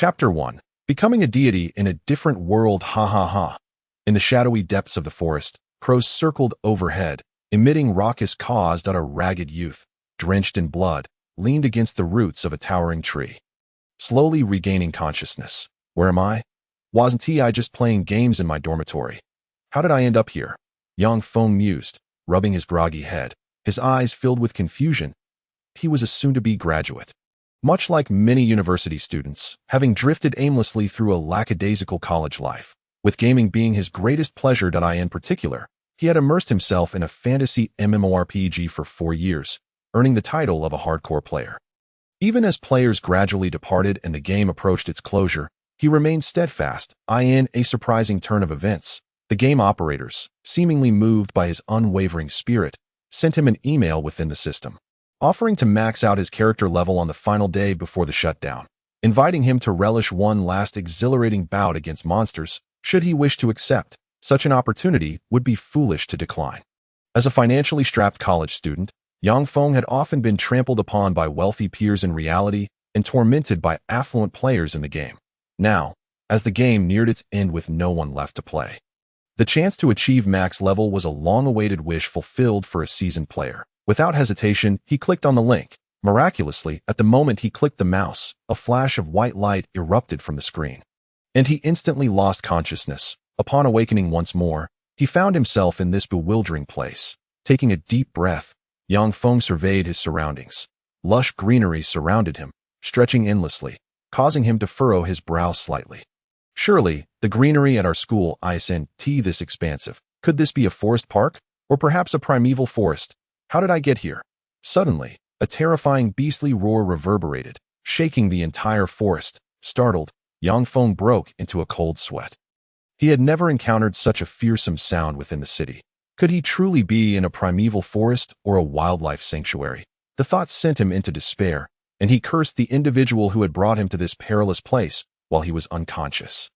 Chapter 1. Becoming a deity in a different world. Ha ha ha. In the shadowy depths of the forest, crows circled overhead, emitting raucous caws that a ragged youth, drenched in blood, leaned against the roots of a towering tree. Slowly regaining consciousness. Where am I? Wasn't I just playing games in my dormitory? How did I end up here? Young Feng mused, rubbing his groggy head, his eyes filled with confusion. He was a soon-to-be graduate. Much like many university students, having drifted aimlessly through a lackadaisical college life, with gaming being his greatest pleasure. In particular, he had immersed himself in a fantasy MMORPG for 4 years, earning the title of a hardcore player. Even as players gradually departed and the game approached its closure, he remained steadfast. In a surprising turn of events, the game operators, seemingly moved by his unwavering spirit, sent him an email within the system, offering to max out his character level on the final day before the shutdown, inviting him to relish one last exhilarating bout against monsters, should he wish to accept. Such an opportunity would be foolish to decline. As a financially strapped college student, Yang Feng had often been trampled upon by wealthy peers in reality and tormented by affluent players in the game. Now, as the game neared its end with no one left to play, the chance to achieve max level was a long-awaited wish fulfilled for a seasoned player. Without hesitation, he clicked on the link. Miraculously, at the moment he clicked the mouse, a flash of white light erupted from the screen, and he instantly lost consciousness. Upon awakening once more, he found himself in this bewildering place. Taking a deep breath, Yang Feng surveyed his surroundings. Lush greenery surrounded him, stretching endlessly, causing him to furrow his brow slightly. Surely, the greenery at our school isn't this expansive. Could this be a forest park? Or perhaps a primeval forest? How did I get here? Suddenly, a terrifying beastly roar reverberated, shaking the entire forest. Startled, Yang Feng broke into a cold sweat. He had never encountered such a fearsome sound within the city. Could he truly be in a primeval forest or a wildlife sanctuary? The thought sent him into despair, and he cursed the individual who had brought him to this perilous place while he was unconscious.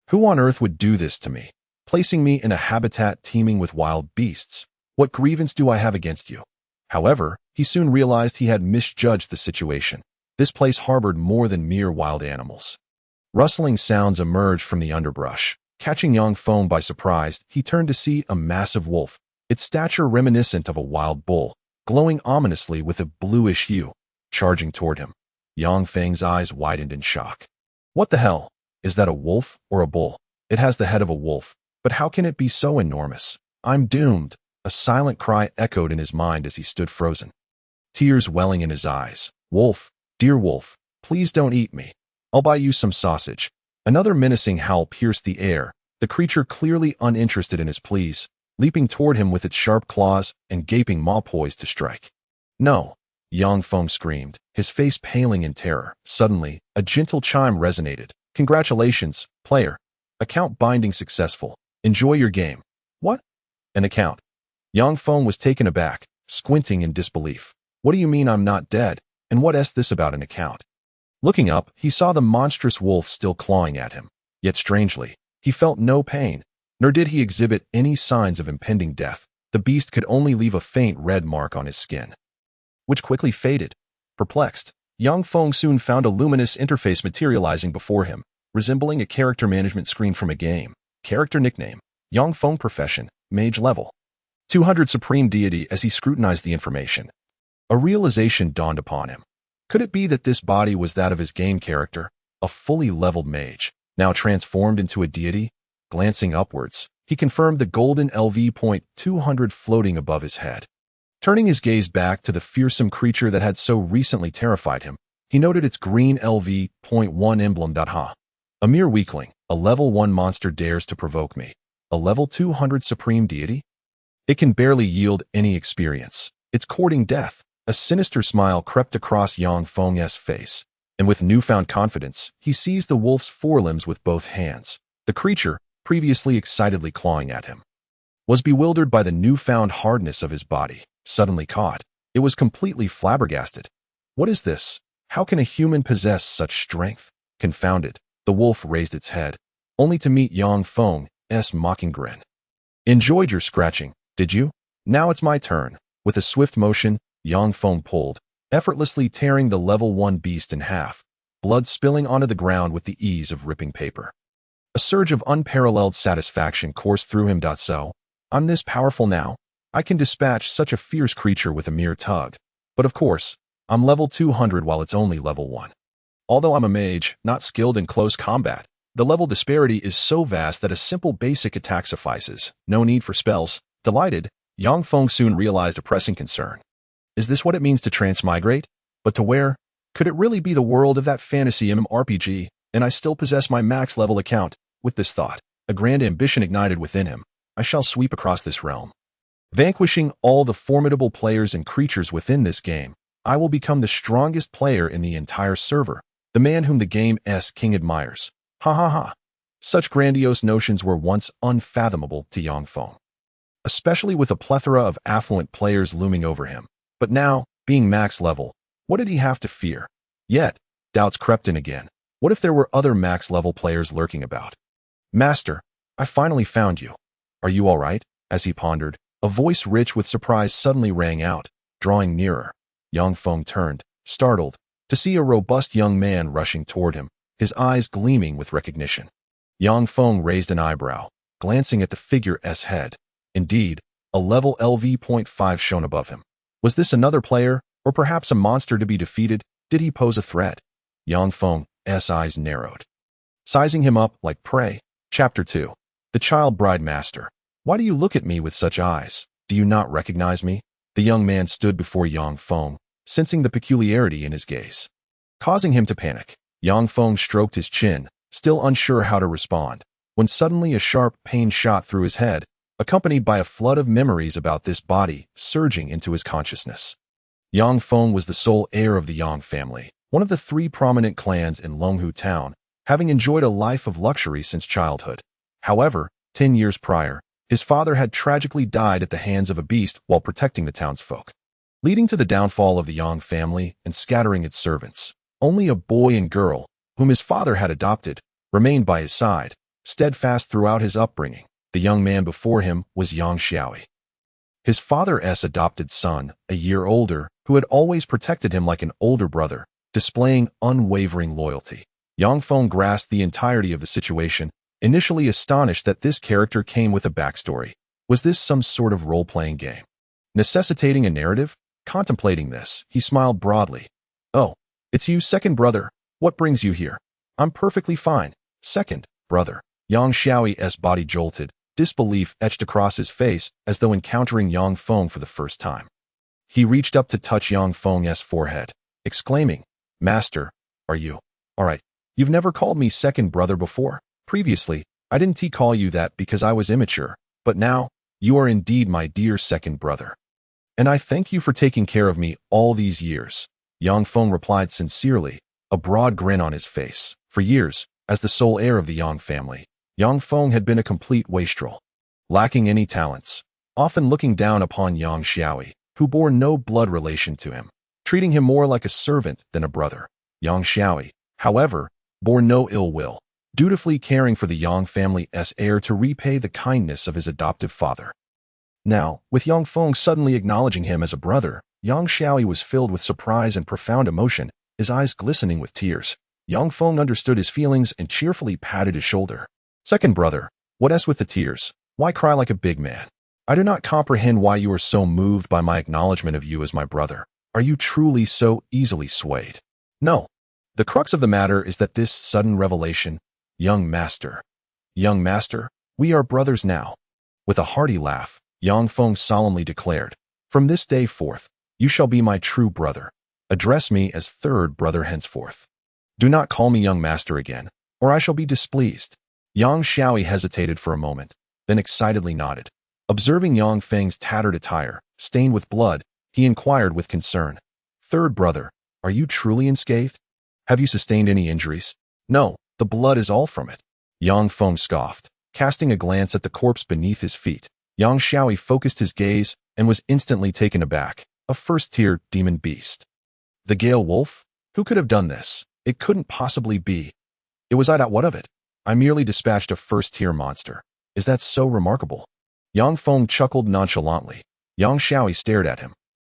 Who on earth would do this to me, placing me in a habitat teeming with wild beasts? What grievance do I have against you? However, he soon realized he had misjudged the situation. This place harbored more than mere wild animals. Rustling sounds emerged from the underbrush. Catching Yang Feng by surprise, he turned to see a massive wolf, its stature reminiscent of a wild bull, glowing ominously with a bluish hue, charging toward him. Yang Feng's eyes widened in shock. What the hell? Is that a wolf or a bull? It has the head of a wolf, but how can it be so enormous? I'm doomed. A silent cry echoed in his mind as he stood frozen, tears welling in his eyes. Wolf, dear wolf, please don't eat me. I'll buy you some sausage. Another menacing howl pierced the air, the creature clearly uninterested in his pleas, leaping toward him with its sharp claws and gaping maw poised to strike. No! Yang Feng screamed, his face paling in terror. Suddenly, a gentle chime resonated. Congratulations, player. Account binding successful. Enjoy your game. What? An account? Yang Feng was taken aback, squinting in disbelief. What do you mean I'm not dead? And what's this about an account? Looking up, he saw the monstrous wolf still clawing at him. Yet strangely, he felt no pain, nor did he exhibit any signs of impending death. The beast could only leave a faint red mark on his skin, which quickly faded. Perplexed, Yang Feng soon found a luminous interface materializing before him, resembling a character management screen from a game. Character nickname: Yang Feng. Profession: mage. Level 200. Supreme deity. As he scrutinized the information, a realization dawned upon him. Could it be that this body was that of his game character, a fully leveled mage, now transformed into a deity? Glancing upwards, he confirmed the golden LV.200 floating above his head. Turning his gaze back to the fearsome creature that had so recently terrified him, he noted its green LV.1 emblem. A mere weakling, a level 1 monster dares to provoke me. A level 200 supreme deity? It can barely yield any experience. It's courting death. A sinister smile crept across Yang Feng's face, and with newfound confidence, he seized the wolf's forelimbs with both hands. The creature, previously excitedly clawing at him, was bewildered by the newfound hardness of his body. Suddenly caught, it was completely flabbergasted. What is this? How can a human possess such strength? Confounded, the wolf raised its head, only to meet Yang Feng's mocking grin. Enjoyed your scratching, did you? Now it's my turn. With a swift motion, Yang Feng pulled, effortlessly tearing the level 1 beast in half. blood spilling onto the ground with the ease of ripping paper. A surge of unparalleled satisfaction coursed through him. So, I'm this powerful now. I can dispatch such a fierce creature with a mere tug. But of course, I'm level 200 while it's only level 1. Although I'm a mage, not skilled in close combat, the level disparity is so vast that a simple basic attack suffices. No need for spells. Delighted, Yang Feng soon realized a pressing concern. Is this what it means to transmigrate? But to where? Could it really be the world of that fantasy MMORPG, and I still possess my max level account? With this thought, a grand ambition ignited within him. I shall sweep across this realm. Vanquishing all the formidable players and creatures within this game, I will become the strongest player in the entire server, the man whom the game's king admires. Ha ha ha. Such grandiose notions were once unfathomable to Yang Feng, especially with a plethora of affluent players looming over him. But now, being max level, what did he have to fear? Yet, doubts crept in again. What if there were other max level players lurking about? Master, I finally found you. Are you all right? As he pondered, a voice rich with surprise suddenly rang out, drawing nearer. Yang Feng turned, startled, to see a robust young man rushing toward him, his eyes gleaming with recognition. Yang Feng raised an eyebrow, glancing at the figure's head. Indeed, a level LV.5 shone above him. Was this another player, or perhaps a monster to be defeated? Did he pose a threat? Yang Feng's eyes narrowed, sizing him up like prey. Chapter 2. The Child Bride Master. Why do you look at me with such eyes? Do you not recognize me? The young man stood before Yang Feng, sensing the peculiarity in his gaze, causing him to panic. Yang Feng stroked his chin, still unsure how to respond, when suddenly a sharp pain shot through his head, accompanied by a flood of memories about this body surging into his consciousness. Yang Feng was the sole heir of the Yang family, one of the 3 prominent clans in Longhu Town, having enjoyed a life of luxury since childhood. However, 10 years prior, his father had tragically died at the hands of a beast while protecting the townsfolk, leading to the downfall of the Yang family and scattering its servants. Only a boy and girl, whom his father had adopted, remained by his side, steadfast throughout his upbringing. The young man before him was Liu Shaobai, his father's adopted son, a year older, who had always protected him like an older brother, displaying unwavering loyalty. Yang Feng grasped the entirety of the situation, initially astonished that this character came with a backstory. Was this some sort of role-playing game, necessitating a narrative? Contemplating this, he smiled broadly. Oh, it's you, second brother. What brings you here? I'm perfectly fine. Second brother. Liu Shaoi's body jolted, disbelief etched across his face as though encountering Yang Feng for the first time. He reached up to touch Yang Feng's forehead, exclaiming, Master, are you all right? You've never called me second brother before. Previously, I didn't call you that because I was immature, but now, you are indeed my dear second brother. And I thank you for taking care of me all these years. Yang Feng replied sincerely, a broad grin on his face. For years, as the sole heir of the Yang family, Yang Feng had been a complete wastrel, lacking any talents, often looking down upon Liu Shaobai, who bore no blood relation to him, treating him more like a servant than a brother. Liu Shaobai, however, bore no ill will, dutifully caring for the Yang family's heir to repay the kindness of his adoptive father. Now, with Yang Feng suddenly acknowledging him as a brother, Liu Shaobai was filled with surprise and profound emotion, his eyes glistening with tears. Yang Feng understood his feelings and cheerfully patted his shoulder. Second brother, what's with the tears? Why cry like a big man? I do not comprehend why you are so moved by my acknowledgement of you as my brother. Are you truly so easily swayed? No. The crux of the matter is that this sudden revelation, young master, we are brothers now. With a hearty laugh, Yang Feng solemnly declared, from this day forth, you shall be my true brother. Address me as third brother henceforth. Do not call me young master again, or I shall be displeased. Liu Shaobai hesitated for a moment, then excitedly nodded. Observing Yang Feng's tattered attire, stained with blood, he inquired with concern, third brother, are you truly unscathed? Have you sustained any injuries? No, the blood is all from it. Yang Feng scoffed, casting a glance at the corpse beneath his feet. Liu Shaobai focused his gaze and was instantly taken aback. A first-tier demon beast. The Gale Wolf? Who could have done this? It couldn't possibly be. It was I. What of it? I merely dispatched a first-tier monster. Is that so remarkable? Yang Feng chuckled nonchalantly. Liu Shaobai stared at him,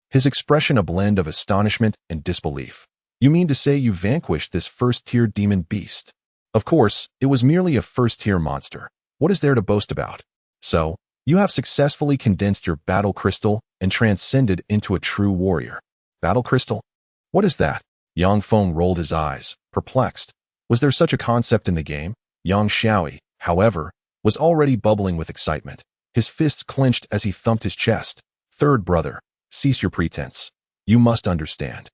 his expression a blend of astonishment and disbelief. You mean to say you vanquished this first-tier demon beast? Of course, it was merely a first-tier monster. What is there to boast about? So, you have successfully condensed your battle crystal and transcended into a true warrior. Battle crystal? What is that? Yang Feng rolled his eyes, perplexed. Was there such a concept in the game? Yang Shaobai, however, was already bubbling with excitement. His fists clenched as he thumped his chest. Third brother, cease your pretense. You must understand.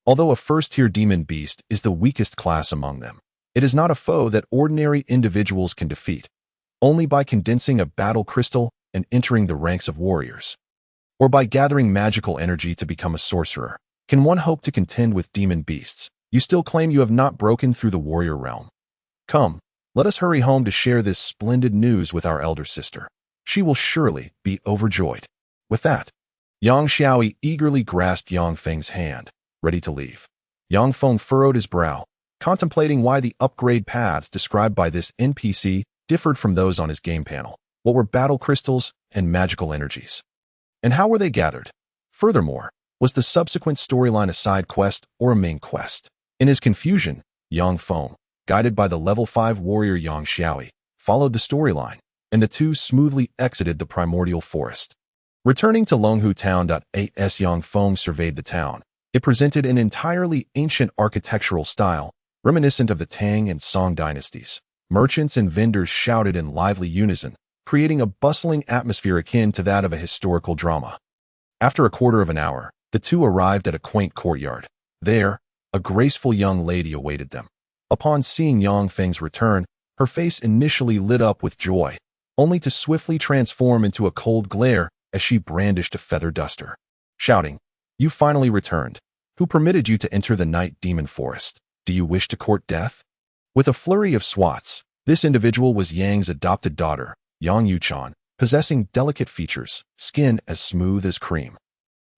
Although a first-tier demon beast is the weakest class among them, it is not a foe that ordinary individuals can defeat. Only by condensing a battle crystal and entering the ranks of warriors, or by gathering magical energy to become a sorcerer, can one hope to contend with demon beasts. You still claim you have not broken through the warrior realm. Come, let us hurry home to share this splendid news with our elder sister. She will surely be overjoyed. With that, Yang Shaobai eagerly grasped Yang Feng's hand, ready to leave. Yang Feng furrowed his brow, contemplating why the upgrade paths described by this NPC differed from those on his game panel. What were battle crystals and magical energies? And how were they gathered? Furthermore, was the subsequent storyline a side quest or a main quest? In his confusion, Yang Feng, guided by the level 5 warrior Yang Shaobai, followed the storyline, and the two smoothly exited the primordial forest. Returning to Longhu Town. As Yang Feng surveyed the town, it presented an entirely ancient architectural style, reminiscent of the Tang and Song dynasties. Merchants and vendors shouted in lively unison, creating a bustling atmosphere akin to that of a historical drama. After a quarter of an hour, the two arrived at a quaint courtyard. There, a graceful young lady awaited them. Upon seeing Yang Feng's return, her face initially lit up with joy, only to swiftly transform into a cold glare as she brandished a feather duster, shouting, "You finally returned. Who permitted you to enter the night demon forest? Do you wish to court death?" With a flurry of swats, this individual was Yang's adopted daughter, Yang Yuchan, possessing delicate features, skin as smooth as cream,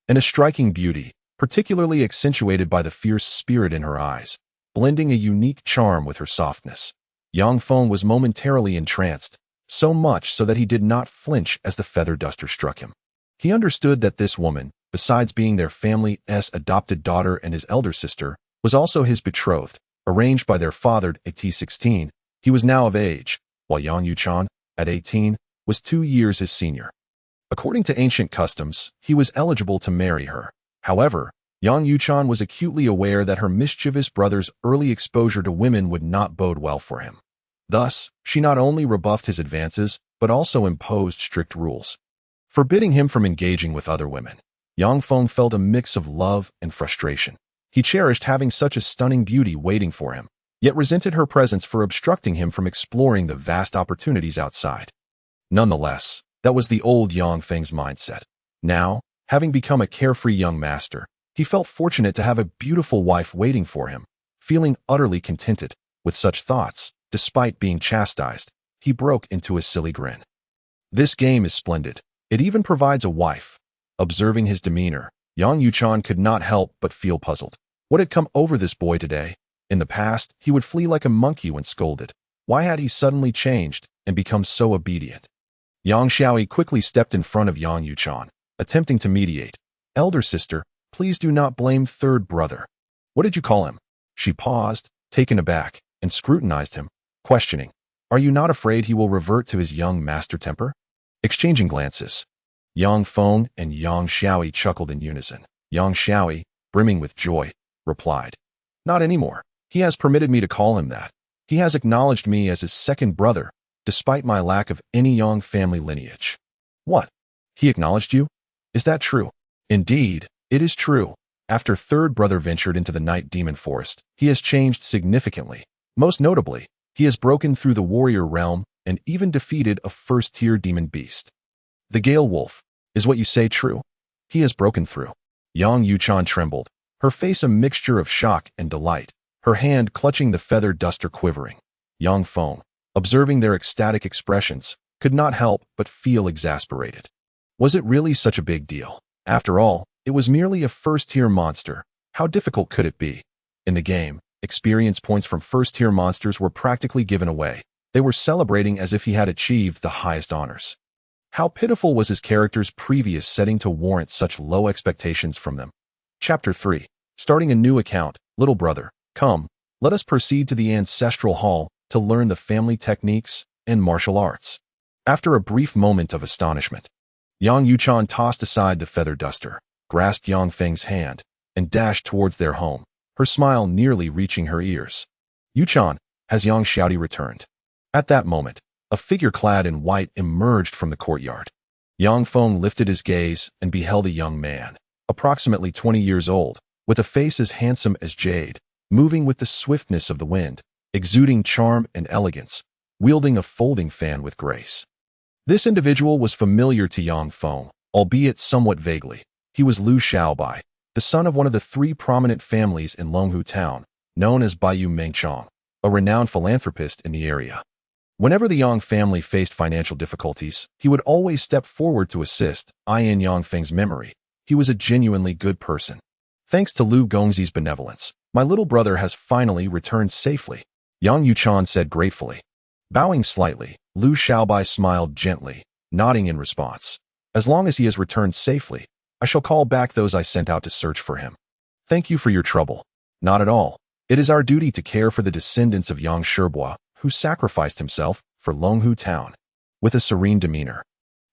and a striking beauty, particularly accentuated by the fierce spirit in her eyes, blending a unique charm with her softness. Yang Feng was momentarily entranced, so much so that he did not flinch as the feather duster struck him. He understood that this woman, besides being their family's adopted daughter and his elder sister, was also his betrothed, arranged by their father at 16. He was now of age, while Yang Yuchan, at 18, was 2 years his senior. According to ancient customs, he was eligible to marry her. However, Yang Yuchan was acutely aware that her mischievous brother's early exposure to women would not bode well for him. Thus, she not only rebuffed his advances, but also imposed strict rules, forbidding him from engaging with other women. Yang Feng felt a mix of love and frustration. He cherished having such a stunning beauty waiting for him, yet resented her presence for obstructing him from exploring the vast opportunities outside. Nonetheless, that was the old Yang Feng's mindset. Now, having become a carefree young master, he felt fortunate to have a beautiful wife waiting for him. Feeling utterly contented with such thoughts, despite being chastised, he broke into a silly grin. This game is splendid. It even provides a wife. Observing his demeanor, Yang Yuchan could not help but feel puzzled. What had come over this boy today? In the past, he would flee like a monkey when scolded. Why had he suddenly changed and become so obedient? Yang Shaobai quickly stepped in front of Yang Yuchan, attempting to mediate. "Elder sister, please do not blame third brother." "What did you call him?" She paused, taken aback, and scrutinized him, questioning, "Are you not afraid he will revert to his young master temper?" Exchanging glances, Yang Feng and Yang Shaobai chuckled in unison. Yang Shaobai, brimming with joy, replied, "Not anymore. He has permitted me to call him that. He has acknowledged me as his second brother, despite my lack of any Yang family lineage." "What? He acknowledged you? Is that true?" "Indeed, it is true. After third brother ventured into the night demon forest, he has changed significantly. Most notably, he has broken through the warrior realm and even defeated a first-tier demon beast." "The Gale Wolf, is what you say true? He has broken through." Yang Yuchan trembled, her face a mixture of shock and delight, her hand clutching the feather duster quivering. Yang Feng, observing their ecstatic expressions, could not help but feel exasperated. Was it really such a big deal? After all, it was merely a first-tier monster. How difficult could it be? In the game, experience points from first-tier monsters were practically given away. They were celebrating as if he had achieved the highest honors. How pitiful was his character's previous setting to warrant such low expectations from them? Chapter 3. Starting a new account. Little brother, come, let us proceed to the ancestral hall to learn the family techniques and martial arts. After a brief moment of astonishment, Yang Yuchan tossed aside the feather duster, grasped Yang Feng's hand, and dashed towards their home, her smile nearly reaching her ears. Yuchan, has Yang Shaobai returned? At that moment, a figure clad in white emerged from the courtyard. Yang Feng lifted his gaze and beheld a young man, approximately 20 years old, with a face as handsome as jade, moving with the swiftness of the wind, exuding charm and elegance, wielding a folding fan with grace. This individual was familiar to Yang Feng, albeit somewhat vaguely. He was Liu Shaobai, the son of one of the 3 prominent families in Longhu Town, known as Baiyu Mengchong, a renowned philanthropist in the area. Whenever the Yang family faced financial difficulties, he would always step forward to assist. In Yang Feng's memory, he was a genuinely good person. Thanks to Liu Gongzi's benevolence, my little brother has finally returned safely, Yang Yuchan said gratefully. Bowing slightly, Liu Shaobai smiled gently, nodding in response. As long as he has returned safely, I shall call back those I sent out to search for him. Thank you for your trouble. Not at all. It is our duty to care for the descendants of Yang Shaobai, who sacrificed himself for Longhu Town. With a serene demeanor,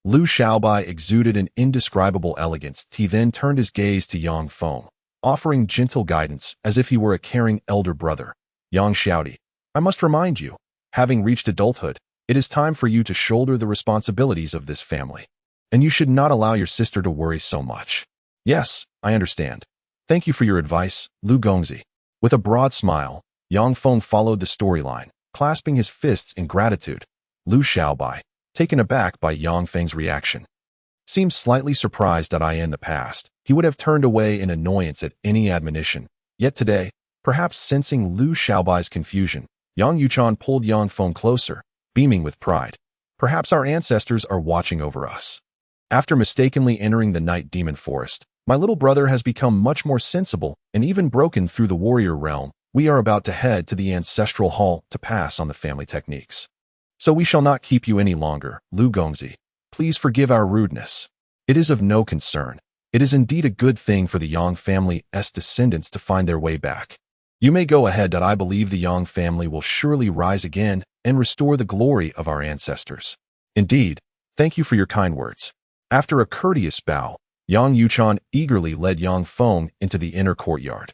Liu Shaobai exuded an indescribable elegance. He then turned his gaze to Yang Feng, offering gentle guidance as if he were a caring elder brother. Yang Shaobai, I must remind you, having reached adulthood, it is time for you to shoulder the responsibilities of this family. And you should not allow your sister to worry so much. Yes, I understand. Thank you for your advice, Liu Gongzi. With a broad smile, Yang Feng followed the storyline, clasping his fists in gratitude. Liu Shaobai, taken aback by Yang Feng's reaction, seemed slightly surprised that in the past, he would have turned away in annoyance at any admonition. Yet today, perhaps sensing Liu Shaobai's confusion, Yang Yuchan pulled Yang Feng closer, beaming with pride. Perhaps our ancestors are watching over us. After mistakenly entering the night demon forest, my little brother has become much more sensible and even broken through the warrior realm. We are about to head to the ancestral hall to pass on the family techniques. So we shall not keep you any longer, Liu Gongzi. Please forgive our rudeness. It is of no concern. It is indeed a good thing for the Yang family's descendants to find their way back. You may go ahead. I believe the Yang family will surely rise again and restore the glory of our ancestors. Indeed, thank you for your kind words. After a courteous bow, Yang Yuchan eagerly led Yang Feng into the inner courtyard,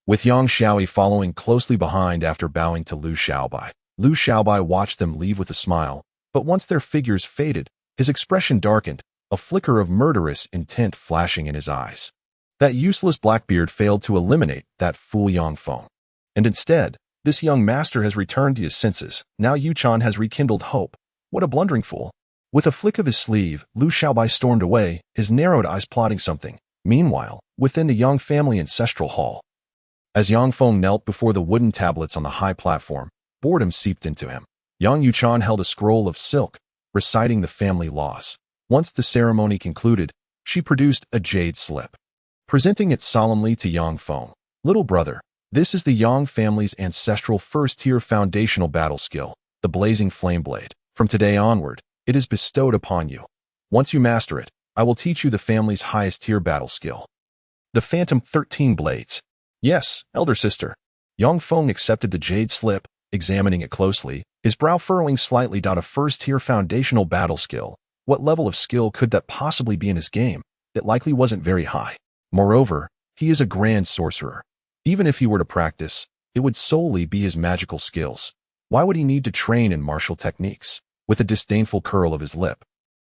with Yang Shaobai following closely behind. After bowing to Liu Shaobai watched them leave with a smile, but once their figures faded, his expression darkened, a flicker of murderous intent flashing in his eyes. That useless Blackbeard failed to eliminate that fool Yang Feng. And instead, this young master has returned to his senses. Now Yuchan has rekindled hope. What a blundering fool. With a flick of his sleeve, Liu Shaobai stormed away, his narrowed eyes plotting something. Meanwhile, within the Yang family ancestral hall, as Yang Feng knelt before the wooden tablets on the high platform, boredom seeped into him. Yang Yuchan held a scroll of silk, reciting the family laws. Once the ceremony concluded, she produced a jade slip, presenting it solemnly to Yang Feng. Little brother, this is the Yang family's ancestral first-tier foundational battle skill, the Blazing Flame Blade. From today onward, it is bestowed upon you. Once you master it, I will teach you the family's highest-tier battle skill, the Phantom 13 Blades. Yes, elder sister. Yang Feng accepted the jade slip, examining it closely, his brow furrowing slightly. A first-tier foundational battle skill. What level of skill could that possibly be in his game? It likely wasn't very high. Moreover, he is a grand sorcerer. Even if he were to practice, it would solely be his magical skills. Why would he need to train in martial techniques? With a disdainful curl of his lip,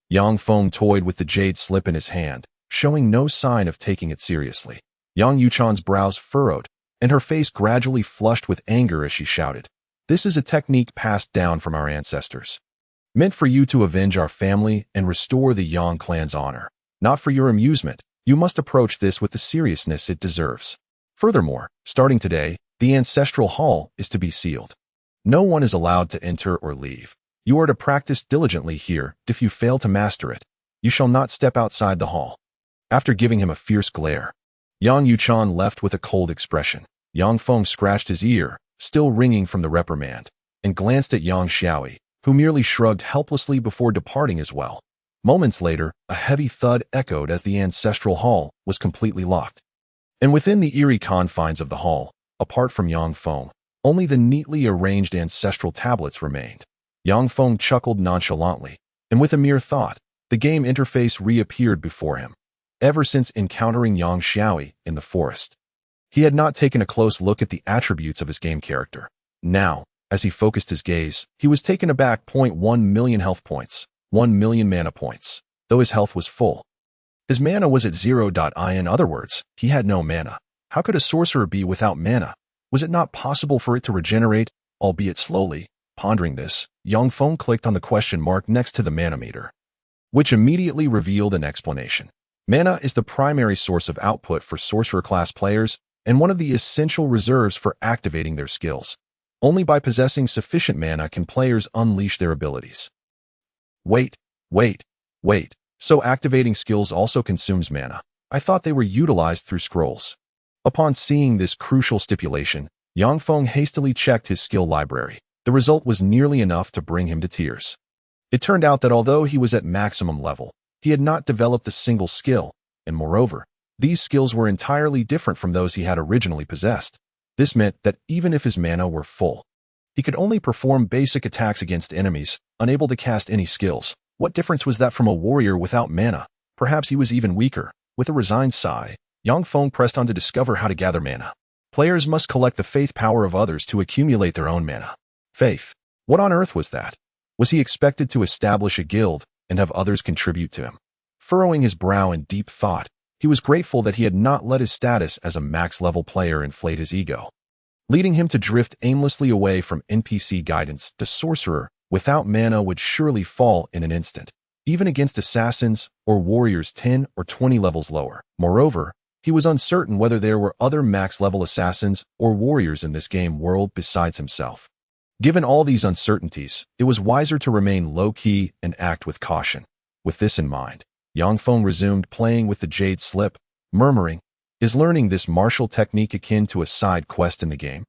Yang Feng toyed with the jade slip in his hand, showing no sign of taking it seriously. Yang Yuchan's brows furrowed, and her face gradually flushed with anger as she shouted, "This is a technique passed down from our ancestors, meant for you to avenge our family and restore the Yang clan's honor. Not for your amusement. You must approach this with the seriousness it deserves. Furthermore, starting today, the ancestral hall is to be sealed. No one is allowed to enter or leave. You are to practice diligently here. If you fail to master it, you shall not step outside the hall." After giving him a fierce glare, Yang Yuchan left with a cold expression. Yang Feng scratched his ear, still ringing from the reprimand, and glanced at Yang Shaobai, who merely shrugged helplessly before departing as well. Moments later, a heavy thud echoed as the ancestral hall was completely locked. And within the eerie confines of the hall, apart from Yang Feng. Only the neatly arranged ancestral tablets remained. Yang Feng chuckled nonchalantly, and with a mere thought, the game interface reappeared before him. Ever since encountering Liu Shaobai in the forest, he had not taken a close look at the attributes of his game character. Now, as he focused his gaze, he was taken aback. 1 million health points, 1 million mana points, though his health was full. His mana was at 0. In other words, he had no mana. How could a sorcerer be without mana? Was it not possible for it to regenerate, albeit slowly? Pondering this, Yang Feng clicked on the question mark next to the mana meter, which immediately revealed an explanation. Mana is the primary source of output for sorcerer class players and one of the essential reserves for activating their skills. Only by possessing sufficient mana can players unleash their abilities. Wait. So activating skills also consumes mana. I thought they were utilized through scrolls. Upon seeing this crucial stipulation, Yang Feng hastily checked his skill library. The result was nearly enough to bring him to tears. It turned out that although he was at maximum level, he had not developed a single skill, and moreover, these skills were entirely different from those he had originally possessed. This meant that even if his mana were full, he could only perform basic attacks against enemies, unable to cast any skills. What difference was that from a warrior without mana? Perhaps he was even weaker. With a resigned sigh, Yang Feng pressed on to discover how to gather mana. Players must collect the faith power of others to accumulate their own mana. Faith. What on earth was that? Was he expected to establish a guild and have others contribute to him? Furrowing his brow in deep thought, he was grateful that he had not let his status as a max-level player inflate his ego, leading him to drift aimlessly away from NPC guidance. The sorcerer, without mana, would surely fall in an instant, even against assassins or warriors 10 or 20 levels lower. Moreover, he was uncertain whether there were other max-level assassins or warriors in this game world besides himself. Given all these uncertainties, it was wiser to remain low-key and act with caution. With this in mind, Yang Feng resumed playing with the jade slip, murmuring, "Is learning this martial technique akin to a side quest in the game?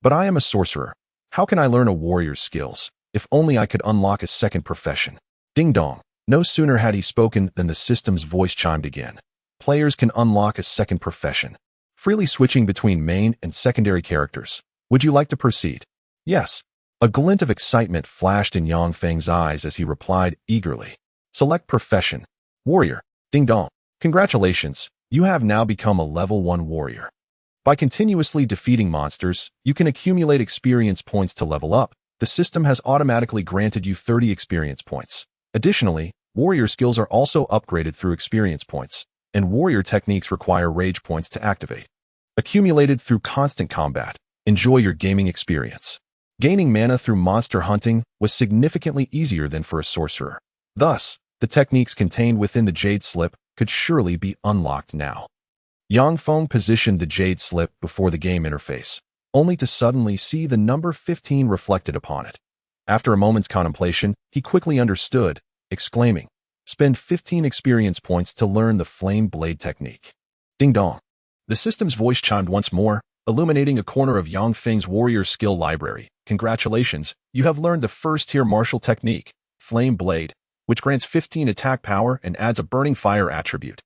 But I am a sorcerer. How can I learn a warrior's skills? If only I could unlock a second profession." Ding dong. No sooner had he spoken than the system's voice chimed again. Players can unlock a second profession, freely switching between main and secondary characters. Would you like to proceed? Yes. A glint of excitement flashed in Yang Feng's eyes as he replied eagerly. Select profession. Warrior. Ding dong. Congratulations, you have now become a level 1 warrior. By continuously defeating monsters, you can accumulate experience points to level up. The system has automatically granted you 30 experience points. Additionally, warrior skills are also upgraded through experience points, and warrior techniques require rage points to activate. Accumulated through constant combat. Enjoy your gaming experience. Gaining mana through monster hunting was significantly easier than for a sorcerer. Thus, the techniques contained within the Jade Slip could surely be unlocked now. Yang Feng positioned the Jade Slip before the game interface, only to suddenly see the number 15 reflected upon it. After a moment's contemplation, he quickly understood, exclaiming, "Spend 15 experience points to learn the Flame Blade technique." Ding dong. The system's voice chimed once more, illuminating a corner of Yang Feng's warrior skill library. Congratulations, you have learned the first-tier martial technique, Flame Blade, which grants 15 attack power and adds a burning fire attribute.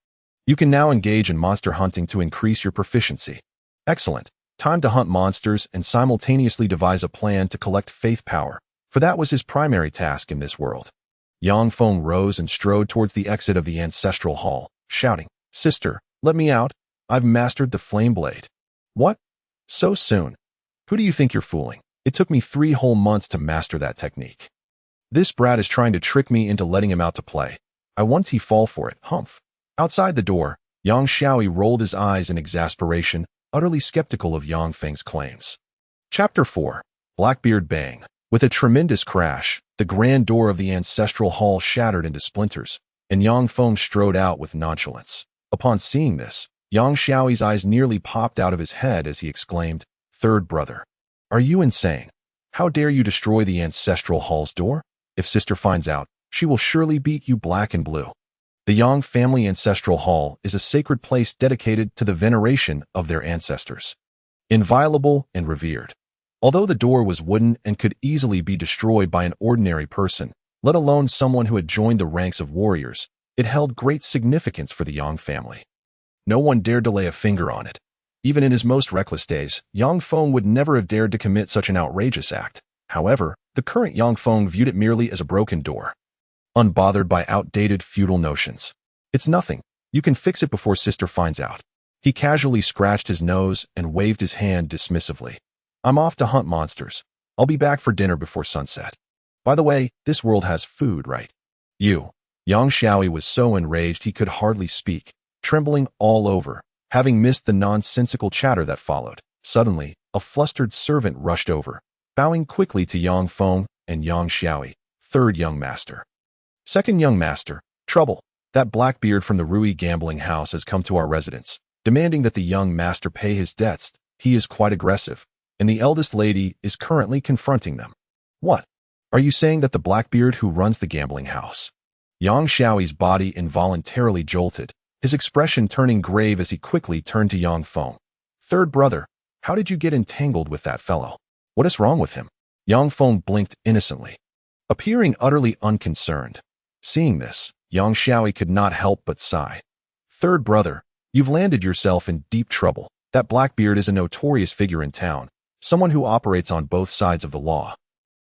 You can now engage in monster hunting to increase your proficiency. Excellent. Time to hunt monsters and simultaneously devise a plan to collect faith power, for that was his primary task in this world. Yang Feng rose and strode towards the exit of the ancestral hall, shouting, "Sister, let me out. I've mastered the Flame Blade." What? So soon? Who do you think you're fooling? It took me 3 whole months to master that technique. This brat is trying to trick me into letting him out to play. I want he fall for it, humph. Outside the door, Yang Shaobai rolled his eyes in exasperation, utterly skeptical of Yang Feng's claims. Chapter 4. Blackbeard Bang. With a tremendous crash, the grand door of the ancestral hall shattered into splinters, and Yang Feng strode out with nonchalance. Upon seeing this, Yang Shaoi's eyes nearly popped out of his head as he exclaimed, "Third brother, are you insane? How dare you destroy the ancestral hall's door? If sister finds out, she will surely beat you black and blue." The Yang family ancestral hall is a sacred place dedicated to the veneration of their ancestors, inviolable and revered. Although the door was wooden and could easily be destroyed by an ordinary person, let alone someone who had joined the ranks of warriors, it held great significance for the Yang family. No one dared to lay a finger on it. Even in his most reckless days, Yang Feng would never have dared to commit such an outrageous act. However, the current Yang Feng viewed it merely as a broken door, unbothered by outdated feudal notions. It's nothing. You can fix it before sister finds out. He casually scratched his nose and waved his hand dismissively. I'm off to hunt monsters. I'll be back for dinner before sunset. By the way, this world has food, right? You. Yang Shaobai was so enraged he could hardly speak, trembling all over, having missed the nonsensical chatter that followed. Suddenly, a flustered servant rushed over, bowing quickly to Yang Feng and Yang Shaobai, third young master. Second young master, trouble. That Blackbeard from the Rui gambling house has come to our residence, demanding that the young master pay his debts. He is quite aggressive, and the eldest lady is currently confronting them. What? Are you saying that the Blackbeard who runs the gambling house? Yang Shaoi's body involuntarily jolted, his expression turning grave as he quickly turned to Yang Feng. Third brother, how did you get entangled with that fellow? What is wrong with him? Yang Feng blinked innocently, appearing utterly unconcerned. Seeing this, Yang Shaobai could not help but sigh. Third brother, you've landed yourself in deep trouble. That Blackbeard is a notorious figure in town, someone who operates on both sides of the law,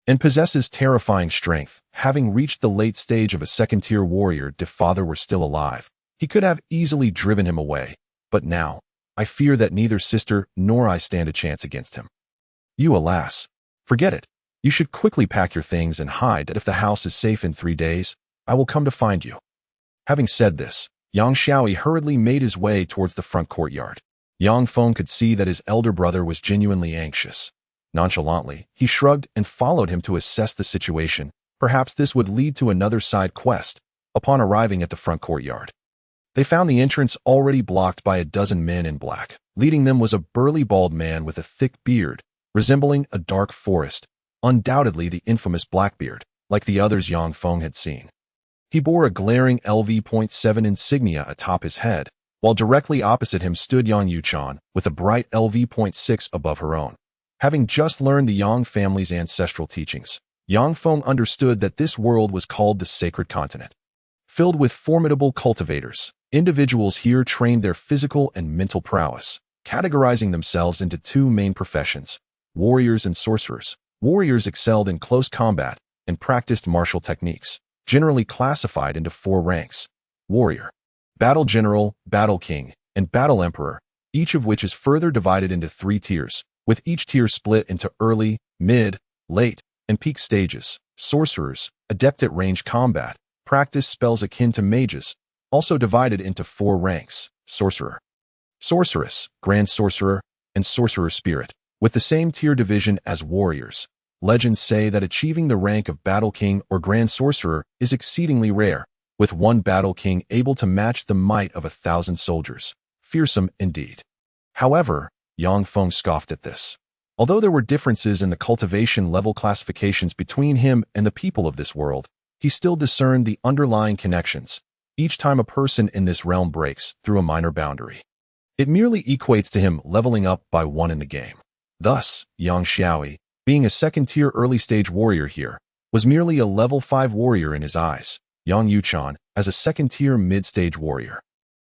and possesses terrifying strength. Having reached the late stage of a second-tier warrior, if father were still alive, he could have easily driven him away. But now, I fear that neither sister nor I stand a chance against him. You, alas. Forget it. You should quickly pack your things and hide. If the house is safe in 3 days, I will come to find you. Having said this, Yang Shaobai hurriedly made his way towards the front courtyard. Yang Feng could see that his elder brother was genuinely anxious. Nonchalantly, he shrugged and followed him to assess the situation. Perhaps this would lead to another side quest. Upon arriving at the front courtyard, they found the entrance already blocked by a dozen men in black. Leading them was a burly bald man with a thick beard, resembling a dark forest, undoubtedly the infamous Blackbeard, like the others Yang Feng had seen. He bore a glaring LV.7 insignia atop his head, while directly opposite him stood Yang Yuchan with a bright LV.6 above her own. Having just learned the Yang family's ancestral teachings, Yang Feng understood that this world was called the Sacred Continent. Filled with formidable cultivators, individuals here trained their physical and mental prowess, categorizing themselves into 2 main professions, warriors and sorcerers. Warriors excelled in close combat and practiced martial techniques, generally classified into 4 ranks: warrior, battle general, battle king, and battle emperor, each of which is further divided into 3 tiers, with each tier split into early, mid, late, and peak stages. Sorcerers, adept at ranged combat, practice spells akin to mages, also divided into 4 ranks: sorcerer, sorceress, grand sorcerer, and sorcerer spirit, with the same tier division as warriors. Legends say that achieving the rank of Battle King or Grand Sorcerer is exceedingly rare, with one Battle King able to match the might of 1,000 soldiers. Fearsome indeed. However, Yang Feng scoffed at this. Although there were differences in the cultivation level classifications between him and the people of this world, he still discerned the underlying connections each time a person in this realm breaks through a minor boundary. It merely equates to him leveling up by 1 in the game. Thus, Yang Shaobai, being a second-tier early-stage warrior here, was merely a level 5 warrior in his eyes. Yang Yuchan, as a second-tier mid-stage warrior,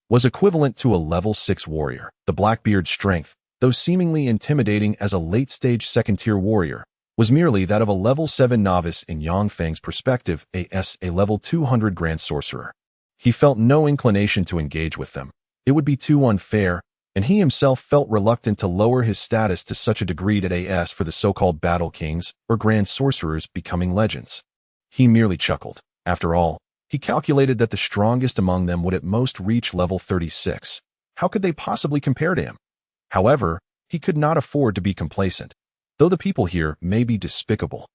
was equivalent to a level 6 warrior. The Blackbeard's strength, though seemingly intimidating as a late-stage second-tier warrior, was merely that of a level 7 novice in Yang Feng's perspective, a level 200 grand sorcerer. He felt no inclination to engage with them. It would be too unfair, and he himself felt reluctant to lower his status to such a degree that for the so-called battle kings or grand sorcerers becoming legends. He merely chuckled. After all, he calculated that the strongest among them would at most reach level 36. How could they possibly compare to him? However, he could not afford to be complacent, though the people here may be despicable.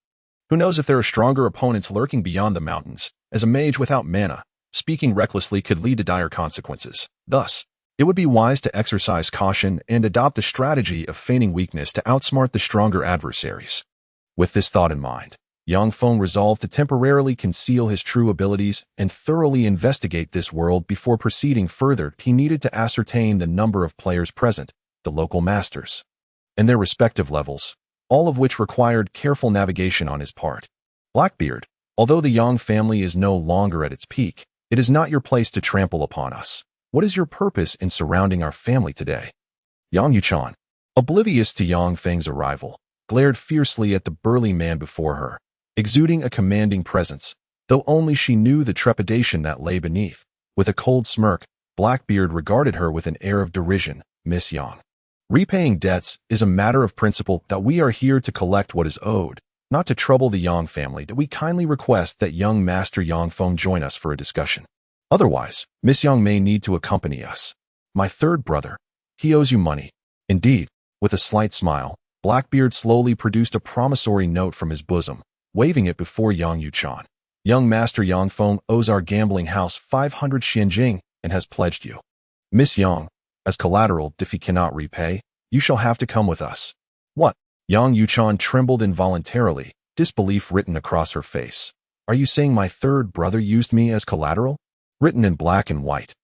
Who knows if there are stronger opponents lurking beyond the mountains? As a mage without mana, speaking recklessly could lead to dire consequences. Thus, it would be wise to exercise caution and adopt a strategy of feigning weakness to outsmart the stronger adversaries. With this thought in mind, Yang Feng resolved to temporarily conceal his true abilities and thoroughly investigate this world before proceeding further. He needed to ascertain the number of players present, the local masters, and their respective levels, all of which required careful navigation on his part. Blackbeard, although the Yang family is no longer at its peak, it is not your place to trample upon us. What is your purpose in surrounding our family today? Yang Yuchan, oblivious to Yang Feng's arrival, glared fiercely at the burly man before her, exuding a commanding presence, though only she knew the trepidation that lay beneath. With a cold smirk, Blackbeard regarded her with an air of derision. Miss Yang, repaying debts is a matter of principle that we are here to collect what is owed, not to trouble the Yang family. That we kindly request that young Master Yang Feng join us for a discussion. Otherwise, Miss Yang may need to accompany us. My third brother, he owes you money. Indeed, with a slight smile, Blackbeard slowly produced a promissory note from his bosom, waving it before Yang Yuchan. Young Master Yang Feng owes our gambling house 500 xianjing and has pledged you, Miss Yang, as collateral. If he cannot repay, you shall have to come with us. What? Yang Yuchan trembled involuntarily, disbelief written across her face. Are you saying my third brother used me as collateral? Written in black and white.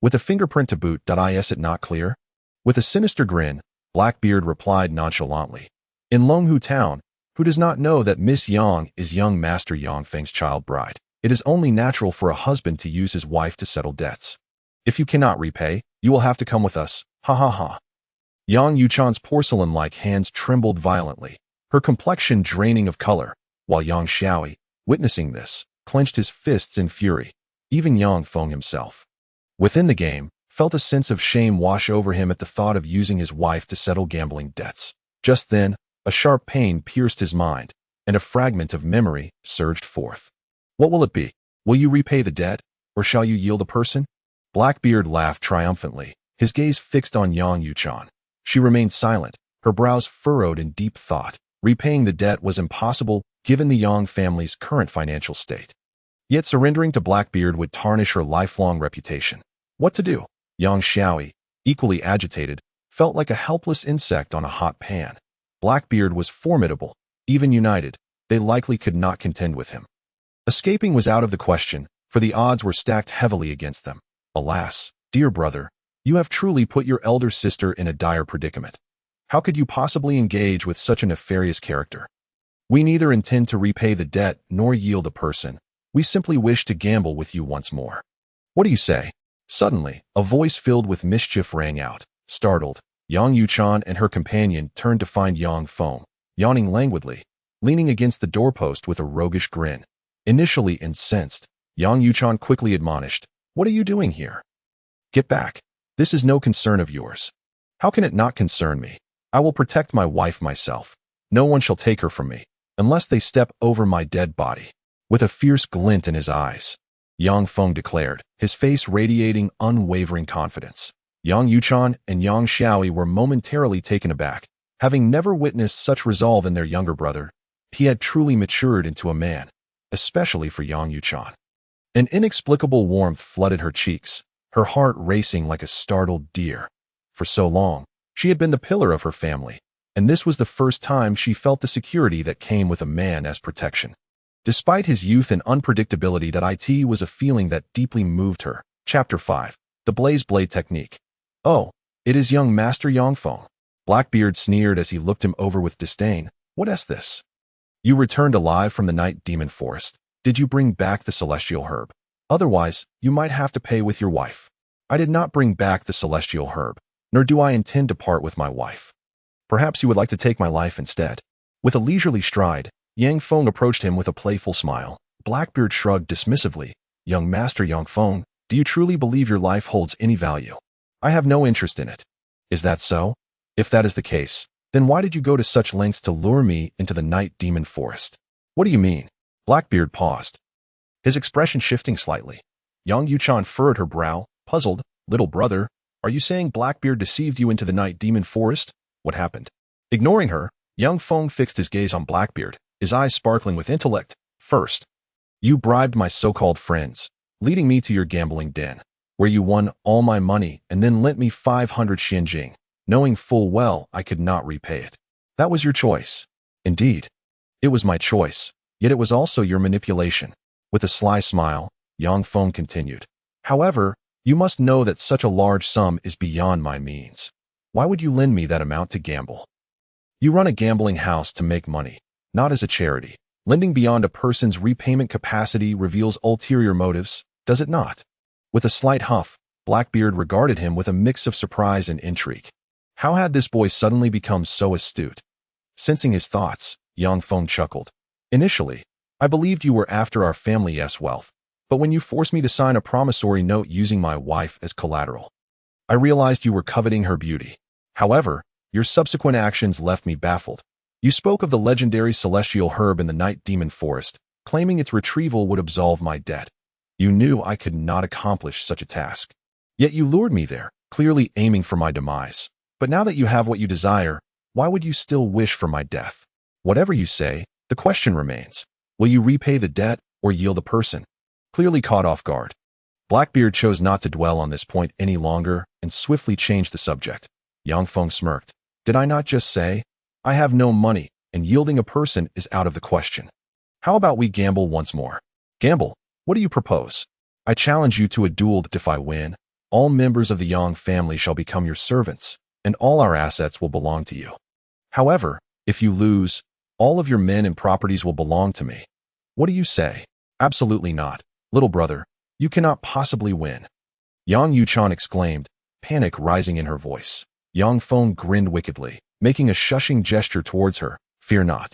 With a fingerprint to boot. Is it not clear? With a sinister grin, Blackbeard replied nonchalantly. In Longhu Town, who does not know that Miss Yang is young Master Yang Feng's child bride? It is only natural for a husband to use his wife to settle debts. If you cannot repay, you will have to come with us. Ha ha ha. Yang Yuchan's porcelain-like hands trembled violently, her complexion draining of color, while Yang Shaobai, witnessing this, clenched his fists in fury. Even Yang Feng himself, within the game, felt a sense of shame wash over him at the thought of using his wife to settle gambling debts. Just then, a sharp pain pierced his mind, and a fragment of memory surged forth. What will it be? Will you repay the debt, or shall you yield a person? Blackbeard laughed triumphantly, his gaze fixed on Yang Yuchan. She remained silent, her brows furrowed in deep thought. Repaying the debt was impossible, given the Yang family's current financial state. Yet surrendering to Blackbeard would tarnish her lifelong reputation. What to do? Yang Shaobai, equally agitated, felt like a helpless insect on a hot pan. Blackbeard was formidable. Even united, they likely could not contend with him. Escaping was out of the question, for the odds were stacked heavily against them. Alas, dear brother, you have truly put your elder sister in a dire predicament. How could you possibly engage with such a nefarious character? We neither intend to repay the debt nor yield a person. We simply wish to gamble with you once more. What do you say? Suddenly, a voice filled with mischief rang out. Startled, Yang Yuchan and her companion turned to find Yang Feng, yawning languidly, leaning against the doorpost with a roguish grin. Initially incensed, Yang Yuchan quickly admonished, "What are you doing here? Get back. This is no concern of yours." "How can it not concern me? I will protect my wife myself. No one shall take her from me, unless they step over my dead body." With a fierce glint in his eyes, Yang Feng declared, his face radiating unwavering confidence. Yang Yuchan and Yang Shaobai were momentarily taken aback, having never witnessed such resolve in their younger brother. He had truly matured into a man, especially for Yang Yuchan. An inexplicable warmth flooded her cheeks, her heart racing like a startled deer. For so long, she had been the pillar of her family, and this was the first time she felt the security that came with a man as protection. Despite his youth and unpredictability, it was a feeling that deeply moved her. Chapter 5. The Blaze Blade Technique. "Oh, it is young Master Yang Feng." Blackbeard sneered as he looked him over with disdain. "What is this? You returned alive from the Night Demon Forest. Did you bring back the Celestial Herb? Otherwise, you might have to pay with your wife." "I did not bring back the Celestial Herb, nor do I intend to part with my wife. Perhaps you would like to take my life instead." With a leisurely stride, Yang Feng approached him with a playful smile. Blackbeard shrugged dismissively. "Young Master Yang Feng, do you truly believe your life holds any value?" "I have no interest in it." "Is that so? If that is the case, then why did you go to such lengths to lure me into the Night Demon Forest?" "What do you mean?" Blackbeard paused, his expression shifting slightly. Yang Yuchan furrowed her brow, puzzled. "Little brother, are you saying Blackbeard deceived you into the Night Demon Forest? What happened?" Ignoring her, Yang Feng fixed his gaze on Blackbeard, his eyes sparkling with intellect. "First, you bribed my so-called friends, leading me to your gambling den, where you won all my money and then lent me 500 xianjing, knowing full well I could not repay it. That was your choice." "Indeed, it was my choice, yet it was also your manipulation." With a sly smile, Yang Feng continued, "However, you must know that such a large sum is beyond my means. Why would you lend me that amount to gamble? You run a gambling house to make money, not as a charity. Lending beyond a person's repayment capacity reveals ulterior motives, does it not?" With a slight huff, Blackbeard regarded him with a mix of surprise and intrigue. How had this boy suddenly become so astute? Sensing his thoughts, Yang Feng chuckled. Initially, I believed you were after our family's wealth, but when you forced me to sign a promissory note using my wife as collateral, I realized you were coveting her beauty. However, your subsequent actions left me baffled. You spoke of the legendary celestial herb in the night demon forest, claiming its retrieval would absolve my debt. You knew I could not accomplish such a task. Yet you lured me there, clearly aiming for my demise. But now that you have what you desire, why would you still wish for my death? Whatever you say, the question remains. Will you repay the debt or yield a person? Clearly caught off guard, Blackbeard chose not to dwell on this point any longer and swiftly changed the subject. Yang Feng smirked. Did I not just say? I have no money, and yielding a person is out of the question. How about we gamble once more? Gamble? What do you propose? I challenge you to a duel that if I win, all members of the Yang family shall become your servants, and all our assets will belong to you. However, if you lose, all of your men and properties will belong to me. What do you say? Absolutely not. Little brother, you cannot possibly win. Yang Yuchan exclaimed, panic rising in her voice. Yang Feng grinned wickedly, making a shushing gesture towards her. Fear not.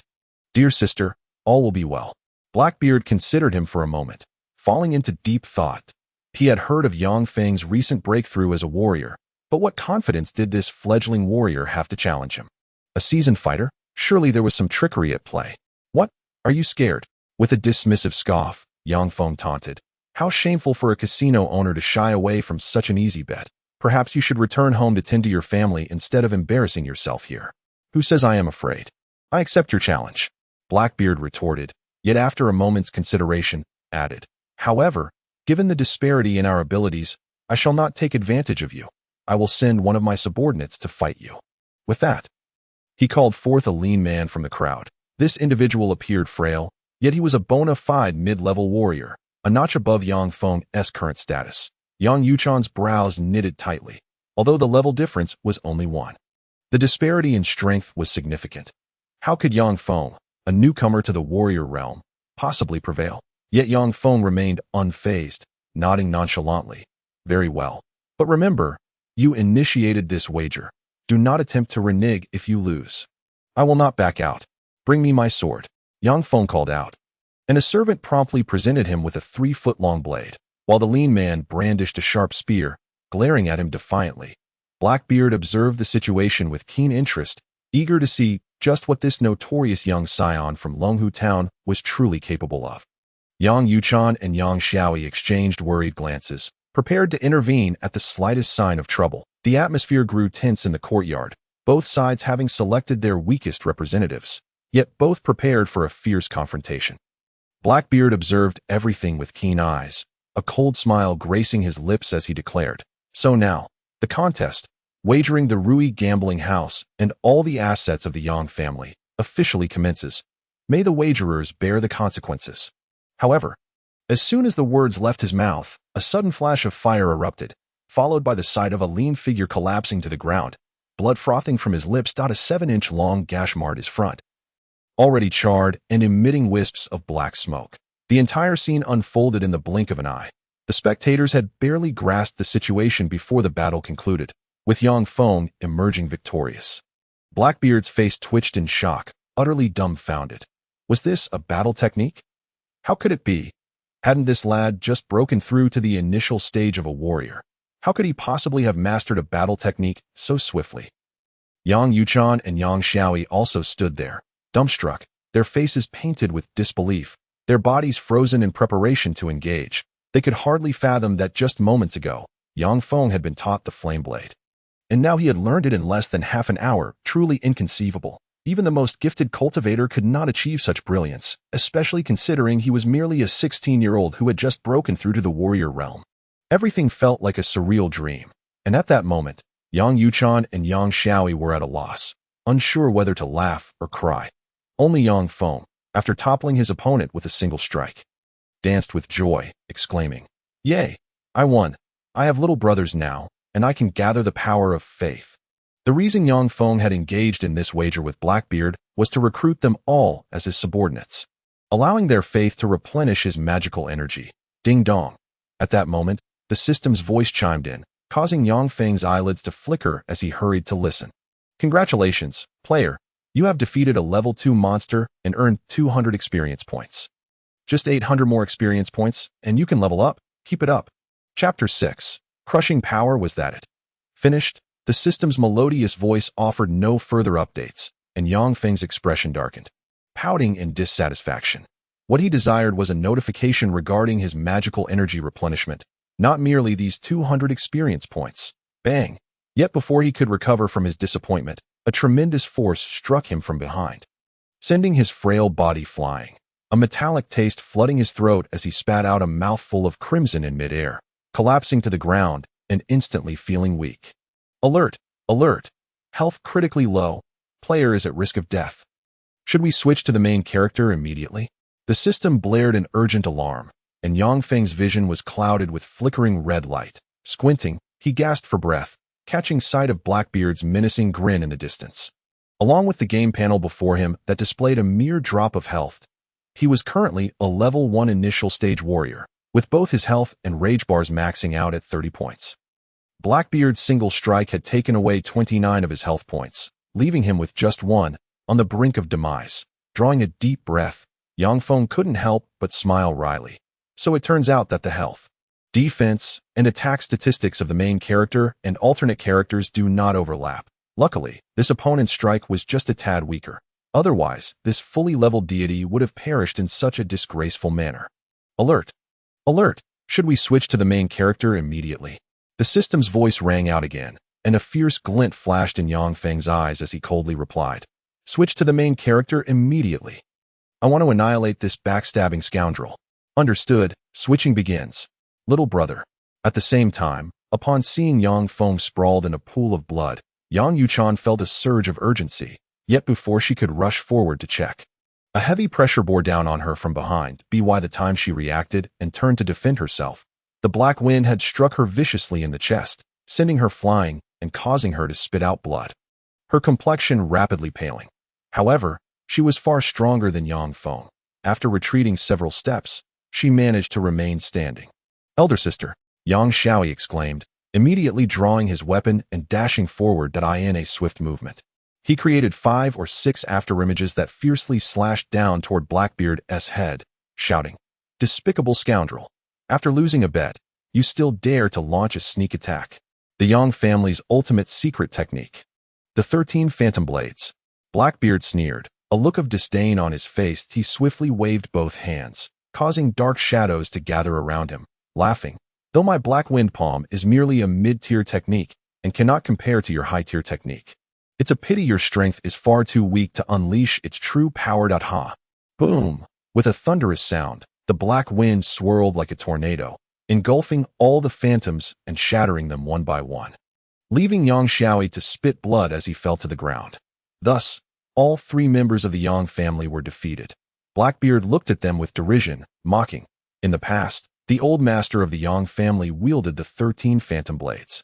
Dear sister, all will be well. Blackbeard considered him for a moment, falling into deep thought. He had heard of Yang Feng's recent breakthrough as a warrior, but what confidence did this fledgling warrior have to challenge him? A seasoned fighter? Surely there was some trickery at play. What? Are you scared? With a dismissive scoff, Yang Feng taunted. How shameful for a casino owner to shy away from such an easy bet. Perhaps you should return home to tend to your family instead of embarrassing yourself here. Who says I am afraid? I accept your challenge. Blackbeard retorted, yet after a moment's consideration, added. However, given the disparity in our abilities, I shall not take advantage of you. I will send one of my subordinates to fight you. With that, he called forth a lean man from the crowd. This individual appeared frail, yet he was a bona fide mid-level warrior, a notch above Yang Feng's current status. Yang Yuchan's brows knitted tightly, although the level difference was only one. The disparity in strength was significant. How could Yang Feng, a newcomer to the warrior realm, possibly prevail? Yet Yang Feng remained unfazed, nodding nonchalantly. Very well. But remember, you initiated this wager. Do not attempt to renege if you lose. I will not back out. Bring me my sword. Yang Feng called out, and a servant promptly presented him with a 3-foot-long blade, while the lean man brandished a sharp spear, glaring at him defiantly. Blackbeard observed the situation with keen interest, eager to see just what this notorious young scion from Longhu Town was truly capable of. Yang Yuchan and Yang Shaobai exchanged worried glances, prepared to intervene at the slightest sign of trouble. The atmosphere grew tense in the courtyard, both sides having selected their weakest representatives, yet both prepared for a fierce confrontation. Blackbeard observed everything with keen eyes, a cold smile gracing his lips as he declared, so now, the contest, wagering the Rui gambling house and all the assets of the Yang family, officially commences. May the wagerers bear the consequences. However, as soon as the words left his mouth, a sudden flash of fire erupted, followed by the sight of a lean figure collapsing to the ground, blood frothing from his lips. A 7-inch long gash marred his front, already charred and emitting wisps of black smoke. The entire scene unfolded in the blink of an eye. The spectators had barely grasped the situation before the battle concluded, with Yang Feng emerging victorious. Blackbeard's face twitched in shock, utterly dumbfounded. Was this a battle technique? How could it be? Hadn't this lad just broken through to the initial stage of a warrior? How could he possibly have mastered a battle technique so swiftly? Yang Yuchan and Yang Shaobai also stood there, dumbstruck, their faces painted with disbelief, their bodies frozen in preparation to engage. They could hardly fathom that just moments ago, Yang Feng had been taught the flame blade. And now he had learned it in less than half an hour, truly inconceivable. Even the most gifted cultivator could not achieve such brilliance, especially considering he was merely a 16-year-old who had just broken through to the warrior realm. Everything felt like a surreal dream, and at that moment, Yang Yuchan and Yang Shaobai were at a loss, unsure whether to laugh or cry. Only Yang Feng, after toppling his opponent with a single strike, danced with joy, exclaiming, "Yay! I won! I have little brothers now, and I can gather the power of faith." The reason Yang Feng had engaged in this wager with Blackbeard was to recruit them all as his subordinates, allowing their faith to replenish his magical energy. Ding dong. At that moment, the system's voice chimed in, causing Yang Feng's eyelids to flicker as he hurried to listen. Congratulations, player. You have defeated a level 2 monster and earned 200 experience points. Just 800 more experience points, and you can level up. Keep it up. Chapter 6. Crushing Power. Was that it? Finished? The system's melodious voice offered no further updates, and Yang Feng's expression darkened, pouting in dissatisfaction. What he desired was a notification regarding his magical energy replenishment, not merely these 200 experience points. Bang! Yet before he could recover from his disappointment, a tremendous force struck him from behind, sending his frail body flying, a metallic taste flooding his throat as he spat out a mouthful of crimson in midair, collapsing to the ground and instantly feeling weak. Alert! Alert! Health critically low. Player is at risk of death. Should we switch to the main character immediately? The system blared an urgent alarm, and Yang Feng's vision was clouded with flickering red light. Squinting, he gasped for breath, catching sight of Blackbeard's menacing grin in the distance. Along with the game panel before him that displayed a mere drop of health, he was currently a level 1 initial stage warrior, with both his health and rage bars maxing out at 30 points. Blackbeard's single strike had taken away 29 of his health points, leaving him with just 1, on the brink of demise. Drawing a deep breath, Yang Feng couldn't help but smile wryly. So it turns out that the health, defense, and attack statistics of the main character and alternate characters do not overlap. Luckily, this opponent's strike was just a tad weaker. Otherwise, this fully leveled deity would have perished in such a disgraceful manner. Alert! Alert! Should we switch to the main character immediately? The system's voice rang out again, and a fierce glint flashed in Yang Feng's eyes as he coldly replied. Switch to the main character immediately. I want to annihilate this backstabbing scoundrel. Understood. Switching begins. Little brother. At the same time, upon seeing Yang Feng sprawled in a pool of blood, Yang Yuchan felt a surge of urgency, yet before she could rush forward to check, a heavy pressure bore down on her from behind. By the time she reacted and turned to defend herself, the black wind had struck her viciously in the chest, sending her flying and causing her to spit out blood, her complexion rapidly paling. However, she was far stronger than Yang Feng. After retreating several steps, she managed to remain standing. Elder sister, Yang Shaobai exclaimed, immediately drawing his weapon and dashing forward in a swift movement. He created 5 or 6 afterimages that fiercely slashed down toward Blackbeard's head, shouting, "Despicable scoundrel! After losing a bet, you still dare to launch a sneak attack." The Yang family's ultimate secret technique. The 13 Phantom Blades. Blackbeard sneered, a look of disdain on his face. He swiftly waved both hands, causing dark shadows to gather around him, laughing. Though my Black Wind Palm is merely a mid-tier technique and cannot compare to your high-tier technique, it's a pity your strength is far too weak to unleash its true power. Ha! Boom! With a thunderous sound, the black wind swirled like a tornado, engulfing all the phantoms and shattering them one by one, leaving Yang Shaobai to spit blood as he fell to the ground. Thus, all 3 members of the Yang family were defeated. Blackbeard looked at them with derision, mocking. In the past, the old master of the Yang family wielded the 13 Phantom Blades,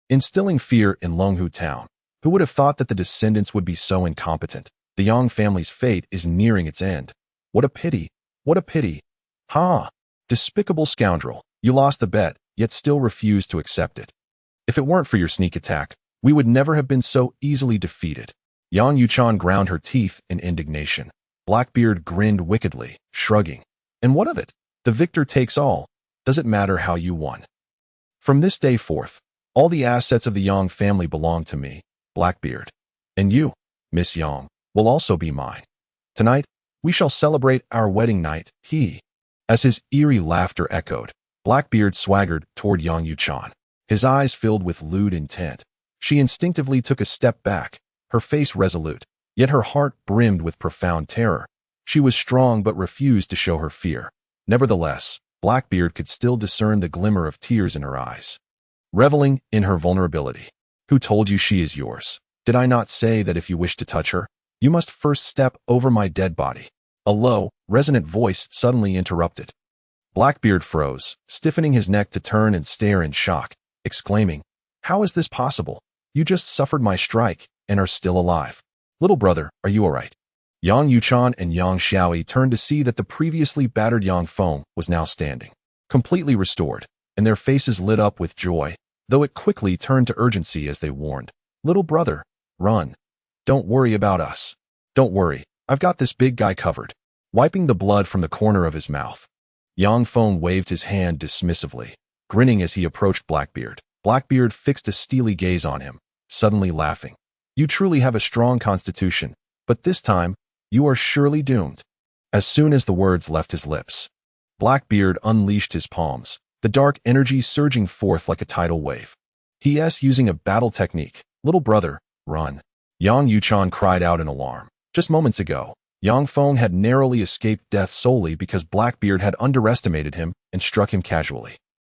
instilling fear in Longhu Town. Who would have thought that the descendants would be so incompetent? The Yang family's fate is nearing its end. What a pity! What a pity! Ha! Despicable scoundrel, you lost the bet, yet still refused to accept it. If it weren't for your sneak attack, we would never have been so easily defeated. Yang Yuchan ground her teeth in indignation. Blackbeard grinned wickedly, shrugging. And what of it? The victor takes all. Does it matter how you won? From this day forth, all the assets of the Yang family belong to me, Blackbeard. And you, Miss Yang, will also be mine. Tonight, we shall celebrate our wedding night. As his eerie laughter echoed, Blackbeard swaggered toward Yang Yuchan, his eyes filled with lewd intent. She instinctively took a step back, her face resolute, yet her heart brimmed with profound terror. She was strong but refused to show her fear. Nevertheless, Blackbeard could still discern the glimmer of tears in her eyes, reveling in her vulnerability. Who told you she is yours? Did I not say that if you wish to touch her, you must first step over my dead body? A low, resonant voice suddenly interrupted. Blackbeard froze, stiffening his neck to turn and stare in shock, exclaiming, "How is this possible? You just suffered my strike and are still alive. Little brother, are you all right?" Yang Yuchan and Yang Shaobai turned to see that the previously battered Yang Feng was now standing, completely restored, and their faces lit up with joy. though it quickly turned to urgency as they warned. Little brother, run. Don't worry about us. Don't worry, I've got this big guy covered. Wiping the blood from the corner of his mouth, Yang Feng waved his hand dismissively, grinning as he approached Blackbeard. Blackbeard fixed a steely gaze on him, suddenly laughing. You truly have a strong constitution, but this time, you are surely doomed. As soon as the words left his lips, Blackbeard unleashed his palms, the dark energy surging forth like a tidal wave. He using a battle technique. Little brother, run. Yang Yuchan cried out in alarm. Just moments ago, Yang Feng had narrowly escaped death solely because Blackbeard had underestimated him and struck him casually.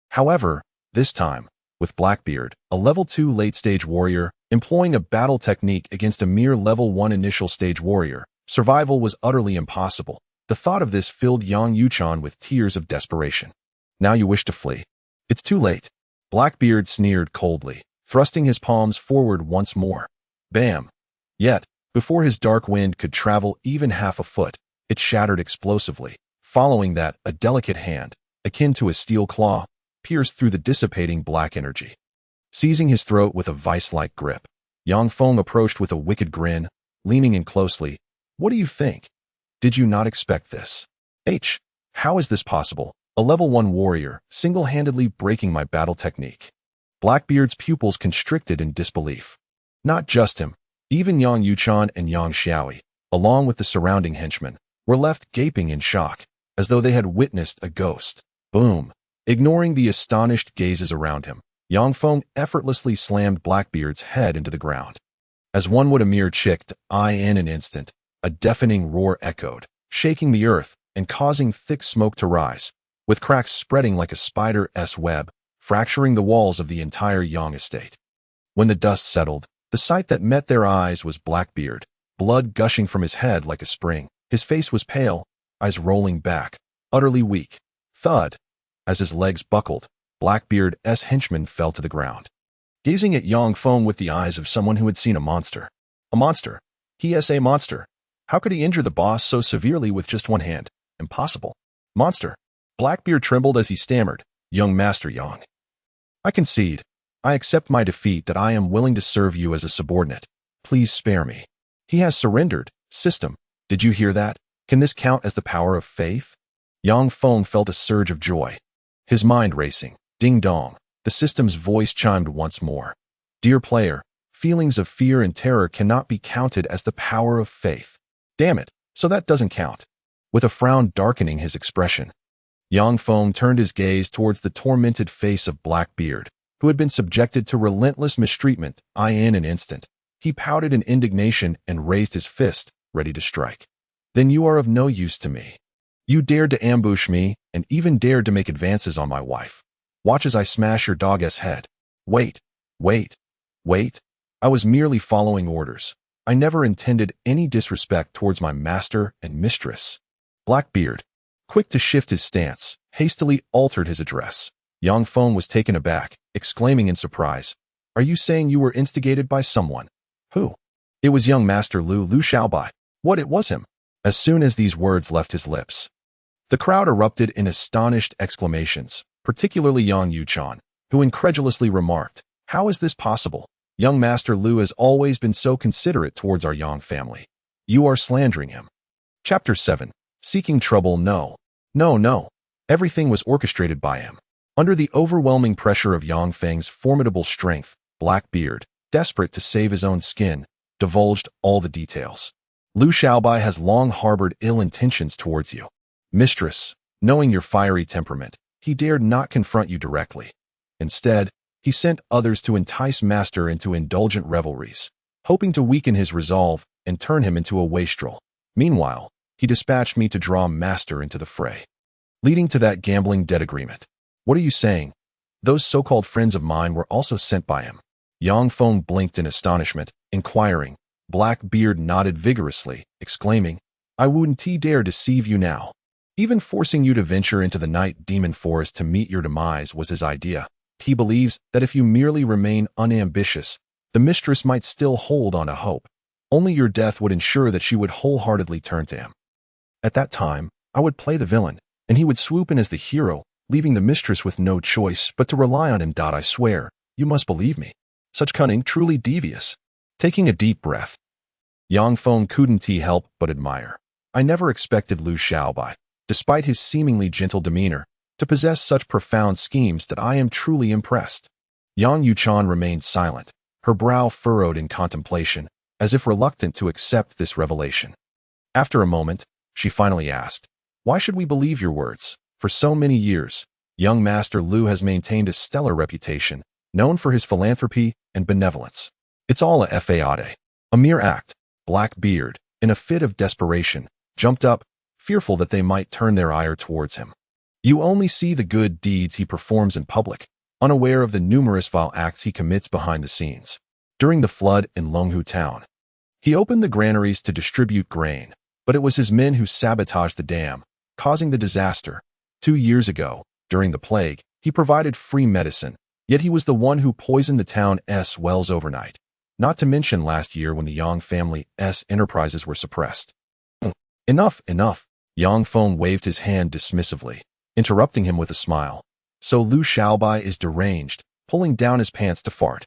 However, this time, with Blackbeard, a level 2 late-stage warrior, employing a battle technique against a mere level 1 initial-stage warrior, survival was utterly impossible. The thought of this filled Yang Yuchan with tears of desperation. Now you wish to flee. It's too late. Blackbeard sneered coldly, thrusting his palms forward once more. Bam! Yet, before his dark wind could travel even half a foot, it shattered explosively. Following that, a delicate hand, akin to a steel claw, pierced through the dissipating black energy. Seizing his throat with a vice-like grip, Yang Feng approached with a wicked grin, leaning in closely. What do you think? Did you not expect this? How is this possible? A level 1 warrior, single-handedly breaking my battle technique. Blackbeard's pupils constricted in disbelief. Not just him, even Yang Yuchan and Yang Shaobai, along with the surrounding henchmen, were left gaping in shock, as though they had witnessed a ghost. Boom! Ignoring the astonished gazes around him, Yang Feng effortlessly slammed Blackbeard's head into the ground. As one would a mere chick in an instant, a deafening roar echoed, shaking the earth and causing thick smoke to rise, with cracks spreading like a spider's web, fracturing the walls of the entire Yang estate. When the dust settled, the sight that met their eyes was Blackbeard, blood gushing from his head like a spring. His face was pale, eyes rolling back, utterly weak. Thud! As his legs buckled, Blackbeard's henchman fell to the ground, gazing at Yang Feng with the eyes of someone who had seen a monster. A monster. He a monster. How could he injure the boss so severely with just one hand? Impossible. Monster. Blackbeard trembled as he stammered. Young Master Yang. I concede. I accept my defeat that I am willing to serve you as a subordinate. Please spare me. He has surrendered. System. Did you hear that? Can this count as the power of faith? Yang Feng felt a surge of joy. His mind racing. Ding dong. The system's voice chimed once more. Dear player, feelings of fear and terror cannot be counted as the power of faith. Damn it, so that doesn't count. With a frown darkening his expression, Yang Feng turned his gaze towards the tormented face of Blackbeard, who had been subjected to relentless mistreatment in an instant. He pouted in indignation and raised his fist, ready to strike. Then you are of no use to me. You dared to ambush me and even dared to make advances on my wife. Watch as I smash your dog's head. Wait. I was merely following orders. I never intended any disrespect towards my master and mistress. Blackbeard, quick to shift his stance, hastily altered his address. Yang Feng was taken aback, exclaiming in surprise, Are you saying you were instigated by someone? Who? It was young Master Liu Shaobai. What, it was him? As soon as these words left his lips, the crowd erupted in astonished exclamations, particularly Yang Yuchan, who incredulously remarked, How is this possible? Young Master Liu has always been so considerate towards our Yang family. You are slandering him. Chapter 7. Seeking trouble. No. Everything was orchestrated by him. Under the overwhelming pressure of Yang Feng's formidable strength, Blackbeard, desperate to save his own skin, divulged all the details. Liu Shaobai has long harbored ill intentions towards you. Mistress, knowing your fiery temperament, he dared not confront you directly. Instead, he sent others to entice Master into indulgent revelries, hoping to weaken his resolve and turn him into a wastrel. Meanwhile, he dispatched me to draw Master into the fray, leading to that gambling debt agreement. What are you saying? Those so-called friends of mine were also sent by him. Yang Feng blinked in astonishment, inquiring. Blackbeard nodded vigorously, exclaiming, I wouldn't dare deceive you now. Even forcing you to venture into the night demon forest to meet your demise was his idea. He believes that if you merely remain unambitious, the mistress might still hold on to hope. Only your death would ensure that she would wholeheartedly turn to him. At that time, I would play the villain, and he would swoop in as the hero, leaving the mistress with no choice but to rely on him. I swear, You must believe me. Such cunning, truly devious. Taking a deep breath, Yang Feng couldn't help but admire. I never expected Liu Shaobai, despite his seemingly gentle demeanor, to possess such profound schemes that I am truly impressed. Yang Yuchan remained silent, her brow furrowed in contemplation, as if reluctant to accept this revelation. After a moment, she finally asked, "Why should we believe your words? For so many years, young Master Liu has maintained a stellar reputation, known for his philanthropy and benevolence. It's all a fade, a mere act." Blackbeard, in a fit of desperation, jumped up, fearful that they might turn their ire towards him. You only see the good deeds he performs in public, unaware of the numerous vile acts he commits behind the scenes. During the flood in Longhu town, he opened the granaries to distribute grain, but it was his men who sabotaged the dam, causing the disaster. 2 years ago, during the plague, he provided free medicine, yet he was the one who poisoned the town's wells overnight. Not to mention last year when the Yang family's enterprises were suppressed. Enough, enough. Yang Feng waved his hand dismissively, interrupting him with a smile. So Liu Shaobai is deranged, pulling down his pants to fart.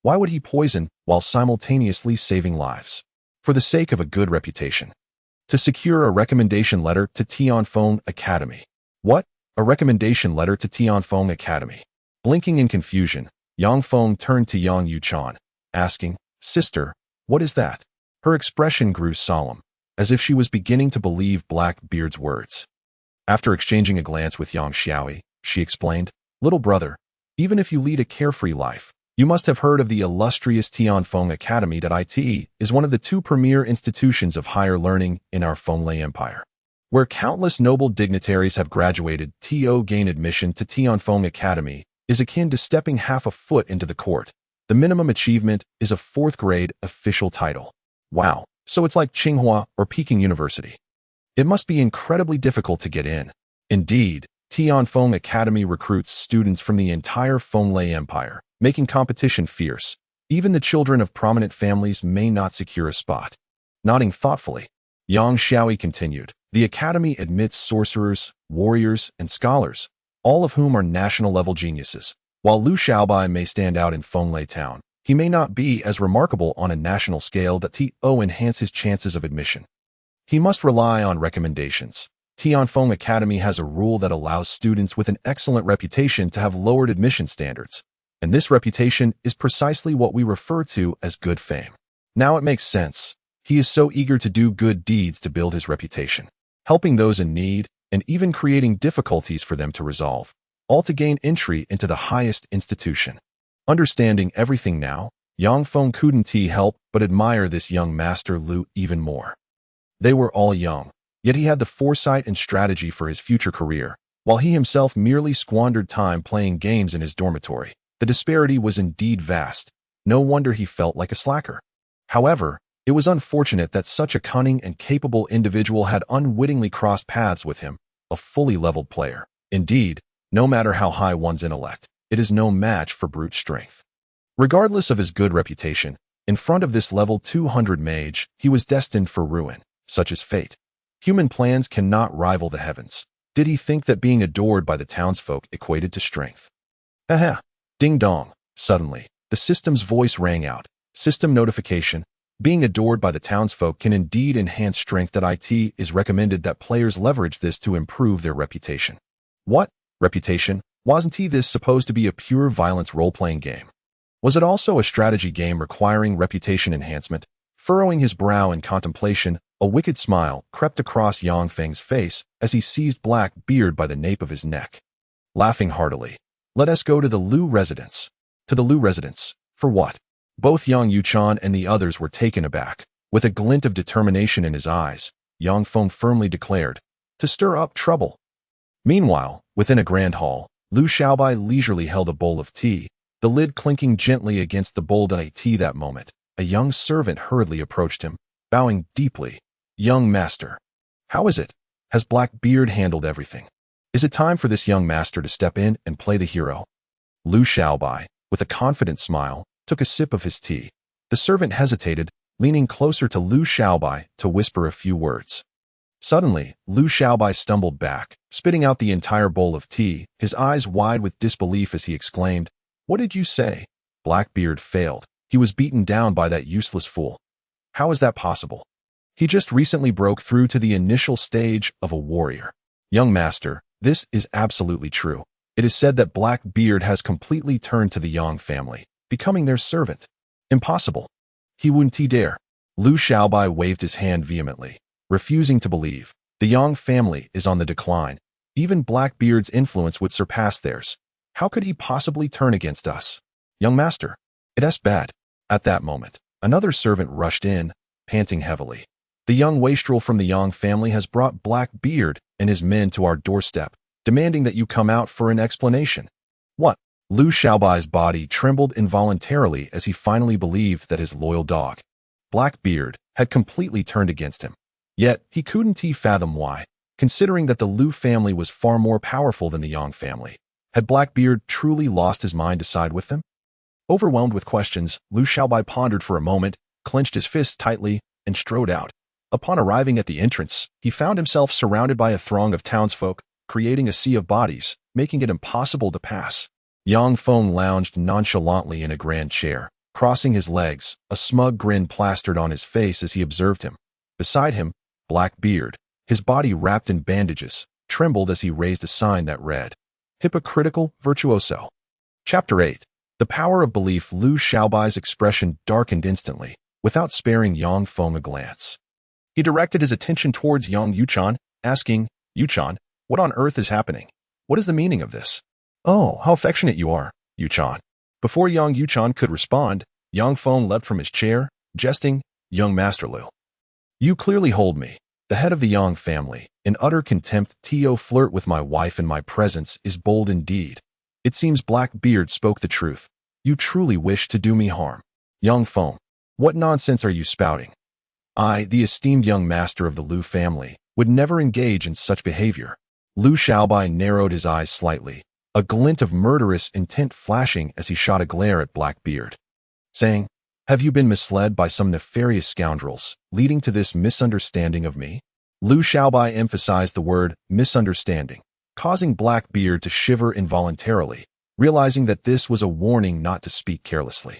Why would he poison while simultaneously saving lives? For the sake of a good reputation. To secure a recommendation letter to Tianfeng Academy. What? A recommendation letter to Tianfeng Academy? Blinking in confusion, Yang Feng turned to Yang Yuchan, asking, "Sister, what is that?" Her expression grew solemn, as if she was beginning to believe Blackbeard's words. After exchanging a glance with Yang Xiaoi, she explained, "Little brother, even if you lead a carefree life, you must have heard of the illustrious Tianfeng Academy. It is one of the 2 premier institutions of higher learning in our Fenglai Empire, where countless noble dignitaries have graduated. To gain admission to Tianfeng Academy is akin to stepping half a foot into the court. The minimum achievement is a 4th grade official title. Wow, so it's like Tsinghua or Peking University. It must be incredibly difficult to get in. Indeed, Tianfeng Academy recruits students from the entire Fenglai Empire, making competition fierce. Even the children of prominent families may not secure a spot." Nodding thoughtfully, Yang Xiaoi continued, "The academy admits sorcerers, warriors, and scholars, all of whom are national-level geniuses. While Liu Shaobai may stand out in Fenglai town, he may not be as remarkable on a national scale that enhance his chances of admission. He must rely on recommendations. Tianfeng Academy has a rule that allows students with an excellent reputation to have lowered admission standards, and this reputation is precisely what we refer to as good fame. Now it makes sense. He is so eager to do good deeds to build his reputation, helping those in need, and even creating difficulties for them to resolve, all to gain entry into the highest institution." Understanding everything now, Yang Feng couldn't help but admire this young Master Liu even more. They were all young, yet he had the foresight and strategy for his future career, while he himself merely squandered time playing games in his dormitory. The disparity was indeed vast. No wonder he felt like a slacker. However, it was unfortunate that such a cunning and capable individual had unwittingly crossed paths with him, a fully leveled player. Indeed, no matter how high one's intellect, it is no match for brute strength. Regardless of his good reputation, in front of this level 200 mage, he was destined for ruin. Such is fate. Human plans cannot rival the heavens. Did he think that being adored by the townsfolk equated to strength? Aha! Ding dong! Suddenly, the system's voice rang out. System notification. Being adored by the townsfolk can indeed enhance strength. It is recommended that players leverage this to improve their reputation. What? Reputation? Wasn't this supposed to be a pure violence role-playing game? Was it also a strategy game requiring reputation enhancement? Furrowing his brow in contemplation, a wicked smile crept across Yang Feng's face as he seized Blackbeard by the nape of his neck. Laughing heartily, "Let us go to the Liu residence." To the Liu residence? For what? Both Yang Yuchan and the others were taken aback. With a glint of determination in his eyes, Yang Feng firmly declared, "To stir up trouble." Meanwhile, within a grand hall, Liu Shaobai leisurely held a bowl of tea, the lid clinking gently against the bowl. That moment, a young servant hurriedly approached him, bowing deeply. "Young master, how is it? Has Blackbeard handled everything? Is it time for this young master to step in and play the hero?" Liu Shaobai, with a confident smile, took a sip of his tea. The servant hesitated, leaning closer to Liu Shaobai to whisper a few words. Suddenly, Liu Shaobai stumbled back, spitting out the entire bowl of tea, his eyes wide with disbelief as he exclaimed, "What did you say? Blackbeard failed. He was beaten down by that useless fool. How is that possible? He just recently broke through to the initial stage of a warrior. Young master, this is absolutely true. It is said that Blackbeard has completely turned to the Yang family, becoming their servant. Impossible. He wouldn't dare. Liu Shaobai waved his hand vehemently, refusing to believe. The Yang family is on the decline. Even Blackbeard's influence would surpass theirs. How could he possibly turn against us? Young master, it's bad. At that moment, another servant rushed in, panting heavily. The young wastrel from the Yang family has brought Blackbeard and his men to our doorstep, demanding that you come out for an explanation. What? Liu Shaobai's body trembled involuntarily as he finally believed that his loyal dog, Blackbeard, had completely turned against him. Yet, he couldn't fathom why, considering that the Liu family was far more powerful than the Yang family. Had Blackbeard truly lost his mind to side with them? Overwhelmed with questions, Liu Shaobai pondered for a moment, clenched his fists tightly, and strode out. Upon arriving at the entrance, he found himself surrounded by a throng of townsfolk, creating a sea of bodies, making it impossible to pass. Yang Feng lounged nonchalantly in a grand chair, crossing his legs, a smug grin plastered on his face as he observed him. Beside him, Blackbeard, his body wrapped in bandages, trembled as he raised a sign that read, Hypocritical Virtuoso. Chapter 8. The power of belief. Liu Shaobai's expression darkened instantly, without sparing Yang Feng a glance. He directed his attention towards Yang Yuchan, asking, Yuchan, what on earth is happening? What is the meaning of this? Oh, how affectionate you are, Yuchan. Before Yang Yuchan could respond, Yang Feng leapt from his chair, jesting, Young Master Liu. You clearly hold me, the head of the Yang family, in utter contempt. To flirt with my wife in my presence is bold indeed. It seems Blackbeard spoke the truth. You truly wish to do me harm. Yang Feng, what nonsense are you spouting? I, the esteemed young master of the Liu family, would never engage in such behavior. Liu Shaobai narrowed his eyes slightly, a glint of murderous intent flashing as he shot a glare at Blackbeard, saying, Have you been misled by some nefarious scoundrels, leading to this misunderstanding of me? Liu Shaobai emphasized the word misunderstanding, causing Blackbeard to shiver involuntarily, realizing that this was a warning not to speak carelessly.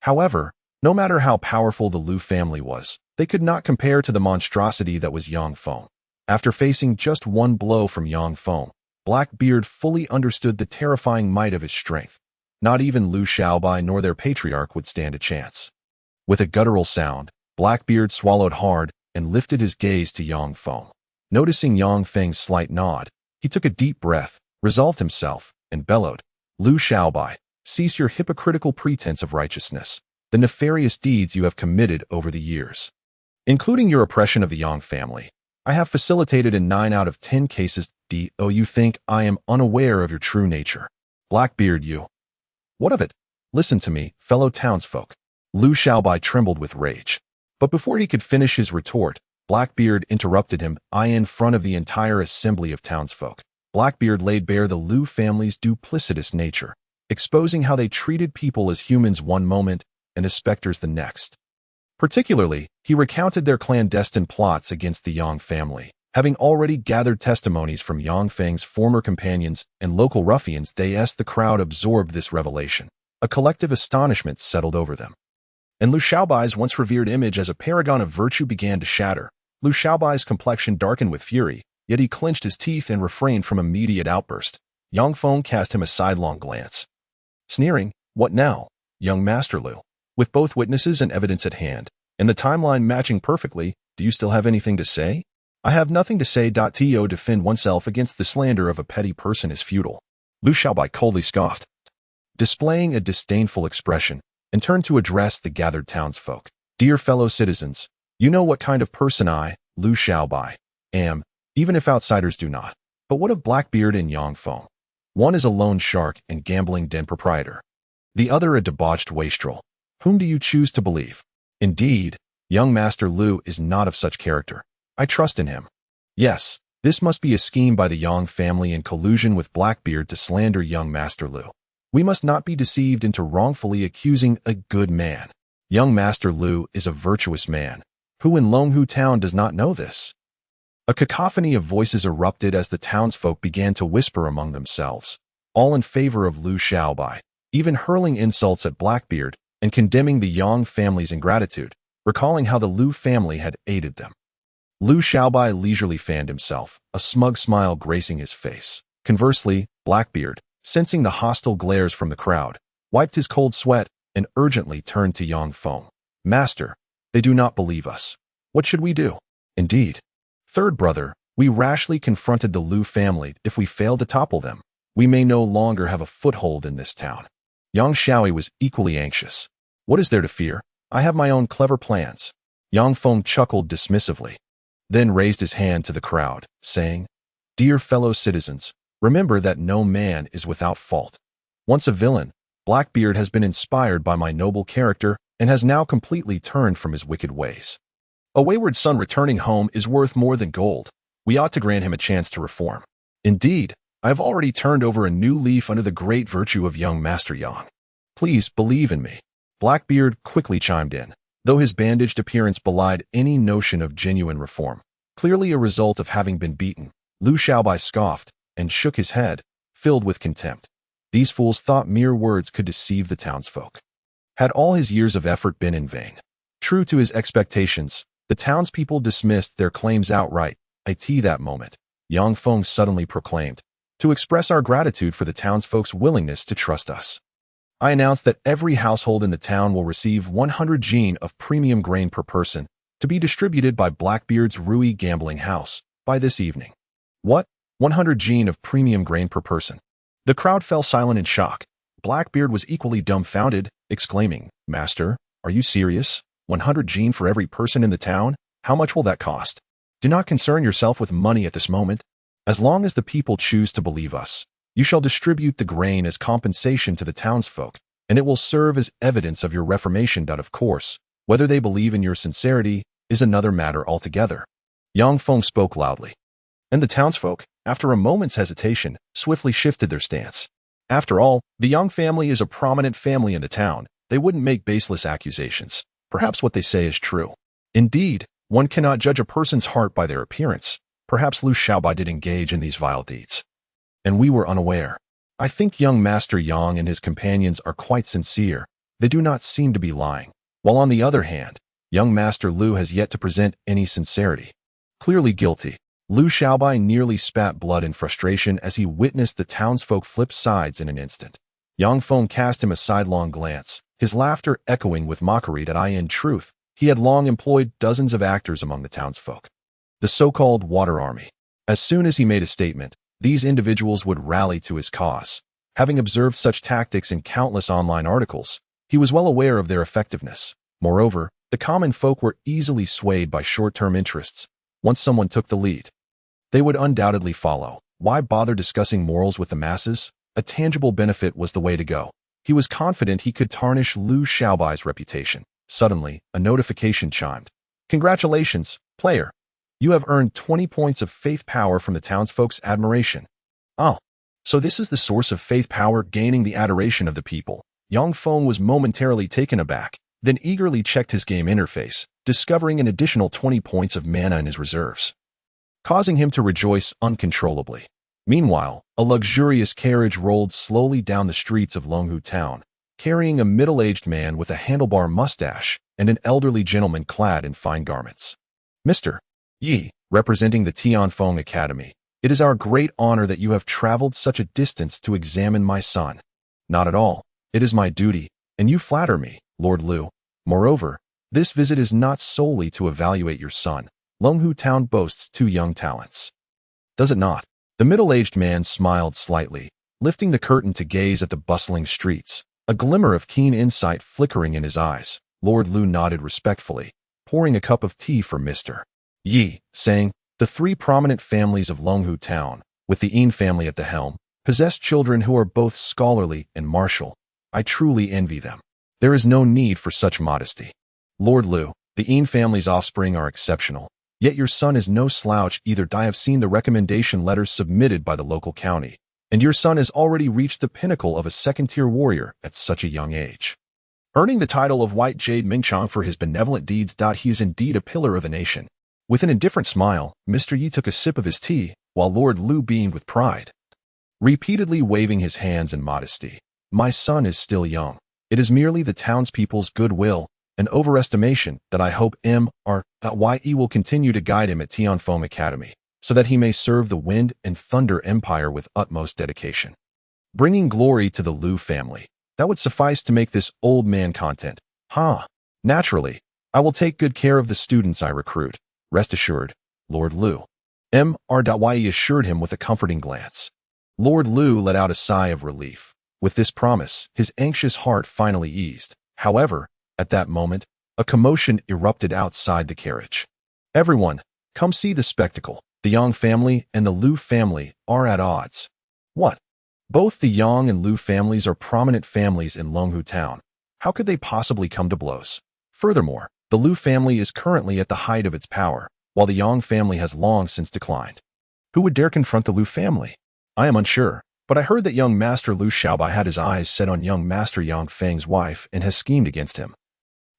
However, no matter how powerful the Liu family was, they could not compare to the monstrosity that was Yang Feng. After facing just one blow from Yang Feng, Blackbeard fully understood the terrifying might of his strength. Not even Liu Shaobai nor their patriarch would stand a chance. With a guttural sound, Blackbeard swallowed hard and lifted his gaze to Yang Feng. Noticing Yang Feng's slight nod, he took a deep breath, resolved himself, and bellowed, Liu Shaobai, cease your hypocritical pretense of righteousness, the nefarious deeds you have committed over the years. Including your oppression of the Yang family, I have facilitated in 9 out of 10 cases. You think I am unaware of your true nature. Blackbeard, you. What of it? Listen to me, fellow townsfolk. Liu Shaobai trembled with rage. But before he could finish his retort, Blackbeard interrupted him. In front of the entire assembly of townsfolk, Blackbeard laid bare the Liu family's duplicitous nature, exposing how they treated people as humans one moment and as specters the next. Particularly, he recounted their clandestine plots against the Yang family. Having already gathered testimonies from Yang Feng's former companions and local ruffians, the crowd absorbed this revelation. A collective astonishment settled over them. And Liu Shaobai's once revered image as a paragon of virtue began to shatter. Liu Shaobai's complexion darkened with fury, yet he clenched his teeth and refrained from immediate outburst. Yang Feng cast him a sidelong glance, sneering, What now, young Master Liu? With both witnesses and evidence at hand, and the timeline matching perfectly, do you still have anything to say? I have nothing to say. To defend oneself against the slander of a petty person is futile. Liu Shaobai coldly scoffed, displaying a disdainful expression, and turned to address the gathered townsfolk. Dear fellow citizens, you know what kind of person I, Liu Shaobai, am, even if outsiders do not. But what of Blackbeard and Yang Feng? One is a loan shark and gambling den proprietor. The other a debauched wastrel. Whom do you choose to believe? Indeed, young Master Liu is not of such character. I trust in him. Yes, this must be a scheme by the Yang family in collusion with Blackbeard to slander young Master Liu. We must not be deceived into wrongfully accusing a good man. Young Master Liu is a virtuous man. Who in Longhu town does not know this? A cacophony of voices erupted as the townsfolk began to whisper among themselves, all in favor of Liu Shaobai. even hurling insults at Blackbeard and condemning the Yang family's ingratitude, recalling how the Liu family had aided them. Liu Shaobai leisurely fanned himself, a smug smile gracing his face. Conversely, Blackbeard, sensing the hostile glares from the crowd, wiped his cold sweat and urgently turned to Yang Feng. Master, they do not believe us. What should we do? Indeed. Third brother, we rashly confronted the Liu family. If we fail to topple them, we may no longer have a foothold in this town. Yang Shaobai was equally anxious. What is there to fear? I have my own clever plans. Yang Feng chuckled dismissively, then raised his hand to the crowd, saying, Dear fellow citizens, remember that no man is without fault. Once a villain, Blackbeard has been inspired by my noble character and has now completely turned from his wicked ways. A wayward son returning home is worth more than gold. We ought to grant him a chance to reform. Indeed, I have already turned over a new leaf under the great virtue of young Master Yang. Please believe in me. Blackbeard quickly chimed in, though his bandaged appearance belied any notion of genuine reform. Clearly a result of having been beaten, Liu Shaobai scoffed and shook his head, filled with contempt. These fools thought mere words could deceive the townsfolk. Had all his years of effort been in vain? True to his expectations, the townspeople dismissed their claims outright. At that moment, Yang Feng suddenly proclaimed, to express our gratitude for the townsfolk's willingness to trust us. I announced that every household in the town will receive 100 jin of premium grain per person, to be distributed by Blackbeard's Rui gambling house by this evening. What? 100 jin of premium grain per person? The crowd fell silent in shock. Blackbeard was equally dumbfounded, exclaiming, Master, are you serious? 100 jin for every person in the town? How much will that cost? Do not concern yourself with money at this moment. As long as the people choose to believe us, you shall distribute the grain as compensation to the townsfolk, and it will serve as evidence of your reformation. Of course, whether they believe in your sincerity is another matter altogether. Yang Feng spoke loudly. And the townsfolk, after a moment's hesitation, swiftly shifted their stance. After all, the Yang family is a prominent family in the town. They wouldn't make baseless accusations. Perhaps what they say is true. Indeed, one cannot judge a person's heart by their appearance. Perhaps Liu Shaobai did engage in these vile deeds, and we were unaware. I think young Master Yang and his companions are quite sincere. They do not seem to be lying. While on the other hand, young Master Liu has yet to present any sincerity. Clearly guilty. Liu Shaobai nearly spat blood in frustration as he witnessed the townsfolk flip sides in an instant. Yang Feng cast him a sidelong glance, his laughter echoing with mockery that in truth, he had long employed dozens of actors among the townsfolk. The so-called water army. As soon as he made a statement, these individuals would rally to his cause. Having observed such tactics in countless online articles, he was well aware of their effectiveness. Moreover, the common folk were easily swayed by short-term interests. Once someone took the lead, they would undoubtedly follow. Why bother discussing morals with the masses? A tangible benefit was the way to go. He was confident he could tarnish Liu Shaobai's reputation. Suddenly, a notification chimed. Congratulations, player. You have earned 20 points of faith power from the townsfolk's admiration. Oh, so this is the source of faith power, gaining the adoration of the people. Yang Feng was momentarily taken aback, then eagerly checked his game interface, discovering an additional 20 points of mana in his reserves, causing him to rejoice uncontrollably. Meanwhile, a luxurious carriage rolled slowly down the streets of Longhu town, carrying a middle-aged man with a handlebar mustache and an elderly gentleman clad in fine garments. Mr. Yi, representing the Tianfeng Academy, it is our great honor that you have traveled such a distance to examine my son. Not at all. It is my duty, and you flatter me, Lord Liu. Moreover, this visit is not solely to evaluate your son. Longhu town boasts 2 young talents. Does it not? The middle-aged man smiled slightly, lifting the curtain to gaze at the bustling streets, a glimmer of keen insight flickering in his eyes. Lord Liu nodded respectfully, pouring a cup of tea for Mr. Yi, saying, the 3 prominent families of Longhu town, with the Yin family at the helm, possess children who are both scholarly and martial. I truly envy them. There is no need for such modesty. Lord Liu, the Yin family's offspring are exceptional. Yet your son is no slouch either. I have seen the recommendation letters submitted by the local county, and your son has already reached the pinnacle of a second-tier warrior at such a young age, earning the title of White Jade Mingchang for his benevolent deeds. He is indeed a pillar of the nation. With an indifferent smile, Mr. Yi took a sip of his tea, while Lord Liu beamed with pride, repeatedly waving his hands in modesty. My son is still young. It is merely the townspeople's goodwill and overestimation that I hope Ye will continue to guide him at Tianfeng Academy, so that he may serve the Wind and Thunder Empire with utmost dedication, bringing glory to the Liu family. That would suffice to make this old man content. Naturally, I will take good care of the students I recruit. Rest assured, Lord Liu. Ye assured him with a comforting glance. Lord Liu let out a sigh of relief. With this promise, his anxious heart finally eased. However, at that moment, a commotion erupted outside the carriage. Everyone, come see the spectacle. The Yang family and the Liu family are at odds. What? Both the Yang and Liu families are prominent families in Longhu town. How could they possibly come to blows? Furthermore, the Liu family is currently at the height of its power, while the Yang family has long since declined. Who would dare confront the Liu family? I am unsure, but I heard that young Master Liu Shaobai had his eyes set on young Master Yang Feng's wife and has schemed against him,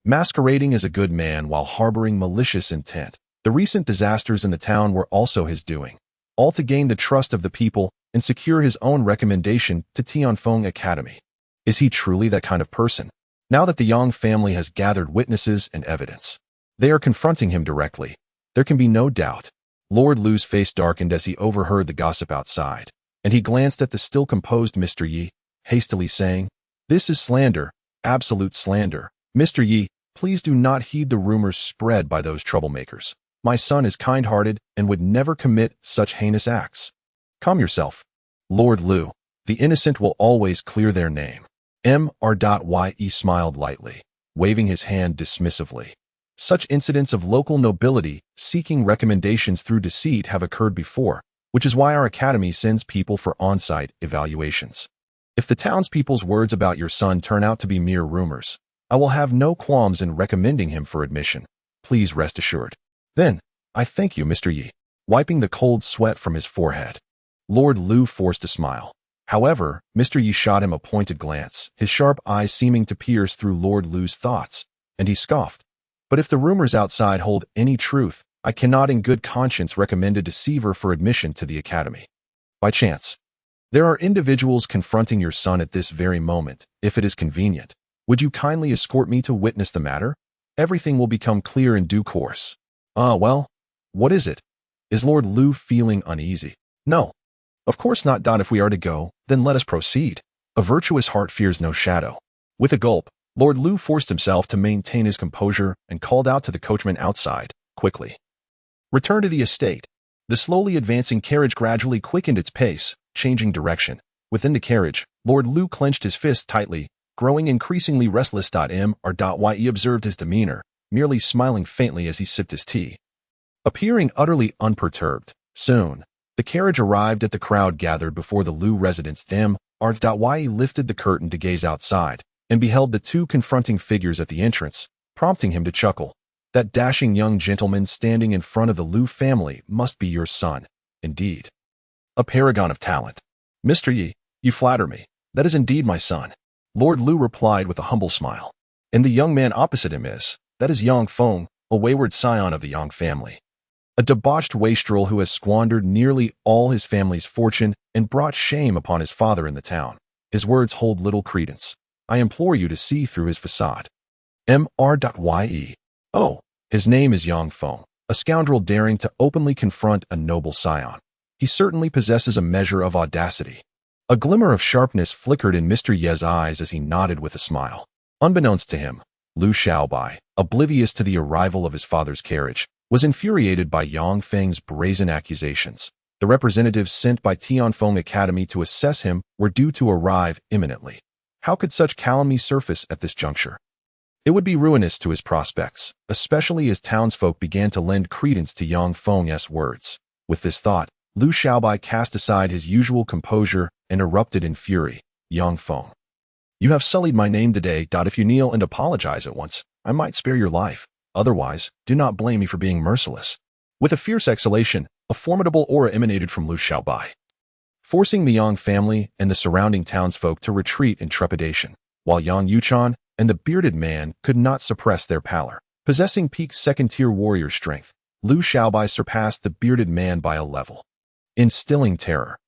masquerading as a good man while harboring malicious intent. The recent disasters in the town were also his doing, all to gain the trust of the people and secure his own recommendation to Tianfeng Academy. Is he truly that kind of person? Now that the Yang family has gathered witnesses and evidence, they are confronting him directly. There can be no doubt. Lord Liu's face darkened as he overheard the gossip outside, and he glanced at the still composed Mr. Yi, hastily saying, "This is slander, absolute slander. Mr. Yi, please do not heed the rumors spread by those troublemakers. My son is kind-hearted and would never commit such heinous acts. Calm yourself. Lord Liu, the innocent will always clear their name." Ye smiled lightly, waving his hand dismissively. Such incidents of local nobility seeking recommendations through deceit have occurred before, which is why our academy sends people for on-site evaluations. If the townspeople's words about your son turn out to be mere rumors, I will have no qualms in recommending him for admission. Please rest assured. Then, I thank you, Mr. Yi. Wiping the cold sweat from his forehead, Lord Liu forced a smile. However, Mr. Yi shot him a pointed glance, his sharp eyes seeming to pierce through Lord Liu's thoughts, and he scoffed. But if the rumors outside hold any truth, I cannot in good conscience recommend a deceiver for admission to the academy. By chance, there are individuals confronting your son at this very moment. If it is convenient, would you kindly escort me to witness the matter? Everything will become clear in due course. Well, what is it? Is Lord Liu feeling uneasy? No. Of course not. If we are to go, then let us proceed. A virtuous heart fears no shadow. With a gulp, Lord Liu forced himself to maintain his composure and called out to the coachman outside, quickly. Return to the estate. The slowly advancing carriage gradually quickened its pace, changing direction. Within the carriage, Lord Liu clenched his fist tightly, growing increasingly restless. Ye observed his demeanor, merely smiling faintly as he sipped his tea, appearing utterly unperturbed. Soon, the carriage arrived at the crowd gathered before the Liu residence. Ye lifted the curtain to gaze outside, and beheld the two confronting figures at the entrance, prompting him to chuckle. That dashing young gentleman standing in front of the Liu family must be your son, indeed. A paragon of talent. Mr. Yi, you flatter me. That is indeed my son. Lord Liu replied with a humble smile. And the young man opposite him that is Yang Feng, a wayward scion of the Yang family. A debauched wastrel who has squandered nearly all his family's fortune and brought shame upon his father in the town. His words hold little credence. I implore you to see through his facade. Ye. Oh, his name is Yang Feng, a scoundrel daring to openly confront a noble scion. He certainly possesses a measure of audacity. A glimmer of sharpness flickered in Mr. Ye's eyes as he nodded with a smile. Unbeknownst to him, Liu Shaobai, oblivious to the arrival of his father's carriage, was infuriated by Yang Feng's brazen accusations. The representatives sent by Tianfeng Academy to assess him were due to arrive imminently. How could such calumny surface at this juncture? It would be ruinous to his prospects, especially as townsfolk began to lend credence to Yang Feng's words. With this thought, Liu Shaobai cast aside his usual composure and erupted in fury. Yang Feng, you have sullied my name today. If you kneel and apologize at once, I might spare your life. Otherwise, do not blame me for being merciless. With a fierce exhalation, a formidable aura emanated from Liu Shaobai, forcing the Yang family and the surrounding townsfolk to retreat in trepidation, while Yang Yuchan and the bearded man could not suppress their pallor. Possessing peak second-tier warrior strength, Liu Shaobai surpassed the bearded man by a level, instilling terror.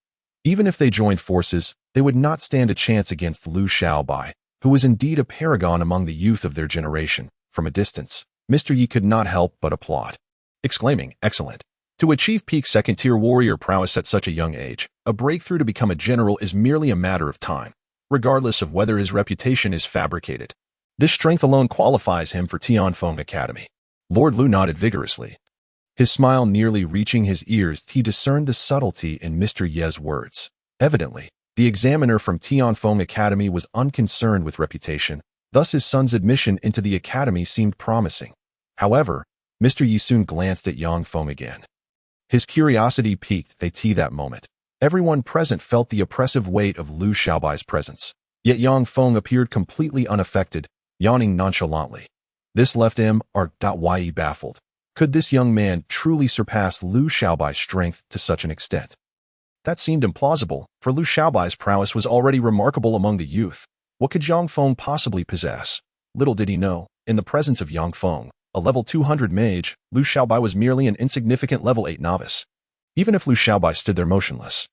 Even if they joined forces, They would not stand a chance against Liu Shaobai, who was indeed a paragon among the youth of their generation. From a distance, Mr. Yi could not help but applaud, exclaiming, "Excellent! To achieve peak second-tier warrior prowess at such a young age, a breakthrough to become a general is merely a matter of time, regardless of whether his reputation is fabricated. This strength alone qualifies him for Feng Academy." Lord Liu nodded vigorously. His smile nearly reaching his ears, he discerned the subtlety in Mr. Ye's words. Evidently, the examiner from Feng Academy was unconcerned with reputation, thus his son's admission into the academy seemed promising. However, Mr. Yi soon glanced at Yang Feng again. His curiosity piqued that moment. Everyone present felt the oppressive weight of Liu Shaobai's presence. Yet Yang Feng appeared completely unaffected, yawning nonchalantly. This left M.Yi baffled. Could this young man truly surpass Liu Shaobai's strength to such an extent? That seemed implausible, for Liu Shaobai's prowess was already remarkable among the youth. What could Yang Feng possibly possess? Little did he know, in the presence of Yang Feng, a level 200 mage, Liu Shaobai was merely an insignificant level 8 novice. Even if Liu Shaobai stood there motionless,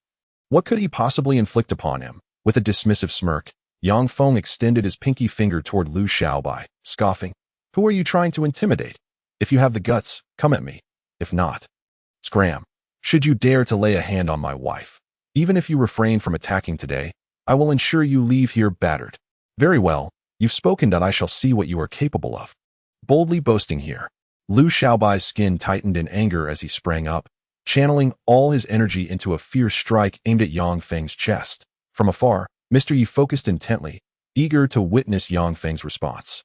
what could he possibly inflict upon him? With a dismissive smirk, Yang Feng extended his pinky finger toward Liu Shaobai, scoffing, "Who are you trying to intimidate? If you have the guts, come at me. If not, scram. Should you dare to lay a hand on my wife, even if you refrain from attacking today, I will ensure you leave here battered." "Very well, you've spoken that I shall see what you are capable of." Boldly boasting here, Liu Shaobai's skin tightened in anger as he sprang up, channeling all his energy into a fierce strike aimed at Yang Feng's chest. From afar, Mr. Yi focused intently, eager to witness Yang Feng's response.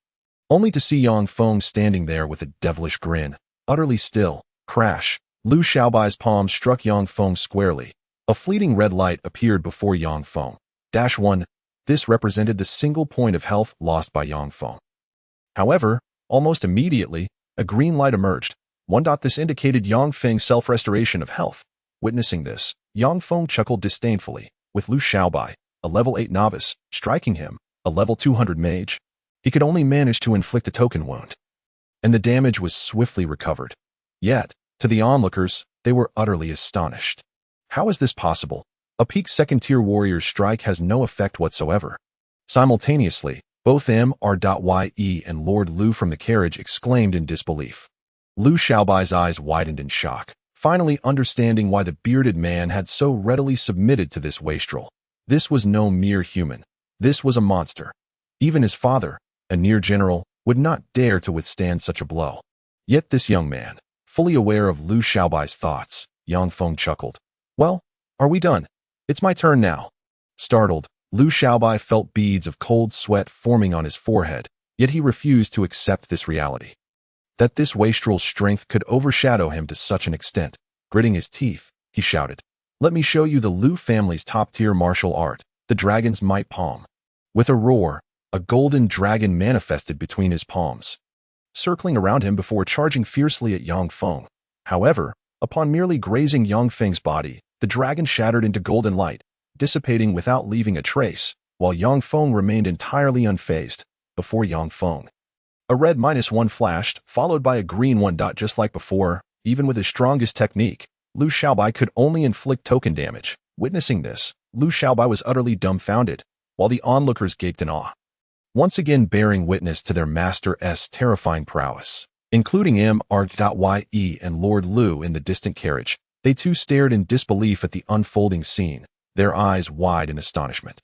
Only to see Yang Feng standing there with a devilish grin, utterly still. Crash! Liu Shaobai's palm struck Yang Feng squarely. A fleeting red light appeared before Yang Feng. -1. This represented the single point of health lost by Yang Feng. However, almost immediately, a green light emerged. 1. This indicated Yang Feng's self-restoration of health. Witnessing this, Yang Feng chuckled disdainfully. With Liu Shaobai, a level 8 novice, striking him, a level 200 mage, he could only manage to inflict a token wound. And the damage was swiftly recovered. Yet, to the onlookers, they were utterly astonished. How is this possible? A peak second-tier warrior's strike has no effect whatsoever. Simultaneously, both M.Yi and Lord Liu from the carriage exclaimed in disbelief. Liu Shaobai's eyes widened in shock, finally understanding why the bearded man had so readily submitted to this wastrel. This was no mere human. This was a monster. Even his father, a near general, would not dare to withstand such a blow. Yet this young man, fully aware of Liu Shaobai's thoughts, Yang Feng chuckled. "Well, are we done? It's my turn now." Startled, Liu Shaobai felt beads of cold sweat forming on his forehead, yet he refused to accept this reality. That this wastrel's strength could overshadow him to such an extent. Gritting his teeth, he shouted, "Let me show you the Liu family's top-tier martial art, the dragon's might palm." With a roar, a golden dragon manifested between his palms, circling around him before charging fiercely at Yang Feng. However, upon merely grazing Yang Feng's body, the dragon shattered into golden light, dissipating without leaving a trace, while Yang Feng remained entirely unfazed. Before Yang Feng, a red -1 flashed, followed by a green 1. Just like before, even with his strongest technique, Liu Shaobai could only inflict token damage. Witnessing this, Liu Shaobai was utterly dumbfounded, while the onlookers gaped in awe, once again bearing witness to their master's terrifying prowess. Including M.Yi and Lord Liu in the distant carriage, they too stared in disbelief at the unfolding scene, their eyes wide in astonishment.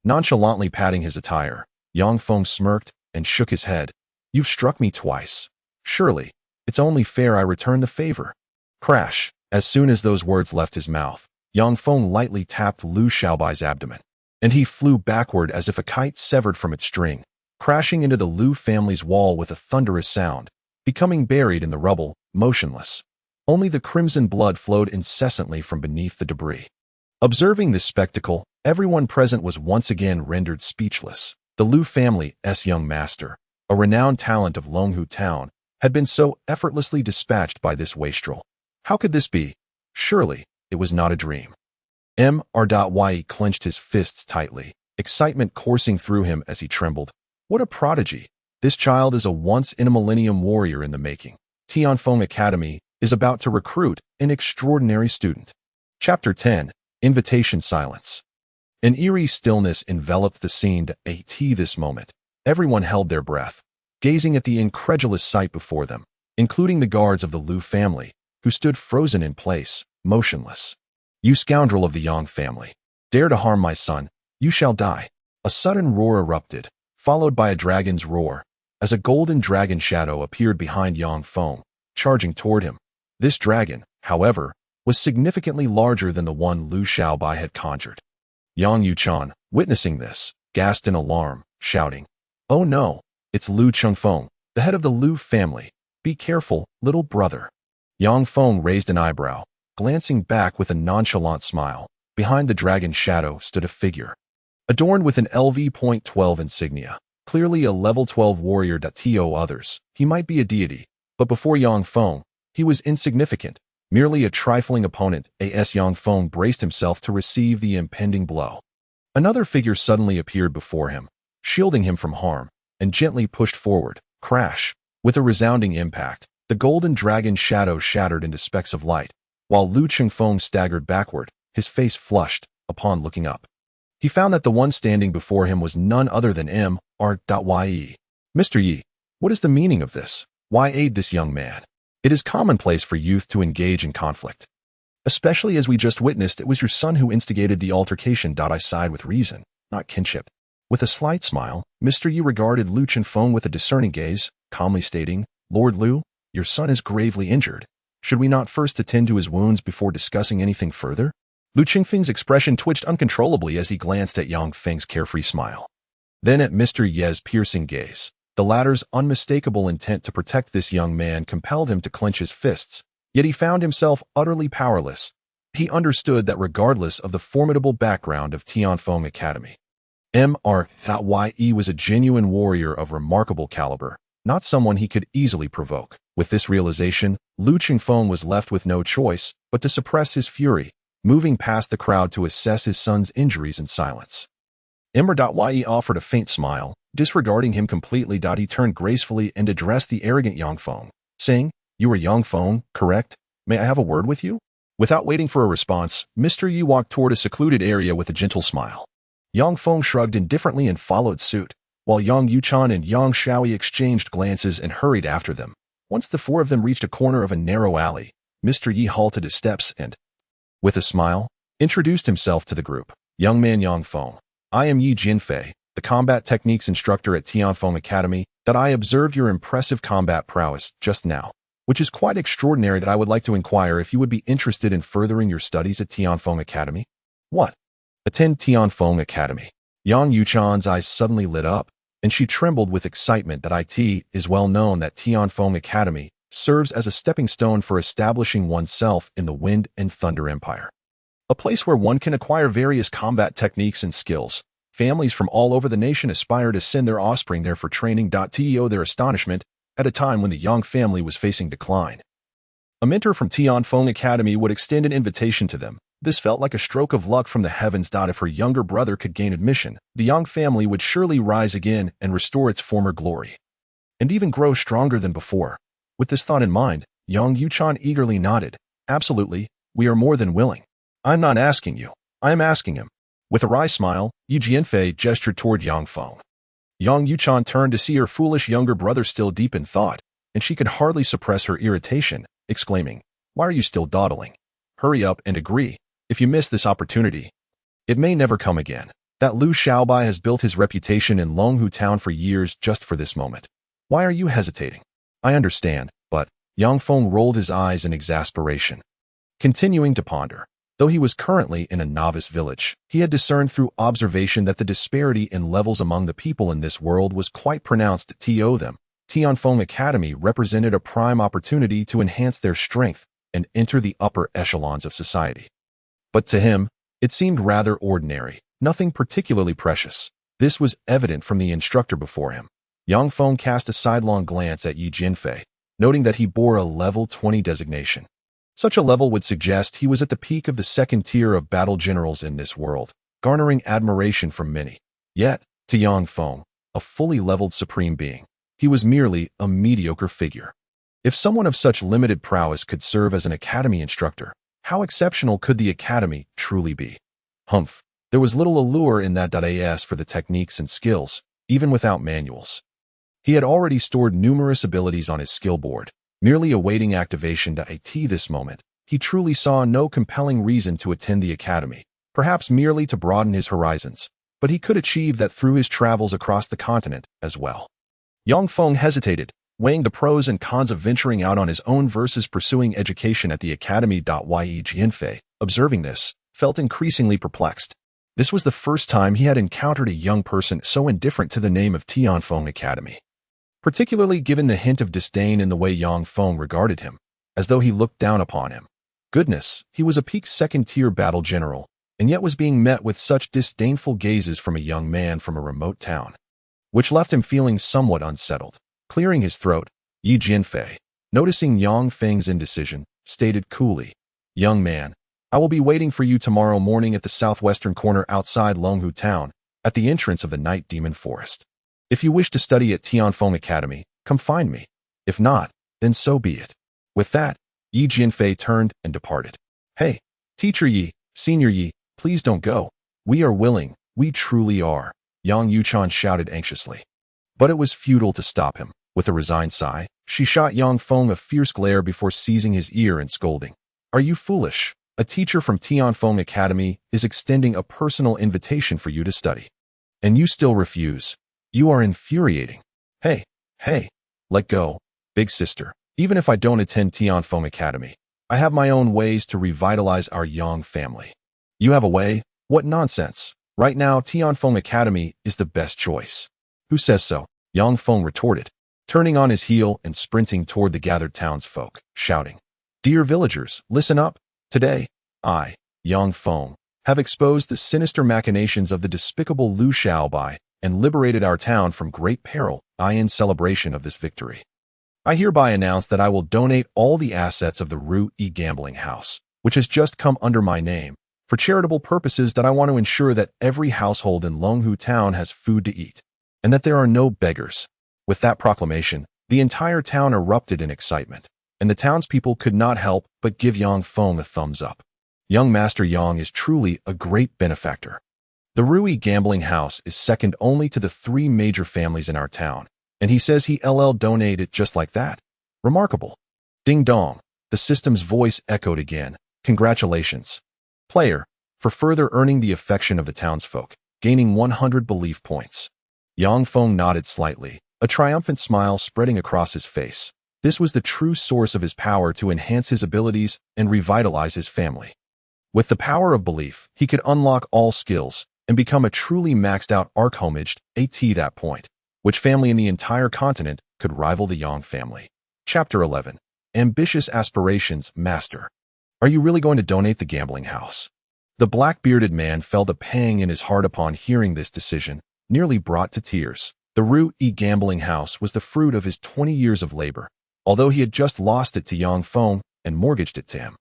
Nonchalantly patting his attire, Yang Feng smirked and shook his head. "You've struck me twice. Surely, it's only fair I return the favor." Crash! As soon as those words left his mouth, Yang Feng lightly tapped Liu Shaobai's abdomen, and he flew backward as if a kite severed from its string, crashing into the Liu family's wall with a thunderous sound, becoming buried in the rubble, motionless. Only the crimson blood flowed incessantly from beneath the debris. Observing this spectacle, everyone present was once again rendered speechless. The Liu family's young master, a renowned talent of Longhu Town, had been so effortlessly dispatched by this wastrel. How could this be? Surely, it was not a dream. M.Yi clenched his fists tightly, excitement coursing through him as he trembled. What a prodigy! This child is a once-in-a-millennium warrior in the making. Feng Academy is about to recruit an extraordinary student. Chapter 10. Invitation Silence. An eerie stillness enveloped the scene at this moment. Everyone held their breath, gazing at the incredulous sight before them, including the guards of the Liu family, who stood frozen in place, motionless. "You scoundrel of the Yang family! Dare to harm my son, you shall die!" A sudden roar erupted, followed by a dragon's roar, as a golden dragon shadow appeared behind Yang Feng, charging toward him. This dragon, however, was significantly larger than the one Liu Shaobai had conjured. Yang Yuchan, witnessing this, gasped in alarm, shouting, "Oh no, it's Liu Chengfeng, the head of the Liu family. Be careful, little brother." Yang Feng raised an eyebrow, glancing back with a nonchalant smile. Behind the dragon shadow stood a figure, adorned with an LV.12 insignia, clearly a level 12 warrior. To others, he might be a deity, but before Yang Feng, he was insignificant, merely a trifling opponent. As Yang Feng braced himself to receive the impending blow, another figure suddenly appeared before him, shielding him from harm, and gently pushed forward. Crash! With a resounding impact, the golden dragon shadow shattered into specks of light, while Liu Chengfeng staggered backward, his face flushed. Upon looking up, he found that the one standing before him was none other than Mr. Yi, what is the meaning of this? Why aid this young man? It is commonplace for youth to engage in conflict. Especially as we just witnessed it was your son who instigated the altercation. I side with reason, not kinship. With a slight smile, Mr. Yi regarded Liu Chengfeng with a discerning gaze, calmly stating, "Lord Liu, your son is gravely injured. Should we not first attend to his wounds before discussing anything further?" Liu Chengfeng's expression twitched uncontrollably as he glanced at Yang Feng's carefree smile, then at Mr. Ye's piercing gaze. The latter's unmistakable intent to protect this young man compelled him to clench his fists, yet he found himself utterly powerless. He understood that regardless of the formidable background of Tianfeng Academy, Mr. was a genuine warrior of remarkable caliber, not someone he could easily provoke. With this realization, Liu Chengfeng was left with no choice but to suppress his fury, moving past the crowd to assess his son's injuries in silence. Mr. offered a faint smile, disregarding him completely. He turned gracefully and addressed the arrogant Yang Feng, saying, "You are Yang Feng, correct? May I have a word with you?" Without waiting for a response, Mr. Yi walked toward a secluded area with a gentle smile. Yang Feng shrugged indifferently and followed suit, while Yang Yuchan and Yang Shaobai exchanged glances and hurried after them. Once the four of them reached a corner of a narrow alley, Mr. Yi halted his steps and, with a smile, introduced himself to the group. "Young man Yang Feng, I am Yi Jinfei, the combat techniques instructor at Tianfeng Academy. I observed your impressive combat prowess just now, which is quite extraordinary. I would like to inquire if you would be interested in furthering your studies at Tianfeng Academy." "What? Attend Tianfeng Academy?" Yang Yuchan's eyes suddenly lit up, and she trembled with excitement. It is well known that Tianfeng Academy serves as a stepping stone for establishing oneself in the Wind and Thunder Empire, a place where one can acquire various combat techniques and skills. Families from all over the nation aspire to send their offspring there for training. To their astonishment, at a time when the Yang family was facing decline, a mentor from Tianfeng Academy would extend an invitation to them. This felt like a stroke of luck from the heavens. If her younger brother could gain admission, the Yang family would surely rise again and restore its former glory, and even grow stronger than before. With this thought in mind, Yang Yuchan eagerly nodded. "Absolutely, we are more than willing." "I'm not asking you, I am asking him." With a wry smile, Yi Jinfei gestured toward Yang Feng. Yang Yuchan turned to see her foolish younger brother still deep in thought, and she could hardly suppress her irritation, exclaiming, "Why are you still dawdling? Hurry up and agree. If you miss this opportunity, it may never come again." That Liu Shaobai has built his reputation in Longhu town for years just for this moment. Why are you hesitating? "I understand, but..." Yang Feng rolled his eyes in exasperation, continuing to ponder. Though he was currently in a novice village, he had discerned through observation that the disparity in levels among the people in this world was quite pronounced. To them, Tianfeng Academy represented a prime opportunity to enhance their strength and enter the upper echelons of society. But to him, it seemed rather ordinary, nothing particularly precious. This was evident from the instructor before him. Yang Feng cast a sidelong glance at Yi Jinfei, noting that he bore a level 20 designation. Such a level would suggest he was at the peak of the second tier of battle generals in this world, garnering admiration from many. Yet, to Yang Feng, a fully leveled supreme being, he was merely a mediocre figure. If someone of such limited prowess could serve as an academy instructor, how exceptional could the academy truly be? Humph. There was little allure in that .as for the techniques and skills, even without manuals. He had already stored numerous abilities on his skill board, merely awaiting activation .at this moment. He truly saw no compelling reason to attend the academy, perhaps merely to broaden his horizons, but he could achieve that through his travels across the continent as well. Yang Feng hesitated, weighing the pros and cons of venturing out on his own versus pursuing education at the academy. Ye Jianfei, observing this, felt increasingly perplexed. This was the first time he had encountered a young person so indifferent to the name of Tianfeng Academy. Particularly given the hint of disdain in the way Yang Feng regarded him, as though he looked down upon him. Goodness, he was a peak second-tier battle general, and yet was being met with such disdainful gazes from a young man from a remote town, which left him feeling somewhat unsettled. Clearing his throat, Yi Jianfei, noticing Yang Feng's indecision, stated coolly, "Young man, I will be waiting for you tomorrow morning at the southwestern corner outside Longhu Town, at the entrance of the Night Demon Forest. If you wish to study at Tianfeng Academy, come find me. If not, then so be it." With that, Yi Jianfei turned and departed. "Hey, Teacher Yi, Senior Yi, please don't go. We are willing, we truly are," Yang Yuchan shouted anxiously. But it was futile to stop him. With a resigned sigh, she shot Yang Feng a fierce glare before seizing his ear and scolding. "Are you foolish? A teacher from Tianfeng Academy is extending a personal invitation for you to study. And you still refuse. You are infuriating. Hey, let go, big sister. Even if I don't attend Tianfeng Academy, I have my own ways to revitalize our Yang family. You have a way? What nonsense. Right now, Tianfeng Academy is the best choice." "Who says so?" Yang Feng retorted, turning on his heel and sprinting toward the gathered townsfolk, shouting, "Dear villagers, listen up. Today, I, Yang Feng, have exposed the sinister machinations of the despicable Liu Shaobai and liberated our town from great peril. In celebration of this victory, I hereby announce that I will donate all the assets of the Ru Yi gambling house, which has just come under my name, for charitable purposes. That I want to ensure that every household in Longhu Town has food to eat, and that there are no beggars." With that proclamation, the entire town erupted in excitement, and the townspeople could not help but give Yang Feng a thumbs up. Young Master Yang is truly a great benefactor. The Ru Yi gambling house is second only to the 3 major families in our town, and he says he'll donate it just like that. Remarkable. Ding dong, the system's voice echoed again. "Congratulations, player, for further earning the affection of the townsfolk, gaining 100 belief points." Yang Feng nodded slightly, a triumphant smile spreading across his face. This was the true source of his power to enhance his abilities and revitalize his family. With the power of belief, he could unlock all skills and become a truly maxed-out archmage. At that point, which family in the entire continent could rival the Yang family? Chapter 11. Ambitious Aspirations, Master. "Are you really going to donate the gambling house?" The black-bearded man felt a pang in his heart upon hearing this decision, nearly brought to tears. The Ru Yi gambling house was the fruit of his 20 years of labor. Although he had just lost it to Yang Feng and mortgaged it to him,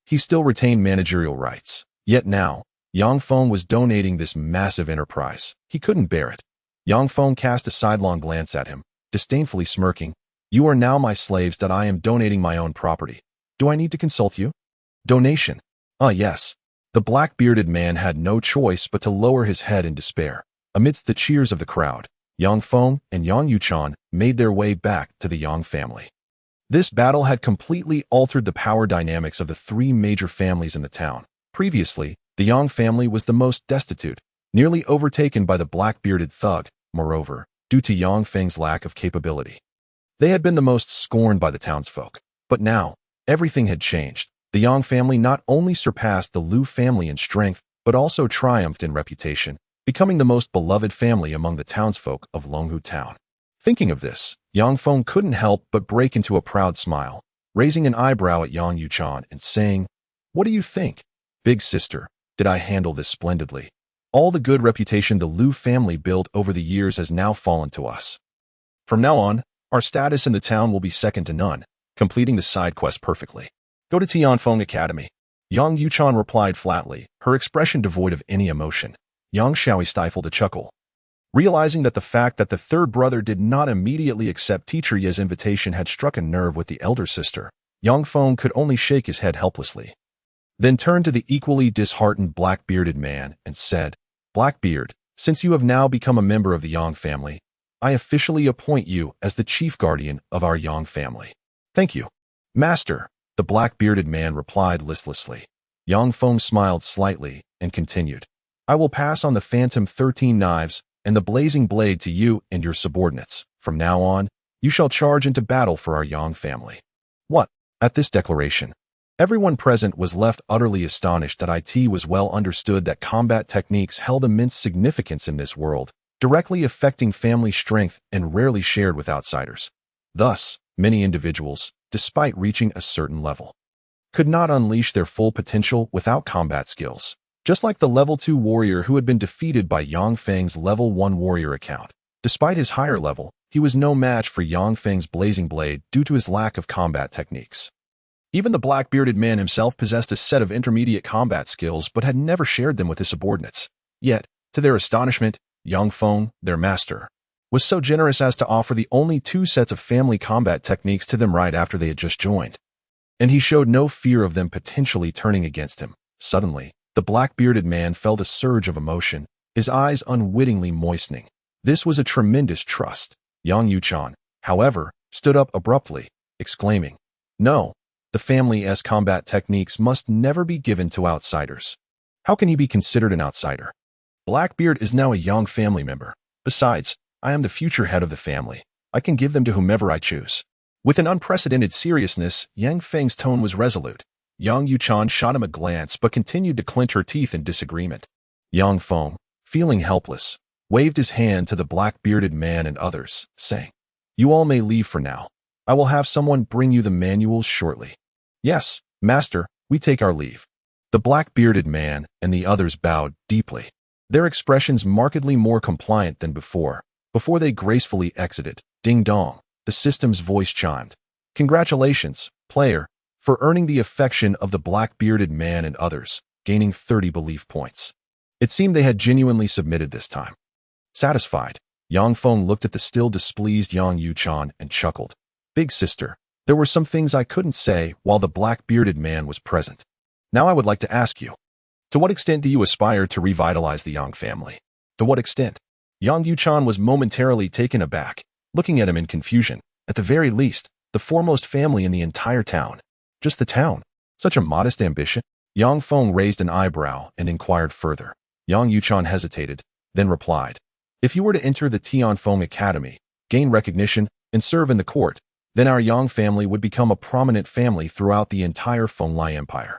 he still retained managerial rights. Yet now, Yang Feng was donating this massive enterprise. He couldn't bear it. Yang Feng cast a sidelong glance at him, disdainfully smirking. "You are now my slaves. That I am donating my own property. Do I need to consult you?" "Donation? Yes." The black-bearded man had no choice but to lower his head in despair. Amidst the cheers of the crowd, Yang Feng and Yang Yuchan made their way back to the Yang family. This battle had completely altered the power dynamics of the 3 major families in the town. Previously, the Yang family was the most destitute, nearly overtaken by the black-bearded thug. Moreover, due to Yang Feng's lack of capability, they had been the most scorned by the townsfolk. But now, everything had changed. The Yang family not only surpassed the Liu family in strength, but also triumphed in reputation, becoming the most beloved family among the townsfolk of Longhu Town. Thinking of this, Yang Feng couldn't help but break into a proud smile, raising an eyebrow at Yang Yuchan and saying, "What do you think? Big sister, did I handle this splendidly? All the good reputation the Liu family built over the years has now fallen to us. From now on, our status in the town will be second to none, completing the side quest perfectly. Go to Tianfeng Academy." Yang Yuchan replied flatly, her expression devoid of any emotion. Yang Shaobai stifled a chuckle. Realizing that the fact that the third brother did not immediately accept Teacher Ye's invitation had struck a nerve with the elder sister, Yang Feng could only shake his head helplessly. Then turned to the equally disheartened black-bearded man and said, Blackbeard, since you have now become a member of the Yang family, I officially appoint you as the chief guardian of our Yang family. Thank you. Master, the black-bearded man replied listlessly. Yang Feng smiled slightly and continued. I will pass on the Phantom 13 knives and the blazing blade to you and your subordinates. From now on, you shall charge into battle for our Yang family. What? At this declaration, everyone present was left utterly astonished that it was well understood that combat techniques held immense significance in this world, directly affecting family strength and rarely shared with outsiders. Thus, many individuals, despite reaching a certain level, could not unleash their full potential without combat skills, just like the level 2 warrior who had been defeated by Yang Feng's level 1 warrior account. Despite his higher level, he was no match for Yang Feng's blazing blade due to his lack of combat techniques. Even the black-bearded man himself possessed a set of intermediate combat skills but had never shared them with his subordinates. Yet, to their astonishment, Yang Feng, their master, was so generous as to offer the only 2 sets of family combat techniques to them right after they had just joined. And he showed no fear of them potentially turning against him. Suddenly, the black-bearded man felt a surge of emotion, his eyes unwittingly moistening. This was a tremendous trust. Yang Yuchan, however, stood up abruptly, exclaiming, No, the family's combat techniques must never be given to outsiders. How can he be considered an outsider? Blackbeard is now a Yang family member. Besides, I am the future head of the family. I can give them to whomever I choose. With an unprecedented seriousness, Yang Feng's tone was resolute. Yang Yuchan shot him a glance but continued to clench her teeth in disagreement. Yang Feng, feeling helpless, waved his hand to the black-bearded man and others, saying, You all may leave for now. I will have someone bring you the manuals shortly. Yes, master, we take our leave. The black-bearded man and the others bowed deeply, their expressions markedly more compliant than before. Before they gracefully exited, ding dong, the system's voice chimed. Congratulations, player, for earning the affection of the black-bearded man and others, gaining 30 belief points. It seemed they had genuinely submitted this time. Satisfied, Yang Feng looked at the still displeased Yang Yuchan and chuckled. Big sister, there were some things I couldn't say while the black-bearded man was present. Now I would like to ask you, to what extent do you aspire to revitalize the Yang family? To what extent? Yang Yuchan was momentarily taken aback, looking at him in confusion. At the very least, the foremost family in the entire town. Just the town. Such a modest ambition? Yang Feng raised an eyebrow and inquired further. Yang Yuchan hesitated, then replied, If you were to enter the Tianfeng Academy, gain recognition, and serve in the court, then our Yang family would become a prominent family throughout the entire Fenglai Empire.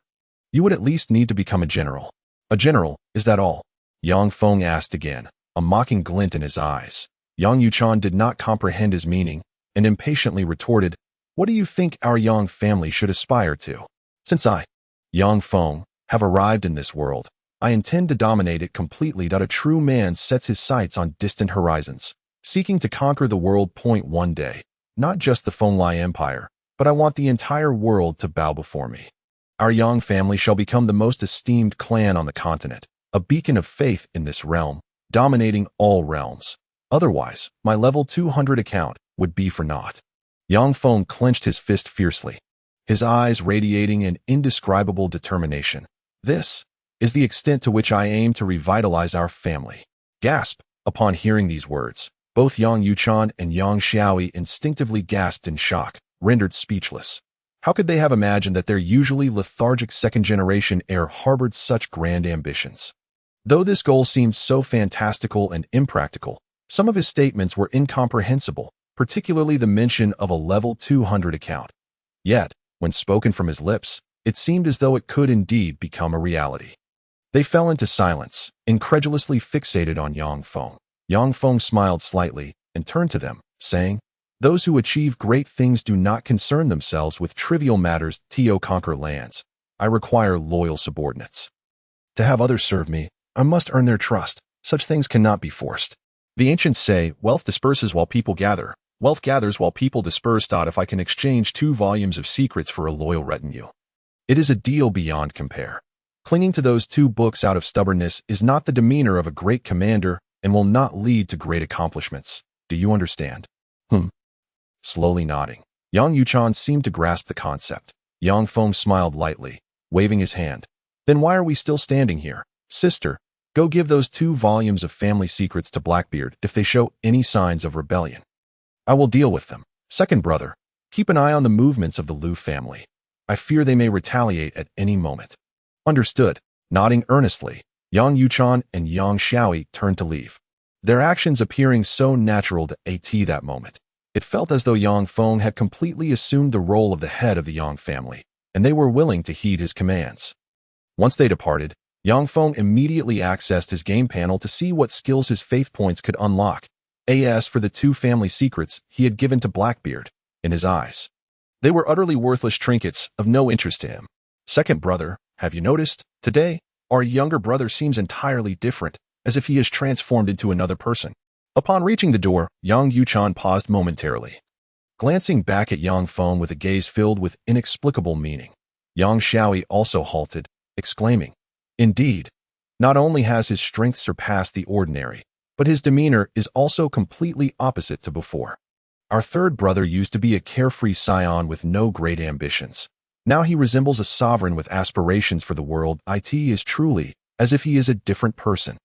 You would at least need to become a general. A general, is that all? Yang Feng asked again, a mocking glint in his eyes. Yang Yuchan did not comprehend his meaning, and impatiently retorted, What do you think our Yang family should aspire to? Since I, Yang Feng, have arrived in this world, I intend to dominate it completely. A true man sets his sights on distant horizons, seeking to conquer the world. One day, not just the Fenglai Empire, but I want the entire world to bow before me. Our Yang family shall become the most esteemed clan on the continent, a beacon of faith in this realm, dominating all realms. Otherwise, my level 200 account would be for naught. Yang Feng clenched his fist fiercely, his eyes radiating an indescribable determination. This is the extent to which I aim to revitalize our family. Gasp! Upon hearing these words, both Yang Yuchan and Yang Shaobai instinctively gasped in shock, rendered speechless. How could they have imagined that their usually lethargic second-generation heir harbored such grand ambitions? Though this goal seemed so fantastical and impractical, some of his statements were incomprehensible, particularly the mention of a level 200 account. Yet, when spoken from his lips, it seemed as though it could indeed become a reality. They fell into silence, incredulously fixated on Yang Feng. Yang Feng smiled slightly and turned to them, saying, Those who achieve great things do not concern themselves with trivial matters. To conquer lands, I require loyal subordinates. To have others serve me, I must earn their trust. Such things cannot be forced. The ancients say, wealth disperses while people gather. Wealth gathers while people disperse. If I can exchange 2 volumes of secrets for a loyal retinue, it is a deal beyond compare. Clinging to those 2 books out of stubbornness is not the demeanor of a great commander and will not lead to great accomplishments. Do you understand? Slowly nodding, Yang Yuchan seemed to grasp the concept. Yang Feng smiled lightly, waving his hand. Then why are we still standing here? Sister, Go give those 2 volumes of family secrets to Blackbeard if they show any signs of rebellion. I will deal with them. Second brother, keep an eye on the movements of the Liu family. I fear they may retaliate at any moment. Understood. Nodding earnestly, Yang Yuchan and Yang Xiaoi turned to leave. Their actions appearing so natural to AT that moment. It felt as though Yang Feng had completely assumed the role of the head of the Yang family, and they were willing to heed his commands. Once they departed, Yang Feng immediately accessed his game panel to see what skills his faith points could unlock. As for the 2 family secrets he had given to Blackbeard, in his eyes, they were utterly worthless trinkets of no interest to him. Second brother, have you noticed? Today, our younger brother seems entirely different, as if he is transformed into another person. Upon reaching the door, Yang Yuchan paused momentarily. Glancing back at Yang Feng with a gaze filled with inexplicable meaning, Yang Xiaoi also halted, exclaiming, "Indeed, not only has his strength surpassed the ordinary, but his demeanor is also completely opposite to before. Our third brother used to be a carefree scion with no great ambitions. Now he resembles a sovereign with aspirations for the world. It is truly as if he is a different person.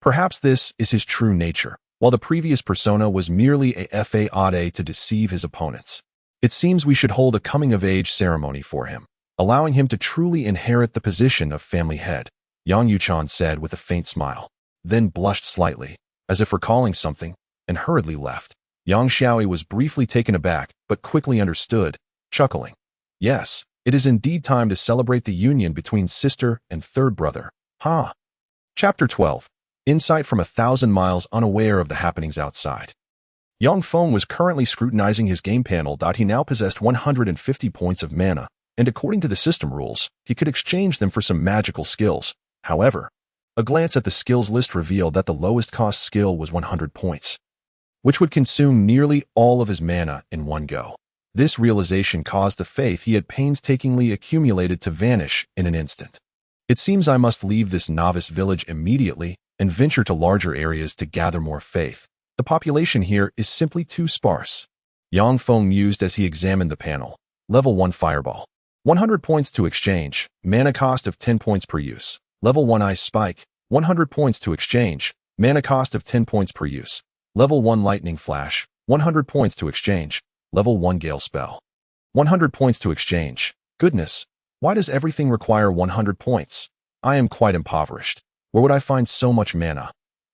Perhaps this is his true nature, while the previous persona was merely a fade to deceive his opponents. It seems we should hold a coming-of-age ceremony for him, allowing him to truly inherit the position of family head," Yang Yuchan said with a faint smile, then blushed slightly, as if recalling something, and hurriedly left. Yang Xiaoi was briefly taken aback, but quickly understood, chuckling. Yes, it is indeed time to celebrate the union between sister and third brother. Chapter 12. Insight from 1,000 miles unaware of the happenings outside. Yang Feng was currently scrutinizing his game panel. He now possessed 150 points of mana, and according to the system rules, he could exchange them for some magical skills. However, a glance at the skills list revealed that the lowest cost skill was 100 points, which would consume nearly all of his mana in one go. This realization caused the faith he had painstakingly accumulated to vanish in an instant. It seems I must leave this novice village immediately and venture to larger areas to gather more faith. The population here is simply too sparse. Yang Feng mused as he examined the panel. Level 1 Fireball. 100 points to exchange, mana cost of 10 points per use. Level 1 Ice Spike, 100 points to exchange, mana cost of 10 points per use. Level 1 Lightning Flash, 100 points to exchange. Level 1 Gale Spell, 100 points to exchange. Goodness, why does everything require 100 points? I am quite impoverished. Where would I find so much mana?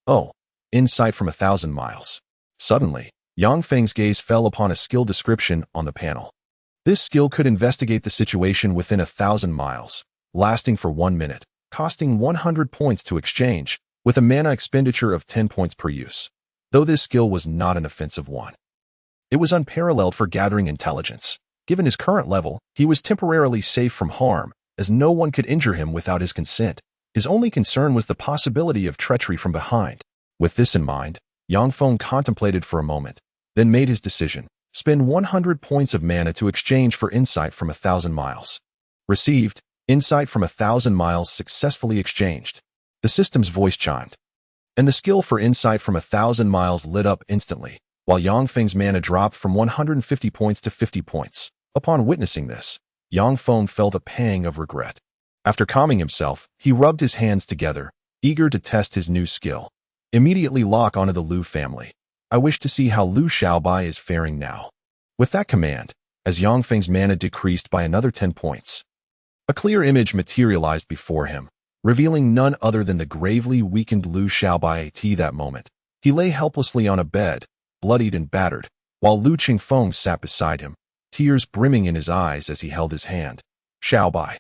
Oh, insight from 1,000 miles. Suddenly, Yang Feng's gaze fell upon a skill description on the panel. This skill could investigate the situation within 1,000 miles, lasting for 1 minute, costing 100 points to exchange, with a mana expenditure of 10 points per use. Though this skill was not an offensive one, it was unparalleled for gathering intelligence. Given his current level, he was temporarily safe from harm, as no one could injure him without his consent. His only concern was the possibility of treachery from behind. With this in mind, Yang Feng contemplated for a moment, then made his decision. Spend 100 points of mana to exchange for insight from 1,000 miles. Received, insight from 1,000 miles successfully exchanged. The system's voice chimed, and the skill for insight from 1,000 miles lit up instantly, while Yang Feng's mana dropped from 150 points to 50 points. Upon witnessing this, Yang Feng felt a pang of regret. After calming himself, he rubbed his hands together, eager to test his new skill. Immediately lock onto the Liu family. I wish to see how Liu Shaobai is faring now. With that command, as Yang Feng's mana decreased by another 10 points, a clear image materialized before him, revealing none other than the gravely weakened Liu Shaobai at that moment. He lay helplessly on a bed, bloodied and battered, while Liu Qingfeng sat beside him, tears brimming in his eyes as he held his hand. Shaobai,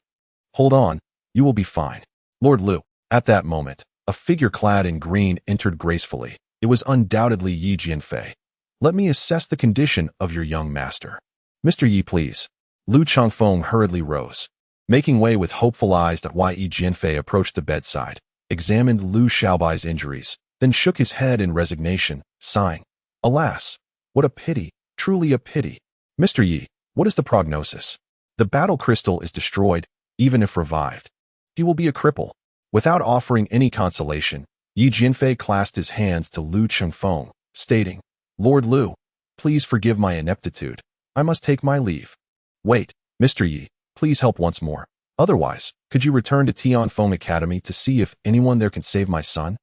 hold on, you will be fine. Lord Liu. At that moment, a figure clad in green entered gracefully. It was undoubtedly Yi Jianfei. Let me assess the condition of your young master. Mr. Yi, please. Liu Qingfeng hurriedly rose, making way with hopeful eyes. Yi Jianfei approached the bedside, examined Liu Shaobai's injuries, then shook his head in resignation, sighing. Alas, what a pity, truly a pity. Mr. Yi, what is the prognosis? The battle crystal is destroyed, even if revived. He will be a cripple. Without offering any consolation, Yi Jianfei clasped his hands to Liu Qingfeng, stating, Lord Liu, please forgive my ineptitude. I must take my leave. Wait, Mr. Yi, please help once more. Otherwise, could you return to Tianfeng Academy to see if anyone there can save my son?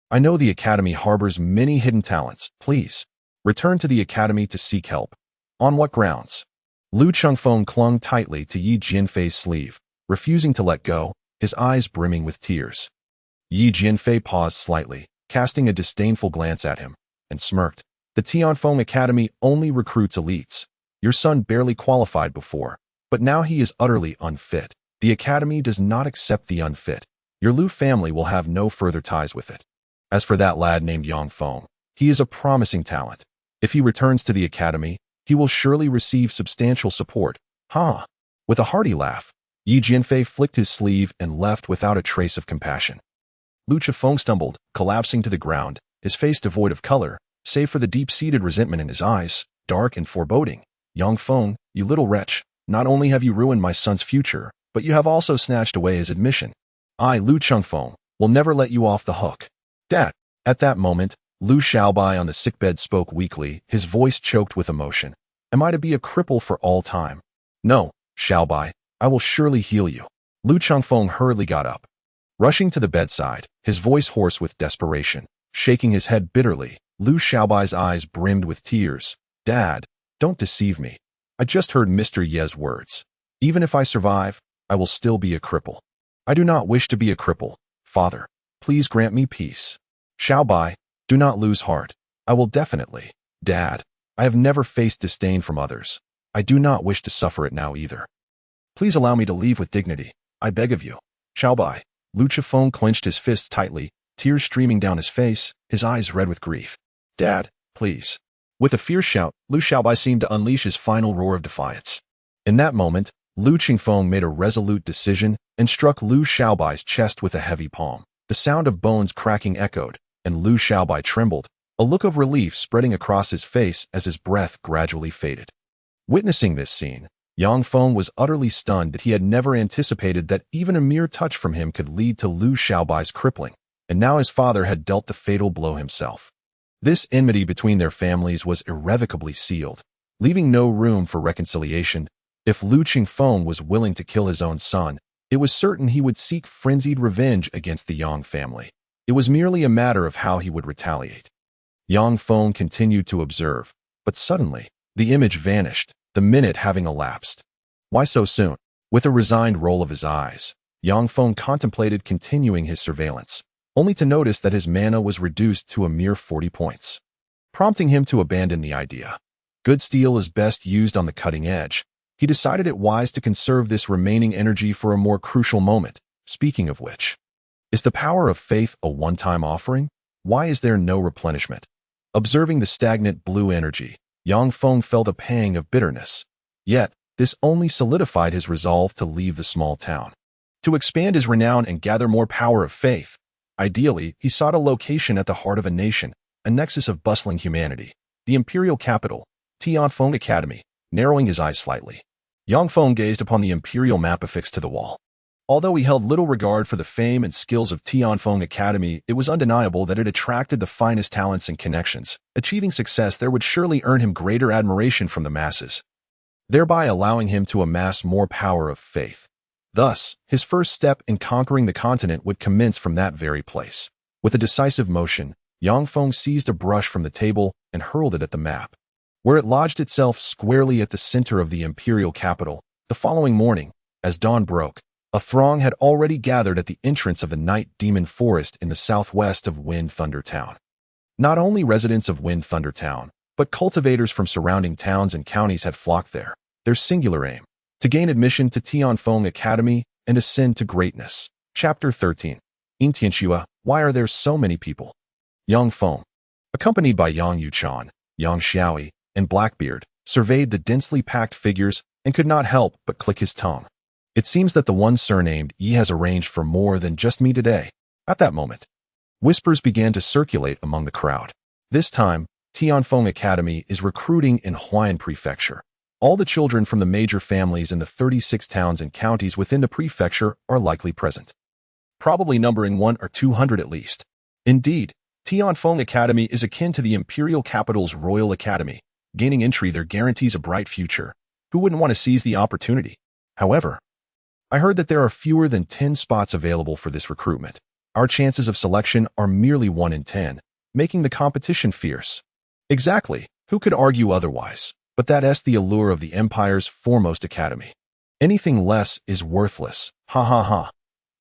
I know the Academy harbors many hidden talents. Please, return to the Academy to seek help. On what grounds? Lu Chengfeng clung tightly to Yi Jianfei's sleeve, refusing to let go, his eyes brimming with tears. Yi Jianfei paused slightly, casting a disdainful glance at him, and smirked. The Tianfeng Academy only recruits elites. Your son barely qualified before, but now he is utterly unfit. The Academy does not accept the unfit. Your Lu family will have no further ties with it. As for that lad named Yang Feng, he is a promising talent. If he returns to the Academy, he will surely receive substantial support. Ha! With a hearty laugh, Yi Jianfei flicked his sleeve and left without a trace of compassion. Lu Chengfeng stumbled, collapsing to the ground, his face devoid of color, save for the deep-seated resentment in his eyes, dark and foreboding. Yang Feng, you little wretch, not only have you ruined my son's future, but you have also snatched away his admission. I, Lu Chengfeng, will never let you off the hook. Dad. At that moment, Liu Shaobai on the sickbed spoke weakly, his voice choked with emotion. Am I to be a cripple for all time? No, Shaobai, I will surely heal you. Lu Chengfeng hurriedly got up. Rushing to the bedside, his voice hoarse with desperation, shaking his head bitterly, Liu Shaobai's eyes brimmed with tears. Dad, don't deceive me. I just heard Mr. Ye's words. Even if I survive, I will still be a cripple. I do not wish to be a cripple. Father, please grant me peace. Shaobai, do not lose heart. I will definitely. Dad, I have never faced disdain from others. I do not wish to suffer it now either. Please allow me to leave with dignity. I beg of you. Shaobai. Lu Chengfeng clenched his fists tightly, tears streaming down his face, his eyes red with grief. Dad, please. With a fierce shout, Liu Shaobai seemed to unleash his final roar of defiance. In that moment, Lu Chengfeng made a resolute decision and struck Liu Shaobai's chest with a heavy palm. The sound of bones cracking echoed, and Liu Shaobai trembled, a look of relief spreading across his face as his breath gradually faded. Witnessing this scene, Yang Feng was utterly stunned that he had never anticipated that even a mere touch from him could lead to Liu Shaobai's crippling, and now his father had dealt the fatal blow himself. This enmity between their families was irrevocably sealed, leaving no room for reconciliation. If Lu Chengfeng was willing to kill his own son, it was certain he would seek frenzied revenge against the Yang family. It was merely a matter of how he would retaliate. Yang Feng continued to observe, but suddenly, the image vanished, the minute having elapsed. Why so soon? With a resigned roll of his eyes, Yang Feng contemplated continuing his surveillance, only to notice that his mana was reduced to a mere 40 points, prompting him to abandon the idea. Good steel is best used on the cutting edge. He decided it wise to conserve this remaining energy for a more crucial moment. Speaking of which, is the power of faith a one-time offering? Why is there no replenishment? Observing the stagnant blue energy, Yang Feng felt a pang of bitterness. Yet, this only solidified his resolve to leave the small town. To expand his renown and gather more power of faith, ideally, he sought a location at the heart of a nation, a nexus of bustling humanity, the imperial capital, Tianfeng Academy. Narrowing his eyes slightly, Yang Feng gazed upon the imperial map affixed to the wall. Although he held little regard for the fame and skills of Tianfeng Academy, it was undeniable that it attracted the finest talents and connections. Achieving success there would surely earn him greater admiration from the masses, thereby allowing him to amass more power of faith. Thus, his first step in conquering the continent would commence from that very place. With a decisive motion, Yang Feng seized a brush from the table and hurled it at the map, where it lodged itself squarely at the center of the imperial capital. The following morning, as dawn broke, a throng had already gathered at the entrance of the Night Demon Forest in the southwest of Wind Thunder Town. Not only residents of Wind Thunder Town, but cultivators from surrounding towns and counties had flocked there, their singular aim, to gain admission to Tianfeng Academy and ascend to greatness. Chapter 13. In Tianxua, why are there so many people? Yang Feng, accompanied by Yang Yuchan, Yang Xiaoi, and Blackbeard, surveyed the densely packed figures and could not help but click his tongue. It seems that the one surnamed Yi has arranged for more than just me today. At that moment, whispers began to circulate among the crowd. This time, Tianfeng Academy is recruiting in Huayan Prefecture. All the children from the major families in the 36 towns and counties within the prefecture are likely present, probably numbering 100 or 200 at least. Indeed, Tianfeng Academy is akin to the imperial capital's Royal Academy. Gaining entry there guarantees a bright future. Who wouldn't want to seize the opportunity? However, I heard that there are fewer than 10 spots available for this recruitment. Our chances of selection are merely 1 in 10, making the competition fierce. Exactly. Who could argue otherwise? But that's the allure of the Empire's foremost academy. Anything less is worthless. Ha ha ha.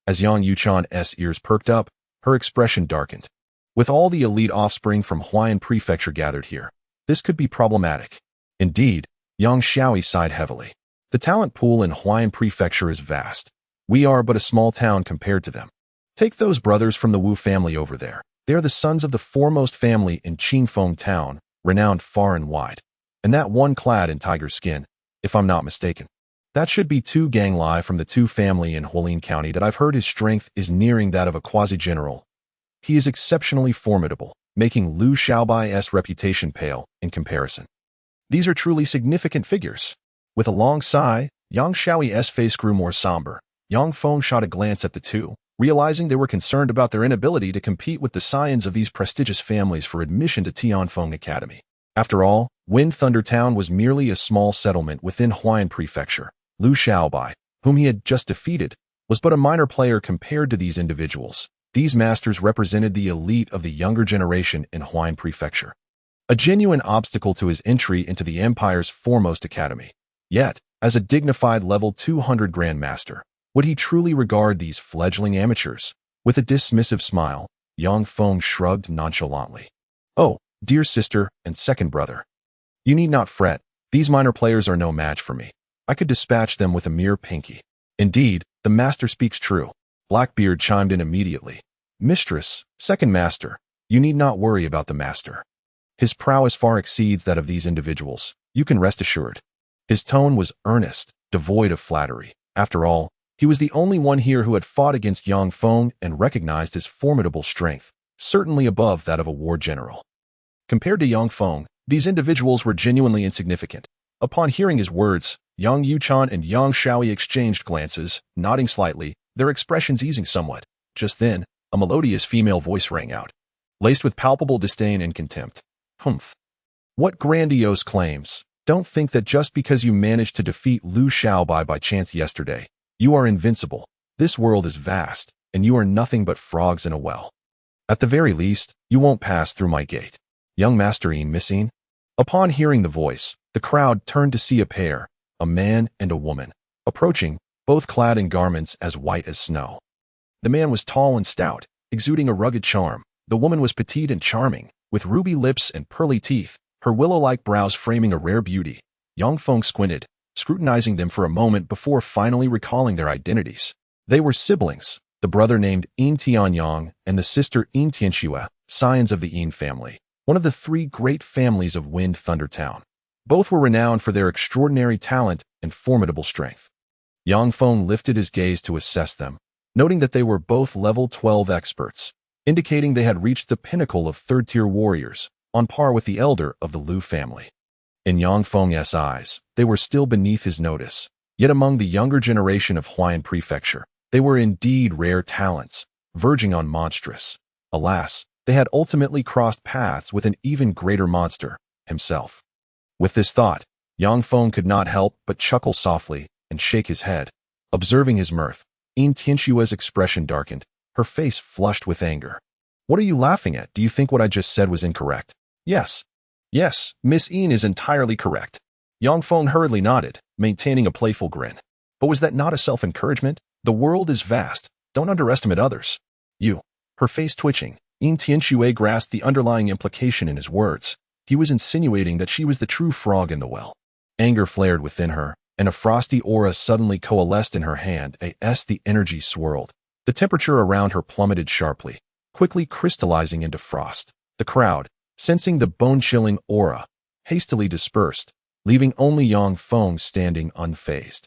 As Yang Yuchan's ears perked up, her expression darkened. With all the elite offspring from Huayan Prefecture gathered here, this could be problematic. Indeed, Yang Shaobai sighed heavily. The talent pool in Huayan Prefecture is vast. We are but a small town compared to them. Take those brothers from the Wu family over there. They are the sons of the foremost family in Qingfeng town, renowned far and wide. And that one clad in tiger skin, if I'm not mistaken. That should be Tu Ganglai from the Tu family in Hualien County that I've heard his strength is nearing that of a quasi-general. He is exceptionally formidable, making Liu Shaobai's reputation pale in comparison. These are truly significant figures. With a long sigh, Yang Shaoi's face grew more somber. Yang Feng shot a glance at the two, realizing they were concerned about their inability to compete with the scions of these prestigious families for admission to Tianfeng Academy. After all, Wind Thunder Town was merely a small settlement within Huayan Prefecture. Liu Shaobai, whom he had just defeated, was but a minor player compared to these individuals. These masters represented the elite of the younger generation in Huayan Prefecture, a genuine obstacle to his entry into the Empire's foremost academy. Yet, as a dignified level 200 Grandmaster, would he truly regard these fledgling amateurs? With a dismissive smile, Yang Feng shrugged nonchalantly. Oh, dear sister and second brother. You need not fret, these minor players are no match for me. I could dispatch them with a mere pinky. Indeed, the master speaks true. Blackbeard chimed in immediately. Mistress, second master, you need not worry about the master. His prowess far exceeds that of these individuals, you can rest assured. His tone was earnest, devoid of flattery. After all, he was the only one here who had fought against Yang Feng and recognized his formidable strength, certainly above that of a war general. Compared to Yang Feng, these individuals were genuinely insignificant. Upon hearing his words, Yang Yuchan and Yang Shaobai exchanged glances, nodding slightly, their expressions easing somewhat. Just then, a melodious female voice rang out, laced with palpable disdain and contempt. Humph. What grandiose claims. Don't think that just because you managed to defeat Liu Shaobai by chance yesterday, you are invincible. This world is vast, and you are nothing but frogs in a well. At the very least, you won't pass through my gate. Young Master Missing? Upon hearing the voice, the crowd turned to see a pair, a man and a woman, approaching, both clad in garments as white as snow. The man was tall and stout, exuding a rugged charm. The woman was petite and charming, with ruby lips and pearly teeth, her willow-like brows framing a rare beauty. Yang Feng squinted, scrutinizing them for a moment before finally recalling their identities. They were siblings, the brother named Yin Tianyang and the sister Yin Tianxue, scions of the Yin family, one of the 3 great families of Wind Thunder Town. Both were renowned for their extraordinary talent and formidable strength. Yang Feng lifted his gaze to assess them, noting that they were both level 12 experts, indicating they had reached the pinnacle of third-tier warriors, on par with the elder of the Liu family. In Yang Feng's eyes, they were still beneath his notice, yet among the younger generation of Huayan Prefecture, they were indeed rare talents, verging on monstrous. Alas, they had ultimately crossed paths with an even greater monster, himself. With this thought, Yang Feng could not help but chuckle softly and shake his head. Observing his mirth, Yin Tianxue's expression darkened, her face flushed with anger. What are you laughing at? Do you think what I just said was incorrect? Yes. Yes, Miss Yin is entirely correct. Yang Feng hurriedly nodded, maintaining a playful grin. But was that not a self-encouragement? The world is vast. Don't underestimate others. You. Her face twitching, Yin Tianxue grasped the underlying implication in his words. He was insinuating that she was the true frog in the well. Anger flared within her, and a frosty aura suddenly coalesced in her hand as the energy swirled. The temperature around her plummeted sharply, quickly crystallizing into frost. The crowd, sensing the bone-chilling aura, hastily dispersed, leaving only Yang Feng standing unfazed.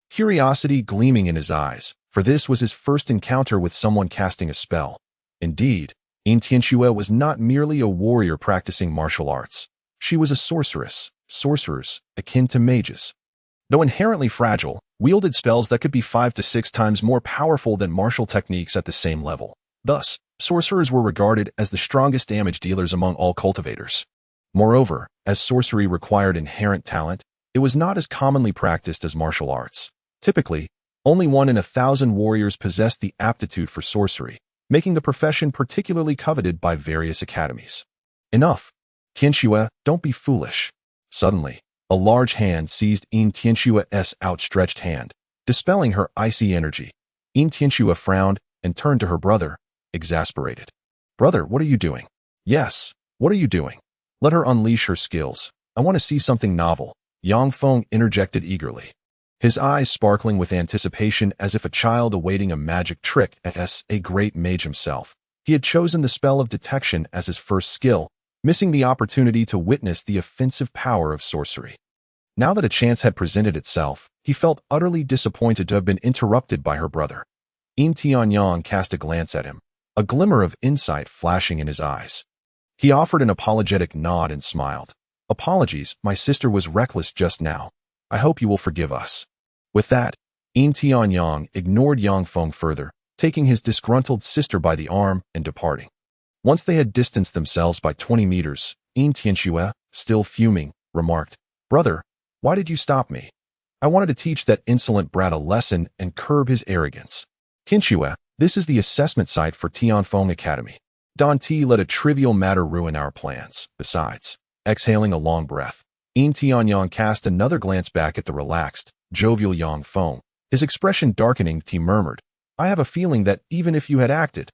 Curiosity gleaming in his eyes, for this was his first encounter with someone casting a spell. Indeed, Yin Tianxue was not merely a warrior practicing martial arts. She was a sorceress, sorcerers, akin to mages. Though inherently fragile, wielded spells that could be 5 to 6 times more powerful than martial techniques at the same level. Thus, sorcerers were regarded as the strongest damage dealers among all cultivators. Moreover, as sorcery required inherent talent, it was not as commonly practiced as martial arts. Typically, Only 1 in 1,000 warriors possessed the aptitude for sorcery, making the profession particularly coveted by various academies. Enough. Tianxue, don't be foolish. Suddenly, a large hand seized Tianxue's outstretched hand, dispelling her icy energy. Tianxue frowned and turned to her brother, exasperated. Brother, what are you doing? Yes, what are you doing? Let her unleash her skills. I want to see something novel. Yang Feng interjected eagerly, his eyes sparkling with anticipation as if a child awaiting a magic trick. As a great mage himself, he had chosen the spell of detection as his first skill, missing the opportunity to witness the offensive power of sorcery. Now that a chance had presented itself, he felt utterly disappointed to have been interrupted by her brother. Tianyang cast a glance at him, a glimmer of insight flashing in his eyes. He offered an apologetic nod and smiled. Apologies, my sister was reckless just now. I hope you will forgive us. With that, Tianyang ignored Yang Feng further, taking his disgruntled sister by the arm and departing. Once they had distanced themselves by 20 meters, Tianxue, still fuming, remarked, Brother, why did you stop me? I wanted to teach that insolent brat a lesson and curb his arrogance. Tianxue, this is the assessment site for Tianfeng Academy. Don't let a trivial matter ruin our plans. Besides, exhaling a long breath, Tianyang cast another glance back at the relaxed, jovial Yang Feng. His expression darkening, he murmured, I have a feeling that even if you had acted,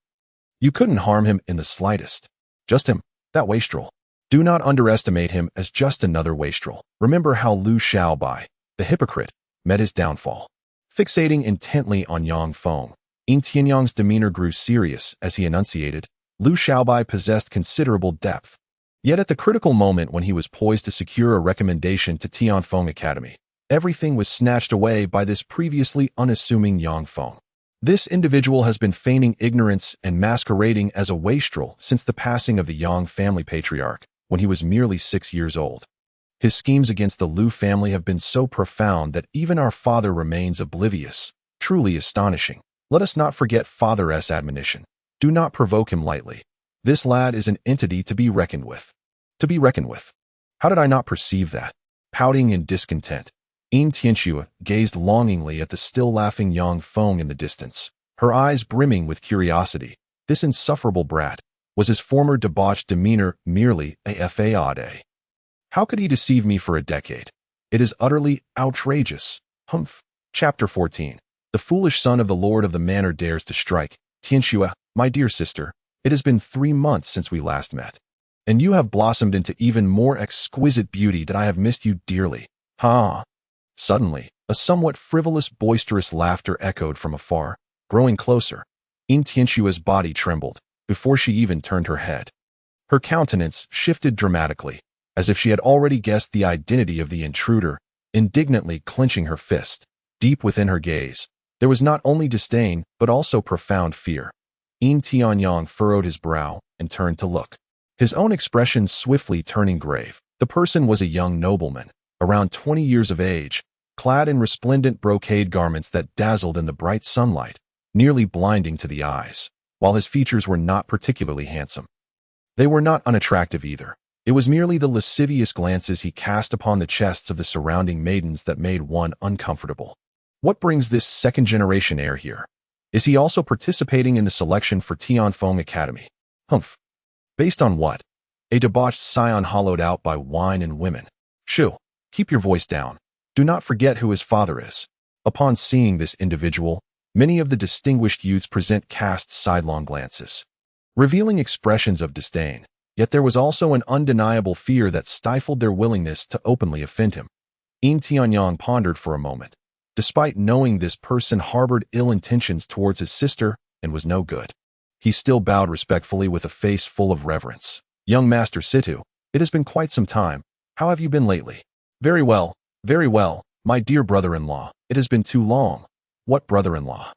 you couldn't harm him in the slightest. Just him, that wastrel. Do not underestimate him as just another wastrel. Remember how Liu Shaobai, the hypocrite, met his downfall. Fixating intently on Yang Feng, Tianyang's demeanor grew serious as he enunciated, Liu Shaobai possessed considerable depth. Yet at the critical moment when he was poised to secure a recommendation to Tianfeng Academy, everything was snatched away by this previously unassuming Yang Feng. This individual has been feigning ignorance and masquerading as a wastrel since the passing of the Yang family patriarch, when he was merely 6 years old. His schemes against the Liu family have been so profound that even our father remains oblivious. Truly astonishing. Let us not forget Father's admonition. Do not provoke him lightly. This lad is an entity to be reckoned with. To be reckoned with. How did I not perceive that? Pouting in discontent, Tianxue gazed longingly at the still laughing Yang Feng in the distance, her eyes brimming with curiosity. This insufferable brat. Was his former debauched demeanor merely a fade? How could he deceive me for a decade? It is utterly outrageous. Humph. Chapter 14. The foolish son of the lord of the manor dares to strike. Tianxue, my dear sister, it has been 3 months since we last met, and you have blossomed into even more exquisite beauty that I have missed you dearly. Ha! Suddenly, a somewhat frivolous, boisterous laughter echoed from afar, growing closer. Tianxue's body trembled before she even turned her head. Her countenance shifted dramatically, as if she had already guessed the identity of the intruder, indignantly clenching her fist. Deep within her gaze, there was not only disdain, but also profound fear. Tianyang furrowed his brow and turned to look, his own expression swiftly turning grave. The person was a young nobleman, around 20 years of age, clad in resplendent brocade garments that dazzled in the bright sunlight, nearly blinding to the eyes, while his features were not particularly handsome. They were not unattractive either. It was merely the lascivious glances he cast upon the chests of the surrounding maidens that made one uncomfortable. What brings this second-generation heir here? Is he also participating in the selection for Tianfeng Academy? Humph. Based on what? A debauched scion hollowed out by wine and women. Shoo, keep your voice down. Do not forget who his father is. Upon seeing this individual, many of the distinguished youths cast sidelong glances, revealing expressions of disdain. Yet there was also an undeniable fear that stifled their willingness to openly offend him. Tianyang pondered for a moment. Despite knowing this person harbored ill intentions towards his sister and was no good, he still bowed respectfully with a face full of reverence. Young Master Situ, it has been quite some time. How have you been lately? Very well, my dear brother-in-law. It has been too long. What brother-in-law?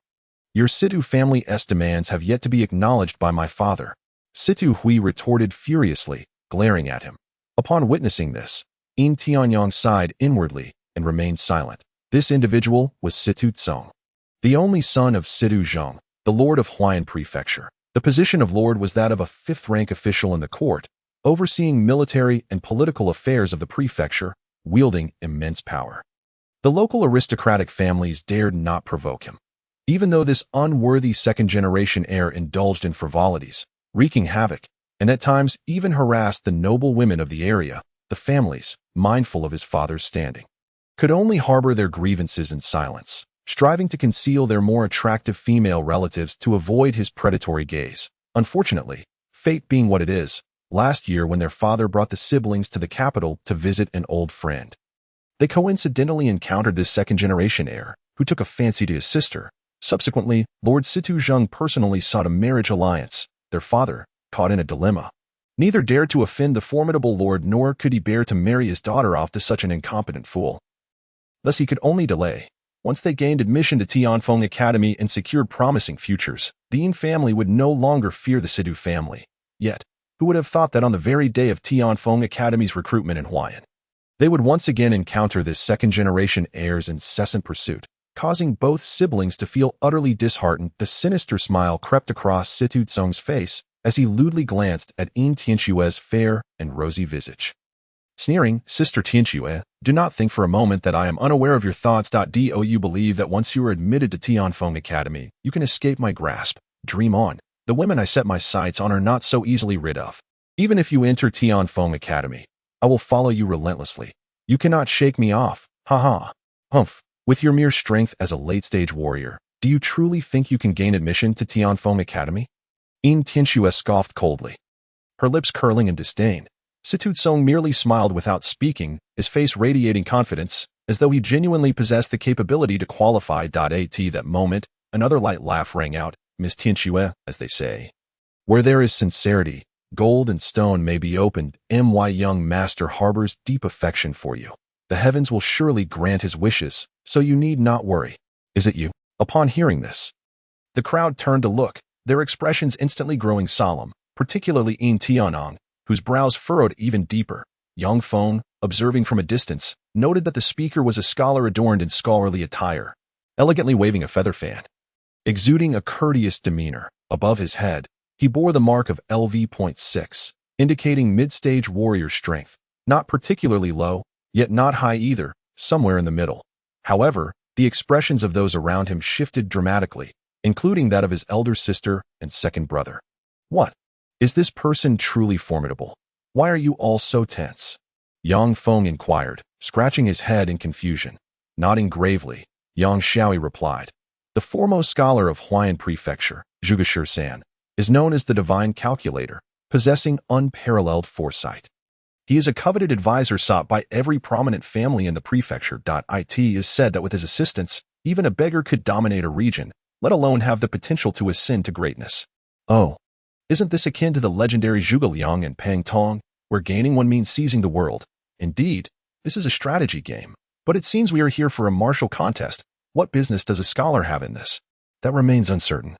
Your Situ family's demands have yet to be acknowledged by my father. Situ Hui retorted furiously, glaring at him. Upon witnessing this, Tianyang sighed inwardly and remained silent. This individual was Situ Tsong, the only son of Situ Zheng, the lord of Huayan Prefecture. The position of lord was that of a 5th-rank official in the court, overseeing military and political affairs of the prefecture, wielding immense power. The local aristocratic families dared not provoke him. Even though this unworthy second-generation heir indulged in frivolities, wreaking havoc, and at times even harassed the noble women of the area, the families, mindful of his father's standing, could only harbor their grievances in silence, striving to conceal their more attractive female relatives to avoid his predatory gaze. Unfortunately, fate being what it is, last year when their father brought the siblings to the capital to visit an old friend, they coincidentally encountered this second-generation heir, who took a fancy to his sister. Subsequently, Lord Situ Zheng personally sought a marriage alliance. Their father, caught in a dilemma, neither dared to offend the formidable lord nor could he bear to marry his daughter off to such an incompetent fool. Thus he could only delay. Once they gained admission to Tianfeng Academy and secured promising futures, the Yin family would no longer fear the Situ family. Yet, who would have thought that on the very day of Tianfeng Academy's recruitment in Huayan, they would once again encounter this second-generation heir's incessant pursuit, causing both siblings to feel utterly disheartened. A sinister smile crept across Situ Tsung's face as he lewdly glanced at Yin Tianxue's fair and rosy visage. Sneering, "Sister Tianxue, do not think for a moment that I am unaware of your thoughts. Do you believe that once you are admitted to Tianfeng Academy, you can escape my grasp? Dream on. The women I set my sights on are not so easily rid of. Even if you enter Tianfeng Academy, I will follow you relentlessly. You cannot shake me off. Ha. Humph. With your mere strength as a late-stage warrior, do you truly think you can gain admission to Tianfeng Academy?" Yin Tianxue scoffed coldly, her lips curling in disdain. Situ Tsung merely smiled without speaking, his face radiating confidence, as though he genuinely possessed the capability to qualify. At that moment, another light laugh rang out. "Miss Tianxue, as they say, where there is sincerity, gold and stone may be opened. My young master harbors deep affection for you. The heavens will surely grant his wishes, so you need not worry. Is it you?" Upon hearing this, the crowd turned to look, their expressions instantly growing solemn, particularly Yin Tianong, whose brows furrowed even deeper. Young Feng, observing from a distance, noted that the speaker was a scholar adorned in scholarly attire, elegantly waving a feather fan. Exuding a courteous demeanor, above his head, he bore the mark of LV.6, indicating mid-stage warrior strength, not particularly low, yet not high either, somewhere in the middle. However, the expressions of those around him shifted dramatically, including that of his elder sister and second brother. "What? Is this person truly formidable? Why are you all so tense?" Yang Feng inquired, scratching his head in confusion. Nodding gravely, Yang Shaobai replied, "The foremost scholar of Huayan Prefecture, Zhuge Shi-san, is known as the Divine Calculator, possessing unparalleled foresight. He is a coveted advisor sought by every prominent family in the prefecture. It is said that with his assistance, even a beggar could dominate a region, let alone have the potential to ascend to greatness. Oh, isn't this akin to the legendary Zhuge Liang and Pang Tong, where gaining one means seizing the world? Indeed, this is a strategy game, but it seems we are here for a martial contest. What business does a scholar have in this? That remains uncertain.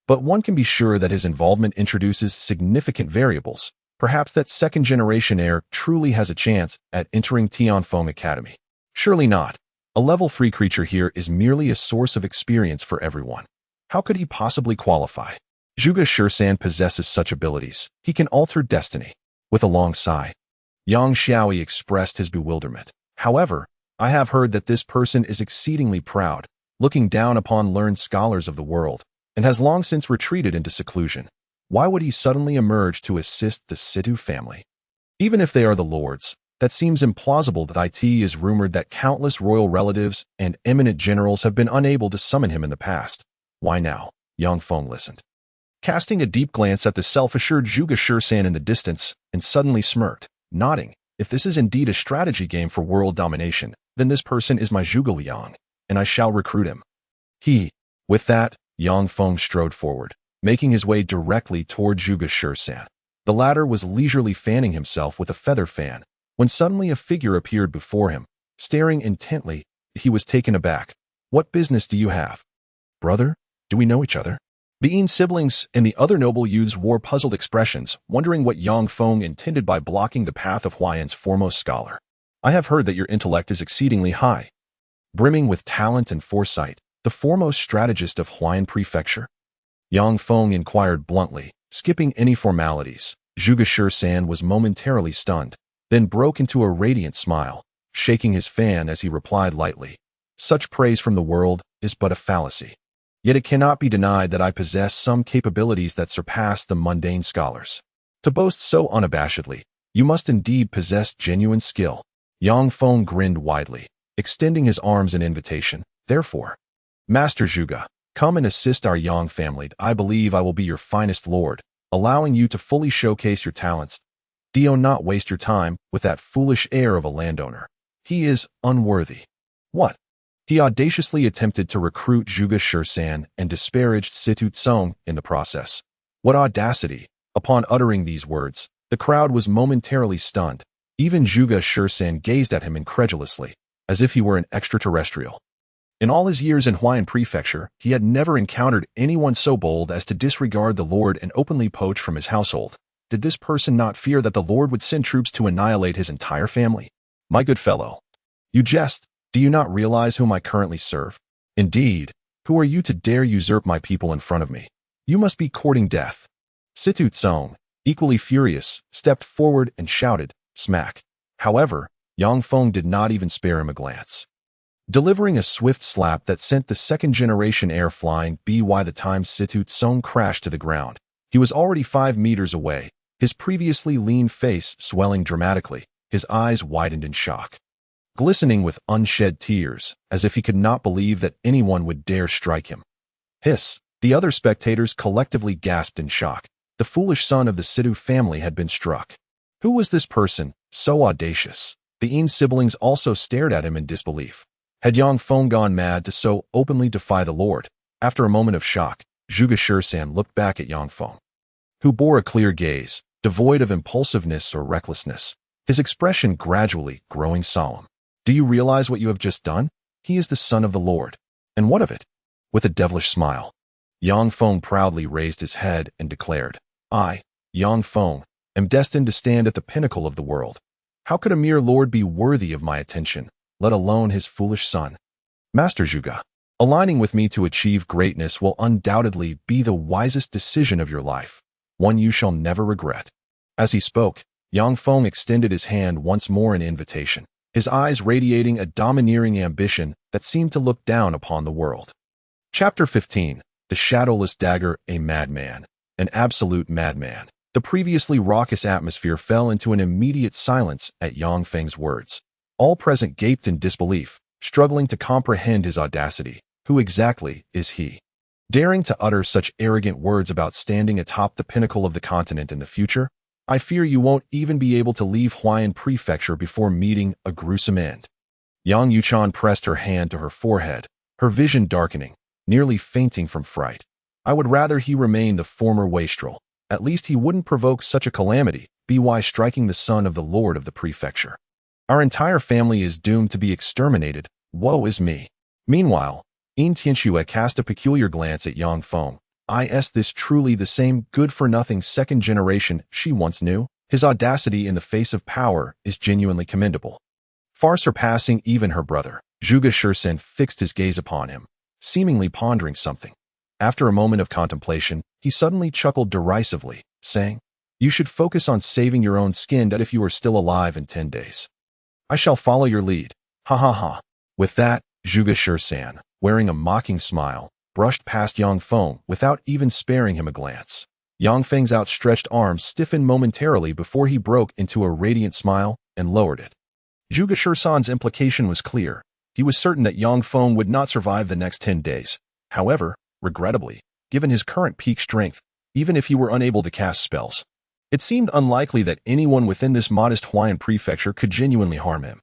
But one can be sure that his involvement introduces significant variables. Perhaps that second-generation heir truly has a chance at entering Tianfeng Academy. Surely not. A level 3 creature here is merely a source of experience for everyone. How could he possibly qualify? Zhuge Shi-san possesses such abilities. He can alter destiny." With a long sigh, Yang Shaobai expressed his bewilderment. "However, I have heard that this person is exceedingly proud, looking down upon learned scholars of the world, and has long since retreated into seclusion. Why would he suddenly emerge to assist the Situ family? Even if they are the lords, that seems implausible. That it is rumored that countless royal relatives and eminent generals have been unable to summon him in the past. Why now?" Yang Feng listened, casting a deep glance at the self-assured Zhuge Shi-san in the distance, and suddenly smirked, nodding. "If this is indeed a strategy game for world domination, then this person is my Zhuge Liang, and I shall recruit him." With that, Yang Feng strode forward, making his way directly toward Zhuge Shi-san. The latter was leisurely fanning himself with a feather fan, when suddenly a figure appeared before him, staring intently. He was taken aback. "What business do you have? Brother, do we know each other?" The Yin siblings and the other noble youths wore puzzled expressions, wondering what Yang Feng intended by blocking the path of Huayan's foremost scholar. "I have heard that your intellect is exceedingly high, brimming with talent and foresight, the foremost strategist of Huayan Prefecture?" Yang Feng inquired bluntly, skipping any formalities. Zhuge Shi-san was momentarily stunned, then broke into a radiant smile. shaking his fan as he replied lightly. Such praise from the world is but a fallacy. Yet it cannot be denied that I possess some capabilities that surpass the mundane scholars. To boast so unabashedly, you must indeed possess genuine skill. Yang Feng grinned widely, extending his arms in invitation. Therefore, Master Zhuge, come and assist our Yang family. I believe I will be your finest lord, allowing you to fully showcase your talents. Do not waste your time with that foolish air of a landowner. He is unworthy. What? He audaciously attempted to recruit Zhuge Shursan and disparaged Situ Tsong in the process. What audacity! Upon uttering these words, the crowd was momentarily stunned. Even Zhuge Shursan gazed at him incredulously, as if he were an extraterrestrial. In all his years in Huayan Prefecture, he had never encountered anyone so bold as to disregard the Lord and openly poach from his household. Did this person not fear that the Lord would send troops to annihilate his entire family? My good fellow, you jest. Do you not realize whom I currently serve? Indeed, who are you to dare usurp my people in front of me? You must be courting death. Situ Tsong, equally furious, stepped forward and shouted, smack. However, Yang Feng did not even spare him a glance. Delivering a swift slap that sent the second-generation heir flying by the time Situ Tsong crashed to the ground, he was already 5 meters away, his previously lean face swelling dramatically, his eyes widened in shock. Glistening with unshed tears, as if he could not believe that anyone would dare strike him. Hiss! The other spectators collectively gasped in shock. The foolish son of the Situ family had been struck. Who was this person, so audacious? The Yin siblings also stared at him in disbelief. Had Yang Feng gone mad to so openly defy the Lord? After a moment of shock, Zhuge Shursan looked back at Yang Feng, who bore a clear gaze, devoid of impulsiveness or recklessness, his expression gradually growing solemn. Do you realize what you have just done? He is the son of the Lord. And what of it? With a devilish smile, Yang Feng proudly raised his head and declared, I, Yang Feng, am destined to stand at the pinnacle of the world. How could a mere lord be worthy of my attention, let alone his foolish son? Master Zhuge, aligning with me to achieve greatness will undoubtedly be the wisest decision of your life, one you shall never regret. As he spoke, Yang Feng extended his hand once more in invitation, his eyes radiating a domineering ambition that seemed to look down upon the world. Chapter 15. The Shadowless Dagger. A madman. An absolute madman. The previously raucous atmosphere fell into an immediate silence at Yang Feng's words. All present gaped in disbelief, struggling to comprehend his audacity. Who exactly is he? Daring to utter such arrogant words about standing atop the pinnacle of the continent in the future? I fear you won't even be able to leave Huayan Prefecture before meeting a gruesome end. Yang Yuchan pressed her hand to her forehead, her vision darkening, nearly fainting from fright. I would rather he remain the former wastrel. At least he wouldn't provoke such a calamity, by striking the son of the lord of the prefecture. Our entire family is doomed to be exterminated. Woe is me. Meanwhile, Yin Tianxue cast a peculiar glance at Yang Feng. Is this truly the same good-for-nothing second generation she once knew? His audacity in the face of power is genuinely commendable. Far surpassing even her brother, Zhuge Shursan fixed his gaze upon him, seemingly pondering something. After a moment of contemplation, he suddenly chuckled derisively, saying, You should focus on saving your own skin if you are still alive in 10 days. I shall follow your lead. Ha ha ha. With that, Zhuge Shursan, wearing a mocking smile, brushed past Yang Feng without even sparing him a glance. Yang Feng's outstretched arms stiffened momentarily before he broke into a radiant smile and lowered it. Zhuge Shursan's implication was clear. He was certain that Yang Feng would not survive the next 10 days. However, regrettably, given his current peak strength, even if he were unable to cast spells, it seemed unlikely that anyone within this modest Huayan prefecture could genuinely harm him,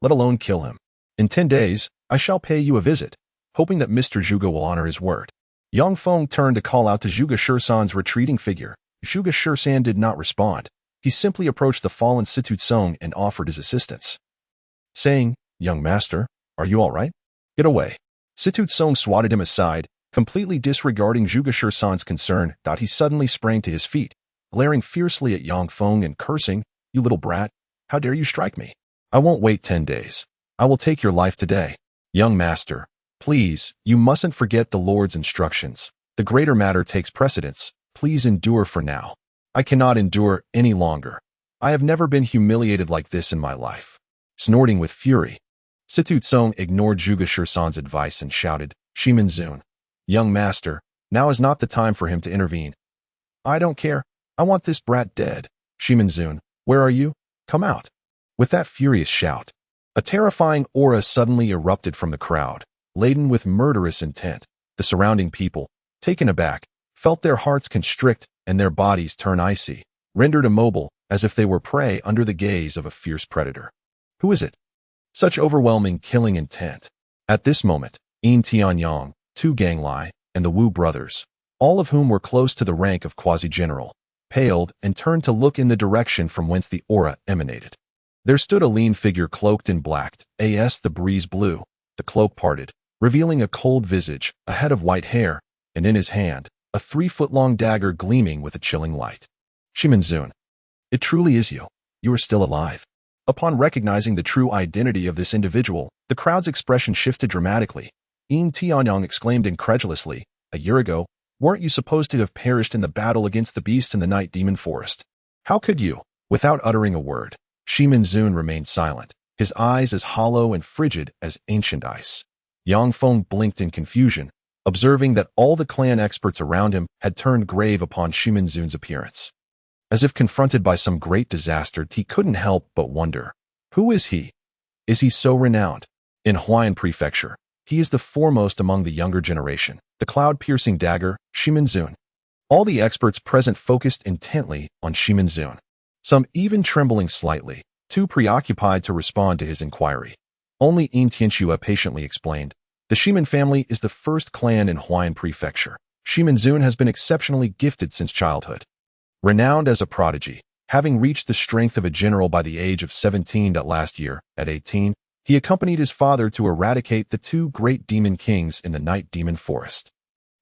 let alone kill him. In 10 days, I shall pay you a visit, hoping that Mr. Zhuge will honor his word. Yang Feng turned to call out to Zhuge Shursan's retreating figure. Zhuge Shursan did not respond. He simply approached the fallen Situ Tsong and offered his assistance, saying, Young master, are you all right? Get away. Situ Tsong swatted him aside, completely disregarding Zhuge Shursan's concern. He suddenly sprang to his feet, glaring fiercely at Yang Feng and cursing, You little brat, how dare you strike me? I won't wait 10 days. I will take your life today. Young master, please, you mustn't forget the Lord's instructions. The greater matter takes precedence. Please endure for now. I cannot endure any longer. I have never been humiliated like this in my life. snorting with fury. Situ Tsong ignored Zhuge Shursan's advice and shouted, Shimen Zun, young master, now is not the time for him to intervene. I don't care. I want this brat dead. Shimen Zun, where are you? Come out. With that furious shout, a terrifying aura suddenly erupted from the crowd, laden with murderous intent. The surrounding people, taken aback, felt their hearts constrict and their bodies turn icy, rendered immobile as if they were prey under the gaze of a fierce predator. Who is it? Such overwhelming killing intent. At this moment, Yin Tianyang, Tu Ganglai, and the Wu brothers, all of whom were close to the rank of quasi-general, paled and turned to look in the direction from whence the aura emanated. There stood a lean figure cloaked in black, as the breeze blew, the cloak parted, revealing a cold visage, a head of white hair, and in his hand, a 3-foot-long dagger gleaming with a chilling light. Shimen Zun, it truly is you. You are still alive. Upon recognizing the true identity of this individual, the crowd's expression shifted dramatically. Yin Tianyang exclaimed incredulously, a year ago, weren't you supposed to have perished in the battle against the beast in the night demon forest? How could you? Without uttering a word, Shimen Zun remained silent, his eyes as hollow and frigid as ancient ice. Yang Feng blinked in confusion, observing that all the clan experts around him had turned grave upon Shimen Zun's appearance. As if confronted by some great disaster, he couldn't help but wonder, who is he? Is he so renowned? In Huayan Prefecture, he is the foremost among the younger generation, the cloud-piercing dagger, Shimen Zun. All the experts present focused intently on Shimen Zun, some even trembling slightly, too preoccupied to respond to his inquiry. Only Yin Tianxue patiently explained, the Shimen family is the first clan in Huayan Prefecture. Shimen Zun has been exceptionally gifted since childhood. Renowned as a prodigy, having reached the strength of a general by the age of 17 last year, at 18, he accompanied his father to eradicate the 2 great demon kings in the night demon forest.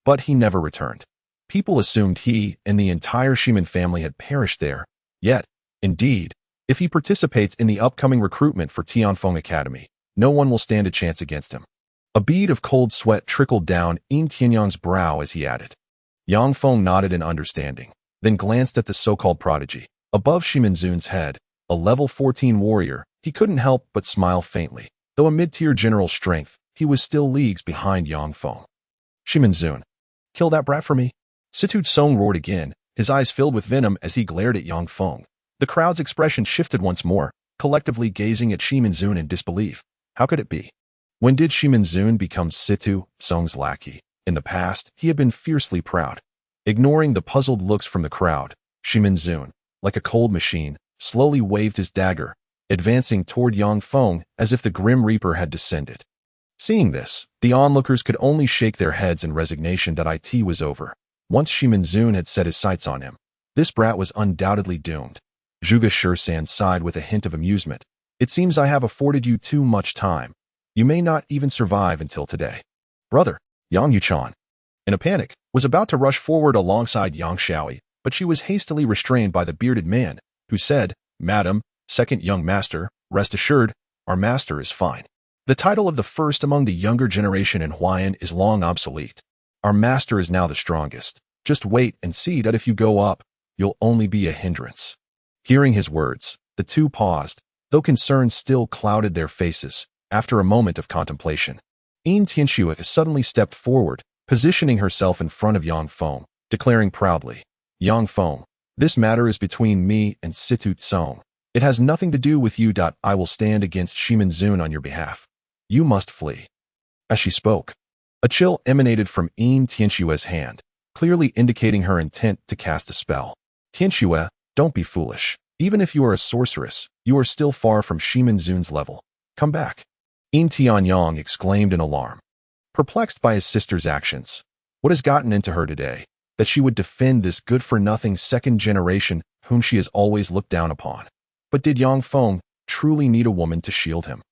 But he never returned. People assumed he and the entire Shimen family had perished there, yet, indeed, if he participates in the upcoming recruitment for Tianfeng Academy, no one will stand a chance against him. A bead of cold sweat trickled down Yin Tianyang's brow as he added. Yang Feng nodded in understanding, then glanced at the so-called prodigy. Above Shimen Zun's head, a level 14 warrior, he couldn't help but smile faintly. Though a mid-tier general strength, he was still leagues behind Yang Feng. Shimen Zun, kill that brat for me. Situ Tsong roared again, his eyes filled with venom as he glared at Yang Feng. The crowd's expression shifted once more, collectively gazing at Shimen Zun in disbelief. How could it be? When did Shimen Zun become Situ Tsong's lackey? In the past, he had been fiercely proud. Ignoring the puzzled looks from the crowd, Shimen Zun, like a cold machine, slowly waved his dagger, advancing toward Yang Feng as if the Grim Reaper had descended. Seeing this, the onlookers could only shake their heads in resignation that it was over. Once Shimen Zun had set his sights on him, this brat was undoubtedly doomed. Zhuge Shursan sighed with a hint of amusement. It seems I have afforded you too much time. You may not even survive until today. Brother, Yang Yuchan, in a panic, was about to rush forward alongside Yang Shaobai, but she was hastily restrained by the bearded man, who said, Madam, second young master, rest assured, our master is fine. The title of the first among the younger generation in Huayan is long obsolete. Our master is now the strongest. Just wait and see that if you go up, you'll only be a hindrance. Hearing his words, the two paused, though concern still clouded their faces. After a moment of contemplation, Yin Tianxue suddenly stepped forward, positioning herself in front of Yang Feng, declaring proudly, Yang Feng, this matter is between me and Situ Tsong. It has nothing to do with you. I will stand against Shimen Zun on your behalf. You must flee. As she spoke, a chill emanated from Yin Tianxue's hand, clearly indicating her intent to cast a spell. Tianxue, don't be foolish. Even if you are a sorceress, you are still far from Shimen Zun's level. Come back. Yin Tianyang exclaimed in alarm, perplexed by his sister's actions. What has gotten into her today, that she would defend this good-for-nothing second generation whom she has always looked down upon? But did Yang Feng truly need a woman to shield him?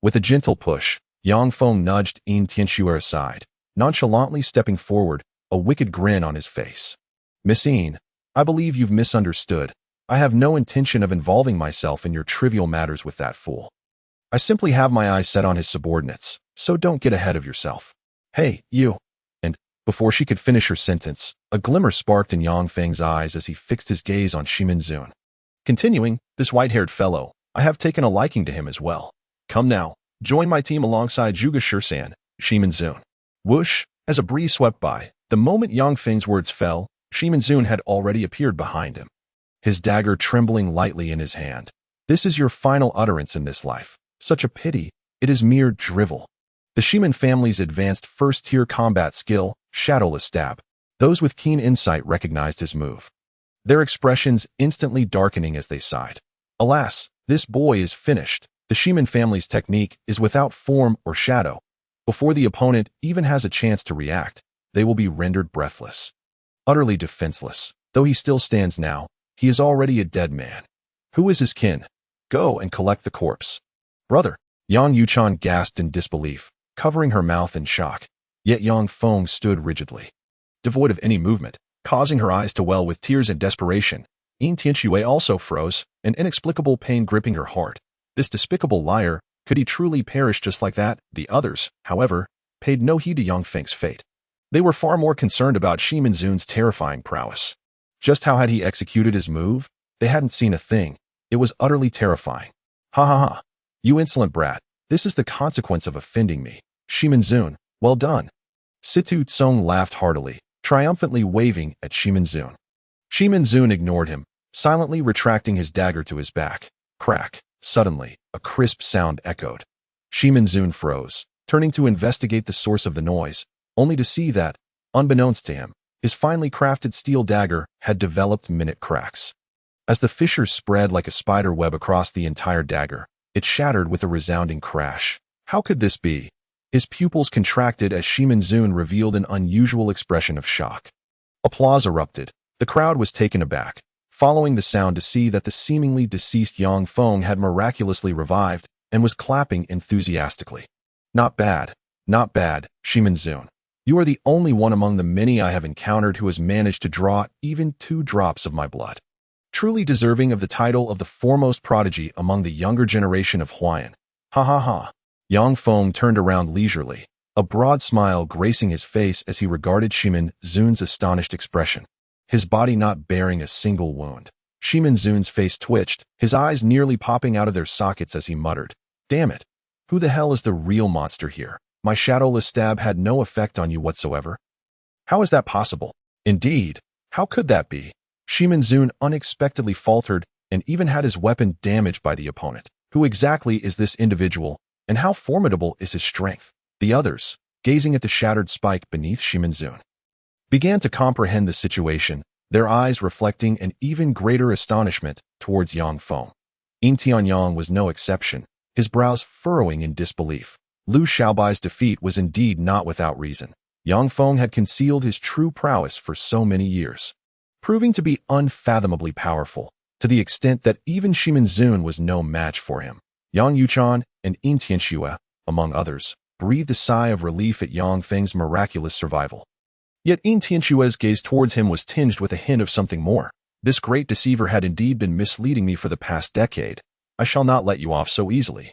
With a gentle push, Yang Feng nudged Yin Tianxue aside, nonchalantly stepping forward, a wicked grin on his face. Miss Yin, I believe you've misunderstood. I have no intention of involving myself in your trivial matters with that fool. I simply have my eyes set on his subordinates, so don't get ahead of yourself. Hey, you. And, before she could finish her sentence, a glimmer sparked in Yang Feng's eyes as he fixed his gaze on Shimen Zun. Continuing, this white-haired fellow, I have taken a liking to him as well. Come now, join my team alongside Zhuge Shisan, Shimen Zun. Whoosh, as a breeze swept by, the moment Yang Feng's words fell, Shimen Zun had already appeared behind him, his dagger trembling lightly in his hand. This is your final utterance in this life. Such a pity, it is mere drivel. The Shimen family's advanced first-tier combat skill, Shadowless Stab. Those with keen insight recognized his move, their expressions instantly darkening as they sighed. Alas, this boy is finished. The Shimen family's technique is without form or shadow. Before the opponent even has a chance to react, they will be rendered breathless, utterly defenseless. Though he still stands now, he is already a dead man. Who is his kin? Go and collect the corpse. Brother, Yang Yuchan gasped in disbelief, covering her mouth in shock. Yet Yang Feng stood rigidly, devoid of any movement, causing her eyes to well with tears and desperation. Yin Tianxue also froze, an inexplicable pain gripping her heart. This despicable liar, could he truly perish just like that? The others, however, paid no heed to Yang Feng's fate. They were far more concerned about Shimen Zun's terrifying prowess. Just how had he executed his move? They hadn't seen a thing. It was utterly terrifying. Ha ha ha. You insolent brat. This is the consequence of offending me. Shimen Zun, well done. Situ Tsong laughed heartily, triumphantly waving at Shimen Zun. Shimen Zun ignored him, silently retracting his dagger to his back. Crack. Suddenly, a crisp sound echoed. Shimen Zun froze, turning to investigate the source of the noise, only to see that, unbeknownst to him, his finely crafted steel dagger had developed minute cracks. As the fissure spread like a spider web across the entire dagger, it shattered with a resounding crash. How could this be? His pupils contracted as Shimen Zun revealed an unusual expression of shock. Applause erupted. The crowd was taken aback, following the sound to see that the seemingly deceased Yang Feng had miraculously revived and was clapping enthusiastically. Not bad, Shimen Zun. You are the only one among the many I have encountered who has managed to draw even 2 drops of my blood. Truly deserving of the title of the foremost prodigy among the younger generation of Huayan. Ha ha ha. Yang Feng turned around leisurely, a broad smile gracing his face as he regarded Shimen Zun's astonished expression, his body not bearing a single wound. Shimen Zun's face twitched, his eyes nearly popping out of their sockets as he muttered, "Damn it! Who the hell is the real monster here? My shadowless stab had no effect on you whatsoever. How is that possible? Indeed, how could that be?" Shimen Zun unexpectedly faltered and even had his weapon damaged by the opponent. Who exactly is this individual, and how formidable is his strength? The others, gazing at the shattered spike beneath Shimen Zun, began to comprehend the situation, their eyes reflecting an even greater astonishment towards Yang Feng. Yin Tianyang was no exception, his brows furrowing in disbelief. Liu Shaobai's defeat was indeed not without reason. Yang Feng had concealed his true prowess for so many years, proving to be unfathomably powerful, to the extent that even Shimen Zun was no match for him. Yang Yuchan and Yin Tianxue, among others, breathed a sigh of relief at Yang Feng's miraculous survival. Yet Yin Tianxue's gaze towards him was tinged with a hint of something more. This great deceiver had indeed been misleading me for the past decade. I shall not let you off so easily.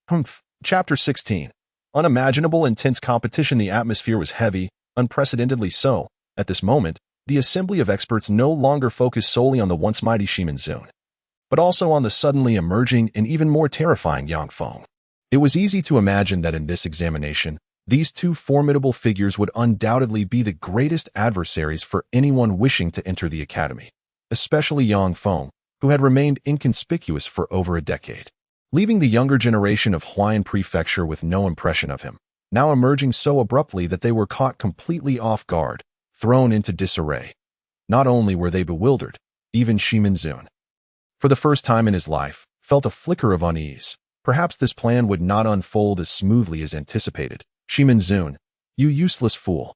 Humph. Chapter 16. Unimaginable intense competition. The atmosphere was heavy, unprecedentedly so. At this moment, the assembly of experts no longer focused solely on the once mighty Shimen Zun, but also on the suddenly emerging and even more terrifying Yang Feng. It was easy to imagine that in this examination, these 2 formidable figures would undoubtedly be the greatest adversaries for anyone wishing to enter the academy, especially Yang Feng, who had remained inconspicuous for over a decade, leaving the younger generation of Huayan Prefecture with no impression of him, now emerging so abruptly that they were caught completely off guard, thrown into disarray. Not only were they bewildered, even Shimen Zun, for the first time in his life, felt a flicker of unease. Perhaps this plan would not unfold as smoothly as anticipated. Shimen Zun, you useless fool.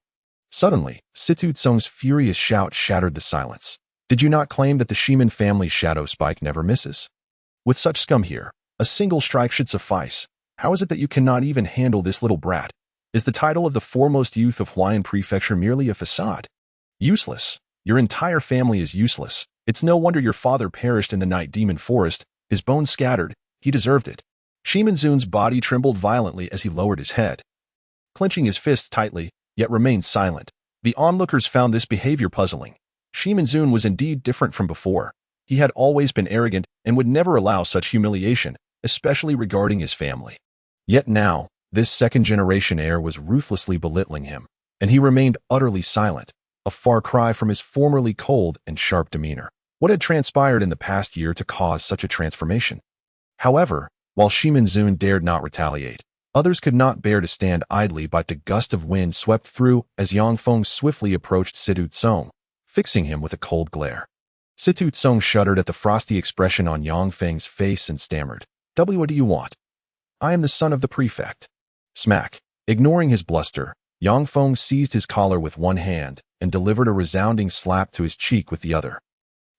Suddenly, Situ Tsong's furious shout shattered the silence. Did you not claim that the Shimen family's shadow spike never misses? With such scum here, a single strike should suffice. How is it that you cannot even handle this little brat? Is the title of the foremost youth of Huayan Prefecture merely a facade? Useless. Your entire family is useless. It's no wonder your father perished in the Night Demon Forest, his bones scattered. He deserved it. Shimen Zun's body trembled violently as he lowered his head, clenching his fists tightly, yet remained silent. The onlookers found this behavior puzzling. Shimen Zun was indeed different from before. He had always been arrogant and would never allow such humiliation, especially regarding his family. Yet now, this second-generation heir was ruthlessly belittling him, and he remained utterly silent, a far cry from his formerly cold and sharp demeanor. What had transpired in the past year to cause such a transformation? However, while Shimen Zun dared not retaliate, others could not bear to stand idly by the gust of wind swept through as Yang Feng swiftly approached Situ Tsong, fixing him with a cold glare. Situ Tsong shuddered at the frosty expression on Yang Feng's face and stammered, "What do you want?" "I am the son of the prefect." Smack. Ignoring his bluster, Yang Feng seized his collar with one hand and delivered a resounding slap to his cheek with the other.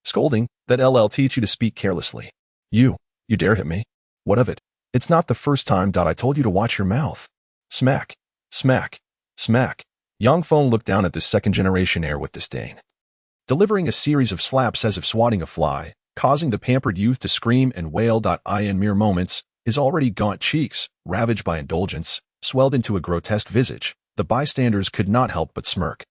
"Scolding, that LL teach you to speak carelessly. You dare hit me? What of it? It's not the first time I told you to watch your mouth." Smack, smack, smack. Yang Feng looked down at the second-generation heir with disdain, delivering a series of slaps as if swatting a fly, causing the pampered youth to scream and wail. In mere moments, his already gaunt cheeks, ravaged by indulgence, swelled into a grotesque visage. The bystanders could not help but smirk,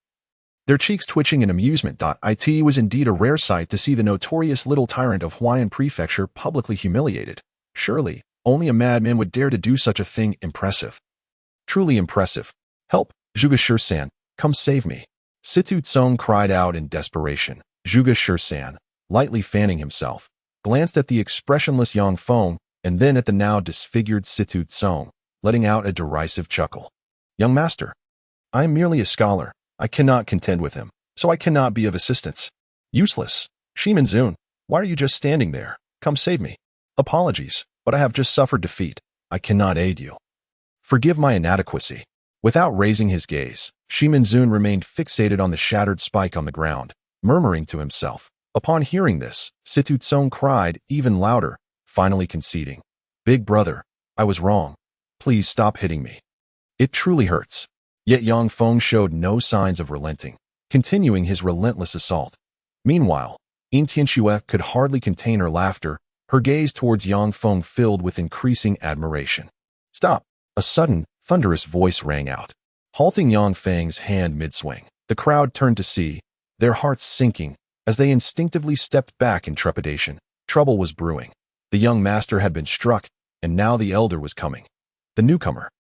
their cheeks twitching in amusement. It was indeed a rare sight to see the notorious little tyrant of Huayan Prefecture publicly humiliated. Surely, only a madman would dare to do such a thing. Impressive. Truly impressive. "Help, Zhuge Shisan, come save me." Situ Tsong cried out in desperation. Zhuge Shisan, lightly fanning himself, glanced at the expressionless Yang Feng and then at the now disfigured Situ Tsong, letting out a derisive chuckle. "Young master, I am merely a scholar. I cannot contend with him, so I cannot be of assistance." "Useless. Shimen Zun, why are you just standing there? Come save me." "Apologies, but I have just suffered defeat. I cannot aid you. Forgive my inadequacy." Without raising his gaze, Shimen Zun remained fixated on the shattered spike on the ground, murmuring to himself. Upon hearing this, Situ Tsong cried even louder, finally conceding, "Big brother, I was wrong. Please stop hitting me. It truly hurts." Yet Yang Feng showed no signs of relenting, continuing his relentless assault. Meanwhile, Yin Tianxue could hardly contain her laughter, her gaze towards Yang Feng filled with increasing admiration. "Stop!" A sudden, thunderous voice rang out, halting Yang Feng's hand mid-swing. The crowd turned to see, their hearts sinking, as they instinctively stepped back in trepidation. Trouble was brewing. The young master had been struck, and now the elder was coming. The newcomer,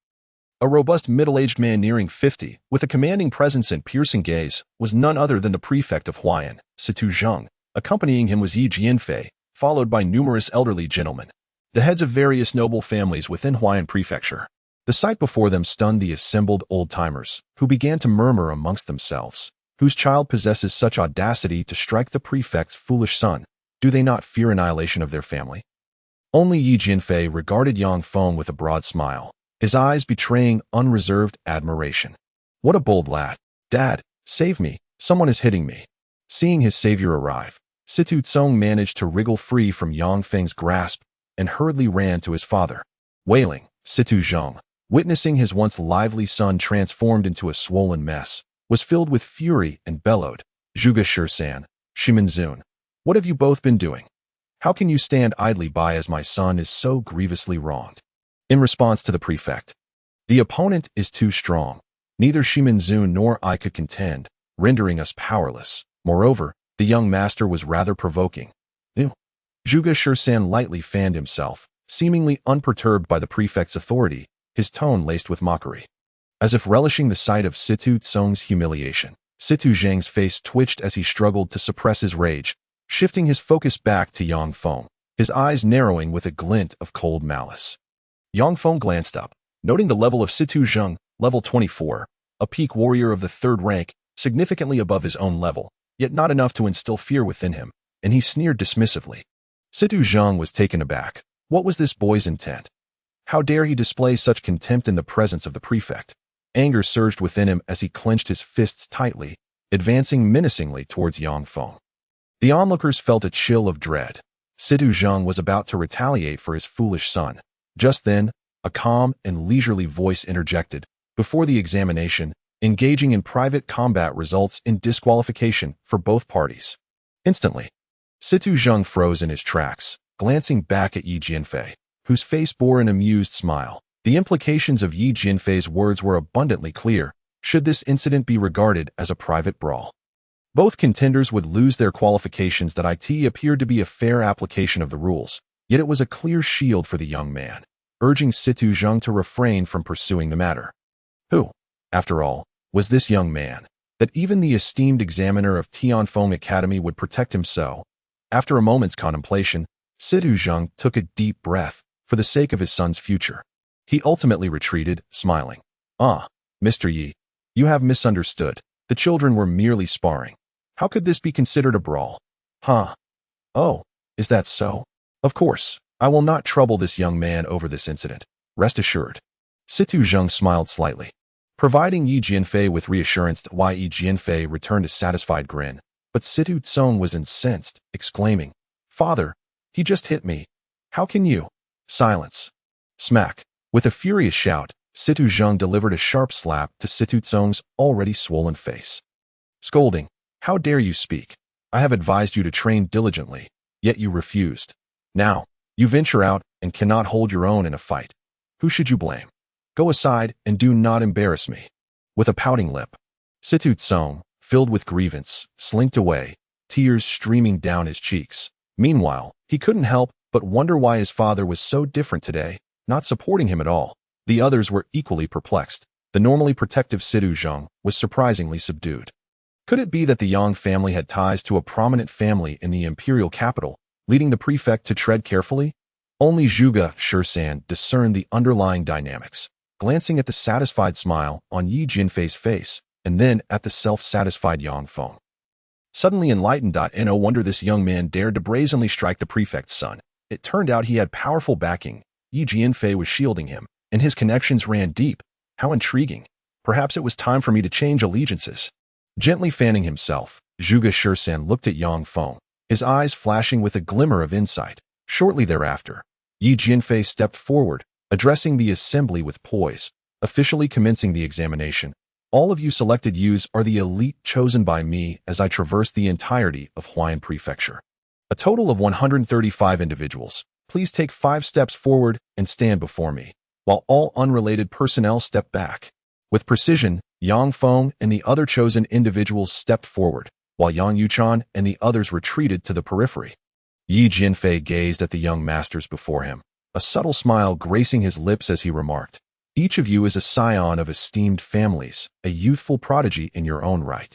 a robust middle-aged man nearing 50, with a commanding presence and piercing gaze, was none other than the prefect of Huayan, Situ Zheng. Accompanying him was Yi Jianfei, followed by numerous elderly gentlemen, the heads of various noble families within Huayan Prefecture. The sight before them stunned the assembled old-timers, who began to murmur amongst themselves. Whose child possesses such audacity to strike the prefect's foolish son? Do they not fear annihilation of their family? Only Yi Jianfei regarded Yang Feng with a broad smile, his eyes betraying unreserved admiration. "What a bold lad. Dad, save me, someone is hitting me." Seeing his savior arrive, Situ Tsong managed to wriggle free from Yang Feng's grasp and hurriedly ran to his father. Wailing, Situ Zheng, witnessing his once lively son transformed into a swollen mess, was filled with fury and bellowed, "Zhuge Shisan, Shimen Zun, what have you both been doing? How can you stand idly by as my son is so grievously wronged?" In response to the prefect, "The opponent is too strong. Neither Shimen Zun nor I could contend, rendering us powerless. Moreover, the young master was rather provoking." Ew. Zhuge Shisan lightly fanned himself, seemingly unperturbed by the prefect's authority, his tone laced with mockery. As if relishing the sight of Situ Tsong's humiliation, Situ Zheng's face twitched as he struggled to suppress his rage, shifting his focus back to Yang Feng, his eyes narrowing with a glint of cold malice. Yang Feng glanced up, noting the level of Situ Zheng, level 24, a peak warrior of the third rank, significantly above his own level, yet not enough to instill fear within him, and he sneered dismissively. Situ Zheng was taken aback. What was this boy's intent? How dare he display such contempt in the presence of the prefect? Anger surged within him as he clenched his fists tightly, advancing menacingly towards Yang Feng. The onlookers felt a chill of dread. Situ Zheng was about to retaliate for his foolish son. Just then, a calm and leisurely voice interjected. Before the examination, engaging in private combat results in disqualification for both parties. Instantly, Situ Zheng froze in his tracks, glancing back at Yi Jianfei, whose face bore an amused smile. The implications of Yi Jianfei's words were abundantly clear. Should this incident be regarded as a private brawl? Both contenders would lose their qualifications. That it appeared to be a fair application of the rules, yet it was a clear shield for the young man, urging Situ Zheng to refrain from pursuing the matter. Who, after all, was this young man, that even the esteemed examiner of Tianfeng Academy would protect him so? After a moment's contemplation, Situ Zheng took a deep breath for the sake of his son's future. He ultimately retreated, smiling. Ah, Mr. Yi, you have misunderstood. The children were merely sparring. How could this be considered a brawl? Huh? Oh, is that so? Of course, I will not trouble this young man over this incident. Rest assured. Situ Zheng smiled slightly, providing Yi Jianfei with reassurance. That Yi Jianfei returned a satisfied grin, but Situ Zheng was incensed, exclaiming, "Father, he just hit me. How can you?" Silence. Smack. With a furious shout, Situ Zheng delivered a sharp slap to Situ Zheng's already swollen face. Scolding, "How dare you speak? I have advised you to train diligently, yet you refused. Now, you venture out and cannot hold your own in a fight. Who should you blame? Go aside and do not embarrass me." With a pouting lip, Situ Zheng, filled with grievance, slinked away, tears streaming down his cheeks. Meanwhile, he couldn't help but wonder why his father was so different today, not supporting him at all. The others were equally perplexed. The normally protective Situ Zheng was surprisingly subdued. Could it be that the Yang family had ties to a prominent family in the imperial capital, leading the prefect to tread carefully? Only Zhuge Shisan discerned the underlying dynamics, glancing at the satisfied smile on Yi Jianfei's face, and then at the self-satisfied Yang Feng. Suddenly enlightened, no wonder this young man dared to brazenly strike the prefect's son. It turned out he had powerful backing. Yi Jianfei was shielding him, and his connections ran deep. How intriguing. Perhaps it was time for me to change allegiances. Gently fanning himself, Zhuge Shisan looked at Yang Feng, his eyes flashing with a glimmer of insight. Shortly thereafter, Yi Jianfei stepped forward, addressing the assembly with poise, officially commencing the examination. All of you selected youths are the elite chosen by me as I traverse the entirety of Huayan Prefecture. A total of 135 individuals. Please take 5 steps forward and stand before me, while all unrelated personnel step back. With precision, Yang Feng and the other chosen individuals stepped forward, while Yang Yuchan and the others retreated to the periphery. Yi Jianfei gazed at the young masters before him, a subtle smile gracing his lips as he remarked, "Each of you is a scion of esteemed families, a youthful prodigy in your own right.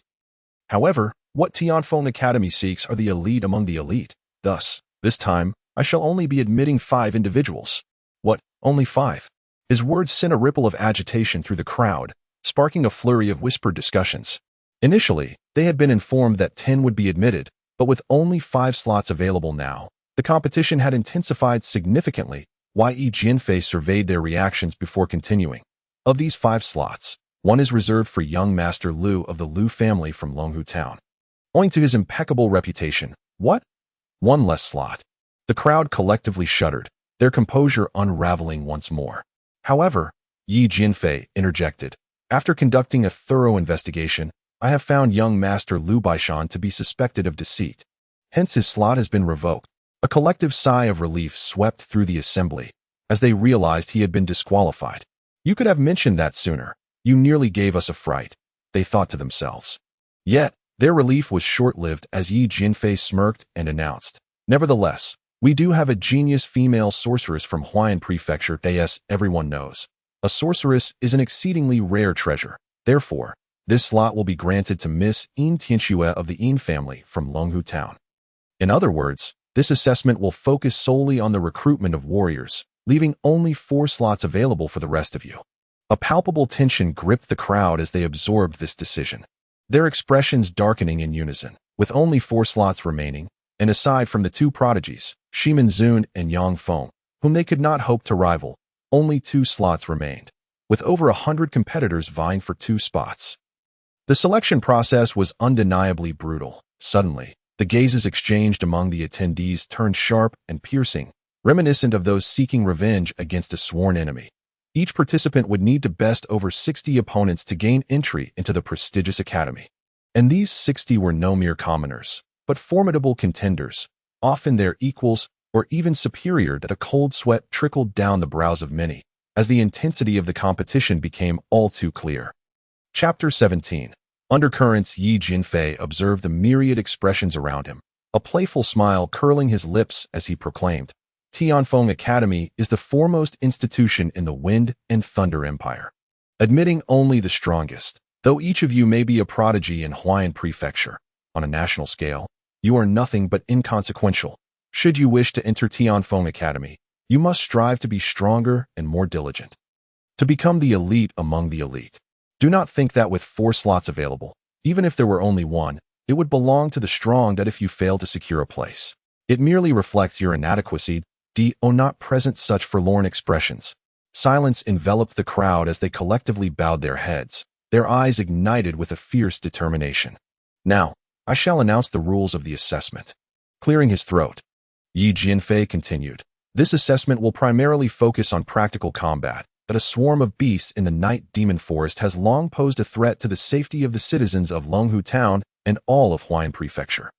However, what Tianfeng Academy seeks are the elite among the elite. Thus, this time, I shall only be admitting 5 individuals." What, only 5? His words sent a ripple of agitation through the crowd, sparking a flurry of whispered discussions. Initially, they had been informed that 10 would be admitted, but with only 5 slots available now, the competition had intensified significantly. Yi Jianfei surveyed their reactions before continuing. Of these 5 slots, 1 is reserved for young Master Liu of the Liu family from Longhu Town. Owing to his impeccable reputation, what? 1 less slot. The crowd collectively shuddered, their composure unraveling once more. However, Yi Jianfei interjected, "After conducting a thorough investigation, I have found young Master Liu Baishan to be suspected of deceit. Hence his slot has been revoked." A collective sigh of relief swept through the assembly, as they realized he had been disqualified. "You could have mentioned that sooner. You nearly gave us a fright," they thought to themselves. Yet, their relief was short-lived as Yi Jianfei smirked and announced, "Nevertheless, we do have a genius female sorceress from Huayan Prefecture. As everyone knows, a sorceress is an exceedingly rare treasure. Therefore, this slot will be granted to Miss Yin Tianxue of the Yin family from Longhu Town." In other words, this assessment will focus solely on the recruitment of warriors, leaving only 4 slots available for the rest of you. A palpable tension gripped the crowd as they absorbed this decision, their expressions darkening in unison. With only 4 slots remaining, and aside from the 2 prodigies, Shimen Zun and Yang Feng, whom they could not hope to rival, only 2 slots remained, with over 100 competitors vying for 2 spots. The selection process was undeniably brutal. Suddenly, the gazes exchanged among the attendees turned sharp and piercing, reminiscent of those seeking revenge against a sworn enemy. Each participant would need to best over 60 opponents to gain entry into the prestigious academy. And these 60 were no mere commoners, but formidable contenders, often their equals or even superior. That a cold sweat trickled down the brows of many, as the intensity of the competition became all too clear. Chapter 17. Undercurrents, Yi Jinfei observed the myriad expressions around him, a playful smile curling his lips as he proclaimed, Tianfeng Academy is the foremost institution in the Wind and Thunder Empire, admitting only the strongest. Though each of you may be a prodigy in Huayan Prefecture, on a national scale, you are nothing but inconsequential. Should you wish to enter Tianfeng Academy, you must strive to be stronger and more diligent, to become the elite among the elite. Do not think that with 4 slots available, even if there were only one, it would belong to the strong that if you fail to secure a place. It merely reflects your inadequacy. Not present. Such forlorn expressions. Silence enveloped the crowd as they collectively bowed their heads, their eyes ignited with a fierce determination. Now, I shall announce the rules of the assessment. Clearing his throat, Yi Jinfei continued, this assessment will primarily focus on practical combat, that a swarm of beasts in the Night Demon Forest has long posed a threat to the safety of the citizens of Longhu Town and all of Huayan Prefecture.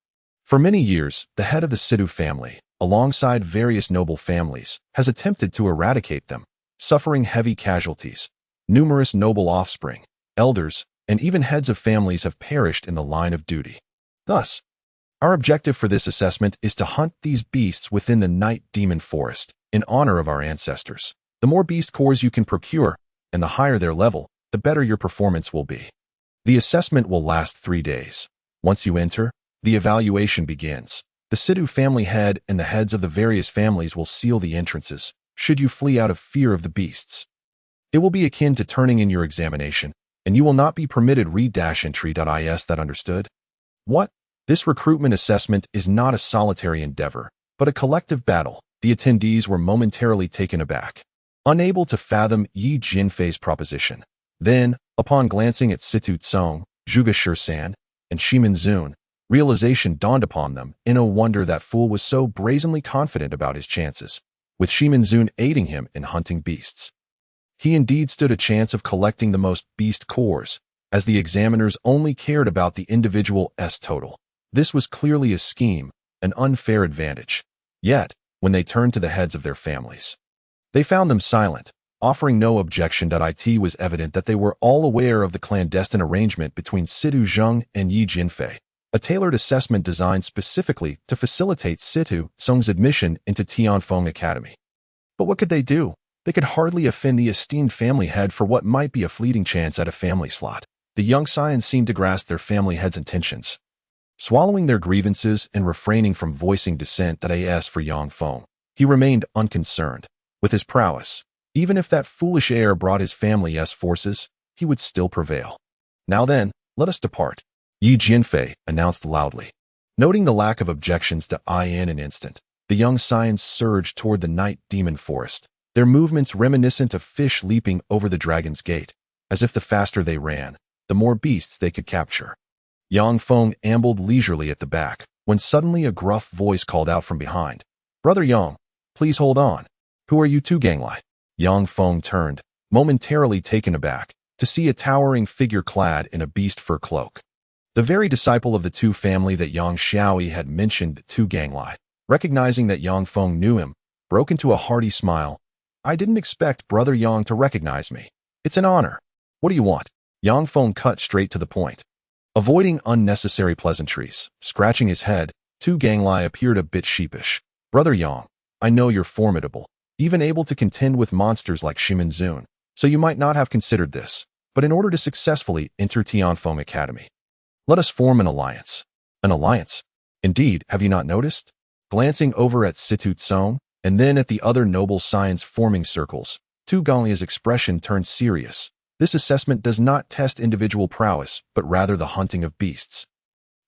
For many years, the head of the Sidu family, alongside various noble families, has attempted to eradicate them, suffering heavy casualties. Numerous noble offspring, elders, and even heads of families have perished in the line of duty. Thus, our objective for this assessment is to hunt these beasts within the Night Demon Forest, in honor of our ancestors. The more beast cores you can procure, and the higher their level, the better your performance will be. The assessment will last 3 days. Once you enter, the evaluation begins. The Sidu family head and the heads of the various families will seal the entrances, should you flee out of fear of the beasts. It will be akin to turning in your examination, and you will not be permitted read-entry.is. That understood? What? This recruitment assessment is not a solitary endeavor, but a collective battle. The attendees were momentarily taken aback, unable to fathom Yi Jinfei's proposition. Then, upon glancing at Situ Tsong, Zhuge Shursan, and Shimen Zun, realization dawned upon them. In a wonder that fool was so brazenly confident about his chances, with Shimen Zun aiding him in hunting beasts. He indeed stood a chance of collecting the most beast cores, as the examiners only cared about the individual S total. This was clearly a scheme, an unfair advantage. Yet, when they turned to the heads of their families, they found them silent, offering no objection. It was evident that they were all aware of the clandestine arrangement between Situ Zheng and Yi Jinfei, a tailored assessment designed specifically to facilitate Situ Tsong's admission into Tianfeng Academy. But what could they do? They could hardly offend the esteemed family head for what might be a fleeting chance at a family slot. The young scions seemed to grasp their family head's intentions, swallowing their grievances and refraining from voicing dissent. As for Yang Feng, he remained unconcerned. With his prowess, even if that foolish heir brought his family's forces, he would still prevail. Now then, let us depart, Yi Jinfei announced loudly. Noting the lack of objections in an instant, the young scions surged toward the Night Demon Forest, their movements reminiscent of fish leaping over the Dragon's Gate, as if the faster they ran, the more beasts they could capture. Yang Feng ambled leisurely at the back, when suddenly a gruff voice called out from behind, Brother Yang, please hold on. Who are you two, Ganglai? Yang Feng turned, momentarily taken aback, to see a towering figure clad in a beast fur cloak. The very disciple of the Tu family that Yang Shaobai had mentioned to Ganglai, recognizing that Yang Feng knew him, broke into a hearty smile. I didn't expect Brother Yang to recognize me. It's an honor. What do you want? Yang Feng cut straight to the point. Avoiding unnecessary pleasantries, scratching his head, Tu Ganglai appeared a bit sheepish. Brother Yang, I know you're formidable, even able to contend with monsters like Shimen Zun, so you might not have considered this, but in order to successfully enter Tianfeng Academy, let us form an alliance. An alliance? Indeed, have you not noticed? Glancing over at Situ Tsong, and then at the other noble scions forming circles, Tu Ganglai's expression turned serious. This assessment does not test individual prowess, but rather the hunting of beasts.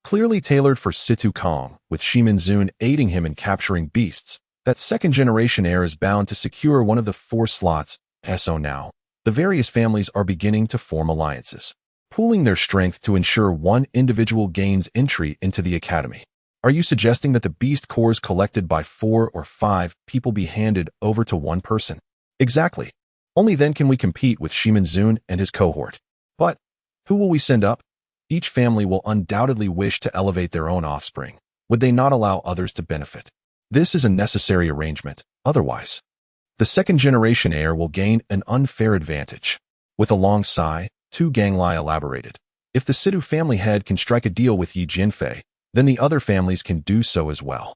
Clearly tailored for Situ Kong, with Shimen Zun aiding him in capturing beasts, that second-generation heir is bound to secure one of the 4 slots. So now, the various families are beginning to form alliances, pooling their strength to ensure one individual gains entry into the academy. Are you suggesting that the beast cores collected by 4 or 5 people be handed over to one person? Exactly. Only then can we compete with Shimen Zun and his cohort. But who will we send up? Each family will undoubtedly wish to elevate their own offspring. Would they not allow others to benefit? This is a necessary arrangement. Otherwise, the second-generation heir will gain an unfair advantage. With a long sigh, Tu Ganglai elaborated. If the Sidu family head can strike a deal with Yi Jinfei, then the other families can do so as well.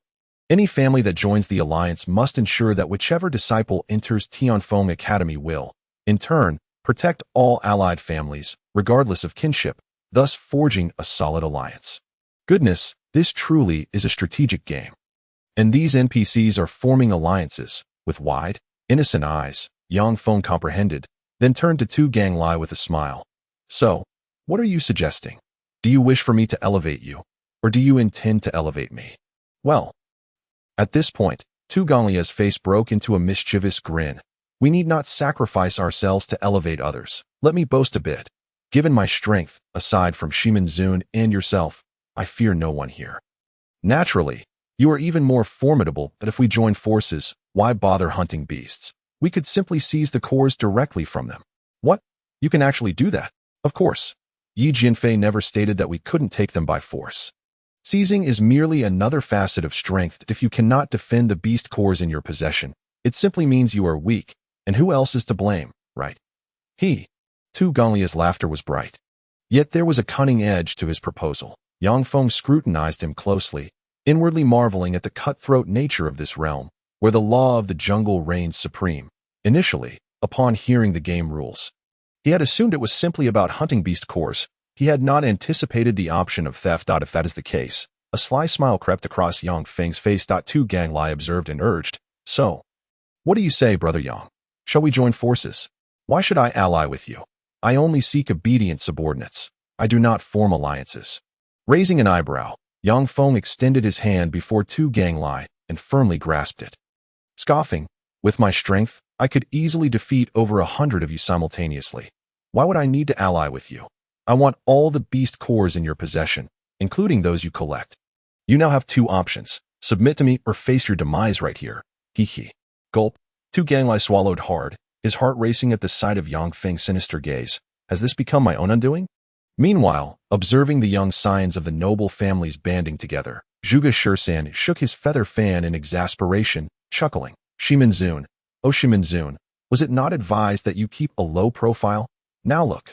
Any family that joins the alliance must ensure that whichever disciple enters Tianfeng Academy will, in turn, protect all allied families, regardless of kinship, thus forging a solid alliance. Goodness, this truly is a strategic game. And these NPCs are forming alliances, with wide, innocent eyes. Yang Feng comprehended, then turned to Tu Ganglai with a smile. So, what are you suggesting? Do you wish for me to elevate you, or do you intend to elevate me? Well, at this point, Tu Ganglia's face broke into a mischievous grin. We need not sacrifice ourselves to elevate others. Let me boast a bit. Given my strength, aside from Shimen Zun and yourself, I fear no one here. Naturally, you are even more formidable, but if we join forces, why bother hunting beasts? We could simply seize the cores directly from them. What? You can actually do that? Of course. Yi Jinfei never stated that we couldn't take them by force. Seizing is merely another facet of strength. If you cannot defend the beast cores in your possession, it simply means you are weak, and who else is to blame, right? Tu Ganglia's laughter was bright. Yet there was a cunning edge to his proposal. Yang Feng scrutinized him closely, inwardly marveling at the cutthroat nature of this realm, where the law of the jungle reigns supreme. Initially, upon hearing the game rules, he had assumed it was simply about hunting beast cores. He had not anticipated the option of theft. If that is the case, a sly smile crept across Yang Feng's face. Tu Ganglai observed and urged, So, what do you say, Brother Yang? Shall we join forces? Why should I ally with you? I only seek obedient subordinates. I do not form alliances. Raising an eyebrow, Yang Feng extended his hand before Tu Ganglai and firmly grasped it. Scoffing, with my strength, I could easily defeat over 100 of you simultaneously. Why would I need to ally with you? I want all the beast cores in your possession, including those you collect. You now have two options. Submit to me or face your demise right here. Gulp. Tu Ganglai swallowed hard, his heart racing at the sight of Yang Feng's sinister gaze. Has this become my own undoing? Meanwhile, observing the young scions of the noble families banding together, Zhuge Shursan shook his feather fan in exasperation, chuckling. Shimen Zun, oh Shimen Zun, was it not advised that you keep a low profile? Now look.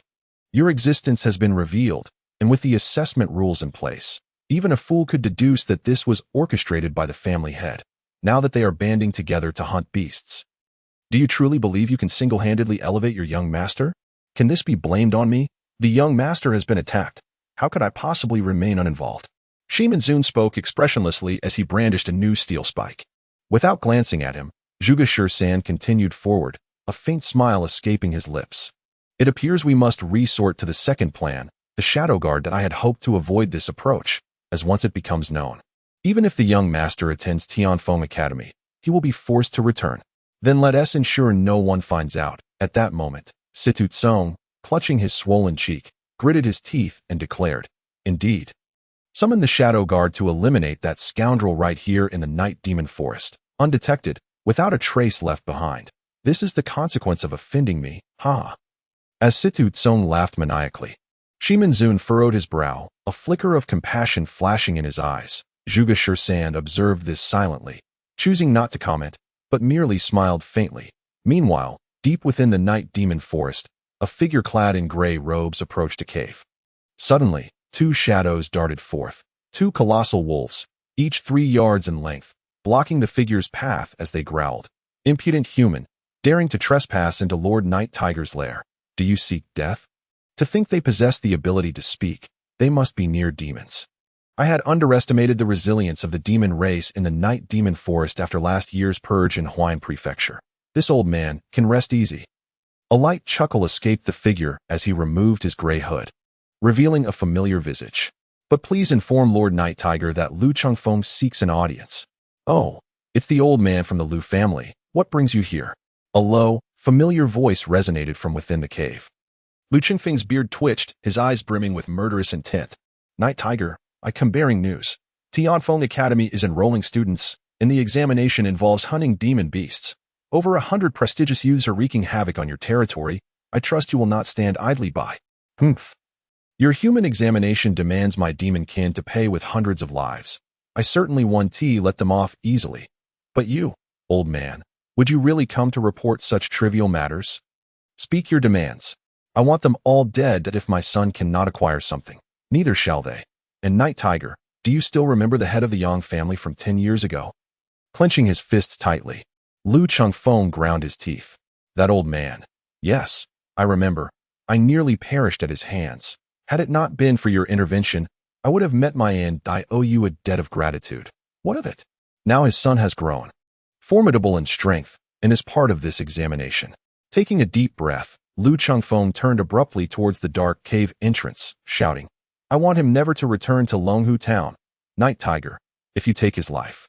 Your existence has been revealed, and with the assessment rules in place, even a fool could deduce that this was orchestrated by the family head, now that they are banding together to hunt beasts. Do you truly believe you can single-handedly elevate your young master? Can this be blamed on me? The young master has been attacked. How could I possibly remain uninvolved? Shimen Zun spoke expressionlessly as he brandished a new steel spike. Without glancing at him, Zhuge Shursan continued forward, a faint smile escaping his lips. It appears we must resort to the second plan, the shadow guard. That I had hoped to avoid this approach, as once it becomes known, even if the young master attends Tianfeng Academy, he will be forced to return. Then let us ensure no one finds out. At that moment, Situ Tsong, clutching his swollen cheek, gritted his teeth and declared, Indeed. Summon the shadow guard to eliminate that scoundrel right here in the night demon forest, undetected, without a trace left behind. This is the consequence of offending me, ha. As Situ Tsong laughed maniacally, Shimen Zun furrowed his brow, a flicker of compassion flashing in his eyes. Zhuge Shursan observed this silently, choosing not to comment, but merely smiled faintly. Meanwhile, deep within the night demon forest, a figure clad in gray robes approached a cave. Suddenly, two shadows darted forth, two colossal wolves, each 3 yards in length, blocking the figure's path as they growled. Impudent human, daring to trespass into Lord Night Tiger's lair. Do you seek death? To think they possess the ability to speak, they must be near demons. I had underestimated the resilience of the demon race in the night demon forest after last year's purge in Huayan Prefecture. This old man can rest easy. A light chuckle escaped the figure as he removed his gray hood, revealing a familiar visage. But please inform Lord Night Tiger that Liu Chengfeng seeks an audience. Oh, it's the old man from the Liu family. What brings you here? A low, familiar voice resonated from within the cave. Liu Chengfeng's beard twitched, his eyes brimming with murderous intent. Night Tiger, I come bearing news. Tianfeng Academy is enrolling students, and the examination involves hunting demon beasts. Over 100 prestigious youths are wreaking havoc on your territory. I trust you will not stand idly by. Humph. Your human examination demands my demon kin to pay with hundreds of lives. I certainly won't let them off easily. But you, old man, would you really come to report such trivial matters? Speak your demands. I want them all dead, that if my son cannot acquire something, neither shall they. And Night Tiger, do you still remember the head of the Yang family from 10 years ago? Clenching his fists tightly, Liu Feng ground his teeth. That old man. Yes, I remember. I nearly perished at his hands. Had it not been for your intervention, I would have met my end. I owe you a debt of gratitude. What of it? Now his son has grown, formidable in strength, and is part of this examination. Taking a deep breath, Liu Feng turned abruptly towards the dark cave entrance, shouting, I want him never to return to Longhu Town. Night Tiger, if you take his life,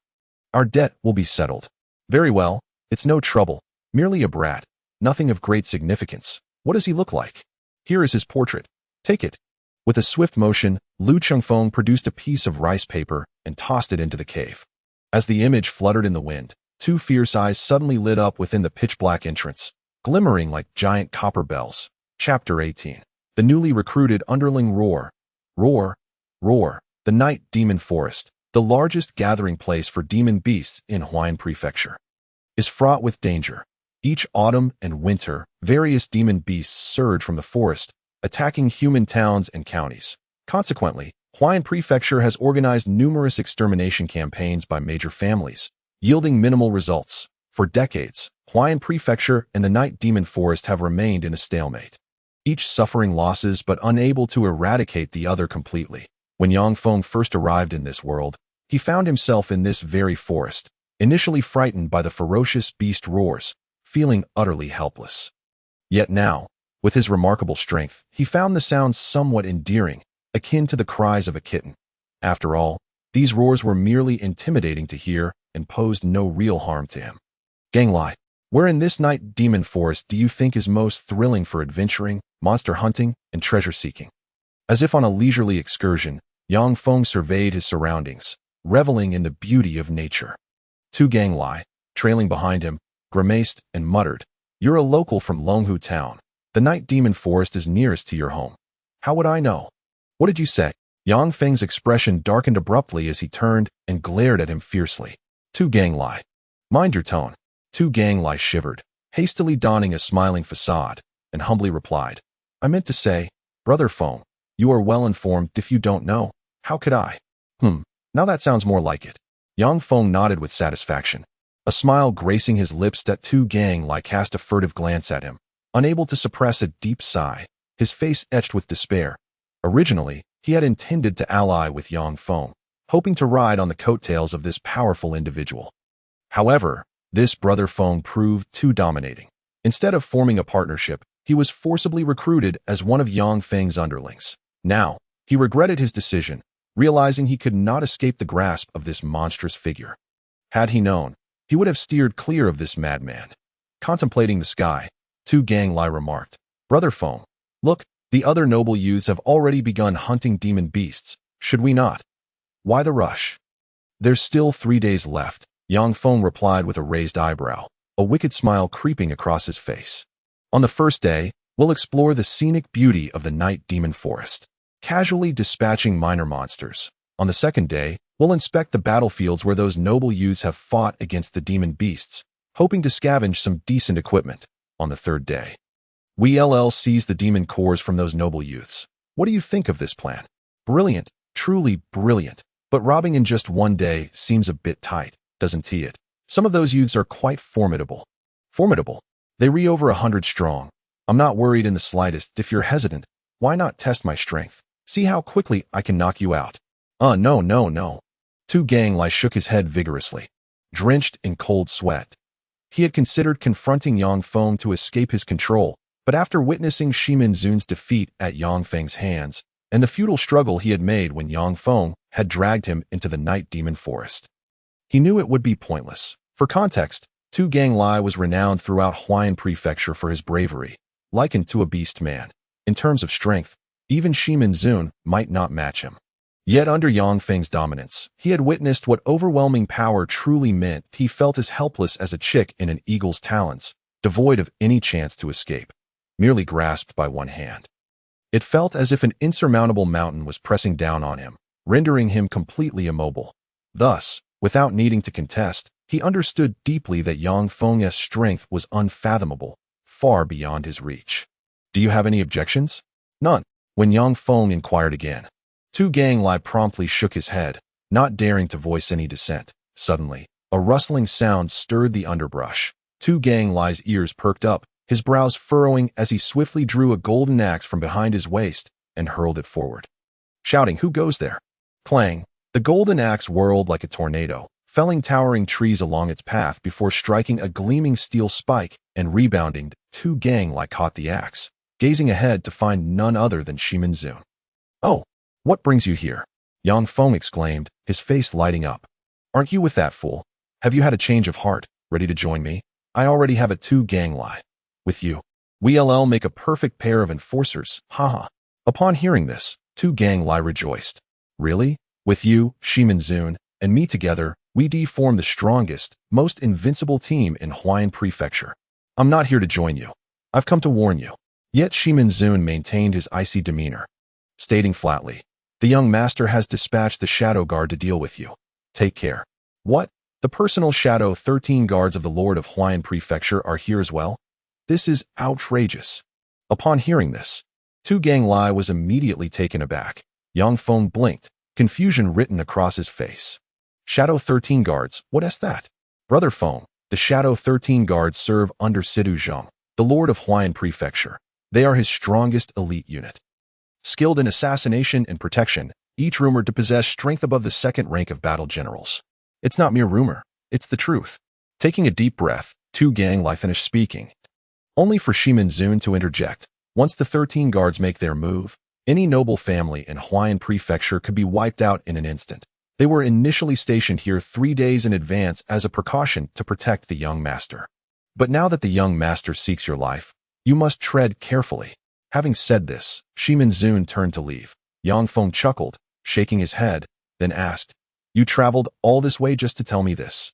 our debt will be settled. Very well, it's no trouble, merely a brat, nothing of great significance. What does he look like? Here is his portrait. Take it. With a swift motion, Liu Feng produced a piece of rice paper and tossed it into the cave. As the image fluttered in the wind, two fierce eyes suddenly lit up within the pitch-black entrance, glimmering like giant copper bells. Chapter 18. The newly recruited underling roar. Roar. Roar. The Night Demon Forest, the largest gathering place for demon beasts in Huayan Prefecture, is fraught with danger. Each autumn and winter, various demon beasts surge from the forest, attacking human towns and counties. Consequently, Huayan Prefecture has organized numerous extermination campaigns by major families, yielding minimal results. For decades, Huayan Prefecture and the Night Demon Forest have remained in a stalemate, each suffering losses but unable to eradicate the other completely. When Yang Feng first arrived in this world, he found himself in this very forest, initially frightened by the ferocious beast roars, feeling utterly helpless. Yet now, with his remarkable strength, he found the sounds somewhat endearing, akin to the cries of a kitten. After all, these roars were merely intimidating to hear and posed no real harm to him. Ganglai, where in this Night Demon Forest do you think is most thrilling for adventuring, monster hunting, and treasure seeking? As if on a leisurely excursion, Yang Feng surveyed his surroundings, reveling in the beauty of nature. Tu Ganglai, trailing behind him, grimaced and muttered, You're a local from Longhu Town. The Night Demon Forest is nearest to your home. How would I know? What did you say? Yang Feng's expression darkened abruptly as he turned and glared at him fiercely. Tu Ganglai. Mind your tone. Tu Ganglai shivered, hastily donning a smiling facade, and humbly replied, I meant to say, Brother Feng, you are well informed. If you don't know, how could I? Now that sounds more like it. Yang Feng nodded with satisfaction, a smile gracing his lips. That Tu Ganglai cast a furtive glance at him, unable to suppress a deep sigh, his face etched with despair. Originally, he had intended to ally with Yang Feng, hoping to ride on the coattails of this powerful individual. However, this Brother Feng proved too dominating. Instead of forming a partnership, he was forcibly recruited as one of Yang Feng's underlings. Now, he regretted his decision, realizing he could not escape the grasp of this monstrous figure. Had he known, he would have steered clear of this madman. Contemplating the sky, Tu Ganglai remarked, Brother Feng, look, the other noble youths have already begun hunting demon beasts. Should we not? Why the rush? There's still 3 days left, Yang Feng replied with a raised eyebrow, a wicked smile creeping across his face. On the first day, we'll explore the scenic beauty of the Night Demon Forest, casually dispatching minor monsters. On the second day, we'll inspect the battlefields where those noble youths have fought against the demon beasts, hoping to scavenge some decent equipment. On the third day, we'll seize the demon cores from those noble youths. What do you think of this plan? Brilliant, truly brilliant. But robbing in just 1 day seems a bit tight, doesn't it? Some of those youths are quite formidable. Formidable? They re over 100 strong. I'm not worried in the slightest. If you're hesitant, why not test my strength? See how quickly I can knock you out. No. Tu Ganglai shook his head vigorously, drenched in cold sweat. He had considered confronting Yang Feng to escape his control, but after witnessing Shimen Zun's defeat at Yang Feng's hands, and the futile struggle he had made when Yang Feng had dragged him into the Night Demon Forest, he knew it would be pointless. For context, Tu Ganglai was renowned throughout Huayan Prefecture for his bravery, likened to a beast man. In terms of strength, even Shimen Zun might not match him. Yet under Yang Feng's dominance, he had witnessed what overwhelming power truly meant. He felt as helpless as a chick in an eagle's talons, devoid of any chance to escape, merely grasped by one hand. It felt as if an insurmountable mountain was pressing down on him, rendering him completely immobile. Thus, without needing to contest, he understood deeply that Yang Feng's strength was unfathomable, far beyond his reach. Do you have any objections? None. When Yang Feng inquired again, Tu Ganglai promptly shook his head, not daring to voice any dissent. Suddenly, a rustling sound stirred the underbrush. Tu Ganglai's ears perked up, his brows furrowing as he swiftly drew a golden axe from behind his waist and hurled it forward. Shouting, "Who goes there?" Clang! The golden axe whirled like a tornado, felling towering trees along its path before striking a gleaming steel spike and rebounding. Tu Ganglai caught the axe, gazing ahead to find none other than Shimen Zun. "Oh, what brings you here?" Yang Feng exclaimed, his face lighting up. "Aren't you with that fool? Have you had a change of heart, ready to join me? I already have a Tu Ganglai. With you, we'll make a perfect pair of enforcers, haha." Upon hearing this, Tu Ganglai rejoiced. "Really? With you, Shimen Zun, and me together, we form the strongest, most invincible team in Huayan Prefecture. I'm not here to join you. I've come to warn you." Yet Shimen Zun maintained his icy demeanor, stating flatly, "The young master has dispatched the Shadow Guard to deal with you. Take care." What? The personal Shadow 13 guards of the Lord of Huayan Prefecture are here as well? This is outrageous. Upon hearing this, Tu Ganglai was immediately taken aback. Yang Feng blinked, confusion written across his face. "Shadow 13 guards, what is that?" "Brother Feng, the Shadow 13 guards serve under Sidu Zheng, the Lord of Huayan Prefecture. They are his strongest elite unit. Skilled in assassination and protection, each rumored to possess strength above the second rank of battle generals. It's not mere rumor, it's the truth." Taking a deep breath, Tu Ganglai finished speaking, only for Shimen Zun to interject. Once the 13 guards make their move, any noble family in Huayan Prefecture could be wiped out in an instant. They were initially stationed here 3 days in advance as a precaution to protect the young master. But now that the young master seeks your life, you must tread carefully. Having said this, Shimen Zun turned to leave. Yang Feng chuckled, shaking his head, then asked, "You traveled all this way just to tell me this?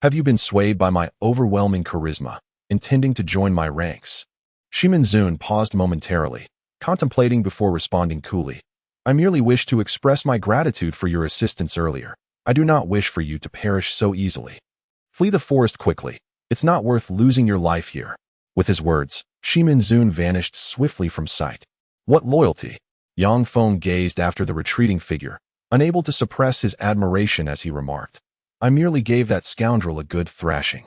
Have you been swayed by my overwhelming charisma, intending to join my ranks?" Shimen Zun paused momentarily, contemplating before responding coolly. "I merely wish to express my gratitude for your assistance earlier. I do not wish for you to perish so easily. Flee the forest quickly. It's not worth losing your life here." With his words, Shimen Zun vanished swiftly from sight. What loyalty! Yang Feng gazed after the retreating figure, unable to suppress his admiration as he remarked, "I merely gave that scoundrel a good thrashing.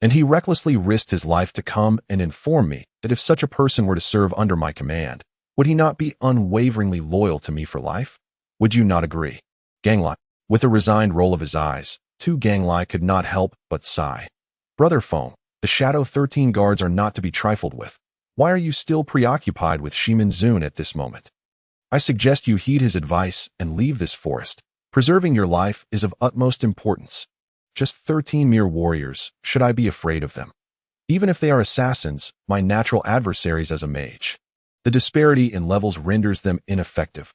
And he recklessly risked his life to come and inform me that if such a person were to serve under my command, would he not be unwaveringly loyal to me for life? Would you not agree?" Ganglai, with a resigned roll of his eyes, Tu Ganglai could not help but sigh. "Brother Feng, the Shadow 13 guards are not to be trifled with. Why are you still preoccupied with Shimen Zun at this moment? I suggest you heed his advice and leave this forest. Preserving your life is of utmost importance. Just 13 mere warriors, should I be afraid of them? Even if they are assassins, my natural adversaries as a mage. The disparity in levels renders them ineffective."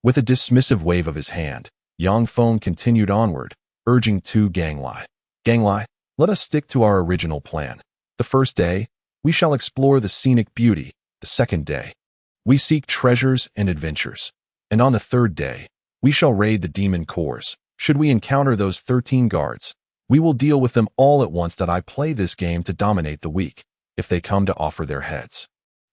With a dismissive wave of his hand, Yang Feng continued onward, urging Tu Ganglai. "Ganglai, let us stick to our original plan. The first day, we shall explore the scenic beauty. The second day, we seek treasures and adventures. And on the third day, we shall raid the demon cores. Should we encounter those 13 guards, we will deal with them all at once. That I play this game to dominate the weak, if they come to offer their heads.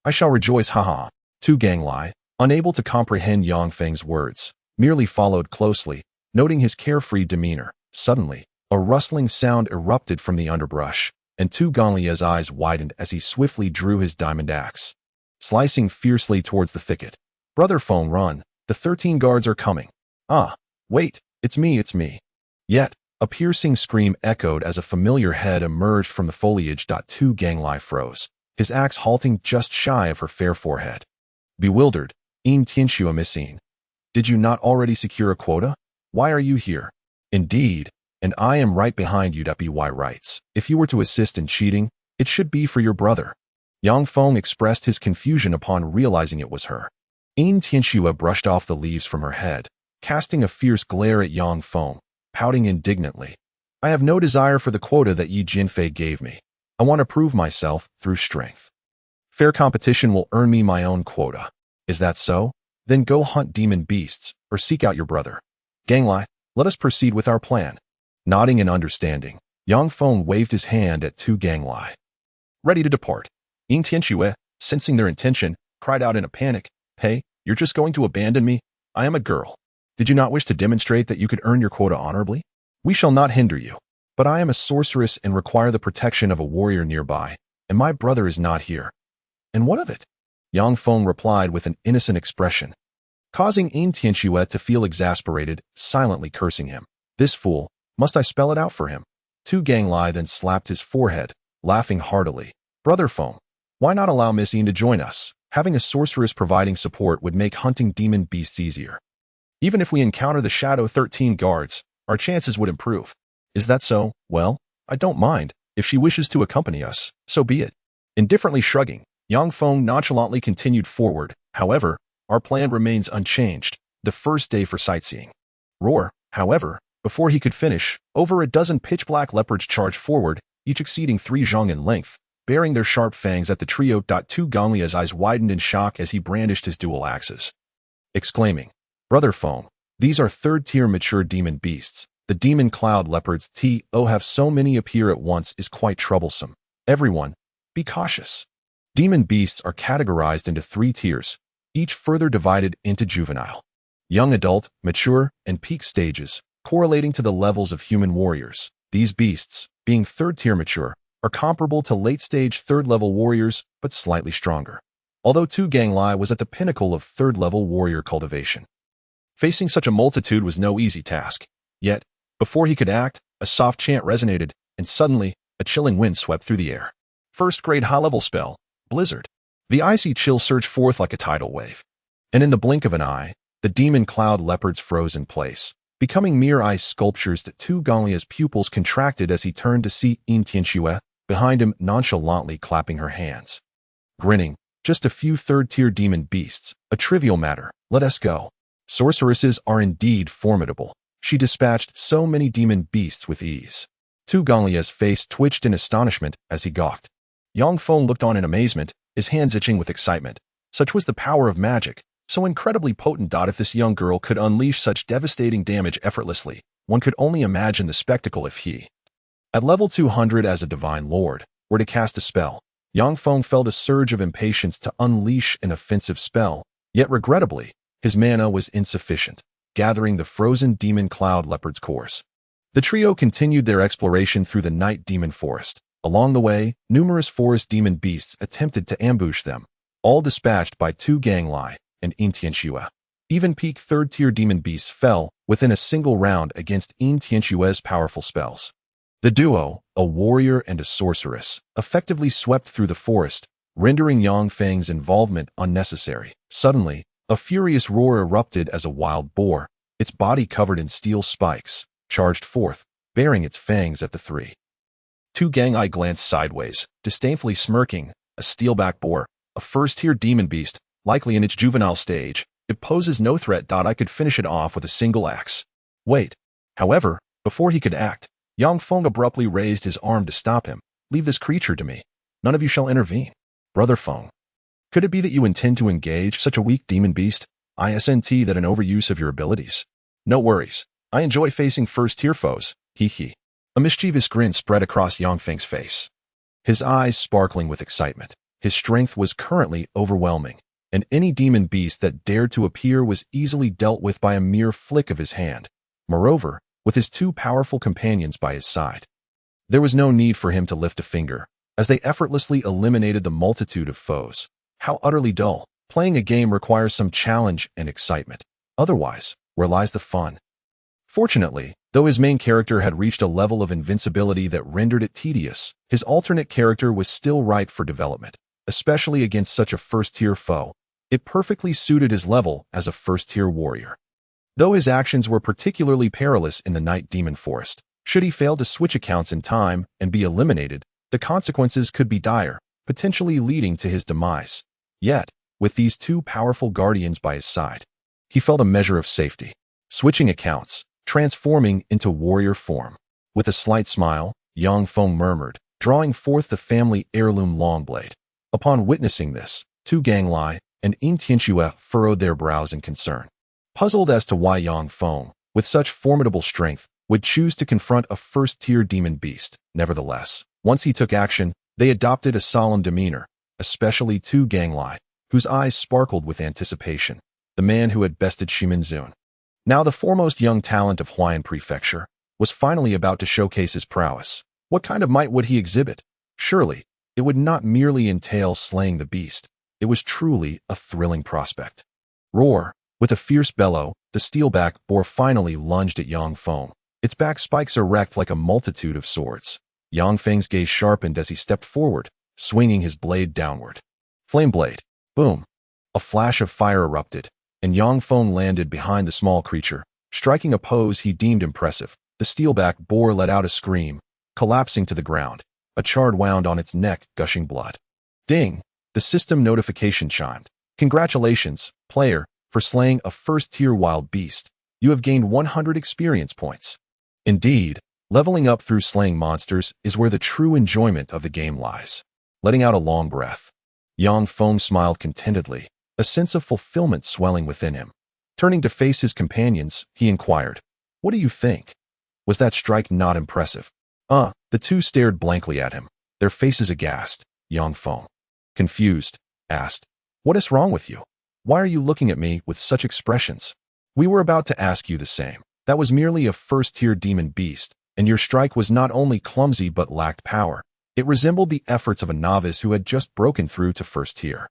I shall rejoice, haha." Tu Ganglai, unable to comprehend Yang Feng's words, merely followed closely, noting his carefree demeanor. Suddenly, a rustling sound erupted from the underbrush, and Tu Ganglai's eyes widened as he swiftly drew his diamond axe, slicing fiercely towards the thicket. "Brother Feng, run! The 13 guards are coming." "Ah, wait, it's me. Yet, a piercing scream echoed as a familiar head emerged from the foliage. Tu Ganglai froze, his axe halting just shy of her fair forehead. Bewildered, "In Tianxua missing. Did you not already secure a quota? Why are you here?" "Indeed, and I am right behind you." By rights, if you were to assist in cheating, it should be for your brother." Yang Feng expressed his confusion upon realizing it was her. In Tianxua brushed off the leaves from her head, casting a fierce glare at Yang Feng, pouting indignantly. "I have no desire for the quota that Yi Jinfei gave me. I want to prove myself through strength. Fair competition will earn me my own quota. Is that so? Then go hunt demon beasts, or seek out your brother. Ganglai, let us proceed with our plan." Nodding in understanding, Yang Feng waved his hand at Tu Ganglai. "Ready to depart." In Tianxue, sensing their intention, cried out in a panic, "Hey, you're just going to abandon me? I am a girl. Did you not wish to demonstrate that you could earn your quota honorably? We shall not hinder you. But I am a sorceress and require the protection of a warrior nearby, and my brother is not here." "And what of it?" Yang Feng replied with an innocent expression, causing Yin Tianxue to feel exasperated, silently cursing him. "This fool, must I spell it out for him?" Tu Ganglai then slapped his forehead, laughing heartily. "Brother Feng, why not allow Miss Yin to join us? Having a sorceress providing support would make hunting demon beasts easier. Even if we encounter the Shadow 13 guards, our chances would improve. Is that so? Well, I don't mind. If she wishes to accompany us, so be it." Indifferently shrugging, Yang Feng nonchalantly continued forward. "However, our plan remains unchanged. The first day for sightseeing." Roar, however, before he could finish, over a dozen pitch-black leopards charged forward, each exceeding 3 zhang in length, baring their sharp fangs at the trio. Tu Gonglia's eyes widened in shock as he brandished his dual axes, exclaiming, "Brother Feng, these are third-tier mature demon beasts. The demon cloud leopards have so many appear at once is quite troublesome. Everyone, be cautious." Demon beasts are categorized into 3 tiers, each further divided into juvenile, young adult, mature, and peak stages, correlating to the levels of human warriors. These beasts, being third-tier mature, are comparable to late-stage third-level warriors, but slightly stronger. Although Tu Ganglai was at the pinnacle of third-level warrior cultivation, facing such a multitude was no easy task. Yet, before he could act, a soft chant resonated, and suddenly, a chilling wind swept through the air. First-grade high-level spell, Blizzard. The icy chill surged forth like a tidal wave. And in the blink of an eye, the demon cloud leopards froze in place, becoming mere ice sculptures. That Tu Gonglia's pupils contracted as he turned to see Yin Tianxue, behind him nonchalantly clapping her hands. Grinning, "Just a few third-tier demon beasts, a trivial matter, let us go." Sorceresses are indeed formidable. She dispatched so many demon beasts with ease. Tu Gonglia's face twitched in astonishment as he gawked. Yang Feng looked on in amazement, his hands itching with excitement. Such was the power of magic, so incredibly potent. If this young girl could unleash such devastating damage effortlessly, one could only imagine the spectacle if he, at level 200 as a divine lord, were to cast a spell. Yang Feng felt a surge of impatience to unleash an offensive spell, yet regrettably, his mana was insufficient, gathering the frozen demon cloud leopard's course. The trio continued their exploration through the night demon forest. Along the way, numerous forest demon beasts attempted to ambush them, all dispatched by Tu Ganglai and Yin Tianxue. Even peak third-tier demon beasts fell within a single round against Yin Tianxue's powerful spells. The duo, a warrior and a sorceress, effectively swept through the forest, rendering Yang Feng's involvement unnecessary. Suddenly, a furious roar erupted as a wild boar, its body covered in steel spikes, charged forth, baring its fangs at the 3. Tu Ganglai glanced sideways, disdainfully smirking. A steelback boar, a first-tier demon beast, likely in its juvenile stage. It poses no threat. I could finish it off with a single axe. Wait. However, before he could act, Yang Feng abruptly raised his arm to stop him. "Leave this creature to me. None of you shall intervene." "Brother Feng, could it be that you intend to engage such a weak demon beast? Isn't that an overuse of your abilities?" "No worries. I enjoy facing first-tier foes. Hee hee." A mischievous grin spread across Yang Feng's face, his eyes sparkling with excitement. His strength was currently overwhelming, and any demon beast that dared to appear was easily dealt with by a mere flick of his hand. Moreover, with his 2 powerful companions by his side, there was no need for him to lift a finger, as they effortlessly eliminated the multitude of foes. How utterly dull. Playing a game requires some challenge and excitement. Otherwise, where lies the fun? Fortunately, though his main character had reached a level of invincibility that rendered it tedious, his alternate character was still ripe for development, especially against such a first-tier foe. It perfectly suited his level as a first-tier warrior. Though his actions were particularly perilous in the night demon forest, should he fail to switch accounts in time and be eliminated, the consequences could be dire, potentially leading to his demise. Yet, with these 2 powerful guardians by his side, he felt a measure of safety. Switching accounts, transforming into warrior form. With a slight smile, Yang Feng murmured, drawing forth the family heirloom longblade. Upon witnessing this, Tu Ganglai and Yin Tianxue furrowed their brows in concern, puzzled as to why Yang Feng, with such formidable strength, would choose to confront a first-tier demon beast. Nevertheless, once he took action, they adopted a solemn demeanor, especially Tu Ganglai, whose eyes sparkled with anticipation, the man who had bested Shimen Zun. Now the foremost young talent of Huayan Prefecture was finally about to showcase his prowess. What kind of might would he exhibit? Surely, it would not merely entail slaying the beast. It was truly a thrilling prospect. Roar! With a fierce bellow, the steelback boar finally lunged at Yang Feng, its back spikes erect like a multitude of swords. Yang Feng's gaze sharpened as he stepped forward, swinging his blade downward. Flame blade. Boom! A flash of fire erupted, and Yang Feng landed behind the small creature, striking a pose he deemed impressive. The steelback boar let out a scream, collapsing to the ground, a charred wound on its neck gushing blood. Ding! The system notification chimed. Congratulations, player, for slaying a first-tier wild beast. You have gained 100 experience points. Indeed, leveling up through slaying monsters is where the true enjoyment of the game lies. Letting out a long breath, Yang Feng smiled contentedly, a sense of fulfillment swelling within him. Turning to face his companions, he inquired, "What do you think? Was that strike not impressive?" The two stared blankly at him, their faces aghast. Yang Feng, confused, asked, "What is wrong with you? Why are you looking at me with such expressions?" "We were about to ask you the same. That was merely a first-tier demon beast, and your strike was not only clumsy but lacked power. It resembled the efforts of a novice who had just broken through to first tier.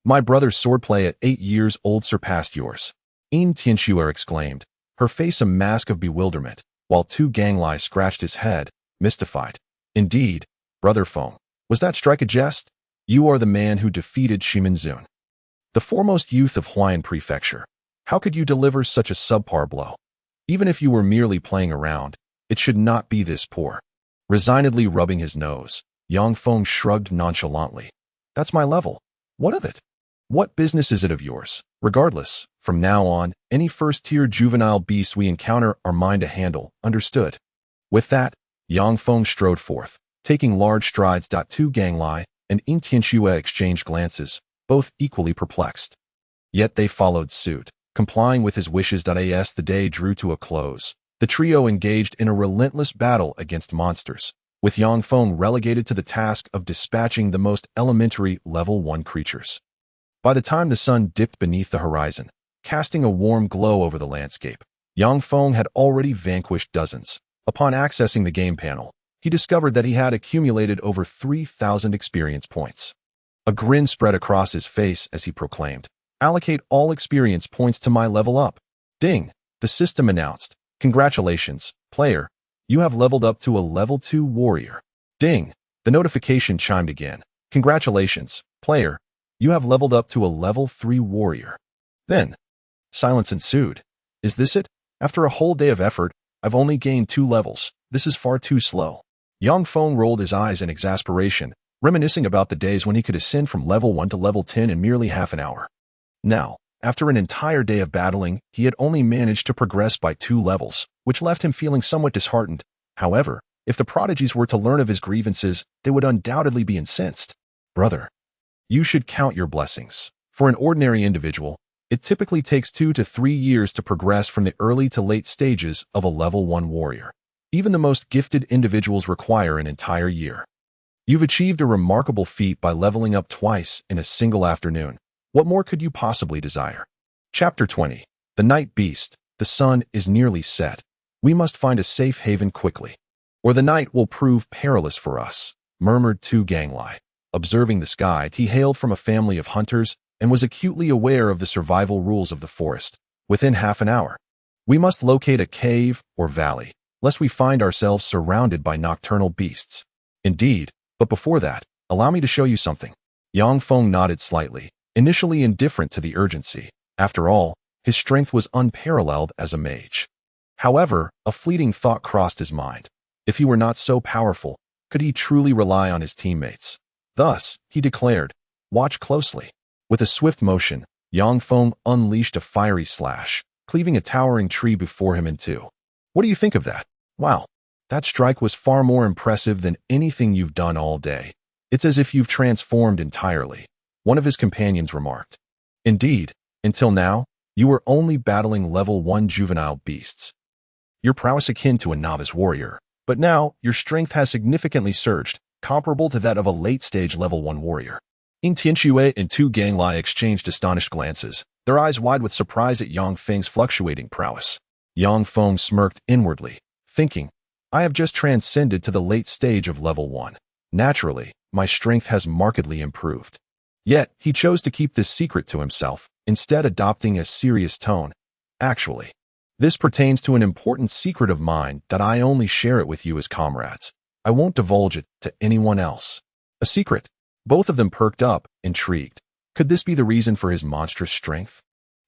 My brother's swordplay at 8 years old surpassed yours." Yin Tianxue exclaimed, her face a mask of bewilderment, while Tu Ganglai scratched his head, mystified. "Indeed, Brother Feng, was that strike a jest? You are the man who defeated Shimen Zun, the foremost youth of Huayan Prefecture. How could you deliver such a subpar blow? Even if you were merely playing around, it should not be this poor." Resignedly rubbing his nose, Yang Feng shrugged nonchalantly. "That's my level. What of it? What business is it of yours? Regardless, from now on, any first-tier juvenile beasts we encounter are mine to handle, understood?" With that, Yang Feng strode forth, taking large strides. Tu Ganglai and Yin Tianxue exchanged glances, both equally perplexed. Yet they followed suit, complying with his wishes. As the day drew to a close, the trio engaged in a relentless battle against monsters, with Yang Feng relegated to the task of dispatching the most elementary level 1 creatures. By the time the sun dipped beneath the horizon, casting a warm glow over the landscape, Yang Feng had already vanquished dozens. Upon accessing the game panel, he discovered that he had accumulated over 3,000 experience points. A grin spread across his face as he proclaimed, "Allocate all experience points to my level up." Ding! The system announced, "Congratulations, player. You have leveled up to a level 2 warrior." Ding! The notification chimed again. "Congratulations, player. You have leveled up to a level 3 warrior." Then, silence ensued. "Is this it? After a whole day of effort, I've only gained 2 levels. This is far too slow." Yang Feng rolled his eyes in exasperation, reminiscing about the days when he could ascend from level 1 to level 10 in merely half an hour. Now, after an entire day of battling, he had only managed to progress by 2 levels, which left him feeling somewhat disheartened. However, if the prodigies were to learn of his grievances, they would undoubtedly be incensed. "Brother, you should count your blessings. For an ordinary individual, it typically takes 2 to 3 years to progress from the early to late stages of a level 1 warrior. Even the most gifted individuals require an entire year. You've achieved a remarkable feat by leveling up twice in a single afternoon. What more could you possibly desire?" Chapter 20. The Night Beast. The sun is nearly set. We must find a safe haven quickly, or the night will prove perilous for us, murmured Tu Ganglai. Observing the sky, he hailed from a family of hunters and was acutely aware of the survival rules of the forest. Within half an hour, we must locate a cave or valley, lest we find ourselves surrounded by nocturnal beasts. Indeed, but before that, allow me to show you something. Yang Feng nodded slightly, initially indifferent to the urgency. After all, his strength was unparalleled as a mage. However, a fleeting thought crossed his mind. If he were not so powerful, could he truly rely on his teammates? Thus, he declared, "Watch closely." With a swift motion, Yang Feng unleashed a fiery slash, cleaving a towering tree before him in two. "What do you think of that? Wow, that strike was far more impressive than anything you've done all day. It's as if you've transformed entirely," one of his companions remarked. "Indeed, until now, you were only battling level 1 juvenile beasts. Your prowess akin to a novice warrior, but now your strength has significantly surged, comparable to that of a late-stage level 1 warrior." Ying Tianxue and Tu Ganglai exchanged astonished glances, their eyes wide with surprise at Yang Feng's fluctuating prowess. Yang Feng smirked inwardly, thinking, I have just transcended to the late stage of level 1. Naturally, my strength has markedly improved. Yet, he chose to keep this secret to himself, instead adopting a serious tone. Actually, this pertains to an important secret of mine that I only share it with you as comrades. I won't divulge it to anyone else. A secret? Both of them perked up, intrigued. Could this be the reason for his monstrous strength?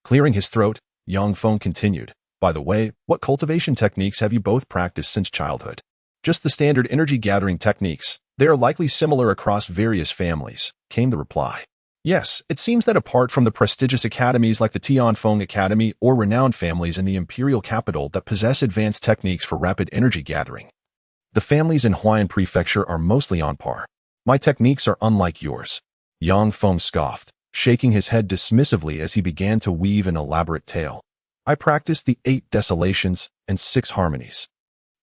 Clearing his throat, Yang Feng continued. By the way, what cultivation techniques have you both practiced since childhood? Just the standard energy gathering techniques. They are likely similar across various families, came the reply. Yes, it seems that apart from the prestigious academies like the Tianfeng Academy or renowned families in the imperial capital that possess advanced techniques for rapid energy gathering, the families in Huayan Prefecture are mostly on par. My techniques are unlike yours. Yang Feng scoffed, shaking his head dismissively as he began to weave an elaborate tale. I practiced the 8 desolations and 6 harmonies.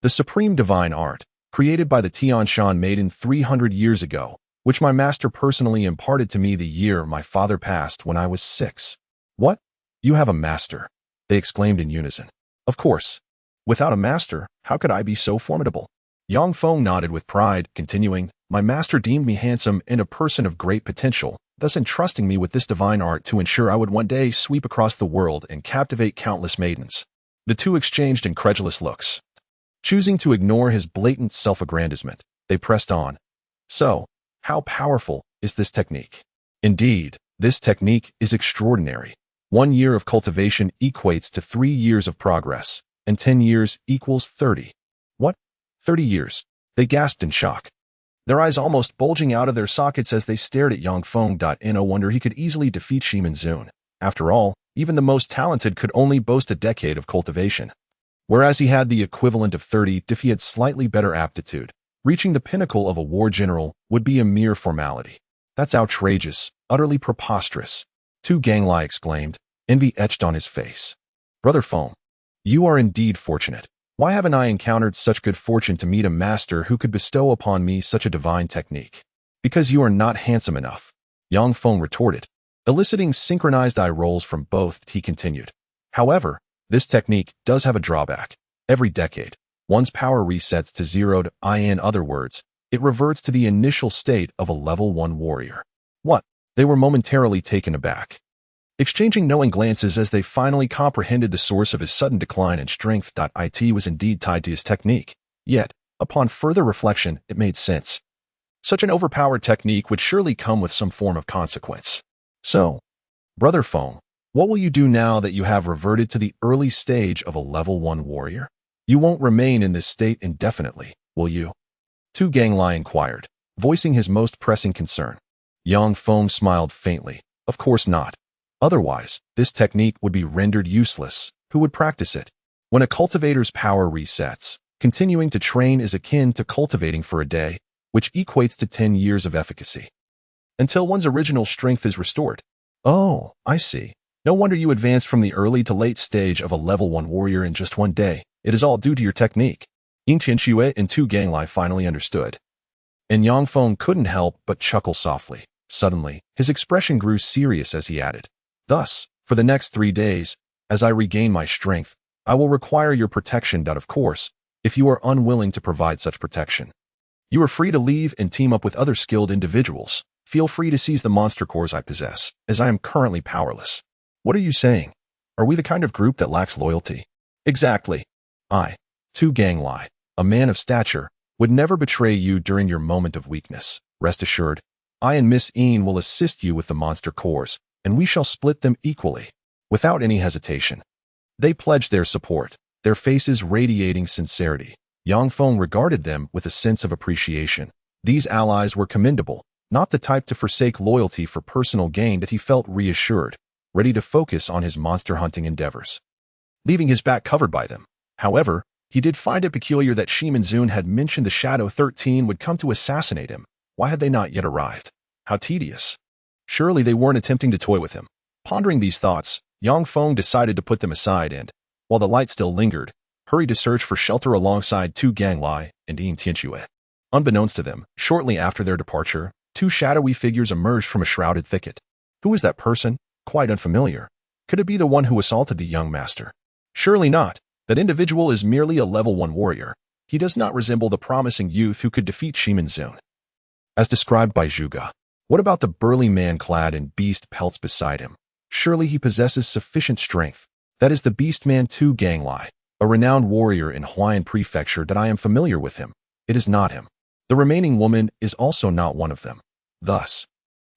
The supreme divine art, created by the Tianshan maiden 300 years ago, which my master personally imparted to me the year my father passed when I was 6. What? You have a master? They exclaimed in unison. Of course. Without a master, how could I be so formidable? Yang Feng nodded with pride, continuing, my master deemed me handsome and a person of great potential, thus entrusting me with this divine art to ensure I would one day sweep across the world and captivate countless maidens. The two exchanged incredulous looks. Choosing to ignore his blatant self-aggrandizement, they pressed on. So, how powerful is this technique? Indeed, this technique is extraordinary. 1 year of cultivation equates to 3 years of progress, and 10 years equals 30. What? 30 years? They gasped in shock. Their eyes almost bulging out of their sockets as they stared at Yang Feng. No wonder he could easily defeat Shimen Zun. After all, even the most talented could only boast a decade of cultivation. Whereas he had the equivalent of 30 if he had slightly better aptitude. Reaching the pinnacle of a war general would be a mere formality. That's outrageous, utterly preposterous. Tu Ganglai exclaimed, envy etched on his face. Brother Feng, you are indeed fortunate. Why haven't I encountered such good fortune to meet a master who could bestow upon me such a divine technique? Because you are not handsome enough, Yang Feng retorted. Eliciting synchronized eye rolls from both, he continued. However, this technique does have a drawback. Every decade, one's power resets to 0. In other words, it reverts to the initial state of a level 1 warrior. What? They were momentarily taken aback, exchanging knowing glances as they finally comprehended the source of his sudden decline in strength. It was indeed tied to his technique. Yet, upon further reflection, it made sense. Such an overpowered technique would surely come with some form of consequence. So, Brother Feng, what will you do now that you have reverted to the early stage of a level 1 warrior? You won't remain in this state indefinitely, will you? Tu Ganglai inquired, voicing his most pressing concern. Yang Feng smiled faintly. Of course not. Otherwise, this technique would be rendered useless. Who would practice it? When a cultivator's power resets, continuing to train is akin to cultivating for a day, which equates to 10 years of efficacy, until one's original strength is restored. Oh, I see. No wonder you advanced from the early to late stage of a level 1 warrior in just 1 day. It is all due to your technique. Ying Tianxue and Tu Ganglai finally understood. And Yang Feng couldn't help but chuckle softly. Suddenly, his expression grew serious as he added, thus, for the next 3 days, as I regain my strength, I will require your protection. Of course, if you are unwilling to provide such protection, you are free to leave and team up with other skilled individuals. Feel free to seize the monster cores I possess, as I am currently powerless. What are you saying? Are we the kind of group that lacks loyalty? Exactly. I, Tu Ganglai, a man of stature, would never betray you during your moment of weakness. Rest assured, I and Miss Een will assist you with the monster cores, and we shall split them equally. Without any hesitation, they pledged their support, their faces radiating sincerity. Yang Feng regarded them with a sense of appreciation. These allies were commendable, not the type to forsake loyalty for personal gain. That he felt reassured, ready to focus on his monster hunting endeavors, leaving his back covered by them. However, he did find it peculiar that Shimen Zun had mentioned the Shadow 13 would come to assassinate him. Why had they not yet arrived? How tedious. Surely they weren't attempting to toy with him. Pondering these thoughts, Yang Feng decided to put them aside and, while the light still lingered, hurried to search for shelter alongside Tu Ganglai and Ying Tianxue. Unbeknownst to them, shortly after their departure, Two shadowy figures emerged from a shrouded thicket. Who is that person? Quite unfamiliar. Could it be the one who assaulted the young master? Surely not. That individual is merely a level 1 warrior. He does not resemble the promising youth who could defeat Shimen Zun. As described by Zhuge. What about the burly man clad in beast pelts beside him? Surely he possesses sufficient strength. That is the beast man Tu Ganglai, a renowned warrior in Huayan Prefecture that I am familiar with him. It is not him. The remaining woman is also not one of them. Thus,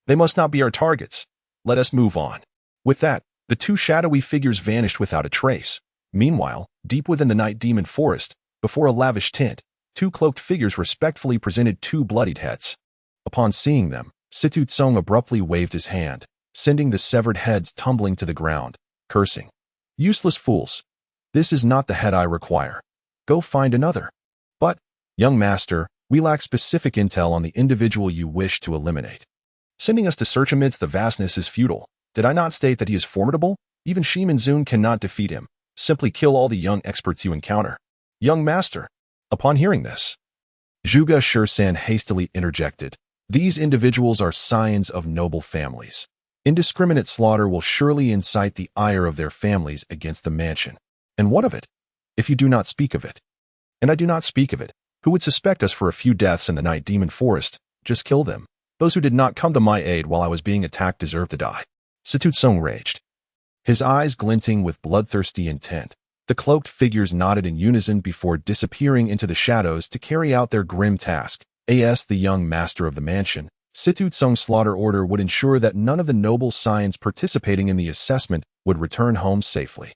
they must not be our targets. Let us move on. With that, the two shadowy figures vanished without a trace. Meanwhile, deep within the night demon forest, before a lavish tent, two cloaked figures respectfully presented two bloodied heads. Upon seeing them, Situ Tsong abruptly waved his hand, sending the severed heads tumbling to the ground, cursing. Useless fools. This is not the head I require. Go find another. But, young master, we lack specific intel on the individual you wish to eliminate. Sending us to search amidst the vastness is futile. Did I not state that he is formidable? Even Shimen Zun cannot defeat him. Simply kill all the young experts you encounter. Young master. Upon hearing this, Zhuge Shursan hastily interjected. These individuals are scions of noble families. Indiscriminate slaughter will surely incite the ire of their families against the mansion. And what of it? If you do not speak of it. And I do not speak of it. Who would suspect us for a few deaths in the night demon forest? Just kill them. Those who did not come to my aid while I was being attacked deserve to die. Situ Tsong raged, his eyes glinting with bloodthirsty intent. The cloaked figures nodded in unison before disappearing into the shadows to carry out their grim task. As the young master of the mansion, Situ Tsong's slaughter order would ensure that none of the noble scions participating in the assessment would return home safely.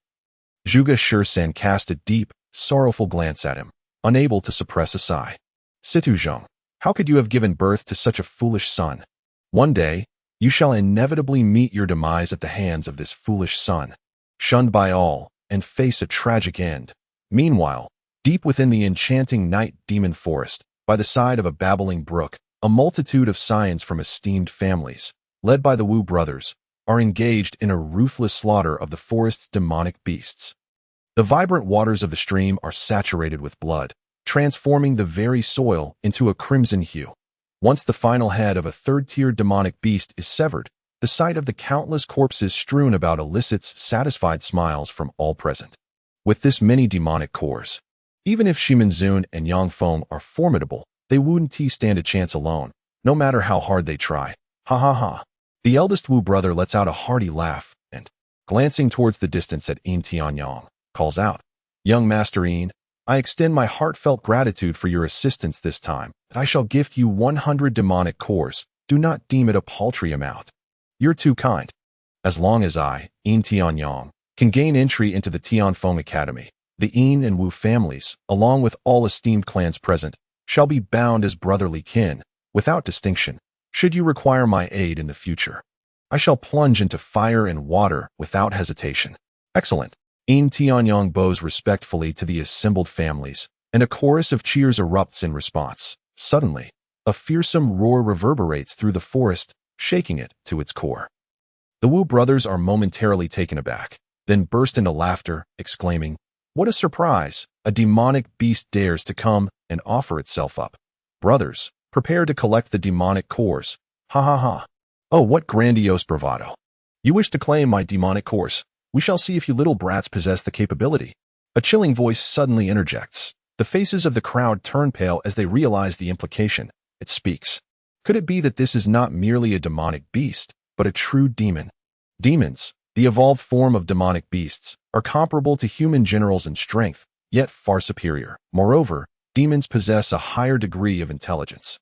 Zhuge Shursan cast a deep, sorrowful glance at him, unable to suppress a sigh. Situ Zhong, how could you have given birth to such a foolish son? One day, you shall inevitably meet your demise at the hands of this foolish son, shunned by all, and face a tragic end. Meanwhile, deep within the enchanting night demon forest, by the side of a babbling brook, a multitude of scions from esteemed families, led by the Wu brothers, are engaged in a ruthless slaughter of the forest's demonic beasts. The vibrant waters of the stream are saturated with blood, transforming the very soil into a crimson hue. Once the final head of a third-tier demonic beast is severed, the sight of the countless corpses strewn about elicits satisfied smiles from all present. With this many demonic cores, even if Shimen Zun and Yang Feng are formidable, they wouldn't stand a chance alone, no matter how hard they try. Ha ha ha. The eldest Wu brother lets out a hearty laugh and, glancing towards the distance at Yin Tianyang, calls out, Young Master Yin, I extend my heartfelt gratitude for your assistance this time, and I shall gift you 100 demonic cores. Do not deem it a paltry amount. You're too kind. As long as I, Yin Tianyang, can gain entry into the Tianfeng Academy, the Yin and Wu families, along with all esteemed clans present, shall be bound as brotherly kin, without distinction. Should you require my aid in the future, I shall plunge into fire and water without hesitation. Excellent. Yin Tianyang bows respectfully to the assembled families, and a chorus of cheers erupts in response. Suddenly, a fearsome roar reverberates through the forest, shaking it to its core. The Wu brothers are momentarily taken aback, then burst into laughter, exclaiming, What a surprise! A demonic beast dares to come and offer itself up. Brothers, prepare to collect the demonic cores. Ha ha ha. Oh, what grandiose bravado. You wish to claim my demonic cores. We shall see if you little brats possess the capability. A chilling voice suddenly interjects. The faces of the crowd turn pale as they realize the implication. It speaks. Could it be that this is not merely a demonic beast, but a true demon? Demons, the evolved form of demonic beasts, are comparable to human generals in strength, yet far superior. Moreover, demons possess a higher degree of intelligence.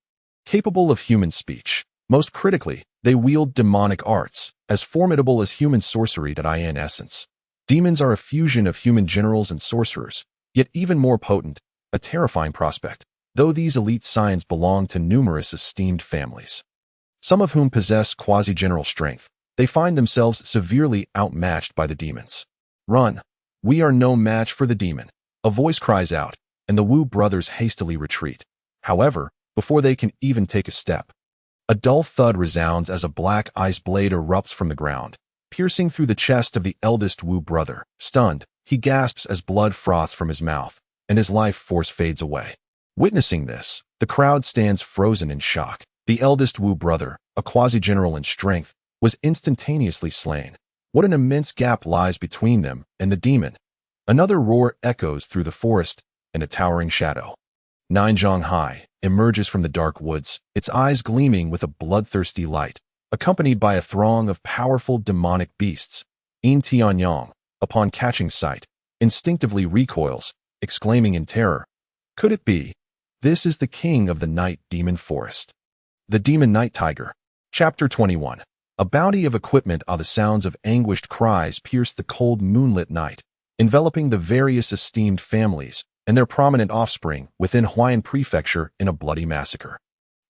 Capable of human speech. Most critically, they wield demonic arts, as formidable as human sorcery that in essence. Demons are a fusion of human generals and sorcerers, yet even more potent, a terrifying prospect, though these elite scions belong to numerous esteemed families, some of whom possess quasi-general strength. They find themselves severely outmatched by the demons. Run! We are no match for the demon. A voice cries out, and the Wu brothers hastily retreat. However, before they can even take a step, a dull thud resounds as a black ice blade erupts from the ground, piercing through the chest of the eldest Wu brother. Stunned, he gasps as blood froths from his mouth, and his life force fades away. Witnessing this, the crowd stands frozen in shock. The eldest Wu brother, a quasi-general in strength, was instantaneously slain. What an immense gap lies between them and the demon. Another roar echoes through the forest, and a towering shadow. Ninjong Hai emerges from the dark woods, its eyes gleaming with a bloodthirsty light, accompanied by a throng of powerful demonic beasts. Yin Tianyong, upon catching sight, instinctively recoils, exclaiming in terror, "Could it be? This is the king of the night demon forest." The Demon Night Tiger. Chapter 21. A bounty of equipment the sounds of anguished cries pierced the cold moonlit night, enveloping the various esteemed families and their prominent offspring within Huayan Prefecture in a bloody massacre.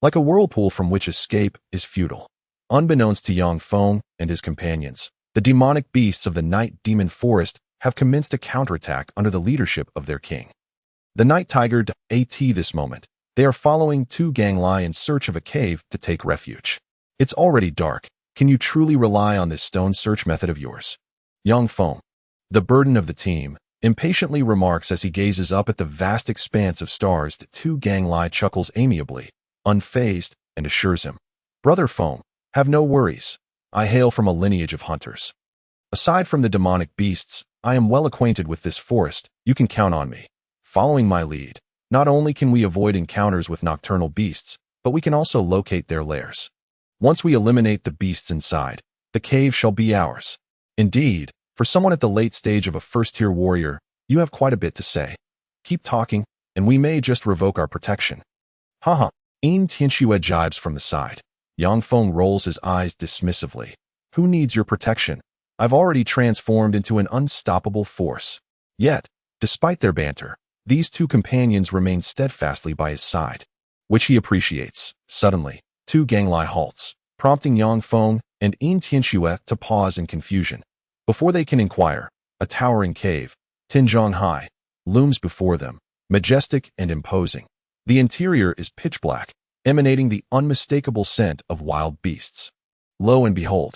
Like a whirlpool from which escape is futile. Unbeknownst to Yang Feng and his companions, the demonic beasts of the night demon forest have commenced a counterattack under the leadership of their king. The Night Tiger at this moment, they are following two Ganglai in search of a cave to take refuge. It's already dark. Can you truly rely on this stone search method of yours? Yang Feng, the burden of the team, impatiently remarks as he gazes up at the vast expanse of stars. The two Ganglai chuckles amiably, unfazed, and assures him, "Brother Feng, have no worries. I hail from a lineage of hunters. Aside from the demonic beasts, I am well acquainted with this forest. You can count on me. Following my lead, not only can we avoid encounters with nocturnal beasts, but we can also locate their lairs. Once we eliminate the beasts inside, the cave shall be ours." Indeed, for someone at the late stage of a first-tier warrior, you have quite a bit to say. Keep talking, and we may just revoke our protection. Haha. Yin Tianxue jibes from the side. Yang Feng rolls his eyes dismissively. Who needs your protection? I've already transformed into an unstoppable force. Yet, despite their banter, these two companions remain steadfastly by his side, which he appreciates. Suddenly, two Ganglai halts, prompting Yang Feng and Yin Tianxue to pause in confusion. Before they can inquire, a towering cave, Tinzhong Hai, looms before them, majestic and imposing. The interior is pitch black, emanating the unmistakable scent of wild beasts. Lo and behold,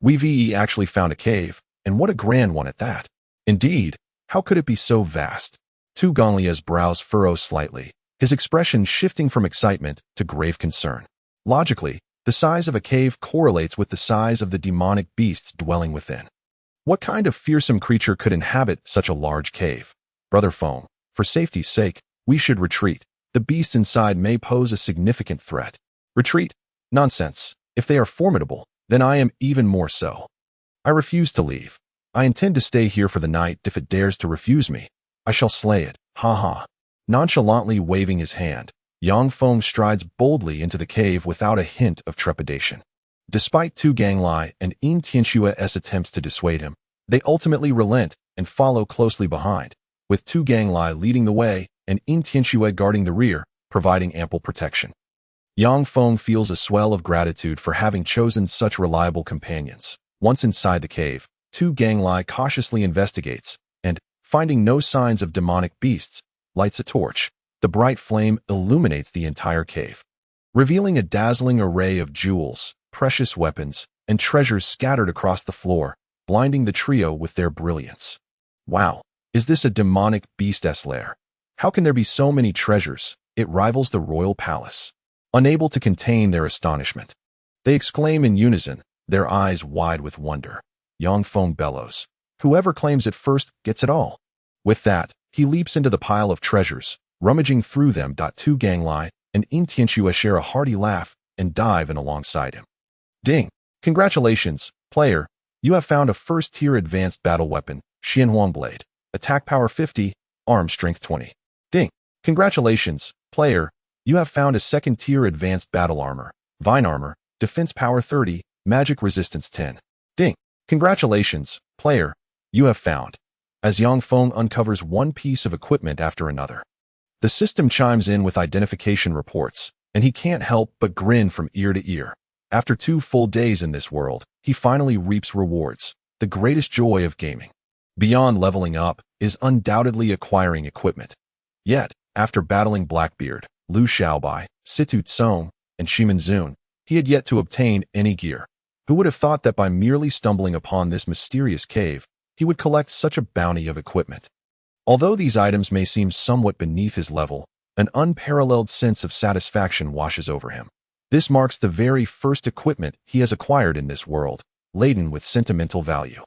we've actually found a cave, and what a grand one at that. Indeed, how could it be so vast? Tu Gonglia's brows furrow slightly, his expression shifting from excitement to grave concern. Logically, the size of a cave correlates with the size of the demonic beasts dwelling within. What kind of fearsome creature could inhabit such a large cave? Brother Feng, for safety's sake, we should retreat. The beasts inside may pose a significant threat. Retreat? Nonsense. If they are formidable, then I am even more so. I refuse to leave. I intend to stay here for the night. If it dares to refuse me, I shall slay it. Ha ha. Nonchalantly waving his hand, Yang Feng strides boldly into the cave without a hint of trepidation. Despite two Ganglai and Yin Tianxue's attempts to dissuade him, they ultimately relent and follow closely behind, with two Ganglai leading the way and Yin Tianxue guarding the rear, providing ample protection. Yang Feng feels a swell of gratitude for having chosen such reliable companions. Once inside the cave, two Ganglai cautiously investigates, and, finding no signs of demonic beasts, lights a torch. The bright flame illuminates the entire cave, revealing a dazzling array of jewels, precious weapons, and treasures scattered across the floor, blinding the trio with their brilliance. Wow, is this a demonic beast's lair? How can there be so many treasures? It rivals the royal palace. Unable to contain their astonishment, they exclaim in unison, their eyes wide with wonder. Yang Feng bellows, "Whoever claims it first gets it all." With that, he leaps into the pile of treasures, rummaging through them. Two Ganglai and Yin Tianxue share a hearty laugh and dive in alongside him. Ding! Congratulations, player. You have found a first-tier advanced battle weapon, Xianhuang Blade. Attack power 50, arm strength 20. Ding! Congratulations, player. You have found a second-tier advanced battle armor, Vine Armor, defense power 30, magic resistance 10. Ding! Congratulations, player. You have found. As Yang Feng uncovers one piece of equipment after another, the system chimes in with identification reports, and he can't help but grin from ear to ear. After 2 full days in this world, he finally reaps rewards, the greatest joy of gaming. Beyond leveling up is undoubtedly acquiring equipment. Yet, after battling Blackbeard, Liu Shaobai, Situ Tsong, and Shimen Zun, he had yet to obtain any gear. Who would have thought that by merely stumbling upon this mysterious cave, he would collect such a bounty of equipment? Although these items may seem somewhat beneath his level, an unparalleled sense of satisfaction washes over him. This marks the very first equipment he has acquired in this world, laden with sentimental value.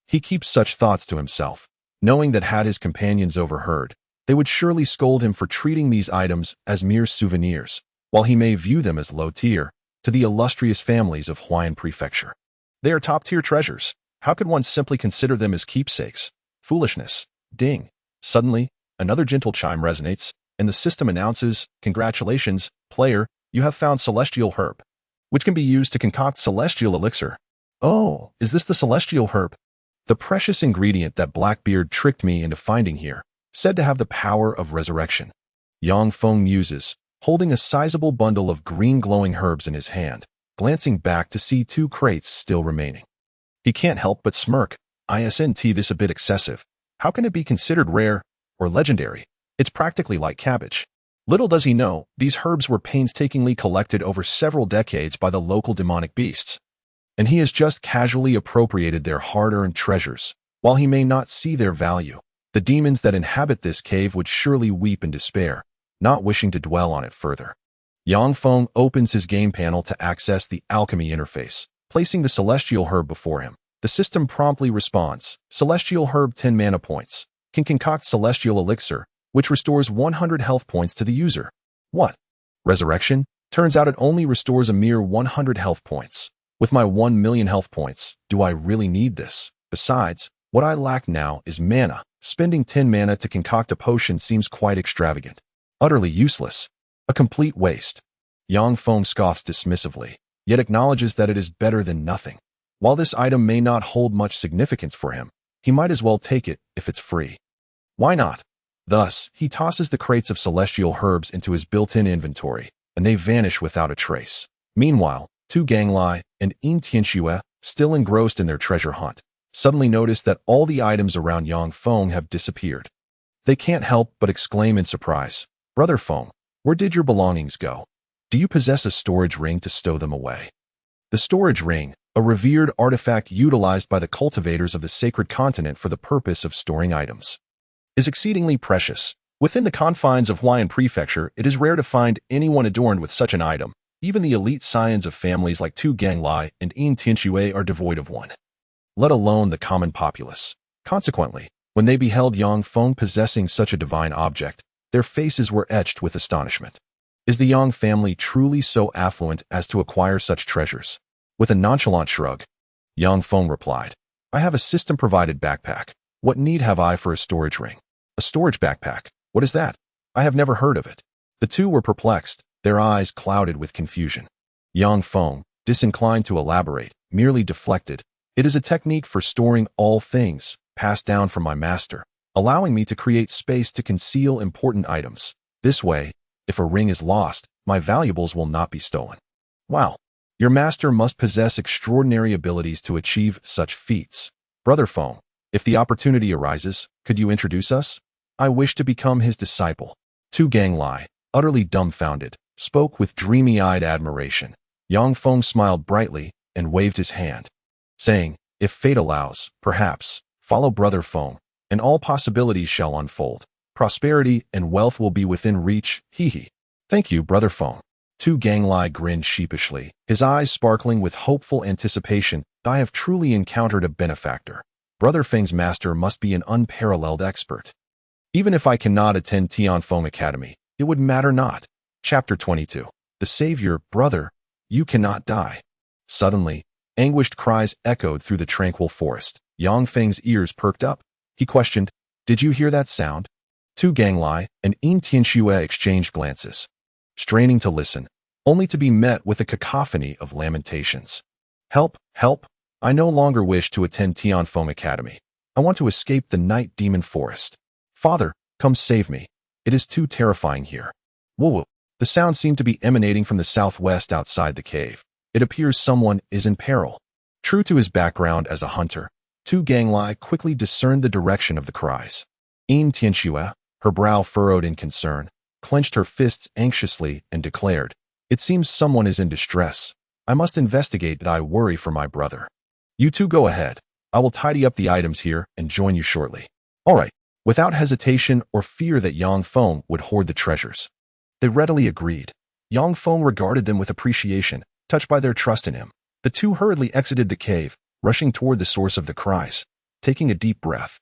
He keeps such thoughts to himself, knowing that had his companions overheard, they would surely scold him for treating these items as mere souvenirs, while he may view them as low tier to the illustrious families of Huayan Prefecture. They are top-tier treasures. How could one simply consider them as keepsakes? Foolishness. Ding. Suddenly, another gentle chime resonates, and the system announces, "Congratulations, player, you have found celestial herb, which can be used to concoct celestial elixir." Oh, is this the celestial herb? The precious ingredient that Blackbeard tricked me into finding here, said to have the power of resurrection. Yang Feng muses, holding a sizable bundle of green glowing herbs in his hand, glancing back to see 2 crates still remaining. He can't help but smirk. Isn't this a bit excessive? How can it be considered rare or legendary? It's practically like cabbage. Little does he know, these herbs were painstakingly collected over several decades by the local demonic beasts, and he has just casually appropriated their hard-earned treasures. While he may not see their value, the demons that inhabit this cave would surely weep in despair, not wishing to dwell on it further. Yang Feng opens his game panel to access the alchemy interface, placing the celestial herb before him. The system promptly responds, "Celestial herb 10 mana points, can concoct celestial elixir, which restores 100 health points to the user." What? Resurrection? Turns out it only restores a mere 100 health points. With my 1 million health points, do I really need this? Besides, what I lack now is mana. Spending 10 mana to concoct a potion seems quite extravagant. Utterly useless. A complete waste. Yang Feng scoffs dismissively, yet acknowledges that it is better than nothing. While this item may not hold much significance for him, he might as well take it if it's free. Why not? Thus, he tosses the crates of celestial herbs into his built-in inventory, and they vanish without a trace. Meanwhile, Tu Ganglai and Yin Tianxue, still engrossed in their treasure hunt, suddenly notice that all the items around Yang Feng have disappeared. They can't help but exclaim in surprise, "Brother Feng, where did your belongings go? Do you possess a storage ring to stow them away?" The storage ring, a revered artifact utilized by the cultivators of the sacred continent for the purpose of storing items, is exceedingly precious. Within the confines of Huayan Prefecture, it is rare to find anyone adorned with such an item. Even the elite scions of families like Tu Ganglai and Yin Tianxue are devoid of one, let alone the common populace. Consequently, when they beheld Yang Feng possessing such a divine object, their faces were etched with astonishment. Is the Yang family truly so affluent as to acquire such treasures? With a nonchalant shrug, Yang Feng replied, "I have a system-provided backpack. What need have I for a storage ring?" "A storage backpack? What is that? I have never heard of it." The two were perplexed, their eyes clouded with confusion. Yang Feng, disinclined to elaborate, merely deflected, "It is a technique for storing all things, passed down from my master, allowing me to create space to conceal important items. This way, if a ring is lost, my valuables will not be stolen." "Wow, your master must possess extraordinary abilities to achieve such feats. Brother Feng, if the opportunity arises, could you introduce us? I wish to become his disciple." Tu Ganglai, utterly dumbfounded, spoke with dreamy-eyed admiration. Yang Feng smiled brightly and waved his hand, saying, "If fate allows, perhaps, follow Brother Feng, and all possibilities shall unfold. Prosperity and wealth will be within reach, hee. Thank you, Brother Feng." Tu Ganglai grinned sheepishly, his eyes sparkling with hopeful anticipation. "I have truly encountered a benefactor. Brother Feng's master must be an unparalleled expert. Even if I cannot attend Tianfeng Academy, it would matter not." Chapter 22. The Savior, "Brother, you cannot die." Suddenly, anguished cries echoed through the tranquil forest. Yang Feng's ears perked up. He questioned, "Did you hear that sound?" Tu Ganglai and Yin Tianxue exchanged glances, straining to listen, only to be met with a cacophony of lamentations. "Help, help! I no longer wish to attend Tianfeng Academy. I want to escape the night demon forest. Father, come save me. It is too terrifying here." Whoa! The sound seemed to be emanating from the southwest outside the cave. It appears someone is in peril. True to his background as a hunter, Tu Ganglai quickly discerned the direction of the cries. Yin Tianxue, her brow furrowed in concern, clenched her fists anxiously and declared, "It seems someone is in distress. I must investigate. I worry for my brother. You two go ahead. I will tidy up the items here and join you shortly." All right. Without hesitation or fear that Yang Feng would hoard the treasures, they readily agreed. Yang Feng regarded them with appreciation, touched by their trust in him. The two hurriedly exited the cave, rushing toward the source of the cries. Taking a deep breath,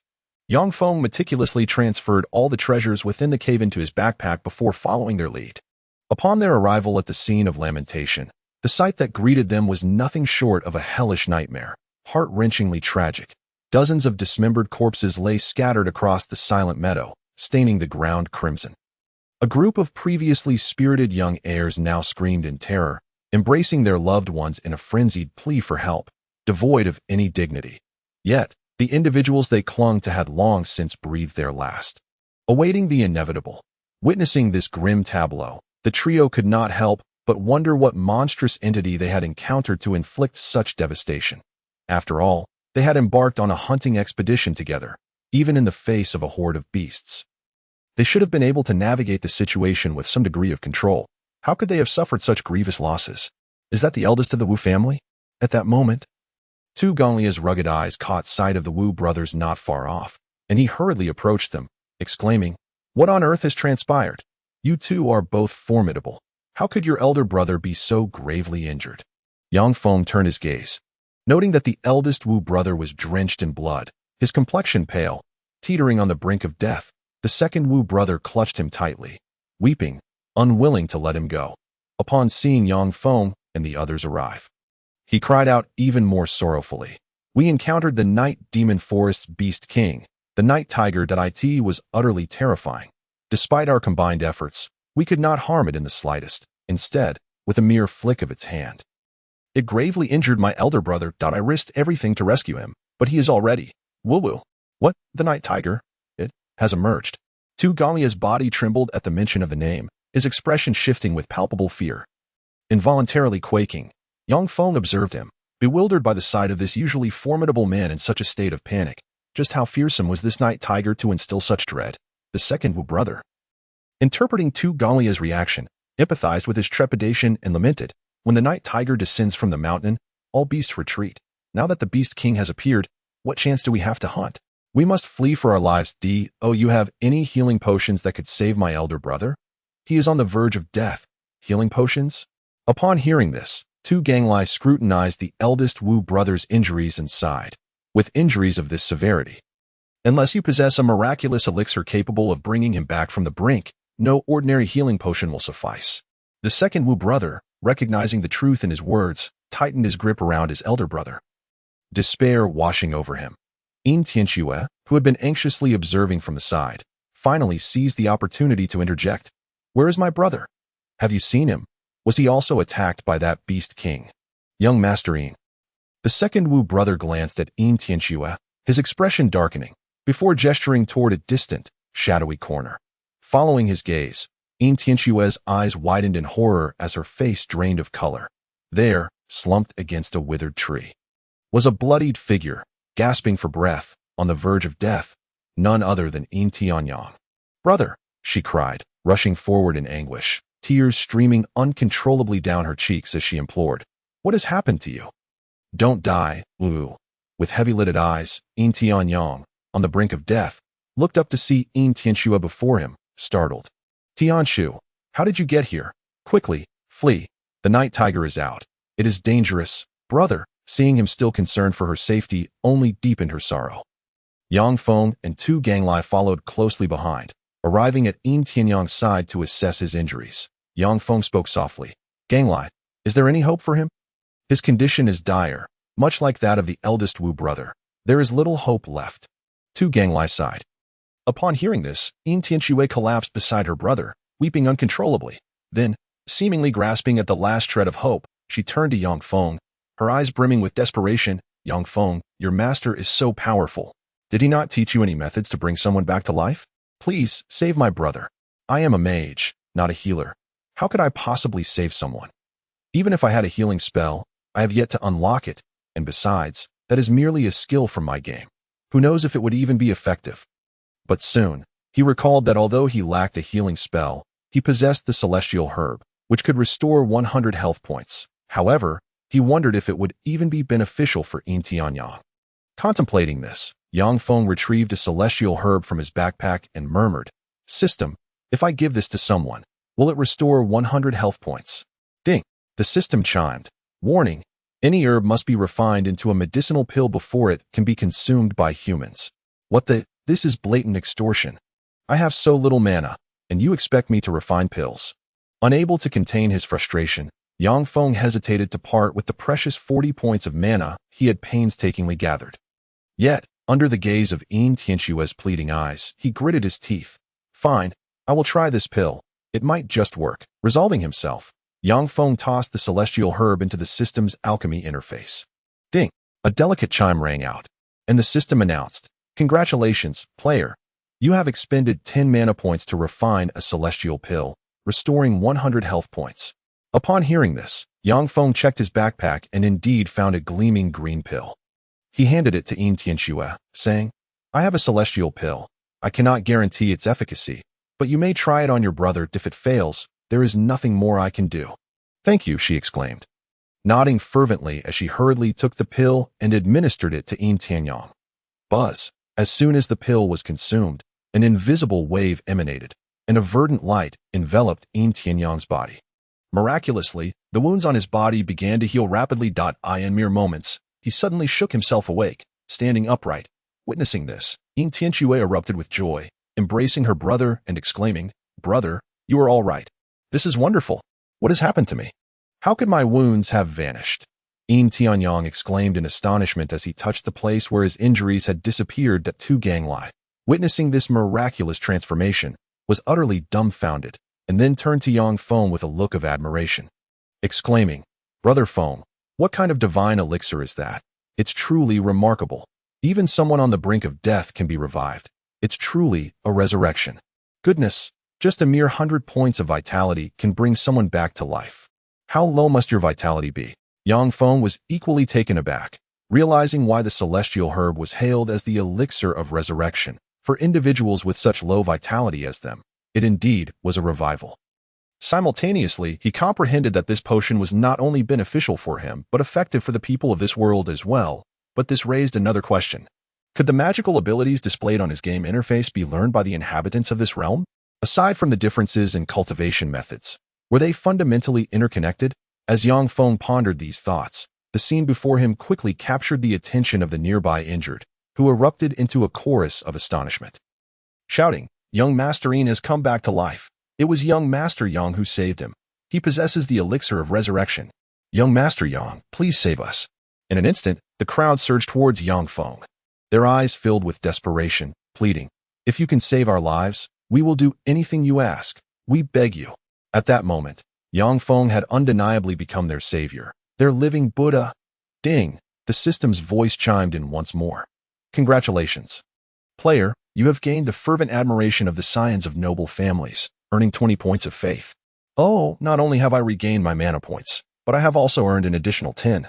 Yang Feng meticulously transferred all the treasures within the cave into his backpack before following their lead. Upon their arrival at the scene of lamentation, the sight that greeted them was nothing short of a hellish nightmare, heart-wrenchingly tragic. Dozens of dismembered corpses lay scattered across the silent meadow, staining the ground crimson. A group of previously spirited young heirs now screamed in terror, embracing their loved ones in a frenzied plea for help, devoid of any dignity. Yet, the individuals they clung to had long since breathed their last. Awaiting the inevitable, witnessing this grim tableau, the trio could not help but wonder what monstrous entity they had encountered to inflict such devastation. After all, they had embarked on a hunting expedition together, even in the face of a horde of beasts. They should have been able to navigate the situation with some degree of control. How could they have suffered such grievous losses? Is that the eldest of the Wu family? At that moment, Tu Gonglia's rugged eyes caught sight of the Wu brothers not far off, and he hurriedly approached them, exclaiming, "What on earth has transpired? You two are both formidable. How could your elder brother be so gravely injured?" Yang Feng turned his gaze, noting that the eldest Wu brother was drenched in blood, his complexion pale, teetering on the brink of death. The second Wu brother clutched him tightly, weeping, unwilling to let him go. Upon seeing Yang Feng and the others arrive, he cried out even more sorrowfully, "We encountered the Night Demon Forest's Beast King. The Night Tiger. It was utterly terrifying. Despite our combined efforts, we could not harm it in the slightest. Instead, with a mere flick of its hand, it gravely injured my elder brother. I risked everything to rescue him, but he is already woo-woo." "What? The Night Tiger? It has emerged." Tu Gonglia's body trembled at the mention of the name, his expression shifting with palpable fear. Involuntarily quaking, Yang Feng observed him, bewildered by the sight of this usually formidable man in such a state of panic. Just how fearsome was this Night Tiger to instill such dread? The second Wu brother, interpreting Tu Gonglia's reaction, empathized with his trepidation and lamented, "When the Night Tiger descends from the mountain, all beasts retreat. Now that the Beast King has appeared, what chance do we have to hunt? We must flee for our lives. Do you have any healing potions that could save my elder brother? He is on the verge of death." Healing potions? Upon hearing this, Tu Ganglai scrutinized the eldest Wu brother's injuries and sighed. With injuries of this severity, unless you possess a miraculous elixir capable of bringing him back from the brink, no ordinary healing potion will suffice. The second Wu brother, recognizing the truth in his words, tightened his grip around his elder brother, despair washing over him. Yin Tianxue, who had been anxiously observing from the side, finally seized the opportunity to interject. "Where is my brother? Have you seen him? Was he also attacked by that Beast King?" "Young Master Yin." The second Wu brother glanced at Yin Tianxue, his expression darkening, before gesturing toward a distant, shadowy corner. Following his gaze, Yin Tianxue's eyes widened in horror as her face drained of color. There, slumped against a withered tree, was a bloodied figure, gasping for breath, on the verge of death, none other than Yin Tianyang. "Brother," she cried, rushing forward in anguish, tears streaming uncontrollably down her cheeks as she implored, "What has happened to you? Don't die, Wu." With heavy-lidded eyes, Yin Tianyang, on the brink of death, looked up to see Yin Tianxue before him, startled. "Tianshu, how did you get here? Quickly, flee. The Night Tiger is out. It is dangerous." Brother, seeing him still concerned for her safety, only deepened her sorrow. Yang Feng and Tu Ganglai followed closely behind, arriving at Yin Tianyang's side to assess his injuries. Yang Feng spoke softly. "Ganglai, is there any hope for him? His condition is dire, much like that of the eldest Wu brother. There is little hope left." Tu Ganglai sighed. Upon hearing this, Yin Tianxue collapsed beside her brother, weeping uncontrollably. Then, seemingly grasping at the last shred of hope, she turned to Yang Feng, her eyes brimming with desperation. "Yang Feng, your master is so powerful. Did he not teach you any methods to bring someone back to life? Please, save my brother. I am a mage, not a healer. How could I possibly save someone? Even if I had a healing spell, I have yet to unlock it, and besides, that is merely a skill from my game. Who knows if it would even be effective?" But soon, he recalled that although he lacked a healing spell, he possessed the celestial herb, which could restore 100 health points. However, he wondered if it would even be beneficial for Yin Tianyang. Contemplating this, Yang Feng retrieved a celestial herb from his backpack and murmured, "System, if I give this to someone, Will it restore 100 health points? Ding! The system chimed. Warning! Any herb must be refined into a medicinal pill before it can be consumed by humans. What the? This is blatant extortion. I have so little mana, and you expect me to refine pills. Unable to contain his frustration, Yang Feng hesitated to part with the precious 40 points of mana he had painstakingly gathered. Yet, under the gaze of Yin Tianxue's pleading eyes, he gritted his teeth. Fine, I will try this pill. It might just work. Resolving himself, Yang Feng tossed the celestial herb into the system's alchemy interface. Ding! A delicate chime rang out, and the system announced, Congratulations, player. You have expended 10 mana points to refine a celestial pill, restoring 100 health points. Upon hearing this, Yang Feng checked his backpack and indeed found a gleaming green pill. He handed it to Yin Tianxue, saying, I have a celestial pill. I cannot guarantee its efficacy, but you may try it on your brother. If it fails, there is nothing more I can do. Thank you, she exclaimed, nodding fervently as she hurriedly took the pill and administered it to Yin Tianyang. Buzz! As soon as the pill was consumed, an invisible wave emanated, and a verdant light enveloped Yin Tianyang's body. Miraculously, the wounds on his body began to heal rapidly. In mere moments, he suddenly shook himself awake, standing upright. Witnessing this, Yin Tianxue erupted with joy, embracing her brother and exclaiming, Brother, you are all right. This is wonderful. What has happened to me? How could my wounds have vanished? Yin Tianyang exclaimed in astonishment as he touched the place where his injuries had disappeared. Tu Ganglai, witnessing this miraculous transformation, was utterly dumbfounded, and then turned to Yang Feng with a look of admiration, exclaiming, Brother Feng, what kind of divine elixir is that? It's truly remarkable. Even someone on the brink of death can be revived. It's truly a resurrection. Goodness, just a mere 100 points of vitality can bring someone back to life. How low must your vitality be? Yang Feng was equally taken aback, realizing why the celestial herb was hailed as the elixir of resurrection. For individuals with such low vitality as them, it indeed was a revival. Simultaneously, he comprehended that this potion was not only beneficial for him, but effective for the people of this world as well. But this raised another question. Could the magical abilities displayed on his game interface be learned by the inhabitants of this realm? Aside from the differences in cultivation methods, were they fundamentally interconnected? As Yang Feng pondered these thoughts, the scene before him quickly captured the attention of the nearby injured, who erupted into a chorus of astonishment. Shouting, Young Master Yin has come back to life. It was young Master Yang who saved him. He possesses the elixir of resurrection. Young Master Yang, please save us. In an instant, the crowd surged towards Yang Feng, their eyes filled with desperation, pleading, If you can save our lives, we will do anything you ask. We beg you. At that moment, Yang Feng had undeniably become their savior, their living Buddha. Ding! The system's voice chimed in once more. Congratulations. Player, you have gained the fervent admiration of the scions of noble families, earning 20 points of faith. Oh, not only have I regained my mana points, but I have also earned an additional 10,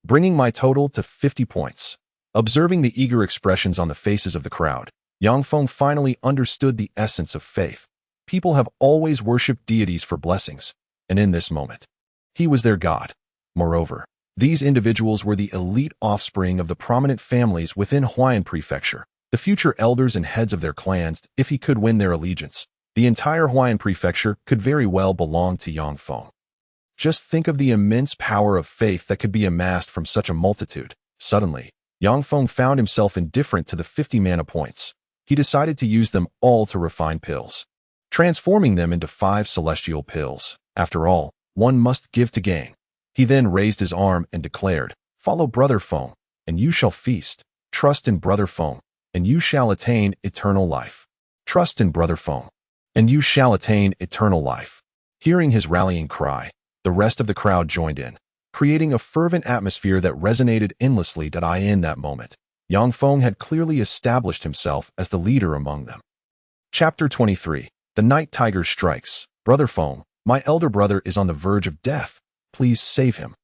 bringing my total to 50 points. Observing the eager expressions on the faces of the crowd, Yang Feng finally understood the essence of faith. People have always worshipped deities for blessings, and in this moment, he was their god. Moreover, these individuals were the elite offspring of the prominent families within Huayan Prefecture, the future elders and heads of their clans. If he could win their allegiance, the entire Huayan Prefecture could very well belong to Yang Feng. Just think of the immense power of faith that could be amassed from such a multitude. Suddenly, Yang Feng found himself indifferent to the 50 mana points. He decided to use them all to refine pills, transforming them into 5 celestial pills. After all, one must give to gain. He then raised his arm and declared, Follow Brother Feng, and you shall feast. Trust in Brother Feng, and you shall attain eternal life. Trust in Brother Feng, and you shall attain eternal life. Hearing his rallying cry, the rest of the crowd joined in, creating a fervent atmosphere that resonated endlessly. In that moment, Yang Feng had clearly established himself as the leader among them. Chapter 23. The Night Tiger Strikes. Brother Feng, my elder brother is on the verge of death. Please save him.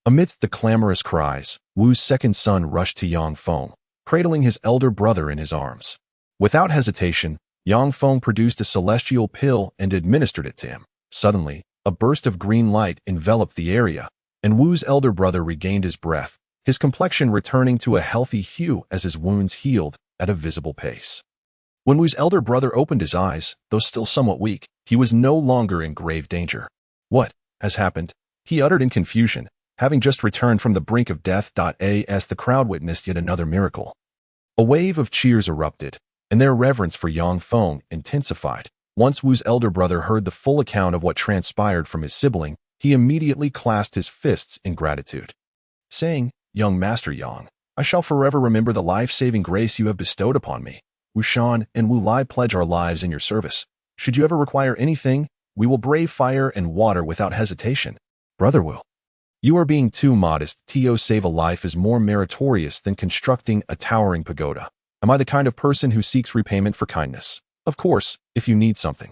Amidst the clamorous cries, Wu's second son rushed to Yang Feng, cradling his elder brother in his arms. Without hesitation, Yang Feng produced a celestial pill and administered it to him. Suddenly, a burst of green light enveloped the area, and Wu's elder brother regained his breath, his complexion returning to a healthy hue as his wounds healed at a visible pace. When Wu's elder brother opened his eyes, though still somewhat weak, he was no longer in grave danger. What has happened? He uttered in confusion, having just returned from the brink of death. As the crowd witnessed yet another miracle. A wave of cheers erupted, and their reverence for Yang Feng intensified. Once Wu's elder brother heard the full account of what transpired from his sibling, he immediately clasped his fists in gratitude, saying, "Young Master Yang, I shall forever remember the life-saving grace you have bestowed upon me. Wu Shan and Wu Lai pledge our lives in your service. Should you ever require anything, we will brave fire and water without hesitation. Brother Wu, you are being too modest. To save a life is more meritorious than constructing a towering pagoda. Am I the kind of person who seeks repayment for kindness? Of course, if you need something.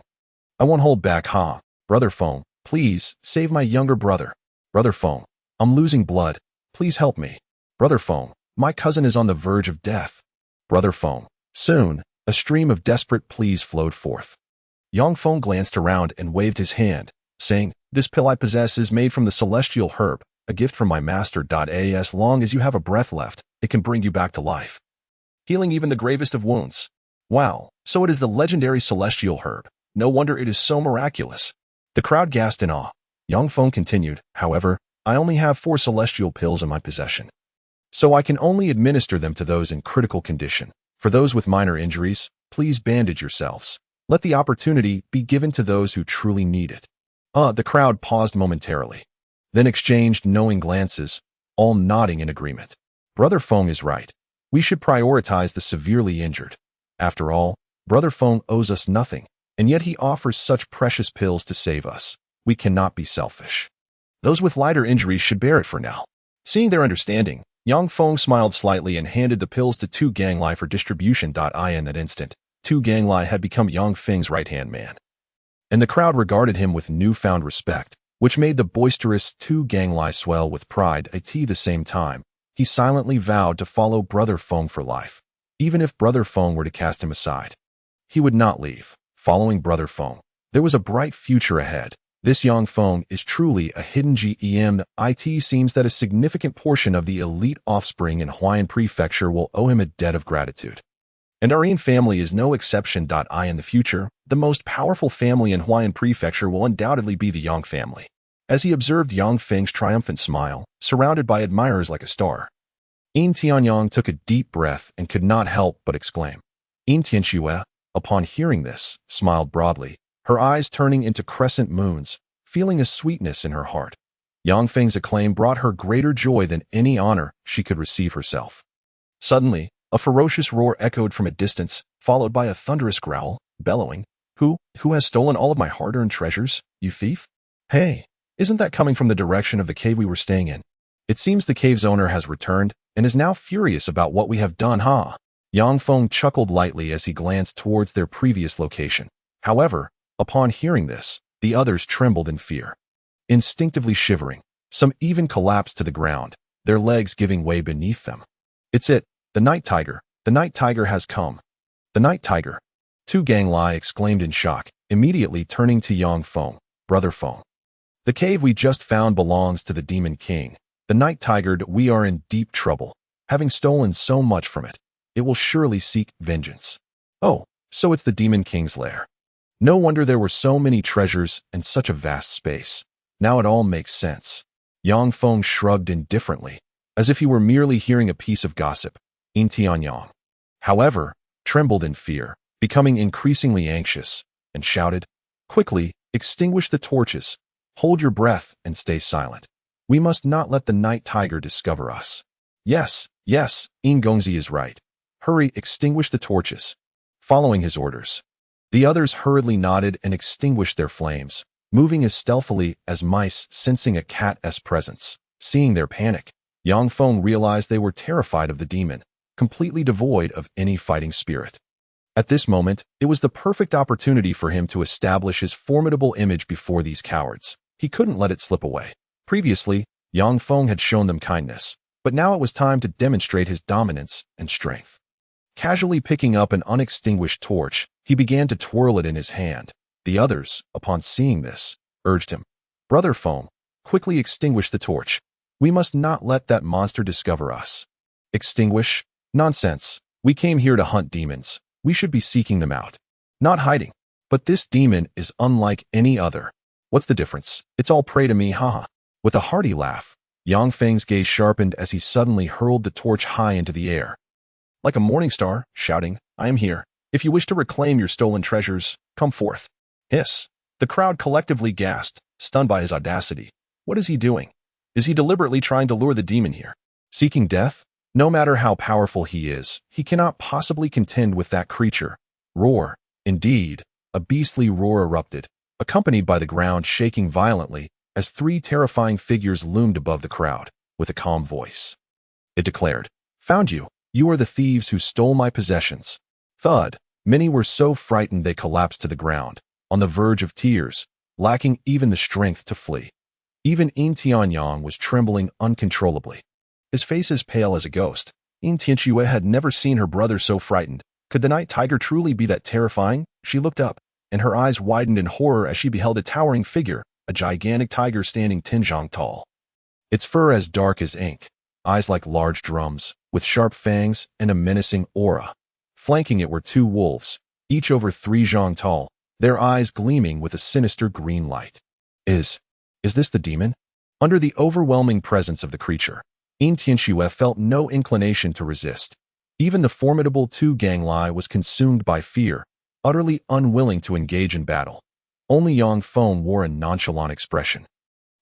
I won't hold back, huh? Brother Feng, please, save my younger brother. Brother Feng, I'm losing blood. Please help me. Brother Feng, my cousin is on the verge of death. Brother Feng." Soon, a stream of desperate pleas flowed forth. Yang Feng glanced around and waved his hand, saying, "This pill I possess is made from the celestial herb, a gift from my master. As long as you have a breath left, it can bring you back to life, healing even the gravest of wounds." Wow, so it is the legendary celestial herb. No wonder it is so miraculous. The crowd gasped in awe. Yang Feng continued, "However, I only have 4 celestial pills in my possession, so I can only administer them to those in critical condition. For those with minor injuries, please bandage yourselves. Let the opportunity be given to those who truly need it." The crowd paused momentarily, then exchanged knowing glances, all nodding in agreement. Brother Feng is right. We should prioritize the severely injured. After all, Brother Feng owes us nothing, and yet he offers such precious pills to save us. We cannot be selfish. Those with lighter injuries should bear it for now. Seeing their understanding, Yang Feng smiled slightly and handed the pills to Tu Ganglai for distribution. In that instant, Tu Ganglai had become Yang Feng's right-hand man, and the crowd regarded him with newfound respect, which made the boisterous Tu Ganglai swell with pride. At the same time, he silently vowed to follow Brother Feng for life. Even if Brother Feng were to cast him aside, he would not leave. Following Brother Feng, there was a bright future ahead. This Yang Feng is truly a hidden gem. It seems that a significant portion of the elite offspring in Huayan Prefecture will owe him a debt of gratitude. And our Yin family is no exception. In the future, the most powerful family in Huayan Prefecture will undoubtedly be the Yang family. As he observed Yang Feng's triumphant smile, surrounded by admirers like a star, Yin Tianyang took a deep breath and could not help but exclaim. Yin Tianxue, upon hearing this, smiled broadly, her eyes turning into crescent moons, feeling a sweetness in her heart. Yang Feng's acclaim brought her greater joy than any honor she could receive herself. Suddenly, a ferocious roar echoed from a distance, followed by a thunderous growl, bellowing, Who has stolen all of my hard-earned treasures, you thief? Hey, isn't that coming from the direction of the cave we were staying in? It seems the cave's owner has returned and is now furious about what we have done, huh? Yang Feng chuckled lightly as he glanced towards their previous location. However, upon hearing this, the others trembled in fear. Instinctively shivering, some even collapsed to the ground, their legs giving way beneath them. It's it, the night tiger. The night tiger has come. The night tiger. Tu Ganglai exclaimed in shock, immediately turning to Yang Feng. Brother Feng, the cave we just found belongs to the Demon King. The night tiger. We are in deep trouble. Having stolen so much from it, it will surely seek vengeance. Oh, so it's the Demon King's lair. No wonder there were so many treasures and such a vast space. Now it all makes sense. Yang Feng shrugged indifferently, as if he were merely hearing a piece of gossip. Yin Tianyang, however, trembled in fear, becoming increasingly anxious, and shouted, Quickly, extinguish the torches. Hold your breath and stay silent. We must not let the night tiger discover us. Yes, Yin Gongzi is right. Hurry, extinguish the torches. Following his orders, the others hurriedly nodded and extinguished their flames, moving as stealthily as mice sensing a cat's presence. Seeing their panic, Yang Feng realized they were terrified of the demon, completely devoid of any fighting spirit. At this moment, it was the perfect opportunity for him to establish his formidable image before these cowards. He couldn't let it slip away. Previously, Yang Feng had shown them kindness, but now it was time to demonstrate his dominance and strength. Casually picking up an unextinguished torch, he began to twirl it in his hand. The others, upon seeing this, urged him, Brother Feng, quickly extinguish the torch. We must not let that monster discover us. Extinguish? Nonsense. We came here to hunt demons. We should be seeking them out, not hiding. But this demon is unlike any other. What's the difference? It's all prey to me, haha. With a hearty laugh, Yang Feng's gaze sharpened as he suddenly hurled the torch high into the air. Like a morning star, shouting, I am here. If you wish to reclaim your stolen treasures, come forth. Hiss. The crowd collectively gasped, stunned by his audacity. What is he doing? Is he deliberately trying to lure the demon here? Seeking death? No matter how powerful he is, he cannot possibly contend with that creature. Roar. Indeed, a beastly roar erupted, accompanied by the ground shaking violently as three terrifying figures loomed above the crowd, with a calm voice. It declared, Found you. You are the thieves who stole my possessions. Thud. Many were so frightened they collapsed to the ground, on the verge of tears, lacking even the strength to flee. Even Yin Tianyang was trembling uncontrollably, his face as pale as a ghost. Yin Tianxue had never seen her brother so frightened. Could the night tiger truly be that terrifying? She looked up, and her eyes widened in horror as she beheld a towering figure, a gigantic tiger standing 10 zhang tall. Its fur as dark as ink, eyes like large drums, with sharp fangs and a menacing aura. Flanking it were 2 wolves, each over 3 zhang tall, their eyes gleaming with a sinister green light. Is this the demon? Under the overwhelming presence of the creature, Yin Tianxue felt no inclination to resist. Even the formidable Tu Ganglai was consumed by fear, utterly unwilling to engage in battle. Only Yang Feng wore a nonchalant expression.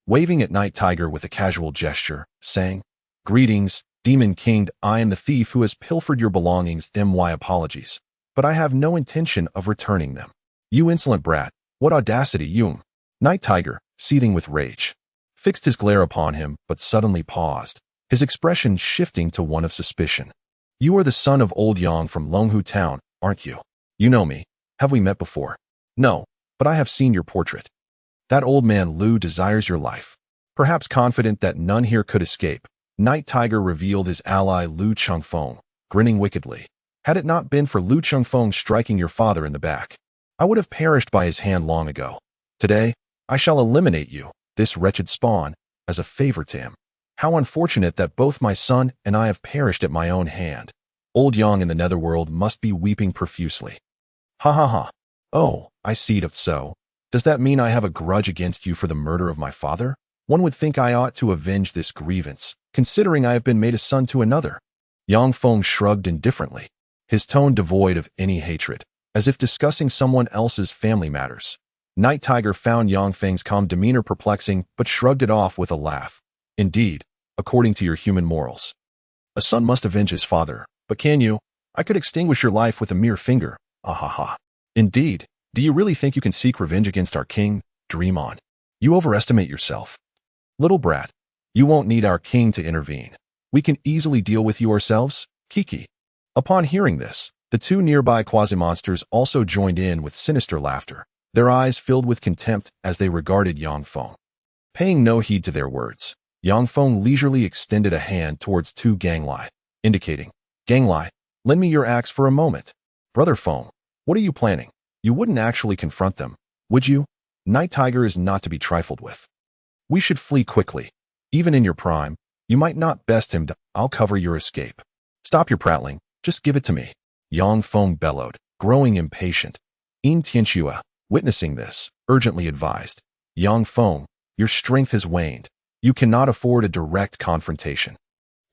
Waving at Night Tiger with a casual gesture, saying, Greetings, Demon King, I am the thief who has pilfered your belongings, my apologies. But I have no intention of returning them. You insolent brat, what audacity, you! Night Tiger, seething with rage, fixed his glare upon him, but suddenly paused, his expression shifting to one of suspicion. You are the son of old Yang from Longhu Town, aren't you? You know me. Have we met before? No, but I have seen your portrait. That old man Liu desires your life. Perhaps confident that none here could escape, Night Tiger revealed his ally Liu Chengfeng, grinning wickedly. Had it not been for Liu Chengfeng striking your father in the back, I would have perished by his hand long ago. Today, I shall eliminate you, this wretched spawn, as a favor to him. How unfortunate that both my son and I have perished at my own hand. Old Yang in the netherworld must be weeping profusely. Ha ha ha. Oh, I see it so. Does that mean I have a grudge against you for the murder of my father? One would think I ought to avenge this grievance, considering I have been made a son to another. Yang Feng shrugged indifferently, his tone devoid of any hatred, as if discussing someone else's family matters. Night Tiger found Yang Feng's calm demeanor perplexing, but shrugged it off with a laugh. Indeed, according to your human morals, a son must avenge his father, but can you? I could extinguish your life with a mere finger. Ah ha ha. Indeed, do you really think you can seek revenge against our king? Dream on. You overestimate yourself. Little brat, you won't need our king to intervene. We can easily deal with you ourselves, Kiki. Upon hearing this, the 2 nearby quasi-monsters also joined in with sinister laughter, their eyes filled with contempt as they regarded Yang Feng. Paying no heed to their words, Yang Feng leisurely extended a hand towards Tu Ganglai, indicating, Ganglai, lend me your axe for a moment. Brother Feng, what are you planning? You wouldn't actually confront them, would you? Night Tiger is not to be trifled with. We should flee quickly. Even in your prime, you might not best him. I'll cover your escape. Stop your prattling. Just give it to me. Yang Feng bellowed, growing impatient. Yin Tianxue, witnessing this, urgently advised. Yang Feng, your strength has waned. You cannot afford a direct confrontation.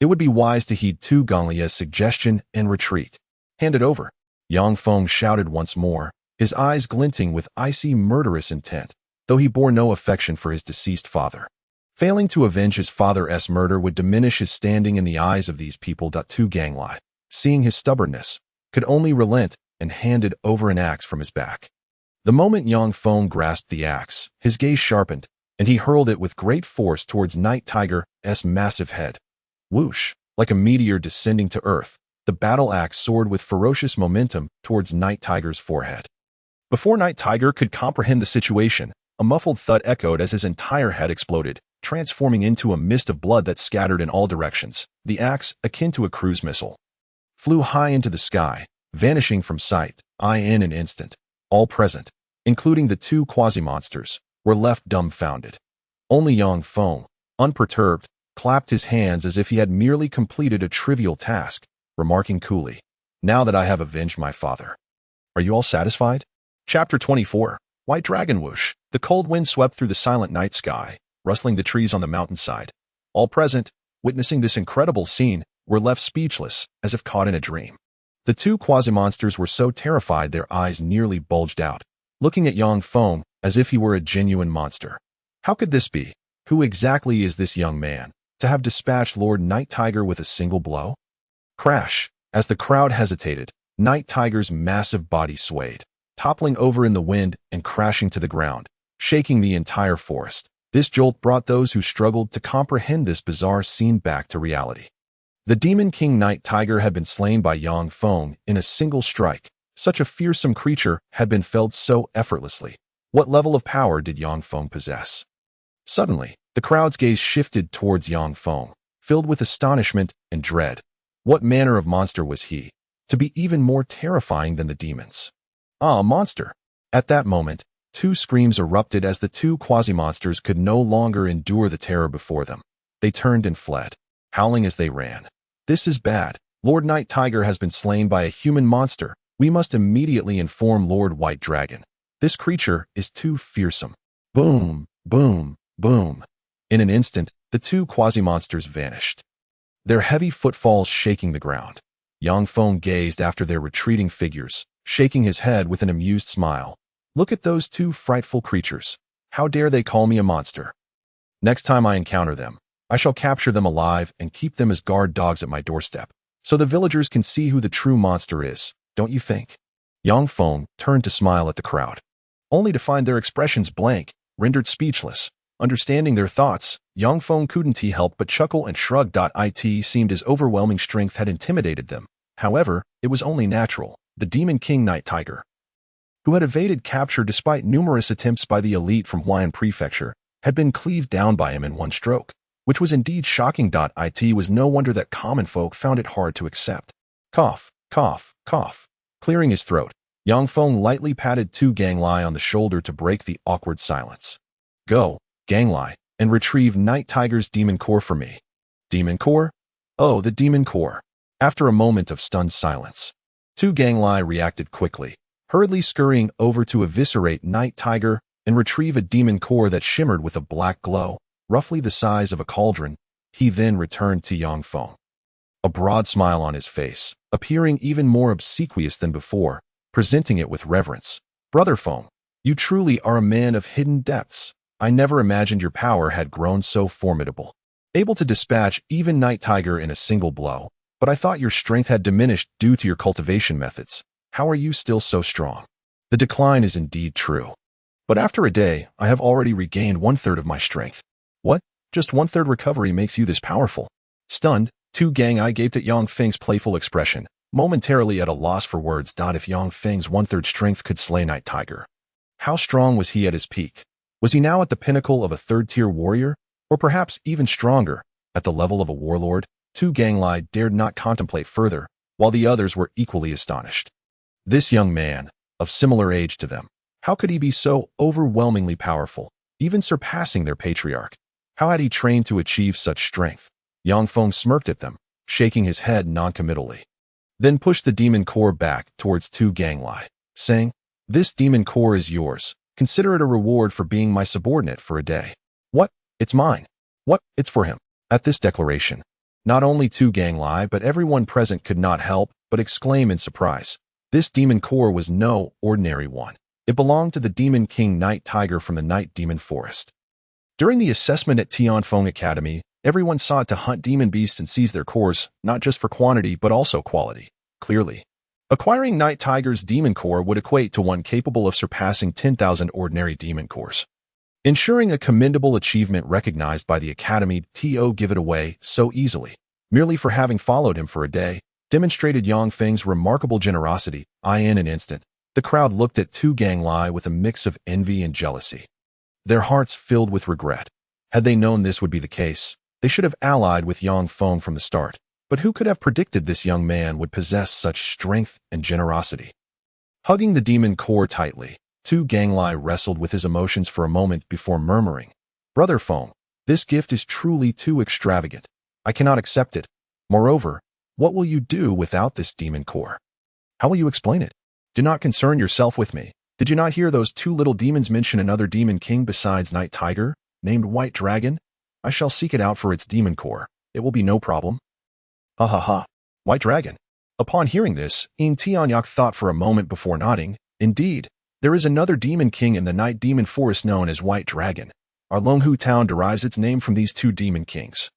It would be wise to heed Tu Ganglia's suggestion and retreat. Hand it over. Yang Feng shouted once more, his eyes glinting with icy murderous intent, though he bore no affection for his deceased father. Failing to avenge his father's murder would diminish his standing in the eyes of these people. Tu Ganglai, seeing his stubbornness, could only relent and handed over an axe from his back. The moment Yang Feng grasped the axe, his gaze sharpened, and he hurled it with great force towards Night Tiger's massive head. Whoosh, like a meteor descending to earth, the battle axe soared with ferocious momentum towards Night Tiger's forehead. Before Night Tiger could comprehend the situation, a muffled thud echoed as his entire head exploded, transforming into a mist of blood that scattered in all directions. The axe, akin to a cruise missile, flew high into the sky, vanishing from sight. In an instant, all present, including the 2 quasi-monsters, were left dumbfounded. Only Yang Feng, unperturbed, clapped his hands as if he had merely completed a trivial task, remarking coolly, now that I have avenged my father. Are you all satisfied? Chapter 24. White Dragon Whoosh. The cold wind swept through the silent night sky, rustling the trees on the mountainside. All present, witnessing this incredible scene, were left speechless, as if caught in a dream. The two quasi-monsters were so terrified their eyes nearly bulged out, looking at young Feng as if he were a genuine monster. How could this be? Who exactly is this young man, to have dispatched Lord Night Tiger with a single blow? Crash! As the crowd hesitated, Night Tiger's massive body swayed, toppling over in the wind and crashing to the ground, shaking the entire forest. This jolt brought those who struggled to comprehend this bizarre scene back to reality. The Demon King Night Tiger had been slain by Yang Feng in a single strike. Such a fearsome creature had been felled so effortlessly. What level of power did Yang Feng possess? Suddenly, the crowd's gaze shifted towards Yang Feng, filled with astonishment and dread. What manner of monster was he, to be even more terrifying than the demons? Ah, a monster! At that moment, two screams erupted as the two quasi-monsters could no longer endure the terror before them. They turned and fled, howling as they ran. This is bad. Lord Night Tiger has been slain by a human monster. We must immediately inform Lord White Dragon. This creature is too fearsome. Boom, boom, boom. In an instant, the two quasi-monsters vanished, their heavy footfalls shaking the ground. Yang Feng gazed after their retreating figures, shaking his head with an amused smile. Look at those two frightful creatures. How dare they call me a monster? Next time I encounter them, I shall capture them alive and keep them as guard dogs at my doorstep, so the villagers can see who the true monster is, don't you think? Yang Feng turned to smile at the crowd, only to find their expressions blank, rendered speechless. Understanding their thoughts, Yang Feng couldn't help but chuckle and shrug. It seemed his overwhelming strength had intimidated them. However, it was only natural. The Demon King Night Tiger, who had evaded capture despite numerous attempts by the elite from Huayan Prefecture, had been cleaved down by him in one stroke, which was indeed shocking. It was no wonder that common folk found it hard to accept. Cough, cough, cough. Clearing his throat, Yang Feng lightly patted Tu Ganglai on the shoulder to break the awkward silence. Go, Ganglai, and retrieve Night Tiger's demon core for me. Demon core? Oh, the demon core. After a moment of stunned silence, Tu Ganglai reacted quickly, hurriedly scurrying over to eviscerate Night Tiger and retrieve a demon core that shimmered with a black glow, roughly the size of a cauldron. He then returned to Yang Feng, a broad smile on his face, appearing even more obsequious than before, presenting it with reverence. Brother Feng, you truly are a man of hidden depths. I never imagined your power had grown so formidable, able to dispatch even Night Tiger in a single blow, but I thought your strength had diminished due to your cultivation methods. How are you still so strong? The decline is indeed true. But after a day, I have already regained 1/3 of my strength. What? Just 1/3 recovery makes you this powerful? Stunned, Tu Ganglai gaped at Yang Feng's playful expression, momentarily at a loss for words. If Yang Feng's 1/3 strength could slay Night Tiger, how strong was he at his peak? Was he now at the pinnacle of a third-tier warrior, or perhaps even stronger, at the level of a warlord? Tu Ganglai dared not contemplate further, while the others were equally astonished. This young man, of similar age to them, how could he be so overwhelmingly powerful, even surpassing their patriarch? How had he trained to achieve such strength? Yang Feng smirked at them, shaking his head noncommittally, then pushed the demon core back towards Tu Ganglai, saying, This demon core is yours. Consider it a reward for being my subordinate for a day. What? It's mine. What? It's for him. At this declaration, not only Tu Ganglai but everyone present could not help but exclaim in surprise. This demon core was no ordinary one. It belonged to the Demon King Night Tiger from the Night Demon Forest. During the assessment at Tianfeng Academy, everyone sought to hunt demon beasts and seize their cores, not just for quantity but also quality. Clearly, acquiring Night Tiger's demon core would equate to one capable of surpassing 10,000 ordinary demon cores, ensuring a commendable achievement recognized by the Academy. To give it away so easily, merely for having followed him for a day, demonstrated Yang Feng's remarkable generosity. In an instant, the crowd looked at Tu Ganglai with a mix of envy and jealousy, their hearts filled with regret. Had they known this would be the case, they should have allied with Yang Feng from the start. But who could have predicted this young man would possess such strength and generosity? Hugging the demon core tightly, Tu Ganglai wrestled with his emotions for a moment before murmuring, Brother Feng, this gift is truly too extravagant. I cannot accept it. Moreover, what will you do without this demon core? How will you explain it? Do not concern yourself with me. Did you not hear those two little demons mention another demon king besides Night Tiger, named White Dragon? I shall seek it out for its demon core. It will be no problem. Ha ha ha. White Dragon. Upon hearing this, Tianyak thought for a moment before nodding. Indeed, there is another demon king in the Night Demon Forest known as White Dragon. Our Longhu town derives its name from these two demon kings.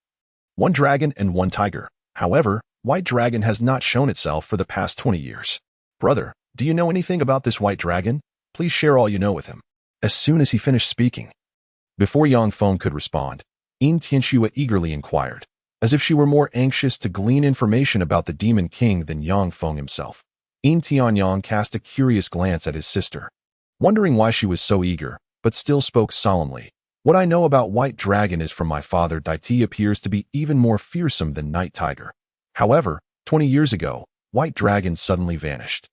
One dragon and one tiger. However, White Dragon has not shown itself for the past 20 years. Brother, do you know anything about this White Dragon? Please share all you know with him. As soon as he finished speaking. Before Yang Feng could respond, Tianxue eagerly inquired, as if she were more anxious to glean information about the Demon King than Yang Feng himself. Tianyang cast a curious glance at his sister, wondering why she was so eager, but still spoke solemnly. What I know about White Dragon is from my father. Daiti appears to be even more fearsome than Night Tiger. However, 20 years ago, White Dragon suddenly vanished,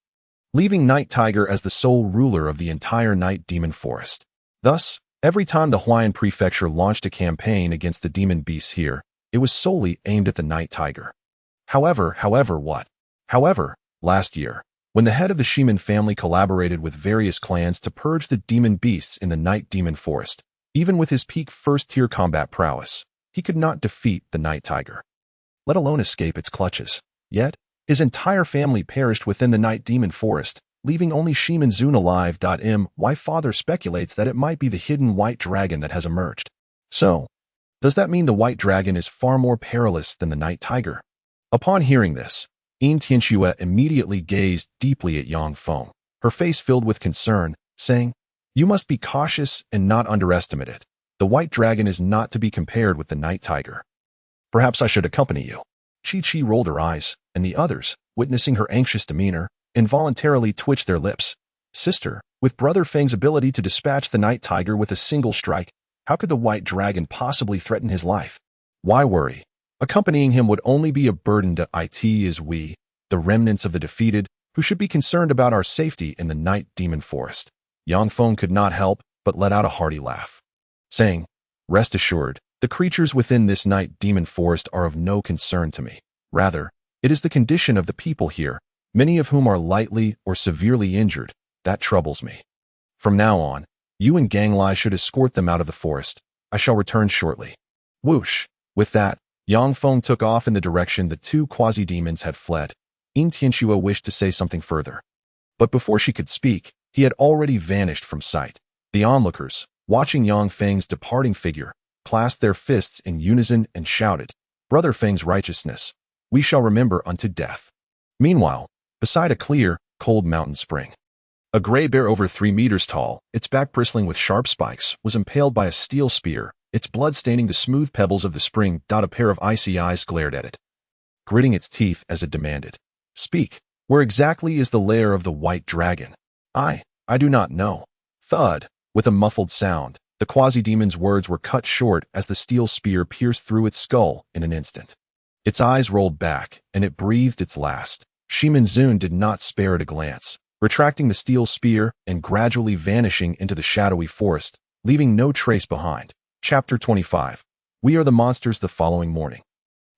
leaving Night Tiger as the sole ruler of the entire Night Demon Forest. Thus, every time the Huayan Prefecture launched a campaign against the demon beasts here, it was solely aimed at the Night Tiger. However, last year, when the head of the Shimen family collaborated with various clans to purge the demon beasts in the Night Demon Forest, even with his peak first-tier combat prowess, he could not defeat the Night Tiger, let alone escape its clutches. Yet, his entire family perished within the Night Demon Forest, leaving only Shimen Zun alive. My father speculates that it might be the hidden White Dragon that has emerged. So, does that mean the White Dragon is far more perilous than the Night Tiger? Upon hearing this, Tianxue immediately gazed deeply at Yang Feng, her face filled with concern, saying, "You must be cautious and not underestimate it. The White Dragon is not to be compared with the Night Tiger. Perhaps I should accompany you." Chi rolled her eyes, and the others, witnessing her anxious demeanor, involuntarily twitched their lips. Sister, with Brother Feng's ability to dispatch the Night Tiger with a single strike, how could the White Dragon possibly threaten his life? Why worry? Accompanying him would only be a burden to it as we, the remnants of the defeated, who should be concerned about our safety in the Night Demon Forest. Yang Feng could not help but let out a hearty laugh, saying, "Rest assured, the creatures within this Night Demon Forest are of no concern to me. Rather, it is the condition of the people here, many of whom are lightly or severely injured, that troubles me. From now on, you and Ganglai should escort them out of the forest. I shall return shortly." Whoosh! With that, Yang Feng took off in the direction the two quasi-demons had fled. Tianxue wished to say something further, but before she could speak, he had already vanished from sight. The onlookers, watching Yang Feng's departing figure, clasped their fists in unison and shouted, "Brother Feng's righteousness, we shall remember unto death." Meanwhile, beside a clear, cold mountain spring, a gray bear over 3 meters tall, its back bristling with sharp spikes, was impaled by a steel spear, its blood staining the smooth pebbles of the spring. A pair of icy eyes glared at it, gritting its teeth as it demanded, "Speak, where exactly is the lair of the White Dragon?" I do not know." Thud! With a muffled sound, the quasi-demon's words were cut short as the steel spear pierced through its skull in an instant. Its eyes rolled back, and it breathed its last. Shimen Zun did not spare it a glance, retracting the steel spear and gradually vanishing into the shadowy forest, leaving no trace behind. Chapter 25. We are the monsters. The following morning,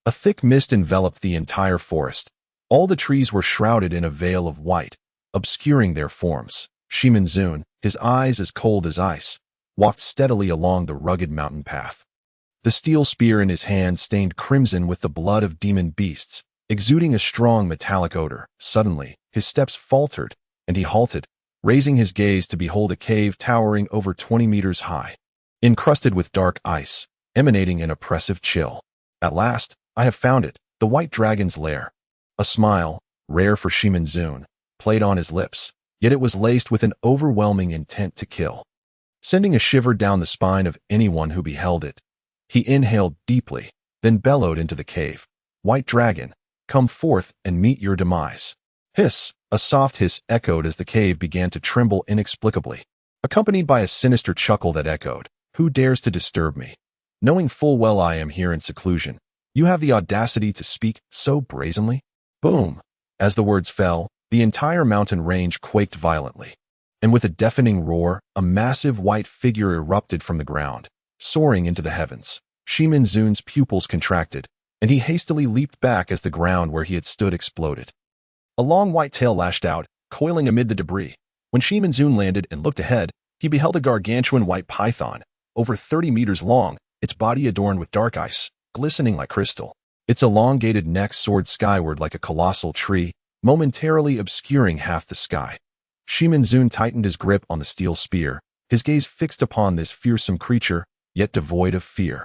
a thick mist enveloped the entire forest. All the trees were shrouded in a veil of white, obscuring their forms. Shimen Zun, his eyes as cold as ice, walked steadily along the rugged mountain path. The steel spear in his hand stained crimson with the blood of demon beasts, exuding a strong metallic odor. Suddenly, his steps faltered, and he halted, raising his gaze to behold a cave towering over 20 meters high, encrusted with dark ice, emanating an oppressive chill. "At last, I have found it, the White Dragon's lair." A smile, rare for Shimen Zun, played on his lips, yet it was laced with an overwhelming intent to kill, sending a shiver down the spine of anyone who beheld it. He inhaled deeply, then bellowed into the cave, "White Dragon, come forth and meet your demise." Hiss! A soft hiss echoed as the cave began to tremble inexplicably, accompanied by a sinister chuckle that echoed, "Who dares to disturb me? Knowing full well I am here in seclusion, you have the audacity to speak so brazenly?" Boom! As the words fell, the entire mountain range quaked violently, and with a deafening roar, a massive white figure erupted from the ground, soaring into the heavens. Shimen Zun's pupils contracted, and he hastily leaped back as the ground where he had stood exploded. A long white tail lashed out, coiling amid the debris. When Shimen Zun landed and looked ahead, he beheld a gargantuan white python, over 30 meters long, its body adorned with dark ice, glistening like crystal. Its elongated neck soared skyward like a colossal tree, momentarily obscuring half the sky. Shimen Zun tightened his grip on the steel spear, his gaze fixed upon this fearsome creature, yet devoid of fear.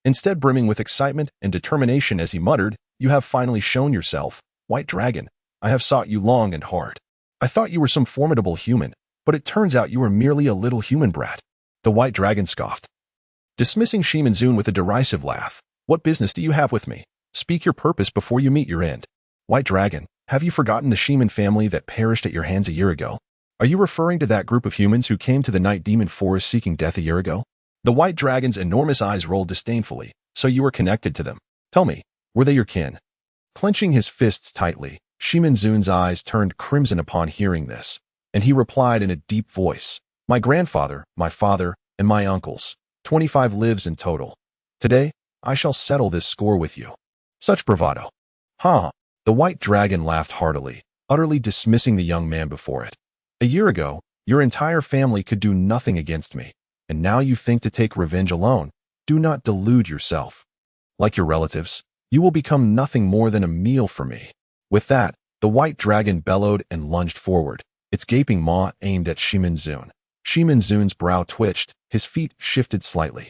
Instead brimming with excitement and determination as he muttered, "You have finally shown yourself, White Dragon. I have sought you long and hard. I thought you were some formidable human, but it turns out you were merely a little human brat." The White Dragon scoffed, dismissing Shimen Zun with a derisive laugh. "What business do you have with me? Speak your purpose before you meet your end. White Dragon, have you forgotten the Shimen family that perished at your hands a year ago? Are you referring to that group of humans who came to the Night Demon Forest seeking death a year ago?" The White Dragon's enormous eyes rolled disdainfully. "So you were connected to them. Tell me, were they your kin?" Clenching his fists tightly, Shimen Zun's eyes turned crimson upon hearing this, and he replied in a deep voice, "My grandfather, my father, and my uncles, 25 lives in total. Today, I shall settle this score with you." Such bravado. "Huh." The White Dragon laughed heartily, utterly dismissing the young man before it. "A year ago, your entire family could do nothing against me, and now you think to take revenge alone. Do not delude yourself. Like your relatives, you will become nothing more than a meal for me." With that, the White Dragon bellowed and lunged forward, its gaping maw aimed at Shimen Zun. Shimen Zun's brow twitched, his feet shifted slightly,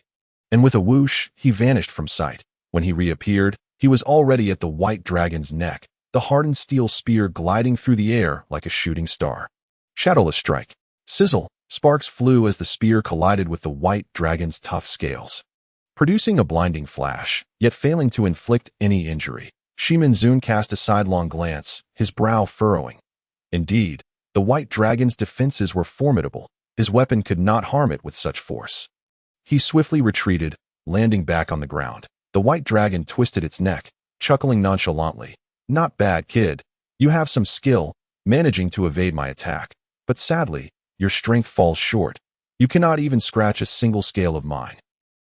and with a whoosh, he vanished from sight. When he reappeared, he was already at the White Dragon's neck, the hardened steel spear gliding through the air like a shooting star. Shadowless strike. Sizzle, sparks flew as the spear collided with the White Dragon's tough scales, producing a blinding flash, yet failing to inflict any injury. Shimen Zun cast a sidelong glance, his brow furrowing. Indeed, the White Dragon's defenses were formidable. His weapon could not harm it with such force. He swiftly retreated, landing back on the ground. The White Dragon twisted its neck, chuckling nonchalantly. "Not bad, kid. You have some skill, managing to evade my attack. But sadly, your strength falls short. You cannot even scratch a single scale of mine,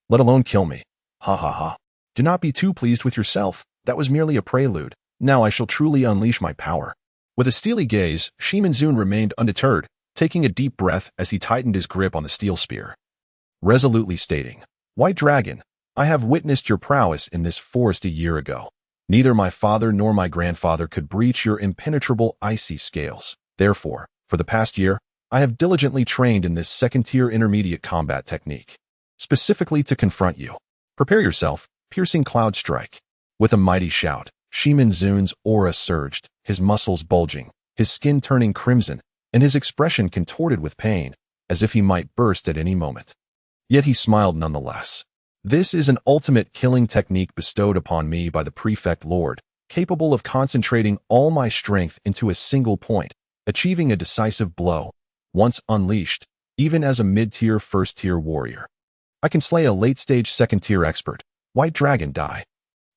let alone kill me. Ha ha ha. Do not be too pleased with yourself. That was merely a prelude. Now I shall truly unleash my power." With a steely gaze, Shimen Zun remained undeterred, taking a deep breath as he tightened his grip on the steel spear, resolutely stating, "White Dragon, I have witnessed your prowess in this forest a year ago. Neither my father nor my grandfather could breach your impenetrable icy scales. Therefore, for the past year, I have diligently trained in this second-tier intermediate combat technique, specifically to confront you. Prepare yourself, piercing cloud strike." With a mighty shout, Shimen Zun's aura surged, his muscles bulging, his skin turning crimson, and his expression contorted with pain, as if he might burst at any moment. Yet he smiled nonetheless. "This is an ultimate killing technique bestowed upon me by the Prefect Lord, capable of concentrating all my strength into a single point, achieving a decisive blow, once unleashed, even as a mid-tier first-tier warrior. I can slay a late-stage second-tier expert. White Dragon, die."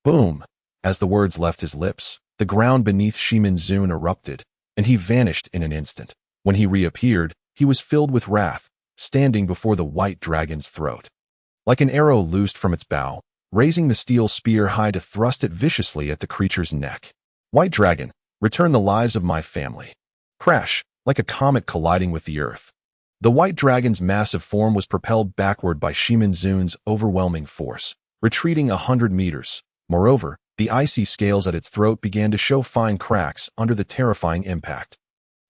Boom! As the words left his lips, the ground beneath Shimen Zun erupted, and he vanished in an instant. When he reappeared, he was filled with wrath, standing before the White Dragon's throat. Like an arrow loosed from its bow, raising the steel spear high to thrust it viciously at the creature's neck. "White Dragon, return the lives of my family." Crash, like a comet colliding with the earth. The White Dragon's massive form was propelled backward by Shimen Zun's overwhelming force, retreating 100 meters. Moreover, the icy scales at its throat began to show fine cracks under the terrifying impact.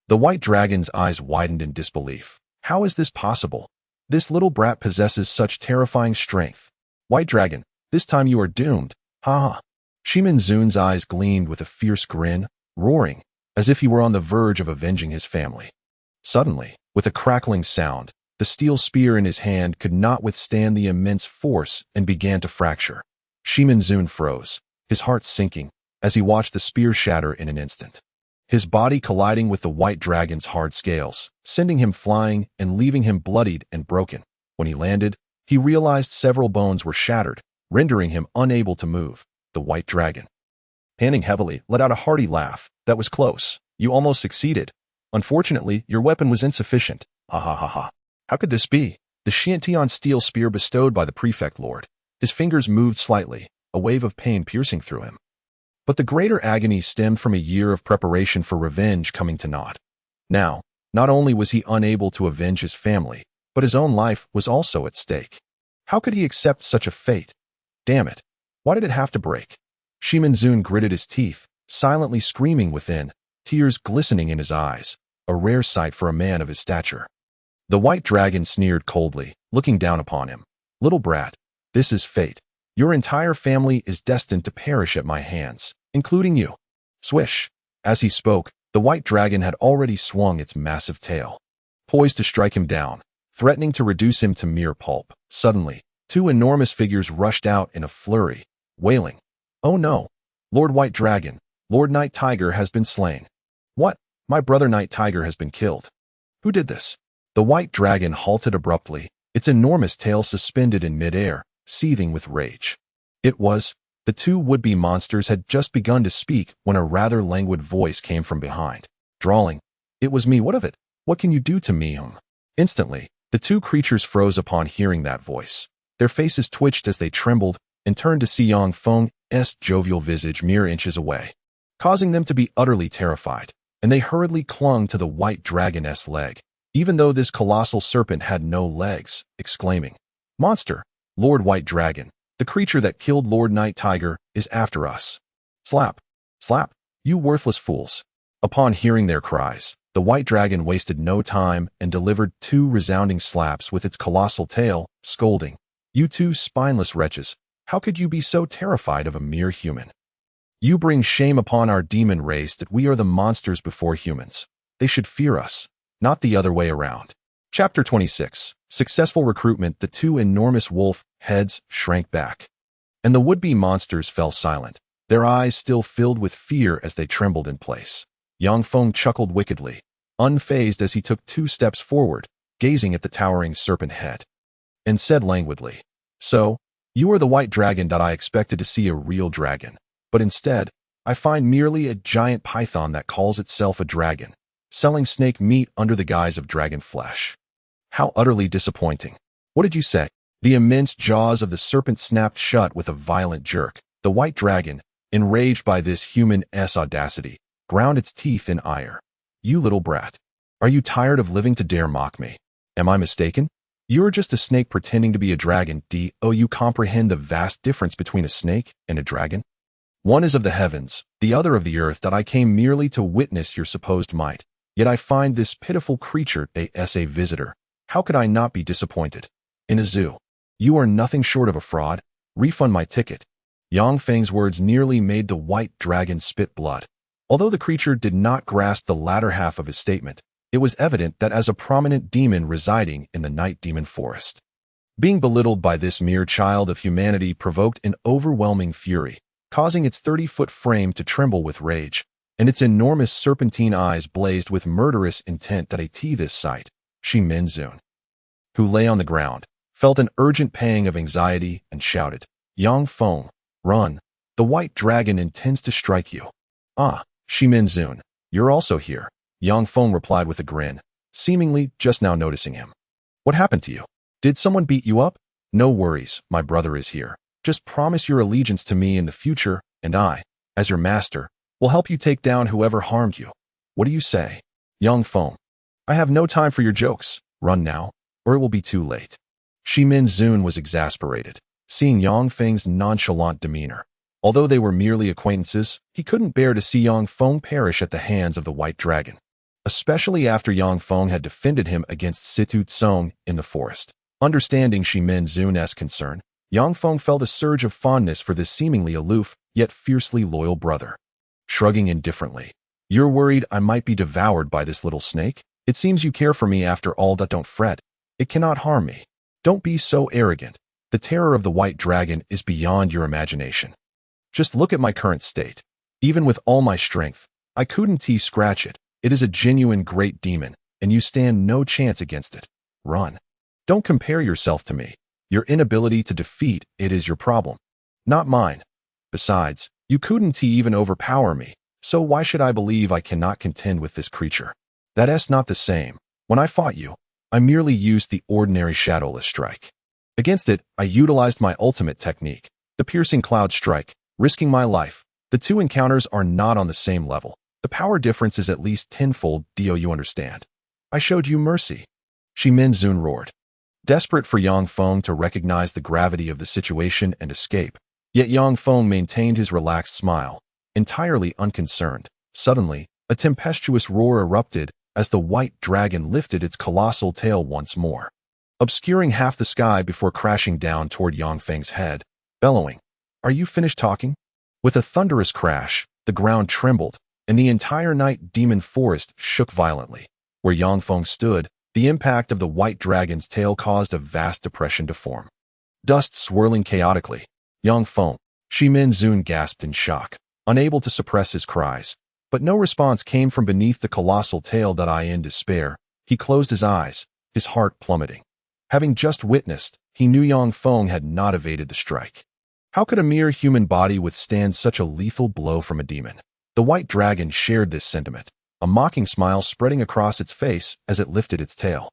The White Dragon's eyes widened in disbelief. "How is this possible? This little brat possesses such terrifying strength. White Dragon, this time you are doomed. Ha ha." Shimen Zun's eyes gleamed with a fierce grin, roaring, as if he were on the verge of avenging his family. Suddenly, with a crackling sound, the steel spear in his hand could not withstand the immense force and began to fracture. Shimen Zun froze, his heart sinking, as he watched the spear shatter in an instant, his body colliding with the White Dragon's hard scales, sending him flying and leaving him bloodied and broken. When he landed, he realized several bones were shattered, rendering him unable to move. The White Dragon, panting heavily, let out a hearty laugh. "That was close. You almost succeeded. Unfortunately, your weapon was insufficient. Ha ha ha ha. How could this be?" The Xiantian steel spear bestowed by the Prefect Lord. His fingers moved slightly, a wave of pain piercing through him. But the greater agony stemmed from a year of preparation for revenge coming to naught. Now, not only was he unable to avenge his family, but his own life was also at stake. How could he accept such a fate? Damn it. Why did it have to break? Shimen Zun gritted his teeth, silently screaming within, tears glistening in his eyes, a rare sight for a man of his stature. The white dragon sneered coldly, looking down upon him. Little brat, this is fate. Your entire family is destined to perish at my hands, including you. Swish. As he spoke, the white dragon had already swung its massive tail, poised to strike him down, threatening to reduce him to mere pulp. Suddenly, two enormous figures rushed out in a flurry, wailing, "Oh no! Lord White Dragon, Lord Night Tiger has been slain." "What? My brother Night Tiger has been killed. Who did this?" The white dragon halted abruptly, its enormous tail suspended in midair, seething with rage. It was. The two would-be monsters had just begun to speak when a rather languid voice came from behind, drawling, "It was me, what of it? What can you do to me?" Instantly, the two creatures froze upon hearing that voice. Their faces twitched as they trembled and turned to see Yang Feng's jovial visage mere inches away, causing them to be utterly terrified, and they hurriedly clung to the white dragon's leg, even though this colossal serpent had no legs, exclaiming, "Monster! Lord White Dragon, the creature that killed Lord Night Tiger, is after us. Slap! Slap! You worthless fools!" Upon hearing their cries, the white dragon wasted no time and delivered two resounding slaps with its colossal tail, scolding, "You two spineless wretches, how could you be so terrified of a mere human? You bring shame upon our demon race that we are the monsters before humans. They should fear us, not the other way around." Chapter 26. Successful recruitment. The two enormous wolf heads shrank back, and the would-be monsters fell silent, their eyes still filled with fear as they trembled in place. Yang Feng chuckled wickedly, unfazed as he took 2 steps forward, gazing at the towering serpent head, and said languidly, "So, you are the white dragon that I expected to see, a real dragon, but instead, I find merely a giant python that calls itself a dragon, selling snake meat under the guise of dragon flesh. How utterly disappointing. What did you say?" The immense jaws of the serpent snapped shut with a violent jerk. The white dragon, enraged by this human's audacity, ground its teeth in ire. "You little brat. Are you tired of living to dare mock me? Am I mistaken? You are just a snake pretending to be a dragon. Do you comprehend the vast difference between a snake and a dragon? One is of the heavens, the other of the earth, that I came merely to witness your supposed might. Yet I find this pitiful creature as a visitor. How could I not be disappointed? In a zoo. You are nothing short of a fraud. Refund my ticket." Yang Feng's words nearly made the white dragon spit blood. Although the creature did not grasp the latter half of his statement, it was evident that as a prominent demon residing in the night demon forest, being belittled by this mere child of humanity provoked an overwhelming fury, causing its 30-foot frame to tremble with rage, and its enormous serpentine eyes blazed with murderous intent. That this sight, Shimen Zun, who lay on the ground, felt an urgent pang of anxiety and shouted, "Yang Feng, run! The white dragon intends to strike you." "Ah, Shimen Zun, you're also here," Yang Feng replied with a grin, seemingly just now noticing him. "What happened to you? Did someone beat you up?" "No worries, my brother is here. Just promise your allegiance to me in the future, and I, as your master, will help you take down whoever harmed you. What do you say?" "Yang Feng, I have no time for your jokes. Run now, or it will be too late." Shimen Zun was exasperated, seeing Yang Feng's nonchalant demeanor. Although they were merely acquaintances, he couldn't bear to see Yang Feng perish at the hands of the white dragon, especially after Yang Feng had defended him against Situ Tsong in the forest. Understanding Shimen Zun's concern, Yang Feng felt a surge of fondness for this seemingly aloof, yet fiercely loyal brother. Shrugging indifferently, "You're worried I might be devoured by this little snake? It seems you care for me after all. That don't fret. It cannot harm me. Don't be so arrogant. The terror of the white dragon is beyond your imagination. Just look at my current state. Even with all my strength, I couldn't scratch it. It is a genuine great demon, and you stand no chance against it. Run. Don't compare yourself to me. Your inability to defeat it is your problem, not mine. Besides, you couldn't even overpower me, so why should I believe I cannot contend with this creature? That's not the same. When I fought you, I merely used the ordinary shadowless strike. Against it, I utilized my ultimate technique, the piercing cloud strike, risking my life. The two encounters are not on the same level. The power difference is at least tenfold. Do you understand? I showed you mercy. Shimen Zun roared, desperate for Yang Feng to recognize the gravity of the situation and escape. Yet Yang Feng maintained his relaxed smile, entirely unconcerned. Suddenly, a tempestuous roar erupted as the white dragon lifted its colossal tail once more, obscuring half the sky before crashing down toward Yang Feng's head, bellowing, "Are you finished talking?" With a thunderous crash, the ground trembled, and the entire night demon forest shook violently. Where Yang Feng stood, the impact of the white dragon's tail caused a vast depression to form, dust swirling chaotically. Yang Feng, Shimen Zun gasped in shock, unable to suppress his cries. But no response came from beneath the colossal tail. In despair, he closed his eyes, his heart plummeting. Having just witnessed, he knew Yang Feng had not evaded the strike. How could a mere human body withstand such a lethal blow from a demon? The white dragon shared this sentiment, a mocking smile spreading across its face as it lifted its tail,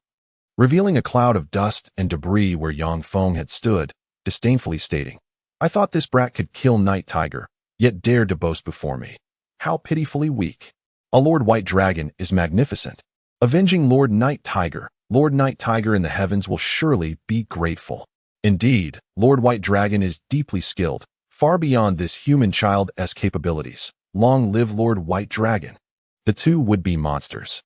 revealing a cloud of dust and debris where Yang Feng had stood, disdainfully stating, "I thought this brat could kill Night Tiger, yet dared to boast before me. How pitifully weak. A Lord White Dragon is magnificent. Avenging Lord Night Tiger in the heavens will surely be grateful. Indeed, Lord White Dragon is deeply skilled, far beyond this human child's capabilities. Long live Lord White Dragon." The two would-be monsters,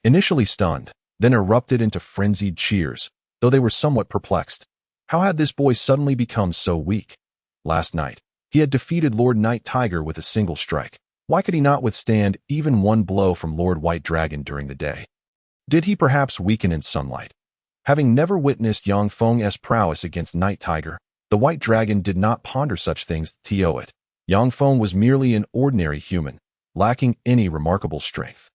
initially stunned, then erupted into frenzied cheers, though they were somewhat perplexed. How had this boy suddenly become so weak? Last night, he had defeated Lord Night Tiger with a single strike. Why could he not withstand even one blow from Lord White Dragon during the day? Did he perhaps weaken in sunlight? Having never witnessed Yang Feng's prowess against Night Tiger, the White Dragon did not ponder such things. Yang Feng was merely an ordinary human, lacking any remarkable strength.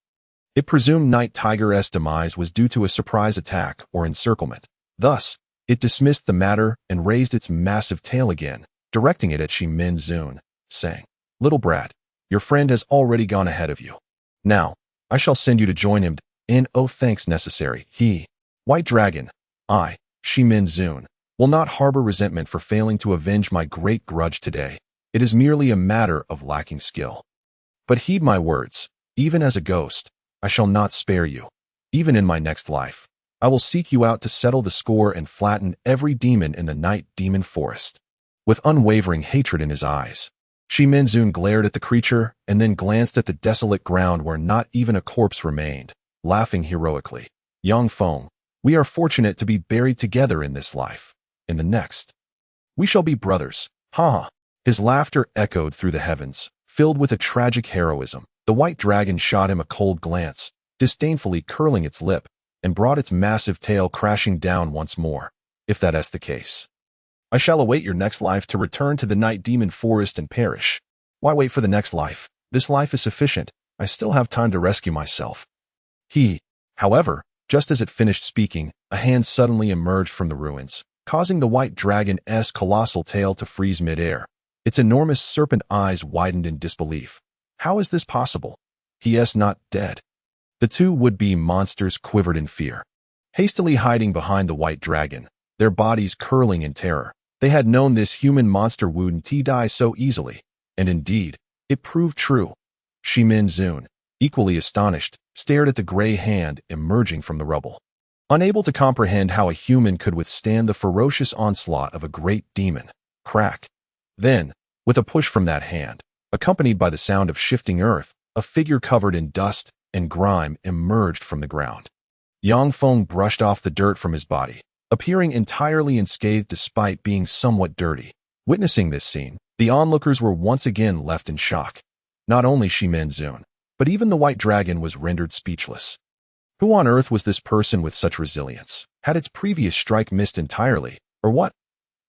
It presumed Night Tiger's demise was due to a surprise attack or encirclement. Thus, it dismissed the matter and raised its massive tail again, directing it at Shimen Zun, saying, "Little brat, your friend has already gone ahead of you. Now, I shall send you to join him. No thanks necessary. White Dragon, I, Shimen Zun, will not harbor resentment for failing to avenge my great grudge today. It is merely a matter of lacking skill. But heed my words, even as a ghost, I shall not spare you. Even in my next life, I will seek you out to settle the score and flatten every demon in the night demon forest." With unwavering hatred in his eyes, Shimen Zun glared at the creature and then glanced at the desolate ground where not even a corpse remained, laughing heroically. "Yang Feng, we are fortunate to be buried together in this life. In the next, we shall be brothers. Ha!" His laughter echoed through the heavens, filled with a tragic heroism. The white dragon shot him a cold glance, disdainfully curling its lip, and brought its massive tail crashing down once more. "If that is the case, I shall await your next life to return to the night demon forest and perish. Why wait for the next life? This life is sufficient. I still have time to rescue myself." However, just as it finished speaking, a hand suddenly emerged from the ruins, causing the white dragon's colossal tail to freeze midair. Its enormous serpent eyes widened in disbelief. How is this possible? He is not dead. The two would-be monsters quivered in fear, hastily hiding behind the white dragon, their bodies curling in terror. They had known this human monster wouldn't die so easily, and indeed, it proved true. Shimen Zun, equally astonished, stared at the gray hand emerging from the rubble, unable to comprehend how a human could withstand the ferocious onslaught of a great demon. Crack. Then, with a push from that hand, accompanied by the sound of shifting earth, a figure covered in dust and grime emerged from the ground. Yang Feng brushed off the dirt from his body, appearing entirely unscathed despite being somewhat dirty. Witnessing this scene, the onlookers were once again left in shock. Not only Shimen Zun, but even the white dragon was rendered speechless. Who on earth was this person with such resilience? Had its previous strike missed entirely, or what?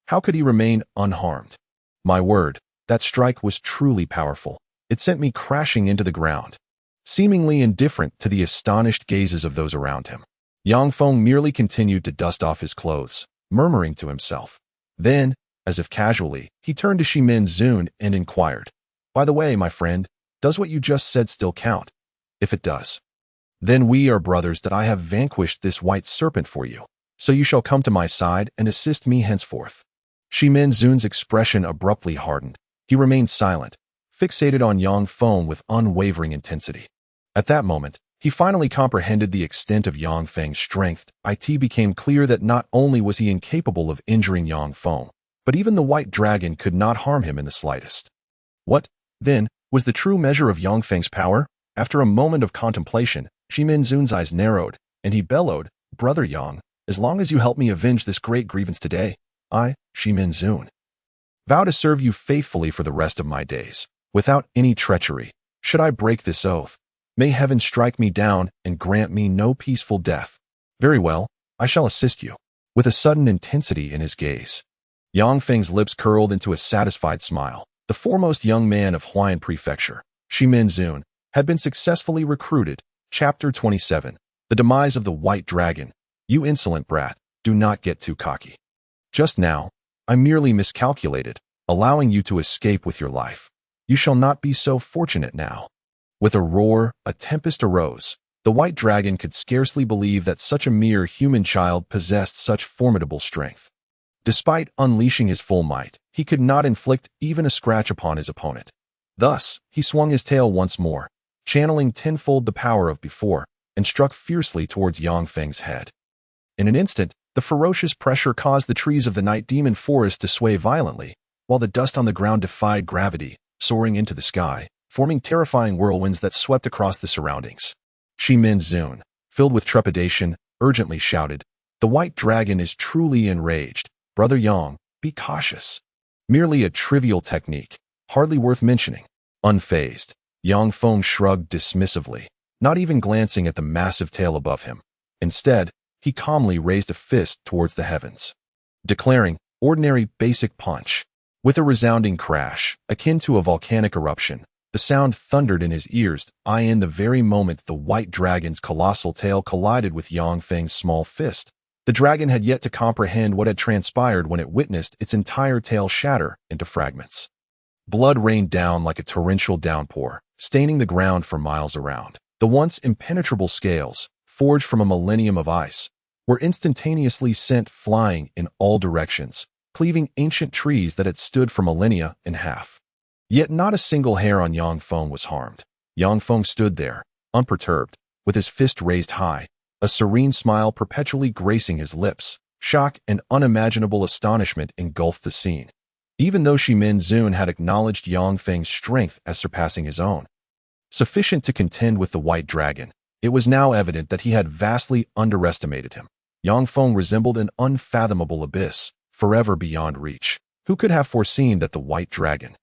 How could he remain unharmed? My word, that strike was truly powerful. It sent me crashing into the ground, seemingly indifferent to the astonished gazes of those around him. Yang Feng merely continued to dust off his clothes, murmuring to himself. Then, as if casually, he turned to Shimen Zun and inquired, "By the way, my friend, does what you just said still count? If it does, then we are brothers that I have vanquished this white serpent for you, so you shall come to my side and assist me henceforth." Shimen Zun's expression abruptly hardened. He remained silent, fixated on Yang Feng with unwavering intensity. At that moment, he finally comprehended the extent of Yang Feng's strength. It became clear that not only was he incapable of injuring Yang Feng, but even the white dragon could not harm him in the slightest. What, then, was the true measure of Yang Feng's power? After a moment of contemplation, Shimen Zun's eyes narrowed, and he bellowed, "Brother Yang, as long as you help me avenge this great grievance today, I, Shimen Zun, vow to serve you faithfully for the rest of my days, without any treachery. Should I break this oath, may heaven strike me down and grant me no peaceful death. Very well, I shall assist you." With a sudden intensity in his gaze, Yang Feng's lips curled into a satisfied smile. The foremost young man of Huayan Prefecture, Shimen Zun, had been successfully recruited. Chapter 27. The Demise of the White Dragon. You insolent brat, do not get too cocky. Just now, I merely miscalculated, allowing you to escape with your life. You shall not be so fortunate now. With a roar, a tempest arose. The white dragon could scarcely believe that such a mere human child possessed such formidable strength. Despite unleashing his full might, he could not inflict even a scratch upon his opponent. Thus, he swung his tail once more, channeling tenfold the power of before, and struck fiercely towards Yang Feng's head. In an instant, the ferocious pressure caused the trees of the night demon forest to sway violently, while the dust on the ground defied gravity, soaring into the sky, forming terrifying whirlwinds that swept across the surroundings. Shimen Zun, filled with trepidation, urgently shouted, "The white dragon is truly enraged. Brother Yang, be cautious." Merely a trivial technique, hardly worth mentioning. Unfazed, Yang Feng shrugged dismissively, not even glancing at the massive tail above him. Instead, he calmly raised a fist towards the heavens, declaring, "Ordinary basic punch." With a resounding crash, akin to a volcanic eruption, the sound thundered in his ears. In the very moment the white dragon's colossal tail collided with Yang Feng's small fist, the dragon had yet to comprehend what had transpired when it witnessed its entire tail shatter into fragments. Blood rained down like a torrential downpour, staining the ground for miles around. The once impenetrable scales, forged from a millennium of ice, were instantaneously sent flying in all directions, cleaving ancient trees that had stood for millennia in half. Yet not a single hair on Yang Feng was harmed. Yang Feng stood there, unperturbed, with his fist raised high, a serene smile perpetually gracing his lips. Shock and unimaginable astonishment engulfed the scene. Even though Shimen Zun had acknowledged Yang Feng's strength as surpassing his own, sufficient to contend with the white dragon, it was now evident that he had vastly underestimated him. Yang Feng resembled an unfathomable abyss, forever beyond reach. Who could have foreseen that the white dragon,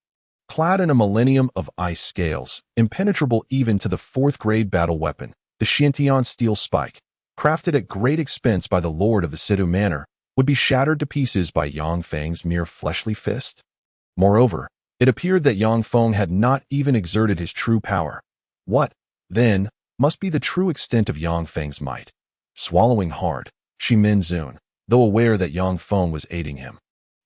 clad in a millennium of ice scales, impenetrable even to the fourth-grade battle weapon, the Xiantian steel spike, crafted at great expense by the lord of the Sidu Manor, would be shattered to pieces by Yang Feng's mere fleshly fist? Moreover, it appeared that Yang Feng had not even exerted his true power. What, then, must be the true extent of Yang Feng's might? Swallowing hard, Shimen Zun, though aware that Yang Feng was aiding him,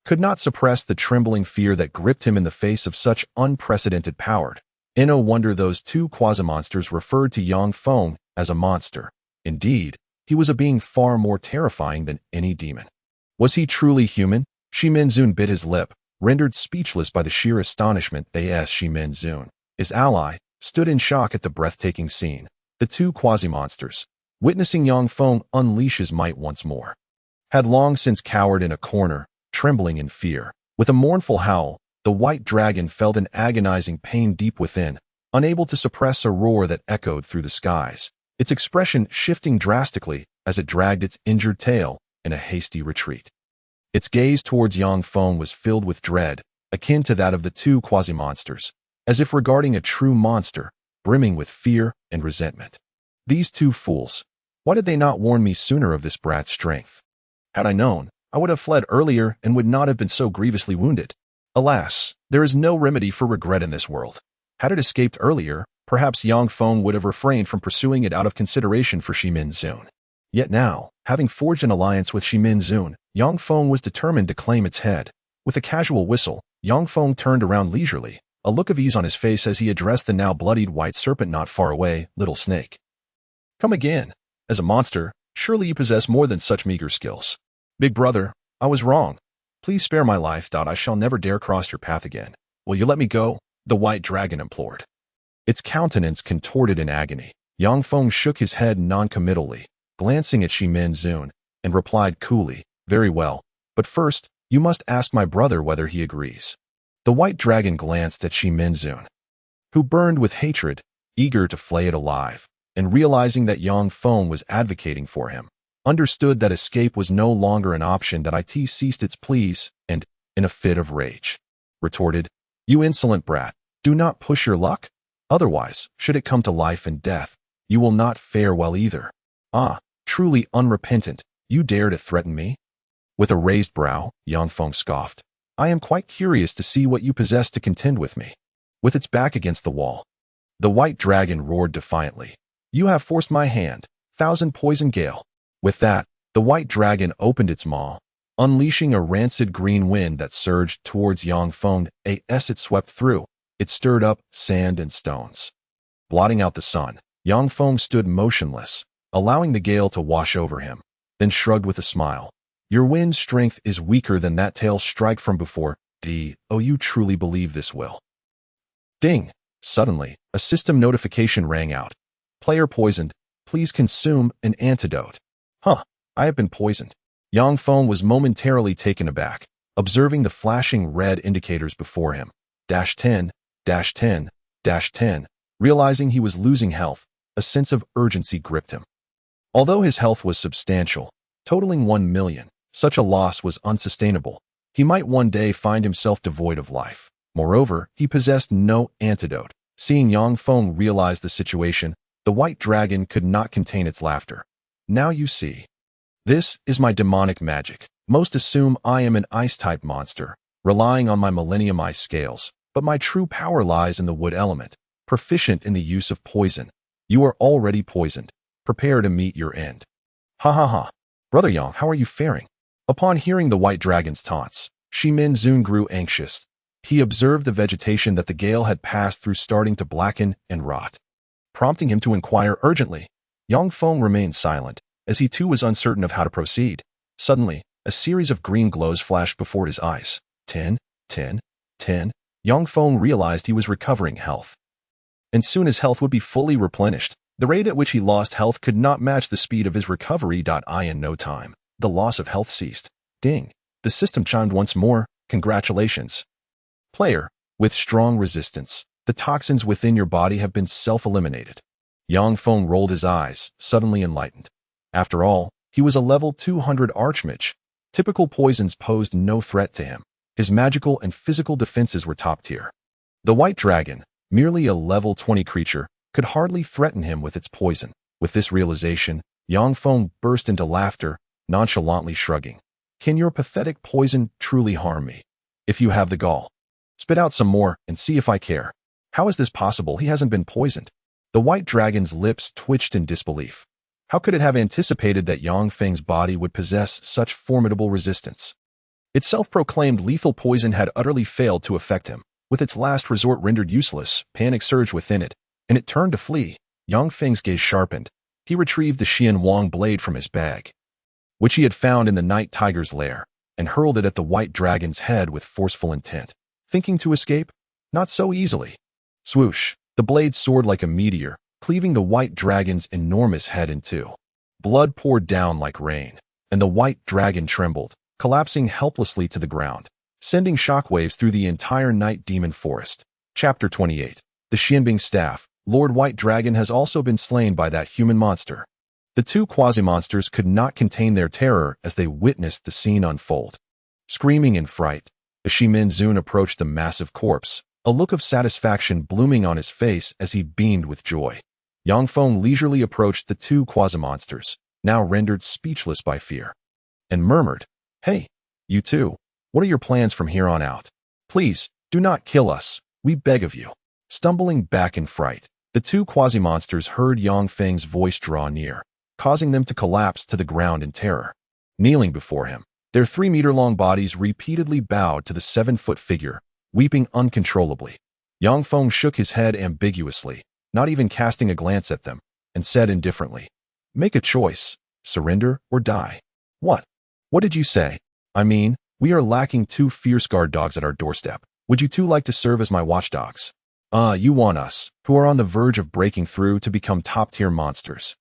could not suppress the trembling fear that gripped him in the face of such unprecedented power. No wonder those two quasi-monsters referred to Yang Feng as a monster. Indeed, he was a being far more terrifying than any demon. Was he truly human? Shimen Zun bit his lip, rendered speechless by the sheer astonishment. Shimen Zun, his ally, stood in shock at the breathtaking scene. The two quasi-monsters, witnessing Yang Feng unleash his might once more, had long since cowered in a corner, trembling in fear. With a mournful howl, the white dragon felt an agonizing pain deep within, unable to suppress a roar that echoed through the skies, its expression shifting drastically as it dragged its injured tail in a hasty retreat. Its gaze towards Yang Feng was filled with dread, akin to that of the two quasi-monsters, as if regarding a true monster, brimming with fear and resentment. These two fools, why did they not warn me sooner of this brat's strength? Had I known, I would have fled earlier and would not have been so grievously wounded. Alas, there is no remedy for regret in this world. Had it escaped earlier, perhaps Yang Feng would have refrained from pursuing it out of consideration for Shimen Zun. Yet now, having forged an alliance with Shimen Zun, Yang Feng was determined to claim its head. With a casual whistle, Yang Feng turned around leisurely, a look of ease on his face as he addressed the now bloodied white serpent not far away. "Little snake. Come again. As a monster, surely you possess more than such meager skills. Big brother, I was wrong. Please spare my life. I shall never dare cross your path again. Will you let me go? the white dragon implored. Its countenance contorted in agony. Yang Feng shook his head noncommittally, glancing at Shimen Zun, and replied coolly, "Very well, but first, you must ask my brother whether he agrees." The white dragon glanced at Shimen Zun, who burned with hatred, eager to flay it alive, and realizing that Yang Feng was advocating for him, understood that escape was no longer an option. That it ceased its pleas, and, in a fit of rage, retorted, "You insolent brat, do not push your luck? Otherwise, should it come to life and death, you will not fare well either. Ah, truly unrepentant, you dare to threaten me?" With a raised brow, Yang Feng scoffed, "I am quite curious to see what you possess to contend with me." With its back against the wall, the white dragon roared defiantly, "You have forced my hand, thousand poison gale." With that, the white dragon opened its maw, unleashing a rancid green wind that surged towards Yang Feng. As it swept through, it stirred up sand and stones, blotting out the sun. Yang Feng stood motionless, allowing the gale to wash over him, then shrugged with a smile. "Your wind strength is weaker than that tail strike from before. Oh, you truly believe this will?" Ding! Suddenly, a system notification rang out. "Player poisoned. Please consume an antidote." Huh, I have been poisoned. Yang Feng was momentarily taken aback, observing the flashing red indicators before him. -10, -10, -10. Realizing he was losing health, a sense of urgency gripped him. Although his health was substantial, totaling 1 million, such a loss was unsustainable. He might one day find himself devoid of life. Moreover, he possessed no antidote. Seeing Yang Feng realize the situation, the white dragon could not contain its laughter. "Now you see. This is my demonic magic. Most assume I am an ice-type monster, relying on my Millennium Ice scales, but my true power lies in the wood element, proficient in the use of poison. You are already poisoned. Prepare to meet your end." Ha ha ha. Brother Yang, how are you faring? Upon hearing the white dragon's taunts, Shimen Zun grew anxious. He observed the vegetation that the gale had passed through starting to blacken and rot, prompting him to inquire urgently. Yang Feng remained silent, as he too was uncertain of how to proceed. Suddenly, a series of green glows flashed before his eyes. 10, 10, 10. Yang Feng realized he was recovering health, and soon his health would be fully replenished. The rate at which he lost health could not match the speed of his recovery. In no time, the loss of health ceased. Ding! The system chimed once more. Congratulations, player. With strong resistance, the toxins within your body have been self-eliminated. Yang Feng rolled his eyes, suddenly enlightened. After all, he was a level 200 archmage. Typical poisons posed no threat to him. His magical and physical defenses were top tier. The white dragon, merely a level 20 creature, could hardly threaten him with its poison. With this realization, Yang Feng burst into laughter, nonchalantly shrugging. "Can your pathetic poison truly harm me? If you have the gall, spit out some more and see if I care." "How is this possible? He hasn't been poisoned." The white dragon's lips twitched in disbelief. How could it have anticipated that Yang Feng's body would possess such formidable resistance? Its self-proclaimed lethal poison had utterly failed to affect him. With its last resort rendered useless, panic surged within it, and it turned to flee. Yang Feng's gaze sharpened. He retrieved the Xian Wang blade from his bag, which he had found in the night tiger's lair, and hurled it at the white dragon's head with forceful intent. Thinking to escape? Not so easily. Swoosh! The blade soared like a meteor, cleaving the white dragon's enormous head in two. Blood poured down like rain, and the white dragon trembled, collapsing helplessly to the ground, sending shockwaves through the entire night demon forest. Chapter 28. The Xianbing Staff. Lord White Dragon has also been slain by that human monster. The two quasi-monsters could not contain their terror as they witnessed the scene unfold. Screaming in fright, as Shimen Zun approached the massive corpse, a look of satisfaction blooming on his face as he beamed with joy. Yang Feng leisurely approached the two quasi-monsters, now rendered speechless by fear, and murmured, "Hey, you two, what are your plans from here on out? Please, do not kill us, we beg of you." Stumbling back in fright, the two quasi-monsters heard Yang Feng's voice draw near, causing them to collapse to the ground in terror. Kneeling before him, their 3-meter-long bodies repeatedly bowed to the 7-foot figure, weeping uncontrollably. Yang Feng shook his head ambiguously, not even casting a glance at them, and said indifferently, "Make a choice, surrender or die." What? What did you say? I mean, we are lacking 2 fierce guard dogs at our doorstep. Would you two like to serve as my watchdogs? You want us, who are on the verge of breaking through to become top-tier monsters,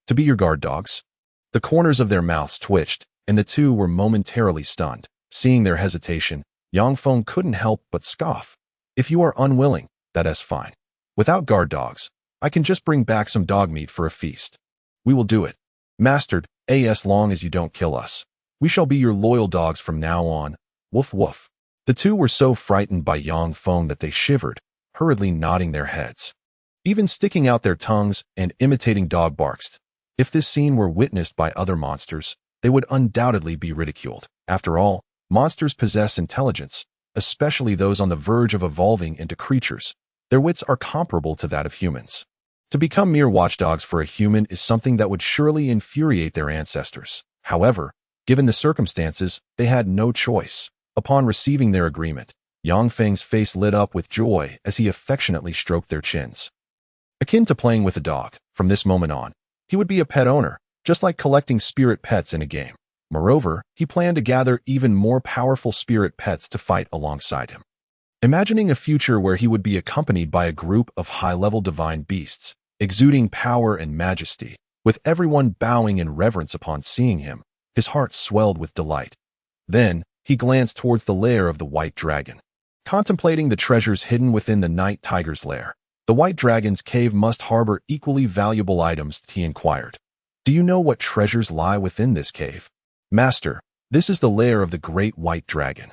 to be your guard dogs? The corners of their mouths twitched, and the two were momentarily stunned. Seeing their hesitation, Yang Feng couldn't help but scoff. If you are unwilling, that's fine. Without guard dogs, I can just bring back some dog meat for a feast. We will do it. Mastered, as long as you don't kill us. We shall be your loyal dogs from now on. Woof woof. The two were so frightened by Yang Feng that they shivered, hurriedly nodding their heads, even sticking out their tongues and imitating dog barks. If this scene were witnessed by other monsters, they would undoubtedly be ridiculed. After all, monsters possess intelligence, especially those on the verge of evolving into creatures. Their wits are comparable to that of humans. To become mere watchdogs for a human is something that would surely infuriate their ancestors. However, given the circumstances, they had no choice. Upon receiving their agreement, Yang Feng's face lit up with joy as he affectionately stroked their chins. Akin to playing with a dog, from this moment on, he would be a pet owner, just like collecting spirit pets in a game. Moreover, he planned to gather even more powerful spirit pets to fight alongside him. Imagining a future where he would be accompanied by a group of high-level divine beasts, exuding power and majesty, with everyone bowing in reverence upon seeing him, his heart swelled with delight. Then, he glanced towards the lair of the white dragon. Contemplating the treasures hidden within the night tiger's lair, the white dragon's cave must harbor equally valuable items, he inquired. Do you know what treasures lie within this cave? Master, this is the lair of the great white dragon.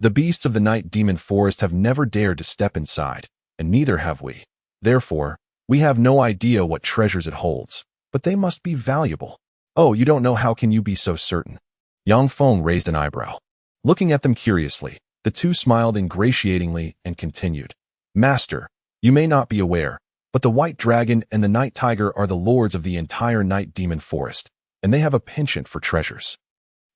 The beasts of the night demon forest have never dared to step inside, and neither have we. Therefore, we have no idea what treasures it holds, but they must be valuable. Oh, you don't know? How can you be so certain? Yang Feng raised an eyebrow. Looking at them curiously, the two smiled ingratiatingly and continued. Master, you may not be aware, but the white dragon and the night tiger are the lords of the entire night demon forest, and they have a penchant for treasures.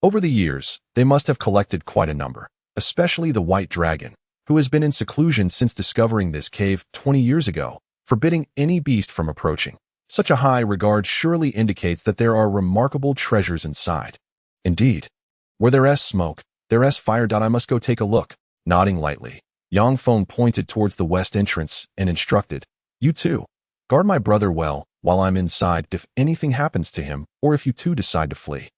Over the years, they must have collected quite a number, especially the white dragon, who has been in seclusion since discovering this cave 20 years ago, forbidding any beast from approaching. Such a high regard surely indicates that there are remarkable treasures inside. Indeed. Where there's smoke, there's fire. I must go take a look. Nodding lightly, Yang Feng pointed towards the west entrance and instructed, You two, guard my brother well while I'm inside if anything happens to him or if you two decide to flee.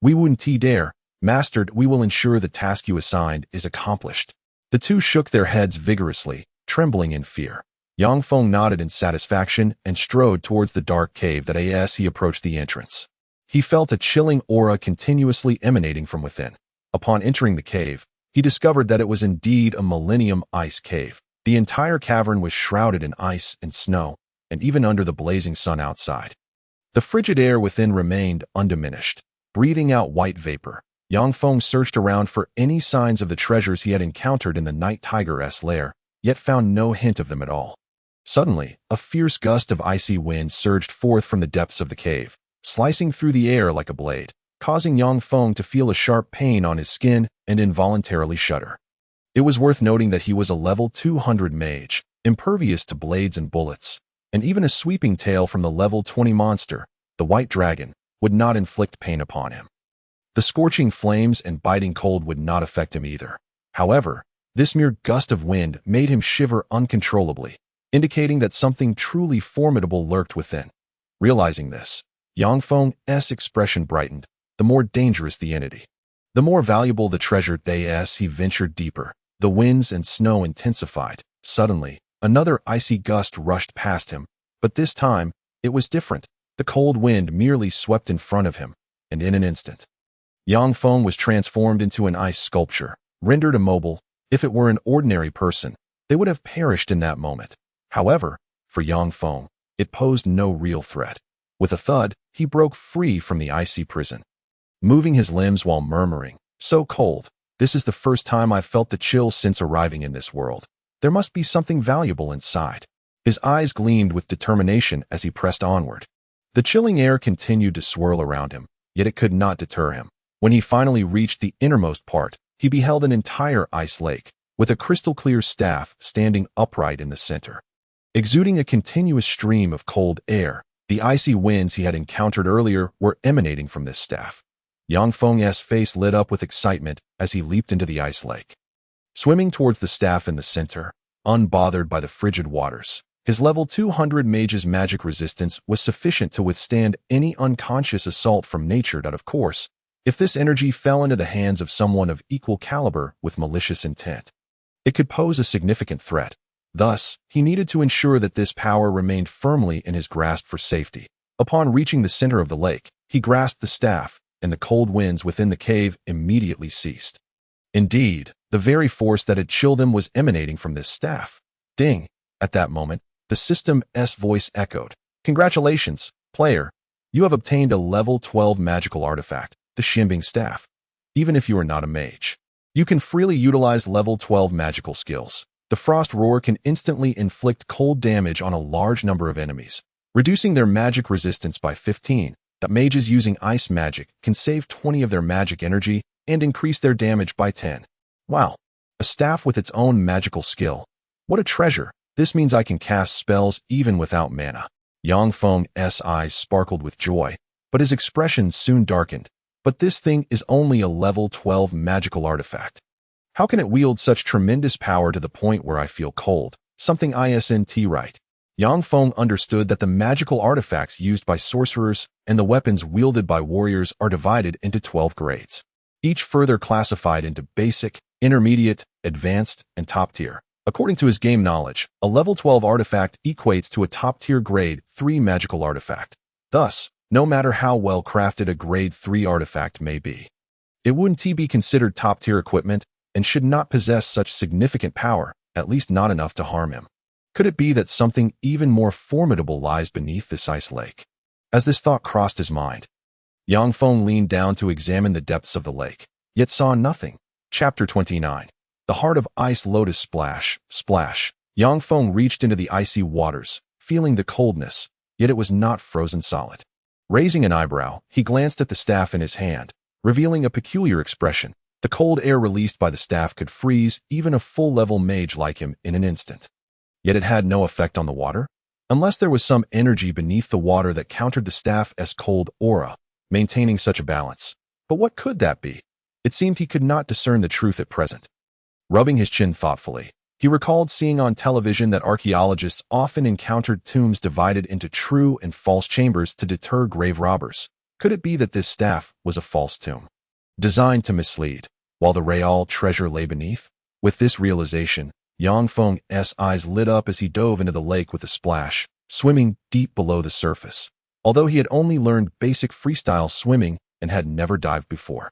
We wouldn't dare. Mastered, we will ensure the task you assigned is accomplished. The two shook their heads vigorously, trembling in fear. Yang Feng nodded in satisfaction and strode towards the dark cave that as he approached the entrance. He felt a chilling aura continuously emanating from within. Upon entering the cave, he discovered that it was indeed a millennium ice cave. The entire cavern was shrouded in ice and snow, and even under the blazing sun outside, the frigid air within remained undiminished. Breathing out white vapor, Yang Feng searched around for any signs of the treasures he had encountered in the night tiger's lair, yet found no hint of them at all. Suddenly, a fierce gust of icy wind surged forth from the depths of the cave, slicing through the air like a blade, causing Yang Feng to feel a sharp pain on his skin and involuntarily shudder. It was worth noting that he was a level 200 mage, impervious to blades and bullets, and even a sweeping tail from the level 20 monster, the white dragon, would not inflict pain upon him. The scorching flames and biting cold would not affect him either. However, this mere gust of wind made him shiver uncontrollably, indicating that something truly formidable lurked within. Realizing this, Yang Feng's expression brightened. The more dangerous the entity, the more valuable the treasure. As he ventured deeper, the winds and snow intensified. Suddenly, another icy gust rushed past him, but this time, it was different. The cold wind merely swept in front of him, and in an instant, Yang Feng was transformed into an ice sculpture, rendered immobile. If it were an ordinary person, they would have perished in that moment. However, for Yang Feng, it posed no real threat. With a thud, he broke free from the icy prison, moving his limbs while murmuring, So cold. This is the first time I've felt the chill since arriving in this world. There must be something valuable inside. His eyes gleamed with determination as he pressed onward. The chilling air continued to swirl around him, yet it could not deter him. When he finally reached the innermost part, he beheld an entire ice lake, with a crystal-clear staff standing upright in the center. Exuding a continuous stream of cold air, the icy winds he had encountered earlier were emanating from this staff. Yang Feng's face lit up with excitement as he leaped into the ice lake. Swimming towards the staff in the center, unbothered by the frigid waters. His level 200 mage's magic resistance was sufficient to withstand any unconscious assault from nature. Of course, if this energy fell into the hands of someone of equal caliber with malicious intent, it could pose a significant threat. Thus, he needed to ensure that this power remained firmly in his grasp for safety. Upon reaching the center of the lake, he grasped the staff, and the cold winds within the cave immediately ceased. Indeed, the very force that had chilled him was emanating from this staff. Ding! At that moment, the system's voice echoed. Congratulations, player. You have obtained a level 12 magical artifact, the Shimen Staff. Even if you are not a mage, you can freely utilize level 12 magical skills. The Frost Roar can instantly inflict cold damage on a large number of enemies, reducing their magic resistance by 15. That mages using ice magic can save 20 of their magic energy and increase their damage by 10. Wow, a staff with its own magical skill. What a treasure. This means I can cast spells even without mana. Yang Feng's eyes sparkled with joy, but his expression soon darkened. But this thing is only a level 12 magical artifact. How can it wield such tremendous power to the point where I feel cold? Something isn't right. Yang Feng understood that the magical artifacts used by sorcerers and the weapons wielded by warriors are divided into 12 grades, each further classified into basic, intermediate, advanced, and top tier. According to his game knowledge, a level 12 artifact equates to a top-tier grade 3 magical artifact. Thus, no matter how well crafted a grade 3 artifact may be, it wouldn't be considered top-tier equipment and should not possess such significant power, at least not enough to harm him. Could it be that something even more formidable lies beneath this ice lake? As this thought crossed his mind, Yang Feng leaned down to examine the depths of the lake, yet saw nothing. Chapter 29. The Heart of Ice Lotus Splash, Splash. Yang Feng reached into the icy waters, feeling the coldness, yet it was not frozen solid. Raising an eyebrow, he glanced at the staff in his hand, revealing a peculiar expression. The cold air released by the staff could freeze even a full-level mage like him in an instant. Yet it had no effect on the water, unless there was some energy beneath the water that countered the staff's cold aura, maintaining such a balance. But what could that be? It seemed he could not discern the truth at present. Rubbing his chin thoughtfully, he recalled seeing on television that archaeologists often encountered tombs divided into true and false chambers to deter grave robbers. Could it be that this staff was a false tomb, designed to mislead, while the real treasure lay beneath? With this realization, Yang Feng's eyes lit up as he dove into the lake with a splash, swimming deep below the surface. Although he had only learned basic freestyle swimming and had never dived before,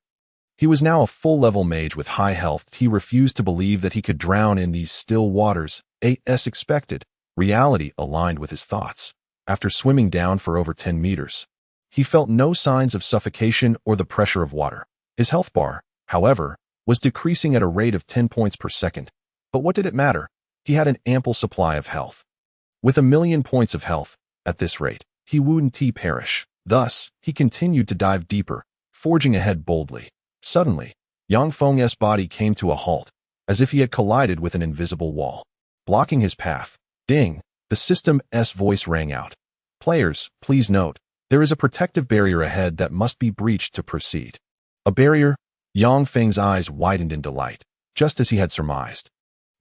he was now a full-level mage with high health. He refused to believe that he could drown in these still waters. As expected, reality aligned with his thoughts. After swimming down for over 10 meters, he felt no signs of suffocation or the pressure of water. His health bar, however, was decreasing at a rate of 10 points per second. But what did it matter? He had an ample supply of health. With 1,000,000 points of health, at this rate, he wouldn't perish. Thus, he continued to dive deeper, forging ahead boldly. Suddenly, Yang Feng's body came to a halt, as if he had collided with an invisible wall, blocking his path. Ding! The system's voice rang out. Players, please note, there is a protective barrier ahead that must be breached to proceed. A barrier? Yang Feng's eyes widened in delight, just as he had surmised.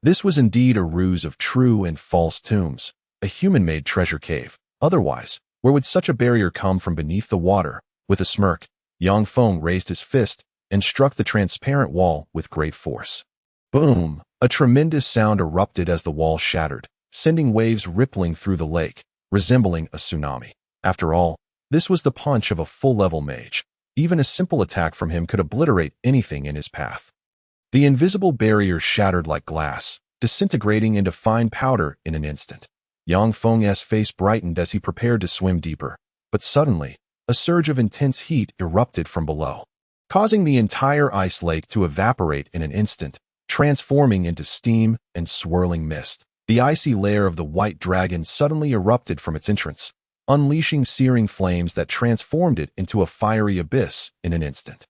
This was indeed a ruse of true and false tombs, a human-made treasure cave. Otherwise, where would such a barrier come from beneath the water? With a smirk, Yang Feng raised his fist and struck the transparent wall with great force. Boom! A tremendous sound erupted as the wall shattered, sending waves rippling through the lake, resembling a tsunami. After all, this was the punch of a full-level mage. Even a simple attack from him could obliterate anything in his path. The invisible barrier shattered like glass, disintegrating into fine powder in an instant. Yang Feng's face brightened as he prepared to swim deeper. But suddenly, a surge of intense heat erupted from below, causing the entire ice lake to evaporate in an instant, transforming into steam and swirling mist. The icy lair of the white dragon suddenly erupted from its entrance, unleashing searing flames that transformed it into a fiery abyss in an instant.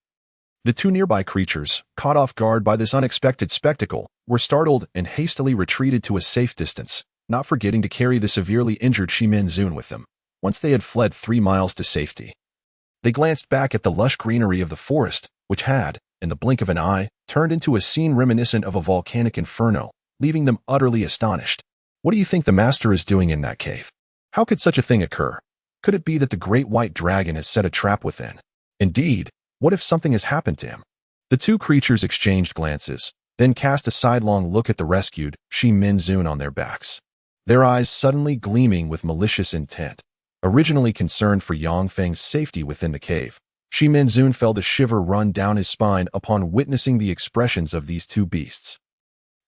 The two nearby creatures, caught off guard by this unexpected spectacle, were startled and hastily retreated to a safe distance, not forgetting to carry the severely injured Shimen Zun with them. Once they had fled 3 miles to safety, they glanced back at the lush greenery of the forest, which had, in the blink of an eye, turned into a scene reminiscent of a volcanic inferno. leaving them utterly astonished. What do you think the master is doing in that cave? How could such a thing occur? Could it be that the great white dragon has set a trap within? Indeed, what if something has happened to him? The two creatures exchanged glances, then cast a sidelong look at the rescued Shimen Zun on their backs, their eyes suddenly gleaming with malicious intent. Originally concerned for Yang Feng's safety within the cave, Shimen Zun felt a shiver run down his spine upon witnessing the expressions of these two beasts.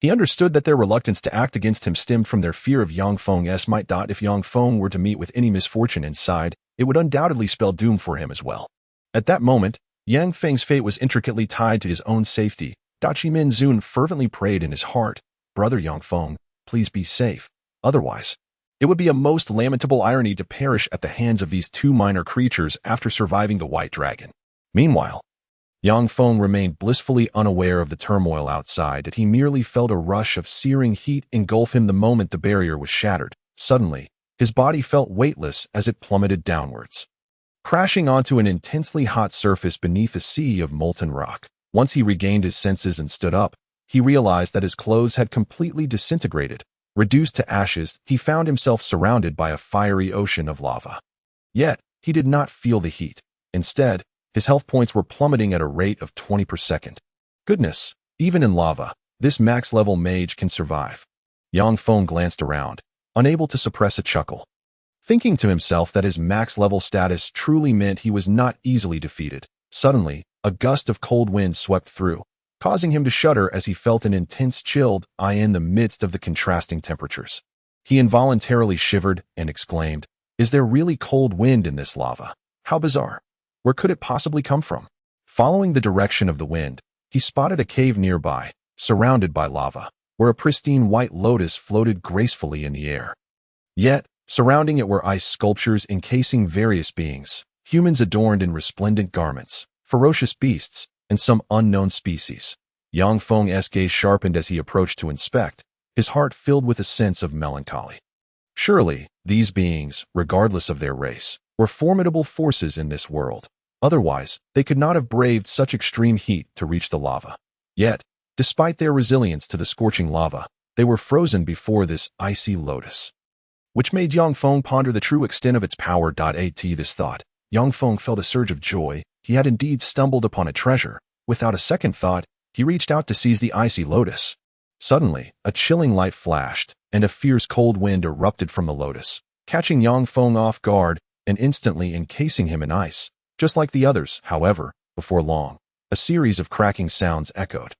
He understood that their reluctance to act against him stemmed from their fear of Yang Feng's might. If Yang Feng were to meet with any misfortune inside, it would undoubtedly spell doom for him as well. At that moment, Yang Feng's fate was intricately tied to his own safety. Shimen Zun fervently prayed in his heart, "Brother Yang Feng, please be safe. Otherwise, it would be a most lamentable irony to perish at the hands of these two minor creatures after surviving the white dragon." Meanwhile, Yang Feng remained blissfully unaware of the turmoil outside, that he merely felt a rush of searing heat engulf him the moment the barrier was shattered. Suddenly, his body felt weightless as it plummeted downwards, crashing onto an intensely hot surface beneath a sea of molten rock. Once he regained his senses and stood up, he realized that his clothes had completely disintegrated. Reduced to ashes, he found himself surrounded by a fiery ocean of lava. Yet, he did not feel the heat. Instead, his health points were plummeting at a rate of 20 per second. Goodness, even in lava, this max-level mage can survive. Yang Feng glanced around, unable to suppress a chuckle, thinking to himself that his max-level status truly meant he was not easily defeated. Suddenly, a gust of cold wind swept through, causing him to shudder as he felt an intense chill in the midst of the contrasting temperatures. He involuntarily shivered and exclaimed, "Is there really cold wind in this lava? How bizarre! Where could it possibly come from?" Following the direction of the wind, he spotted a cave nearby, surrounded by lava, where a pristine white lotus floated gracefully in the air. Yet, surrounding it were ice sculptures encasing various beings, humans adorned in resplendent garments, ferocious beasts, and some unknown species. Yang Feng's gaze sharpened as he approached to inspect, his heart filled with a sense of melancholy. Surely, these beings, regardless of their race, were formidable forces in this world. Otherwise, they could not have braved such extreme heat to reach the lava. Yet, despite their resilience to the scorching lava, they were frozen before this icy lotus, which made Yang Feng ponder the true extent of its power. At this thought, Yang Feng felt a surge of joy. He had indeed stumbled upon a treasure. Without a second thought, he reached out to seize the icy lotus. Suddenly, a chilling light flashed, and a fierce cold wind erupted from the lotus, catching Yang Feng off guard and instantly encasing him in ice. Just like the others, however, before long, a series of cracking sounds echoed,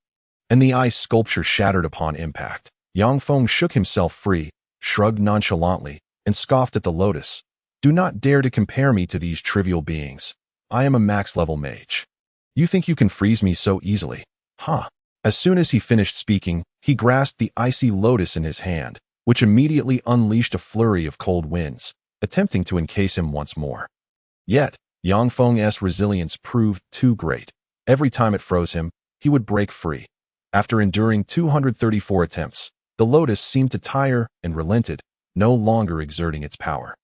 and the ice sculpture shattered upon impact. Yang Feng shook himself free, shrugged nonchalantly, and scoffed at the lotus. "Do not dare to compare me to these trivial beings. I am a max-level mage. You think you can freeze me so easily? Huh?" As soon as he finished speaking, he grasped the icy lotus in his hand, which immediately unleashed a flurry of cold winds, attempting to encase him once more. Yet, Yang Feng's resilience proved too great. Every time it froze him, he would break free. After enduring 234 attempts, the lotus seemed to tire and relented, no longer exerting its power.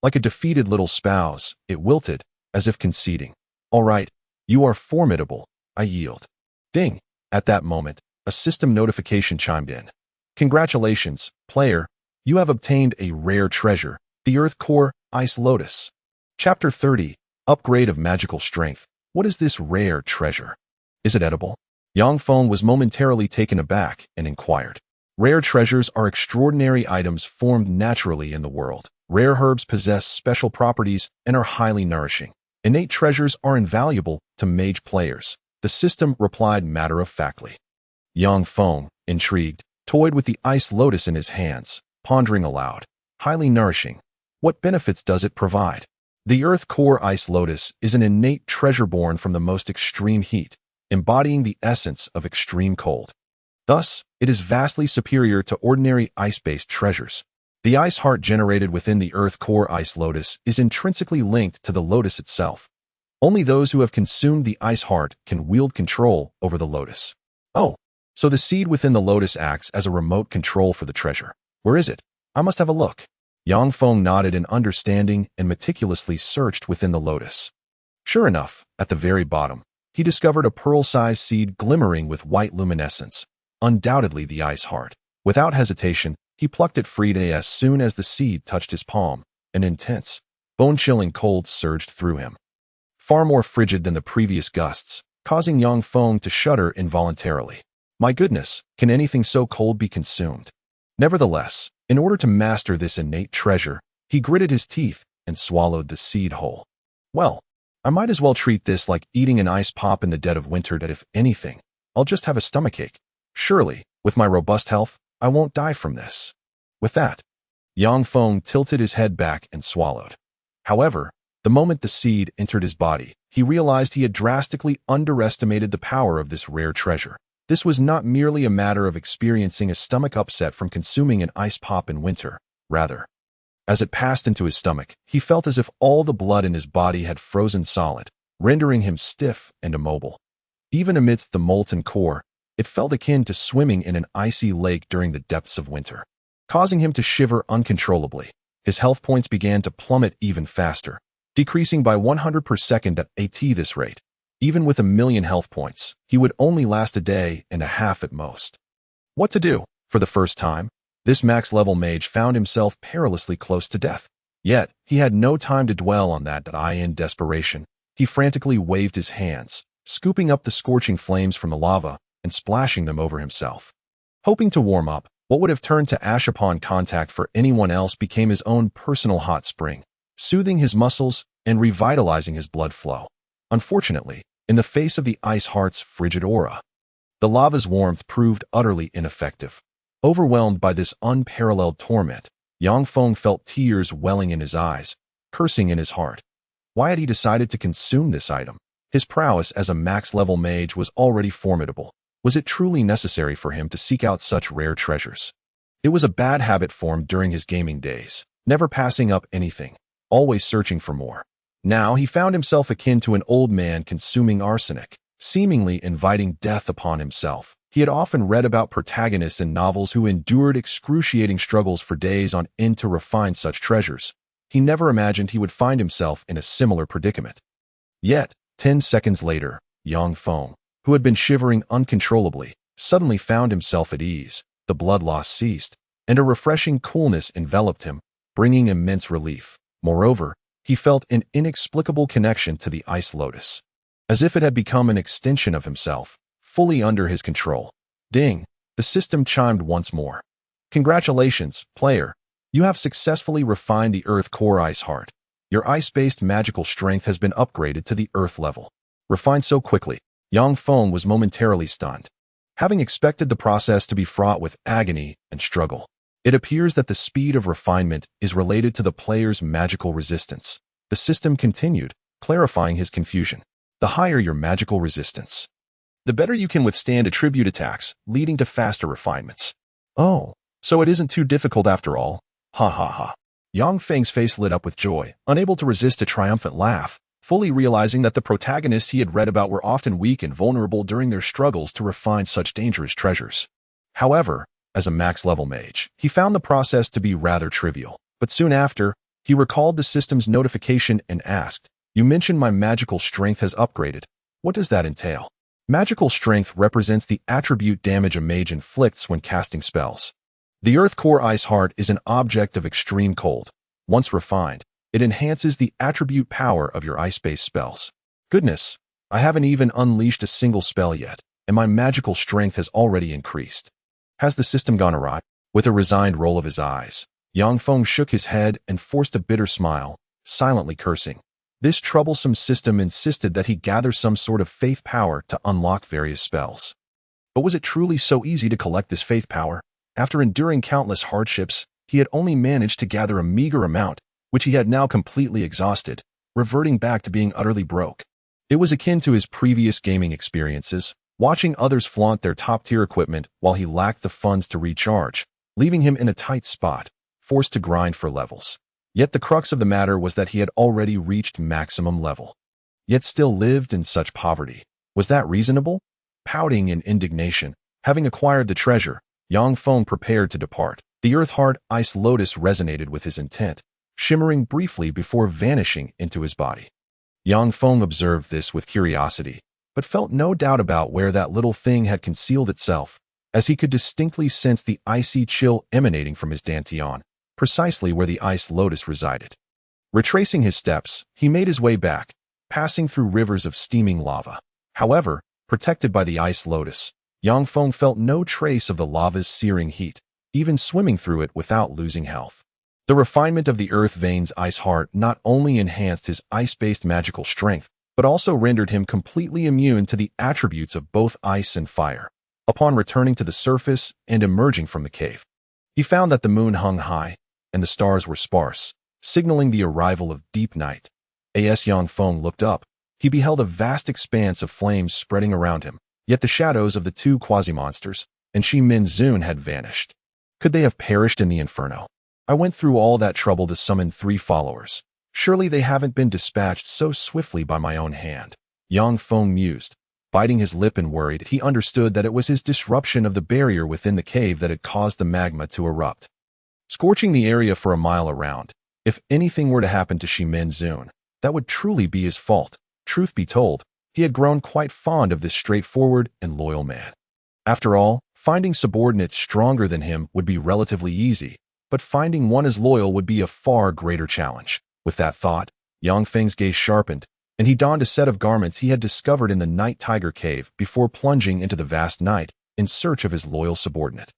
Like a defeated little spouse, it wilted, as if conceding, "All right, you are formidable, I yield." Ding! At that moment, a system notification chimed in. "Congratulations, player, you have obtained a rare treasure, the Earth Core Ice Lotus." Chapter 30, Upgrade of Magical Strength. What is this rare treasure? Is it edible? Yang Feng was momentarily taken aback and inquired. Rare treasures are extraordinary items formed naturally in the world. Rare herbs possess special properties and are highly nourishing. Innate treasures are invaluable to mage players, the system replied matter-of-factly. Yang Feng, intrigued, toyed with the ice lotus in his hands, pondering aloud. Highly nourishing. What benefits does it provide? The Earth Core Ice Lotus is an innate treasure born from the most extreme heat, embodying the essence of extreme cold. Thus, it is vastly superior to ordinary ice-based treasures. The ice heart generated within the Earth Core Ice Lotus is intrinsically linked to the lotus itself. Only those who have consumed the ice heart can wield control over the lotus. Oh, so the seed within the lotus acts as a remote control for the treasure. Where is it? I must have a look. Yang Feng nodded in understanding and meticulously searched within the lotus. Sure enough, at the very bottom, he discovered a pearl-sized seed glimmering with white luminescence, undoubtedly the ice heart. Without hesitation, he plucked it free as soon as the seed touched his palm. An intense, bone-chilling cold surged through him, far more frigid than the previous gusts, causing Yang Feng to shudder involuntarily. My goodness, can anything so cold be consumed? Nevertheless, in order to master this innate treasure, he gritted his teeth and swallowed the seed whole. Well, I might as well treat this like eating an ice pop in the dead of winter that if anything, I'll just have a stomachache. Surely, with my robust health, I won't die from this. With that, Yang Feng tilted his head back and swallowed. However, the moment the seed entered his body, he realized he had drastically underestimated the power of this rare treasure. This was not merely a matter of experiencing a stomach upset from consuming an ice pop in winter. Rather, as it passed into his stomach, he felt as if all the blood in his body had frozen solid, rendering him stiff and immobile. Even amidst the molten core, it felt akin to swimming in an icy lake during the depths of winter, causing him to shiver uncontrollably. His health points began to plummet even faster, decreasing by 100 per second at this rate. Even with 1,000,000 health points, he would only last a day and a half at most. What to do? For the first time, this max-level mage found himself perilously close to death. Yet, he had no time to dwell on that. In desperation, he frantically waved his hands, scooping up the scorching flames from the lava and splashing them over himself. Hoping to warm up, what would have turned to ash upon contact for anyone else became his own personal hot spring, soothing his muscles and revitalizing his blood flow. Unfortunately, in the face of the ice heart's frigid aura, the lava's warmth proved utterly ineffective. Overwhelmed by this unparalleled torment, Yang Feng felt tears welling in his eyes, cursing in his heart. Why had he decided to consume this item? His prowess as a max-level mage was already formidable. Was it truly necessary for him to seek out such rare treasures? It was a bad habit formed during his gaming days, never passing up anything, always searching for more. Now he found himself akin to an old man consuming arsenic, seemingly inviting death upon himself. He had often read about protagonists in novels who endured excruciating struggles for days on end to refine such treasures. He never imagined he would find himself in a similar predicament. Yet, 10 seconds later, Yang Feng, who had been shivering uncontrollably, suddenly found himself at ease. The blood loss ceased, and a refreshing coolness enveloped him, bringing immense relief. Moreover, he felt an inexplicable connection to the ice lotus, as if it had become an extension of himself, fully under his control. Ding! The system chimed once more. Congratulations, player. You have successfully refined the Earth Core Ice Heart. Your ice-based magical strength has been upgraded to the Earth level. Refined so quickly, Yang Feng was momentarily stunned. Having expected the process to be fraught with agony and struggle, it appears that the speed of refinement is related to the player's magical resistance. The system continued, clarifying his confusion. The higher your magical resistance, the better you can withstand attribute attacks, leading to faster refinements. Oh, so it isn't too difficult after all. Ha ha ha. Yang Feng's face lit up with joy, unable to resist a triumphant laugh, fully realizing that the protagonists he had read about were often weak and vulnerable during their struggles to refine such dangerous treasures. However, as a max-level mage, he found the process to be rather trivial. But soon after, he recalled the system's notification and asked, "You mentioned my magical strength has upgraded. What does that entail?" Magical strength represents the attribute damage a mage inflicts when casting spells. The Earth Core Ice Heart is an object of extreme cold. Once refined, it enhances the attribute power of your ice-based spells. Goodness, I haven't even unleashed a single spell yet, and my magical strength has already increased. Has the system gone awry? With a resigned roll of his eyes, Yang Feng shook his head and forced a bitter smile, silently cursing. This troublesome system insisted that he gather some sort of faith power to unlock various spells. But was it truly so easy to collect this faith power? After enduring countless hardships, he had only managed to gather a meager amount, which he had now completely exhausted, reverting back to being utterly broke. It was akin to his previous gaming experiences, watching others flaunt their top-tier equipment while he lacked the funds to recharge, leaving him in a tight spot, forced to grind for levels. Yet the crux of the matter was that he had already reached maximum level, yet still lived in such poverty. Was that reasonable? Pouting in indignation, having acquired the treasure, Yang Feng prepared to depart. The Earth-Heart Ice Lotus resonated with his intent, shimmering briefly before vanishing into his body. Yang Feng observed this with curiosity, but felt no doubt about where that little thing had concealed itself. as he could distinctly sense the icy chill emanating from his dantian, precisely where the ice lotus resided. Retracing his steps, he made his way back, passing through rivers of steaming lava. However, protected by the ice lotus, Yang Feng felt no trace of the lava's searing heat, even swimming through it without losing health. The refinement of the earth vein's ice heart not only enhanced his ice-based magical strength, but also rendered him completely immune to the attributes of both ice and fire. Upon returning to the surface and emerging from the cave, he found that the moon hung high, and the stars were sparse, signaling the arrival of deep night. As Yang Feng looked up, he beheld a vast expanse of flames spreading around him, yet the shadows of the two quasi-monsters and Shimen Zun had vanished. Could they have perished in the inferno? I went through all that trouble to summon 3 followers. Surely they haven't been dispatched so swiftly by my own hand. Yang Feng mused. Biting his lip and worried, he understood that it was his disruption of the barrier within the cave that had caused the magma to erupt, scorching the area for a mile around. If anything were to happen to Shimen Zun, that would truly be his fault. Truth be told, he had grown quite fond of this straightforward and loyal man. After all, finding subordinates stronger than him would be relatively easy, but finding one as loyal would be a far greater challenge. With that thought, Yang Feng's gaze sharpened, and he donned a set of garments he had discovered in the Night Tiger Cave before plunging into the vast night in search of his loyal subordinate.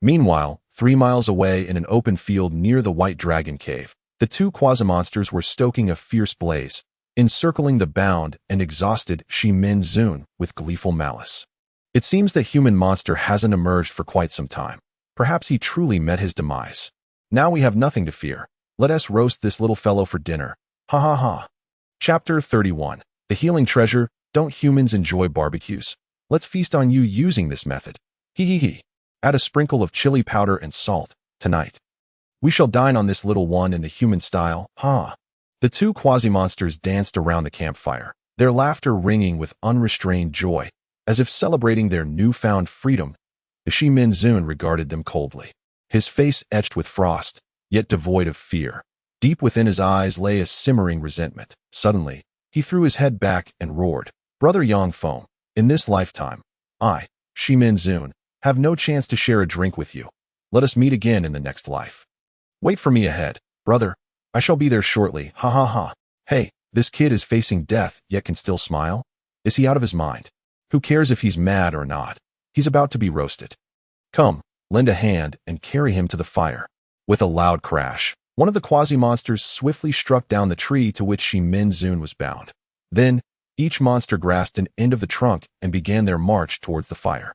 Meanwhile, 3 miles away in an open field near the White Dragon Cave, the two quasi-monsters were stoking a fierce blaze, encircling the bound and exhausted Shimen Zun with gleeful malice. It seems the human monster hasn't emerged for quite some time. Perhaps he truly met his demise. Now we have nothing to fear. Let us roast this little fellow for dinner. Ha ha ha. Chapter 31. The Healing Treasure. Don't humans enjoy barbecues? Let's feast on you using this method. Hee hee hee. Add a sprinkle of chili powder and salt. Tonight we shall dine on this little one in the human style. Ha. The two quasi-monsters danced around the campfire, their laughter ringing with unrestrained joy, as if celebrating their newfound freedom. Shimen Zun regarded them coldly, his face etched with frost, yet devoid of fear. Deep within his eyes lay a simmering resentment. Suddenly, he threw his head back and roared, "Brother Yang Feng, in this lifetime, I, Shimen Zun, have no chance to share a drink with you. Let us meet again in the next life. Wait for me ahead, brother. I shall be there shortly. Ha ha ha. Hey, this kid is facing death yet can still smile? Is he out of his mind? Who cares if he's mad or not? He's about to be roasted. Come, lend a hand and carry him to the fire." With a loud crash, one of the quasi-monsters swiftly struck down the tree to which Shimen Zun was bound. Then, each monster grasped an end of the trunk and began their march towards the fire.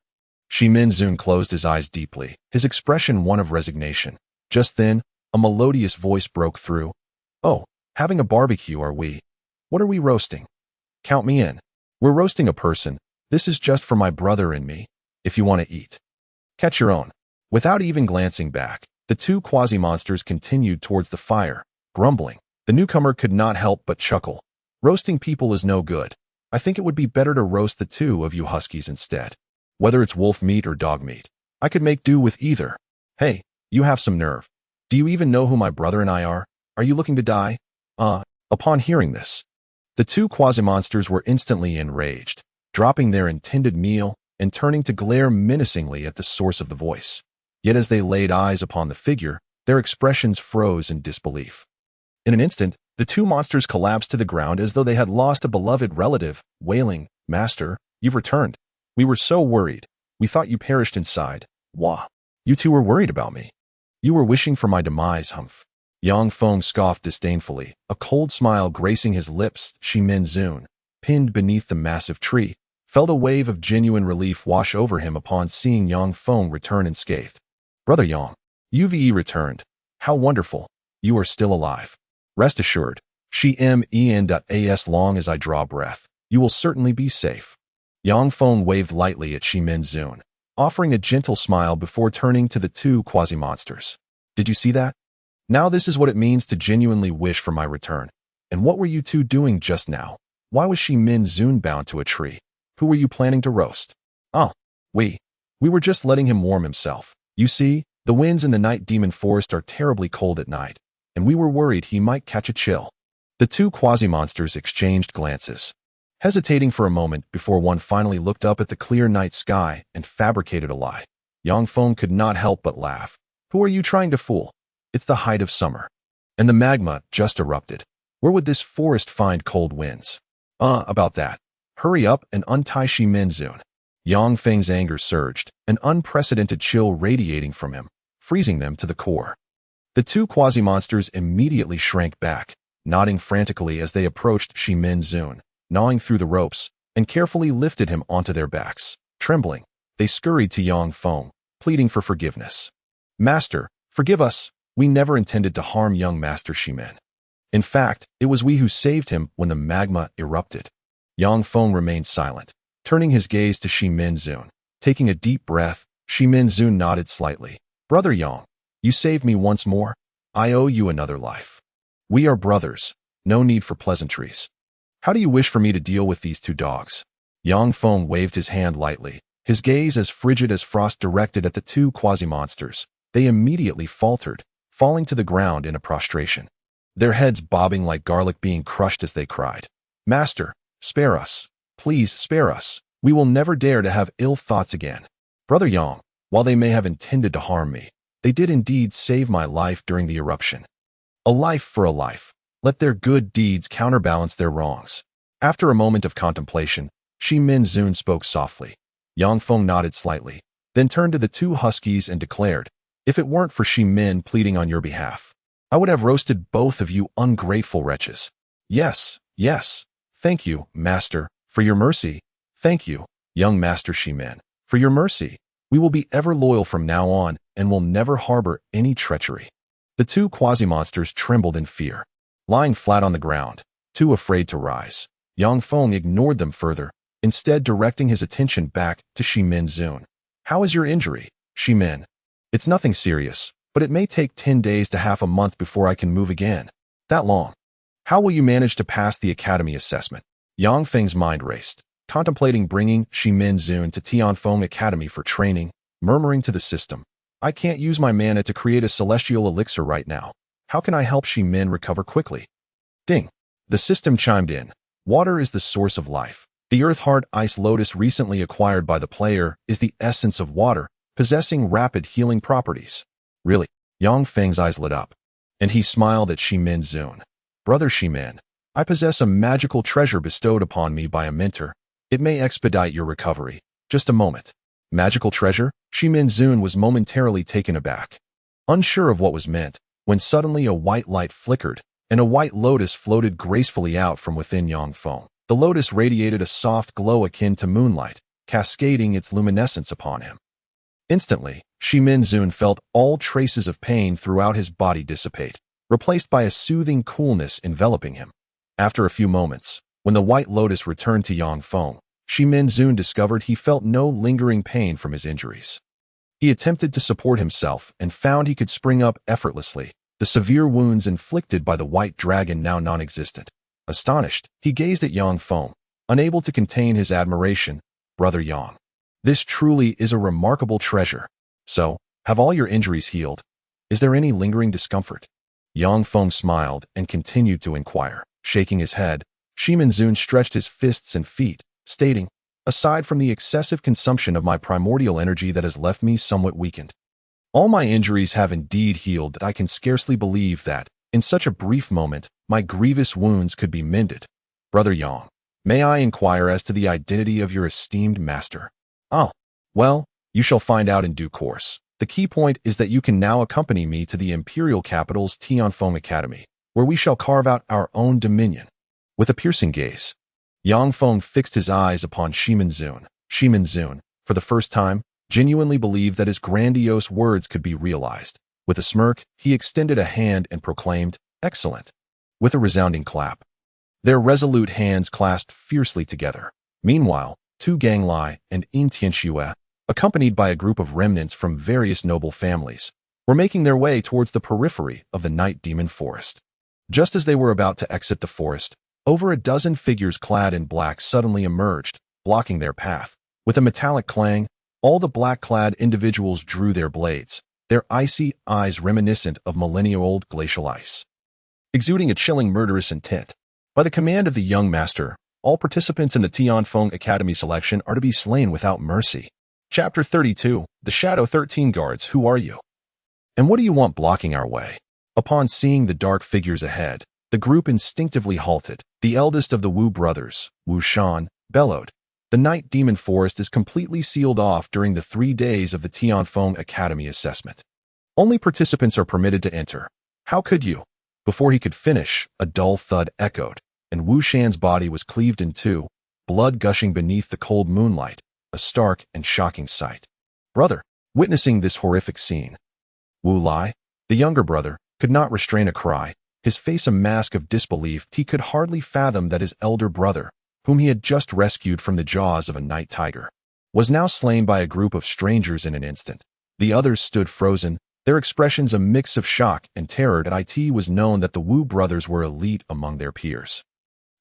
Shimen Zun closed his eyes deeply, his expression one of resignation. Just then, a melodious voice broke through. "Oh, having a barbecue, are we? What are we roasting? Count me in. We're roasting a person. This is just for my brother and me, if you want to eat. Catch your own." Without even glancing back, the two quasi-monsters continued towards the fire, grumbling. The newcomer could not help but chuckle. "Roasting people is no good. I think it would be better to roast the two of you huskies instead. Whether it's wolf meat or dog meat, I could make do with either. Hey, you have some nerve. Do you even know who my brother and I are? Are you looking to die?" Upon hearing this, the two quasi-monsters were instantly enraged, dropping their intended meal and turning to glare menacingly at the source of the voice. Yet as they laid eyes upon the figure, their expressions froze in disbelief. In an instant, the two monsters collapsed to the ground as though they had lost a beloved relative, wailing, "Master, you've returned. We were so worried. We thought you perished inside. Wah. You two were worried about me. You were wishing for my demise, humph." Yang Feng scoffed disdainfully, a cold smile gracing his lips. Shimen Zun, pinned beneath the massive tree, felt a wave of genuine relief wash over him upon seeing Yang Feng return unscathed. "Brother Yang, you've returned. How wonderful. You are still alive. Rest assured, as long as I draw breath, you will certainly be safe." Yang Feng waved lightly at Shimen Zun, offering a gentle smile before turning to the two quasi-monsters. "Did you see that? Now this is what it means to genuinely wish for my return. And what were you two doing just now? Why was Shimen Zun bound to a tree? Who were you planning to roast?" "Oh, we were just letting him warm himself. You see, the winds in the night demon forest are terribly cold at night, and we were worried he might catch a chill." The two quasi-monsters exchanged glances, hesitating for a moment before one finally looked up at the clear night sky and fabricated a lie. Yang Feng could not help but laugh. Who are you trying to fool? It's the height of summer. And the magma just erupted. Where would this forest find cold winds? About that. Hurry up and untie Shimen Zun. Yang Feng's anger surged, an unprecedented chill radiating from him, freezing them to the core. The two quasi-monsters immediately shrank back, nodding frantically as they approached Shimen Zun, gnawing through the ropes, and carefully lifted him onto their backs. Trembling, they scurried to Yang Feng, pleading for forgiveness. Master, forgive us. We never intended to harm young Master Shimen. In fact, it was we who saved him when the magma erupted. Yang Feng remained silent, turning his gaze to Shimen Zun. Taking a deep breath, Shimen Zun nodded slightly. Brother Yang, you saved me once more. I owe you another life. We are brothers. No need for pleasantries. How do you wish for me to deal with these two dogs? Yang Feng waved his hand lightly, his gaze as frigid as frost directed at the two quasi-monsters. They immediately faltered, falling to the ground in a prostration, their heads bobbing like garlic being crushed as they cried. Master, spare us. Please spare us. We will never dare to have ill thoughts again. Brother Yang, while they may have intended to harm me, they did indeed save my life during the eruption. A life for a life. Let their good deeds counterbalance their wrongs. After a moment of contemplation, Shimen Zun spoke softly. Yang Feng nodded slightly, then turned to the two huskies and declared, if it weren't for Shimen pleading on your behalf, I would have roasted both of you ungrateful wretches. Yes, yes. Thank you, Master, for your mercy. Thank you, young Master Shimen, for your mercy. We will be ever loyal from now on and will never harbor any treachery. The two quasi-monsters trembled in fear, lying flat on the ground, too afraid to rise. Yang Feng ignored them further, instead directing his attention back to Shimen Zun. How is your injury, Shimen? It's nothing serious, but it may take 10 days to half a month before I can move again. That long. How will you manage to pass the academy assessment? Yang Feng's mind raced, contemplating bringing Shimen Zun to Tianfeng Academy for training, murmuring to the system. I can't use my mana to create a celestial elixir right now. How can I help Shimen recover quickly? Ding. The system chimed in. Water is the source of life. The Earth-Hard Ice Lotus recently acquired by the player is the essence of water, possessing rapid healing properties. Really? Yang Feng's eyes lit up, and he smiled at Shimen Zun. Brother Shimen, I possess a magical treasure bestowed upon me by a mentor. It may expedite your recovery. Just a moment. Magical treasure? Shimen Zun was momentarily taken aback, unsure of what was meant, when suddenly a white light flickered, and a white lotus floated gracefully out from within Yang Feng. The lotus radiated a soft glow akin to moonlight, cascading its luminescence upon him. Instantly, Shimen Zun felt all traces of pain throughout his body dissipate, replaced by a soothing coolness enveloping him. After a few moments, when the white lotus returned to Yang Feng, Shimen Zun discovered he felt no lingering pain from his injuries. He attempted to support himself and found he could spring up effortlessly, the severe wounds inflicted by the white dragon now non-existent. Astonished, he gazed at Yang Feng, unable to contain his admiration. Brother Yang, this truly is a remarkable treasure. So, have all your injuries healed? Is there any lingering discomfort? Yang Feng smiled and continued to inquire. Shaking his head, Shimen Zun stretched his fists and feet, stating, aside from the excessive consumption of my primordial energy that has left me somewhat weakened, all my injuries have indeed healed. I can scarcely believe that, in such a brief moment, my grievous wounds could be mended. Brother Yang, may I inquire as to the identity of your esteemed master? Oh, well, you shall find out in due course. The key point is that you can now accompany me to the imperial capital's Tianfeng Academy, where we shall carve out our own dominion. With a piercing gaze, Yang Feng fixed his eyes upon Shimen Zun. Shimen Zun, for the first time, genuinely believed that his grandiose words could be realized. With a smirk, he extended a hand and proclaimed, excellent. With a resounding clap, their resolute hands clasped fiercely together. Meanwhile, Tu Ganglai and In Tianxue, accompanied by a group of remnants from various noble families, were making their way towards the periphery of the Night Demon Forest. Just as they were about to exit the forest, over a dozen figures clad in black suddenly emerged, blocking their path. With a metallic clang, all the black-clad individuals drew their blades, their icy eyes reminiscent of millennia-old glacial ice, exuding a chilling murderous intent. By the command of the young master, all participants in the Tianfeng Academy selection are to be slain without mercy. Chapter 32, The Shadow 13 Guards, Who Are You? And what do you want blocking our way? Upon seeing the dark figures ahead, the group instinctively halted. The eldest of the Wu brothers, Wu Shan, bellowed. The Night Demon Forest is completely sealed off during the 3 days of the Tianfeng Academy assessment. Only participants are permitted to enter. How could you? Before he could finish, a dull thud echoed, and Wu Shan's body was cleaved in two, blood gushing beneath the cold moonlight, a stark and shocking sight. Brother, witnessing this horrific scene, Wu Lai, the younger brother, could not restrain a cry, his face a mask of disbelief. He could hardly fathom that his elder brother, whom he had just rescued from the jaws of a night tiger, was now slain by a group of strangers in an instant. The others stood frozen, their expressions a mix of shock and terror. It was known that the Wu brothers were elite among their peers,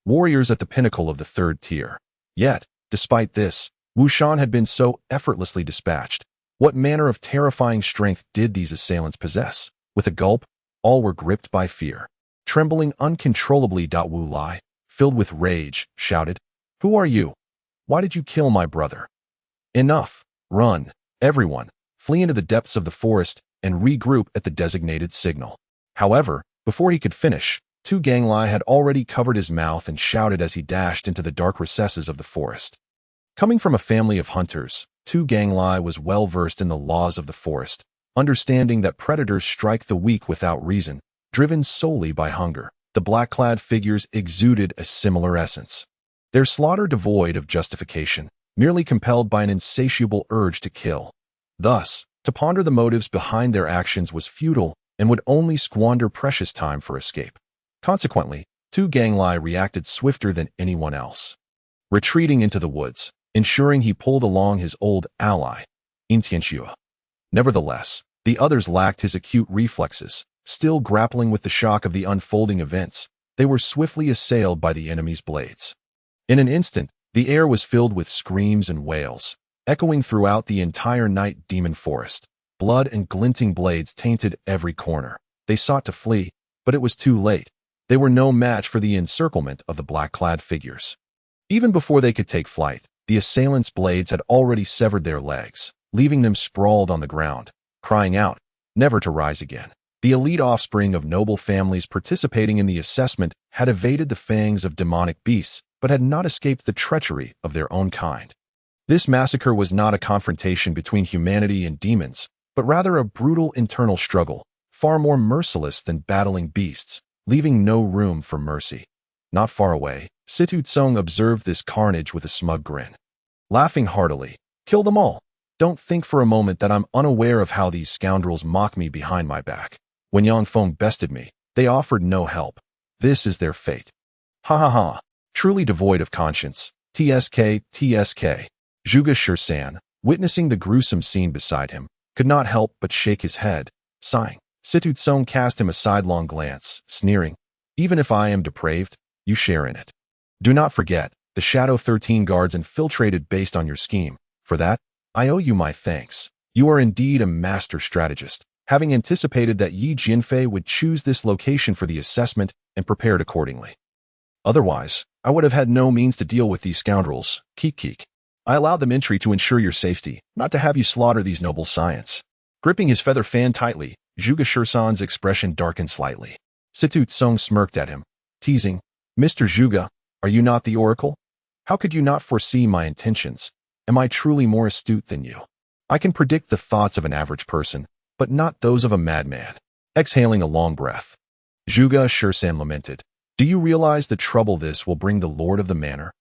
warriors at the pinnacle of the 3rd tier. Yet, despite this, Wu Shan had been so effortlessly dispatched. What manner of terrifying strength did these assailants possess? With a gulp, all were gripped by fear. Trembling uncontrollably, Wu Lai, filled with rage, shouted, "Who are you? Why did you kill my brother? Enough! Run, everyone! Flee into the depths of the forest and regroup at the designated signal." However, before he could finish, Tu Ganglai had already covered his mouth and shouted as he dashed into the dark recesses of the forest. Coming from a family of hunters, Tu Ganglai was well versed in the laws of the forest, understanding that predators strike the weak without reason, driven solely by hunger. The black-clad figures exuded a similar essence. Their slaughter devoid of justification, merely compelled by an insatiable urge to kill. Thus, to ponder the motives behind their actions was futile and would only squander precious time for escape. Consequently, Tu Ganglai reacted swifter than anyone else, retreating into the woods, ensuring he pulled along his old ally, Intianxue. Nevertheless, the others lacked his acute reflexes. Still grappling with the shock of the unfolding events, they were swiftly assailed by the enemy's blades. In an instant, the air was filled with screams and wails, echoing throughout the entire Night Demon Forest. Blood and glinting blades tainted every corner. They sought to flee, but it was too late. They were no match for the encirclement of the black-clad figures. Even before they could take flight, the assailants' blades had already severed their legs, leaving them sprawled on the ground, crying out, never to rise again. The elite offspring of noble families participating in the assessment had evaded the fangs of demonic beasts, but had not escaped the treachery of their own kind. This massacre was not a confrontation between humanity and demons, but rather a brutal internal struggle, far more merciless than battling beasts, leaving no room for mercy. Not far away, Situ Tsung observed this carnage with a smug grin. Laughing heartily, "Kill them all. Don't think for a moment that I'm unaware of how these scoundrels mock me behind my back. When Yang Feng bested me, they offered no help. This is their fate. Ha ha ha. Truly devoid of conscience. TSK, TSK. Zhuge Shursan, witnessing the gruesome scene beside him, could not help but shake his head, sighing. Situ Tsung cast him a sidelong glance, sneering, "Even if I am depraved, you share in it. Do not forget, the Shadow 13 guards infiltrated based on your scheme. For that, I owe you my thanks. You are indeed a master strategist, having anticipated that Yi Jinfei would choose this location for the assessment and prepared accordingly. Otherwise, I would have had no means to deal with these scoundrels. Keek keek. I allowed them entry to ensure your safety, not to have you slaughter these noble science." Gripping his feather fan tightly, Zhuge Shursan's expression darkened slightly. Situ Tsung smirked at him, teasing, "Mr. Zhuge, are you not the oracle? How could you not foresee my intentions? Am I truly more astute than you? I can predict the thoughts of an average person, but not those of a madman." Exhaling a long breath, Zhuge Shursan lamented, "Do you realize the trouble this will bring the lord of the manor?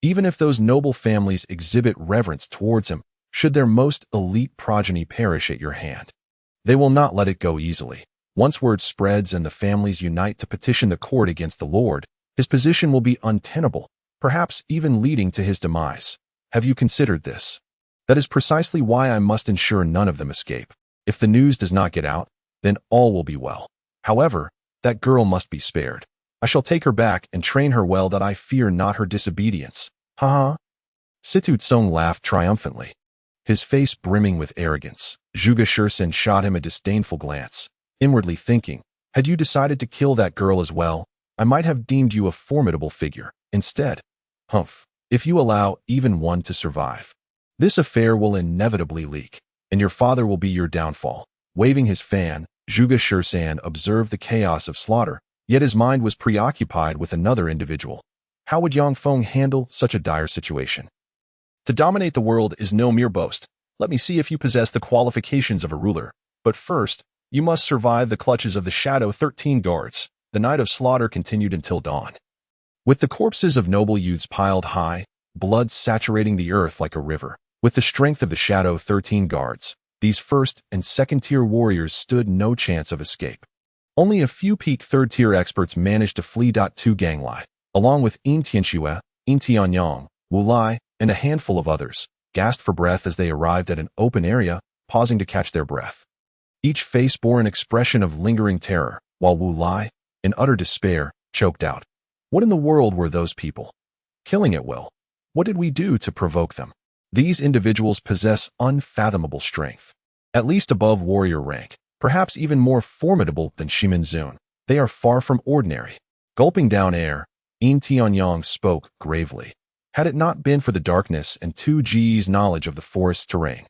Even if those noble families exhibit reverence towards him, should their most elite progeny perish at your hand, they will not let it go easily. Once word spreads and the families unite to petition the court against the lord, his position will be untenable, perhaps even leading to his demise. Have you considered this? That is precisely why I must ensure none of them escape. If the news does not get out, then all will be well. However, that girl must be spared. I shall take her back and train her well that I fear not her disobedience." Ha ha. Situ Tsung laughed triumphantly, his face brimming with arrogance. Zhuge Shursan shot him a disdainful glance, inwardly thinking, "Had you decided to kill that girl as well, I might have deemed you a formidable figure. Instead, humph, if you allow even one to survive, This affair will inevitably leak, and your father will be your downfall. Waving his fan, Zhuge Shursan observed the chaos of slaughter, yet his mind was preoccupied with another individual. How would Yang Feng handle such a dire situation? To dominate the world is no mere boast. Let me see if you possess the qualifications of a ruler. But first, you must survive the clutches of the Shadow 13 guards. The night of slaughter continued until dawn. With the corpses of noble youths piled high, blood saturating the earth like a river. With the strength of the Shadow 13 guards, these first- and second-tier warriors stood no chance of escape. Only a few peak third-tier experts managed to flee. Tu Ganglai, along with Yin Tianxue, Yin Tianyang, Wu Lai, and a handful of others, gasped for breath as they arrived at an open area, pausing to catch their breath. Each face bore an expression of lingering terror, while Wu Lai, in utter despair, choked out. What in the world were those people? Killing at will. What did we do to provoke them? These individuals possess unfathomable strength, at least above warrior rank, perhaps even more formidable than Shimen Zun. They are far from ordinary. Gulping down air, Yin Tianyang spoke gravely. Had it not been for the darkness and 2G's knowledge of the forest's terrain,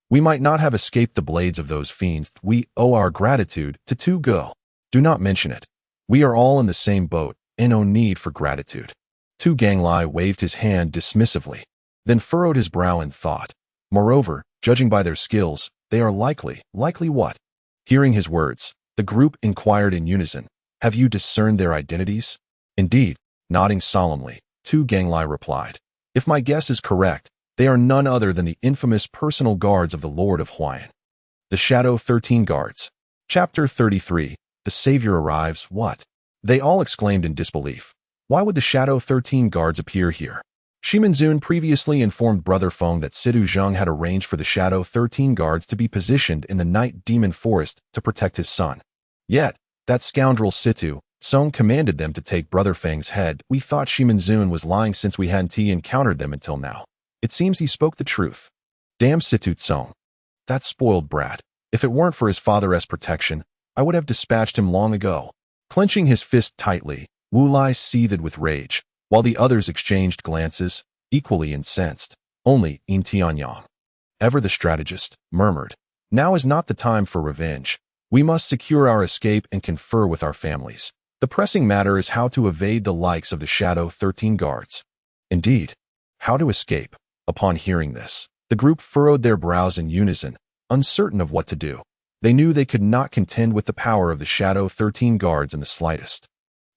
we might not have escaped the blades of those fiends. We owe our gratitude to 2Go. Do not mention it. We are all in the same boat, and no need for gratitude. Tu Ganglai waved his hand dismissively, then furrowed his brow in thought. Moreover, judging by their skills, they are likely what? Hearing his words, the group inquired in unison, have you discerned their identities? Indeed, nodding solemnly, Tu Ganglai replied, if my guess is correct, they are none other than the infamous personal guards of the Lord of Huayan. The Shadow 13 Guards. Chapter 33, The Savior Arrives. What? They all exclaimed in disbelief. Why would the Shadow 13 Guards appear here? Shimen Zun previously informed Brother Feng that Sidu Zheng had arranged for the Shadow 13 Guards to be positioned in the Night Demon Forest to protect his son. Yet, that scoundrel Situ Zheng commanded them to take Brother Feng's head. We thought Shimen Zun was lying since we hadn't encountered them until now. It seems he spoke the truth. Damn Situ Zheng. That spoiled brat. If it weren't for his father's protection, I would have dispatched him long ago. Clenching his fist tightly, Wu Lai seethed with rage, while the others exchanged glances, equally incensed. Only Yin Tianyang, ever the strategist, murmured, now is not the time for revenge. We must secure our escape and confer with our families. The pressing matter is how to evade the likes of the Shadow 13 Guards. Indeed, how to escape. Upon hearing this, the group furrowed their brows in unison, uncertain of what to do. They knew they could not contend with the power of the Shadow 13 Guards in the slightest.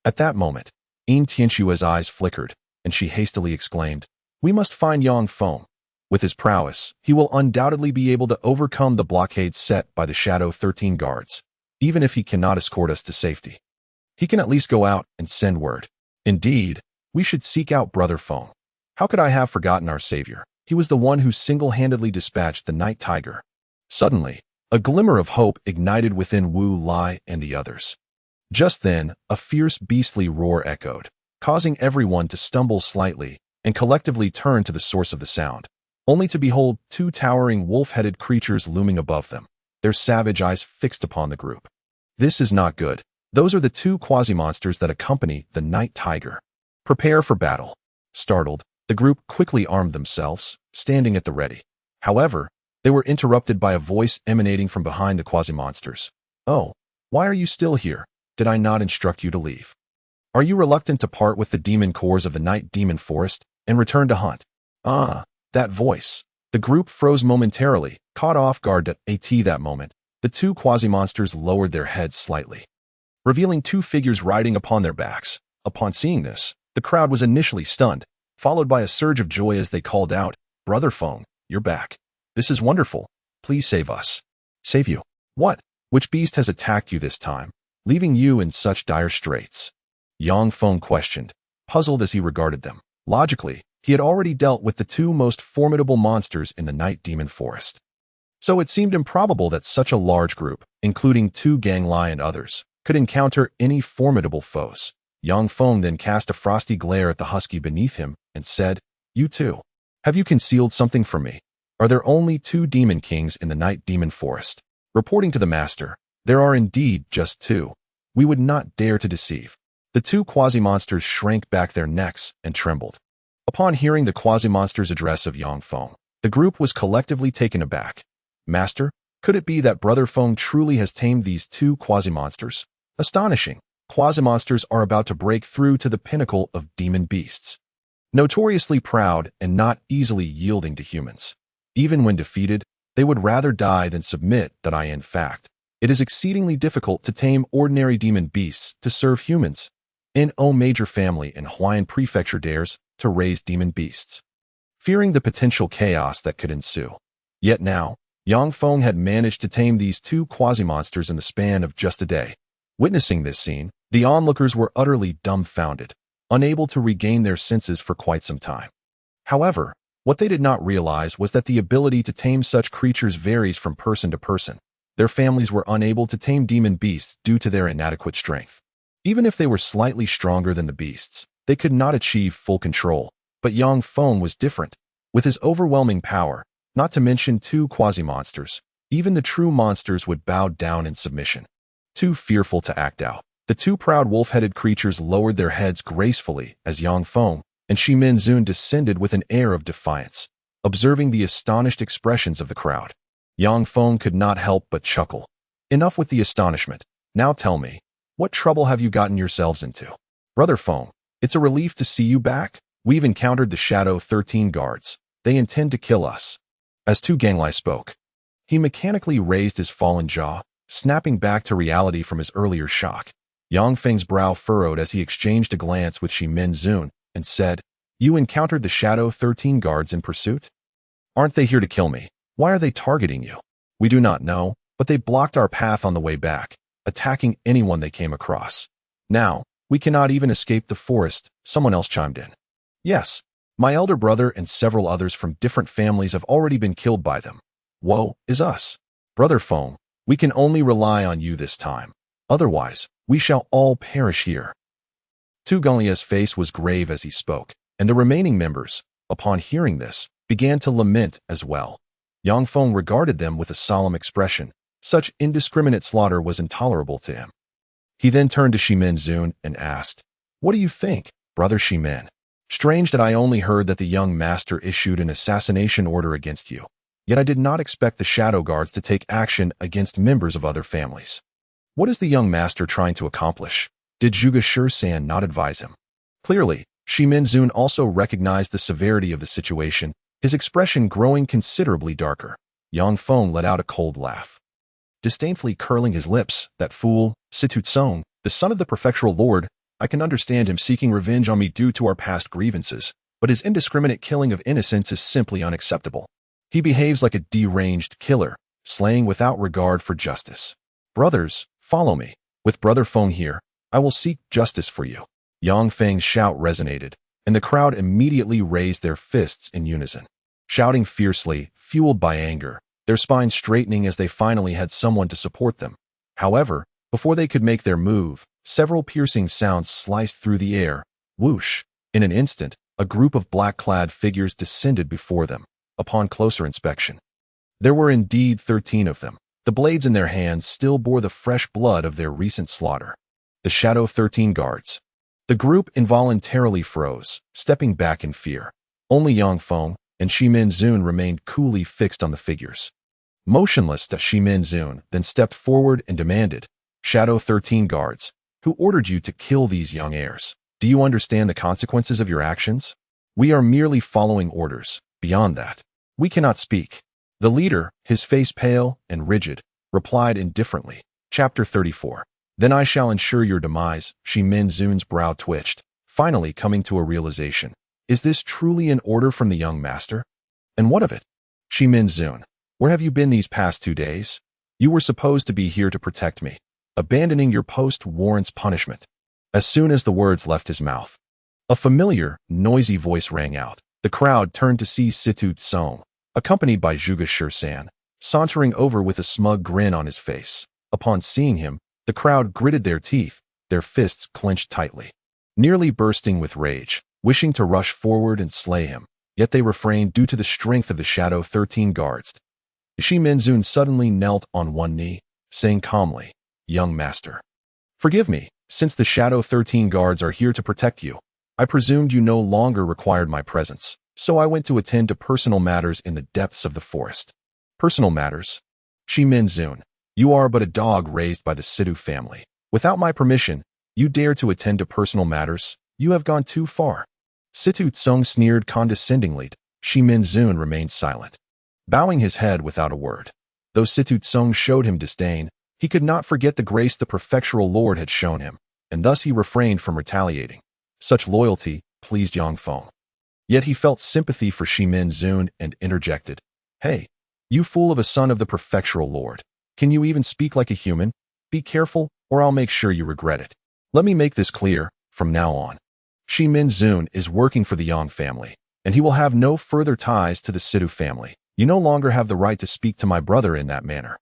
At that moment, Yin Tianxue's eyes flickered, and she hastily exclaimed, we must find Yang Feng. With his prowess, he will undoubtedly be able to overcome the blockade set by the Shadow 13 Guards, even if he cannot escort us to safety. He can at least go out and send word. Indeed, we should seek out Brother Feng. How could I have forgotten our savior? He was the one who single-handedly dispatched the Night Tiger. Suddenly, a glimmer of hope ignited within Wu Lai and the others. Just then, a fierce beastly roar echoed, causing everyone to stumble slightly and collectively turn to the source of the sound, only to behold two towering wolf-headed creatures looming above them, their savage eyes fixed upon the group. This is not good. Those are the two quasi-monsters that accompany the Night Tiger. Prepare for battle. Startled, the group quickly armed themselves, standing at the ready. However, they were interrupted by a voice emanating from behind the quasi-monsters. Oh, why are you still here? Did I not instruct you to leave? Are you reluctant to part with the demon cores of the Night Demon Forest and return to hunt? Ah, that voice. The group froze momentarily, caught off guard at that moment. The two quasi-monsters lowered their heads slightly, revealing two figures riding upon their backs. Upon seeing this, the crowd was initially stunned, followed by a surge of joy as they called out, Brother Feng, you're back. This is wonderful. Please save us. Save you? What? Which beast has attacked you this time, leaving you in such dire straits? Yang Feng questioned, puzzled as he regarded them. Logically, he had already dealt with the two most formidable monsters in the Night Demon Forest. So it seemed improbable that such a large group, including Tu Ganglai and others, could encounter any formidable foes. Yang Feng then cast a frosty glare at the husky beneath him and said, you too. Have you concealed something from me? Are there only two demon kings in the Night Demon Forest? Reporting to the master, there are indeed just two. We would not dare to deceive. The two quasi-monsters shrank back their necks and trembled. Upon hearing the quasi-monster's address of Yang Feng, The group was collectively taken aback. Master, could it be that Brother Feng truly has tamed these two quasi-monsters? Astonishing. Quasi-monsters are about to break through to the pinnacle of demon beasts. Notoriously proud and not easily yielding to humans. Even when defeated, they would rather die than submit that in fact. It is exceedingly difficult to tame ordinary demon beasts to serve humans. No major family in Hawaiian prefecture dares to raise demon beasts, fearing the potential chaos that could ensue. Yet now, Yang Feng had managed to tame these two quasi-monsters in the span of just a day. Witnessing this scene, the onlookers were utterly dumbfounded, unable to regain their senses for quite some time. However, what they did not realize was that the ability to tame such creatures varies from person to person. Their families were unable to tame demon beasts due to their inadequate strength. Even if they were slightly stronger than the beasts, they could not achieve full control. But Yang Feng was different. With his overwhelming power, not to mention two quasi-monsters, even the true monsters would bow down in submission. Too fearful to act out, the two proud wolf-headed creatures lowered their heads gracefully as Yang Feng and Shimen Zun descended with an air of defiance, observing the astonished expressions of the crowd. Yang Feng could not help but chuckle. Enough with the astonishment. Now tell me, what trouble have you gotten yourselves into? Brother Feng, it's a relief to see you back. We've encountered the Shadow 13 guards. They intend to kill us. As Tu Ganglai spoke, he mechanically raised his fallen jaw, snapping back to reality from his earlier shock. Yang Feng's brow furrowed as he exchanged a glance with Shimen Zun and said, "You encountered the Shadow 13 guards in pursuit? Aren't they here to kill me? Why are they targeting you?" "We do not know, but they blocked our path on the way back, attacking anyone they came across. Now, we cannot even escape the forest," someone else chimed in. "Yes, my elder brother and several others from different families have already been killed by them. Woe is us. Brother Feng, we can only rely on you this time. Otherwise, we shall all perish here." Tu Ganglai's face was grave as he spoke, and the remaining members, upon hearing this, began to lament as well. Yang Feng regarded them with a solemn expression. Such indiscriminate slaughter was intolerable to him. He then turned to Shimen Zun and asked, "What do you think, Brother Shimen? Strange that I only heard that the young master issued an assassination order against you. Yet I did not expect the Shadow Guards to take action against members of other families. What is the young master trying to accomplish? Did Zhuge Shi-san not advise him?" Clearly, Shimen Zun also recognized the severity of the situation, his expression growing considerably darker. Yang Feng let out a cold laugh, disdainfully curling his lips. "That fool, Situ Tsong, the son of the prefectural lord, I can understand him seeking revenge on me due to our past grievances, but his indiscriminate killing of innocents is simply unacceptable. He behaves like a deranged killer, slaying without regard for justice. Brothers, follow me. With Brother Feng here, I will seek justice for you." Yang Feng's shout resonated, and the crowd immediately raised their fists in unison, shouting fiercely, fueled by anger, their spines straightening as they finally had someone to support them. However, before they could make their move, several piercing sounds sliced through the air. Whoosh! In an instant, a group of black-clad figures descended before them. Upon closer inspection, there were indeed 13 of them. The blades in their hands still bore the fresh blood of their recent slaughter. The Shadow 13 guards. The group involuntarily froze, stepping back in fear. Only Yang Feng and Shimen Zun remained coolly fixed on the figures. Motionless, Shimen Zun then stepped forward and demanded, "Shadow 13 guards, who ordered you to kill these young heirs? Do you understand the consequences of your actions? We are merely following orders. Beyond that, we cannot speak." The leader, his face pale and rigid, replied indifferently. Chapter 34. "Then I shall ensure your demise." Shimen Zun's brow twitched, finally coming to a realization. Is this truly an order from the young master? And what of it? "Shimen Zun, where have you been these past 2 days? You were supposed to be here to protect me. Abandoning your post warrants punishment." As soon as the words left his mouth, a familiar, noisy voice rang out. The crowd turned to see Situ Tsong, accompanied by Zhuge Shi-san, sauntering over with a smug grin on his face. Upon seeing him, the crowd gritted their teeth, their fists clenched tightly, nearly bursting with rage, wishing to rush forward and slay him. Yet they refrained due to the strength of the Shadow 13 guards. Shimen Zun suddenly knelt on one knee, saying calmly, "Young master, forgive me. Since the Shadow 13 guards are here to protect you, I presumed you no longer required my presence. So I went to attend to personal matters in the depths of the forest. Personal matters? Shimen Zun, you are but a dog raised by the Situ family. Without my permission, you dare to attend to personal matters? You have gone too far. Situ Tsung sneered condescendingly. Shimen Zun remained silent, bowing his head without a word. Though Situ Tsung showed him disdain, he could not forget the grace the prefectural lord had shown him, and thus he refrained from retaliating. Such loyalty pleased Yang Feng. Yet he felt sympathy for Shimen Zun and interjected, "Hey, you fool of a son of the prefectural lord. Can you even speak like a human? Be careful, or I'll make sure you regret it. Let me make this clear, from now on. Shimen Zun is working for the Yang family, and he will have no further ties to the Situ family. You no longer have the right to speak to my brother in that manner."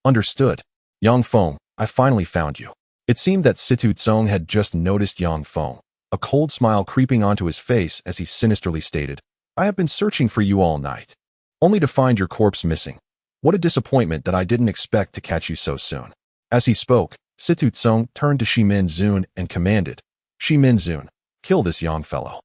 Understood. Yang Feng, I finally found you. It seemed that Situ Tsung had just noticed Yang Feng, a cold smile creeping onto his face as he sinisterly stated, "I have been searching for you all night, only to find your corpse missing. What a disappointment that I didn't expect to catch you so soon." As he spoke, Situ Tsung turned to Shimen Zun and commanded, "Shimen Zun, kill this young fellow.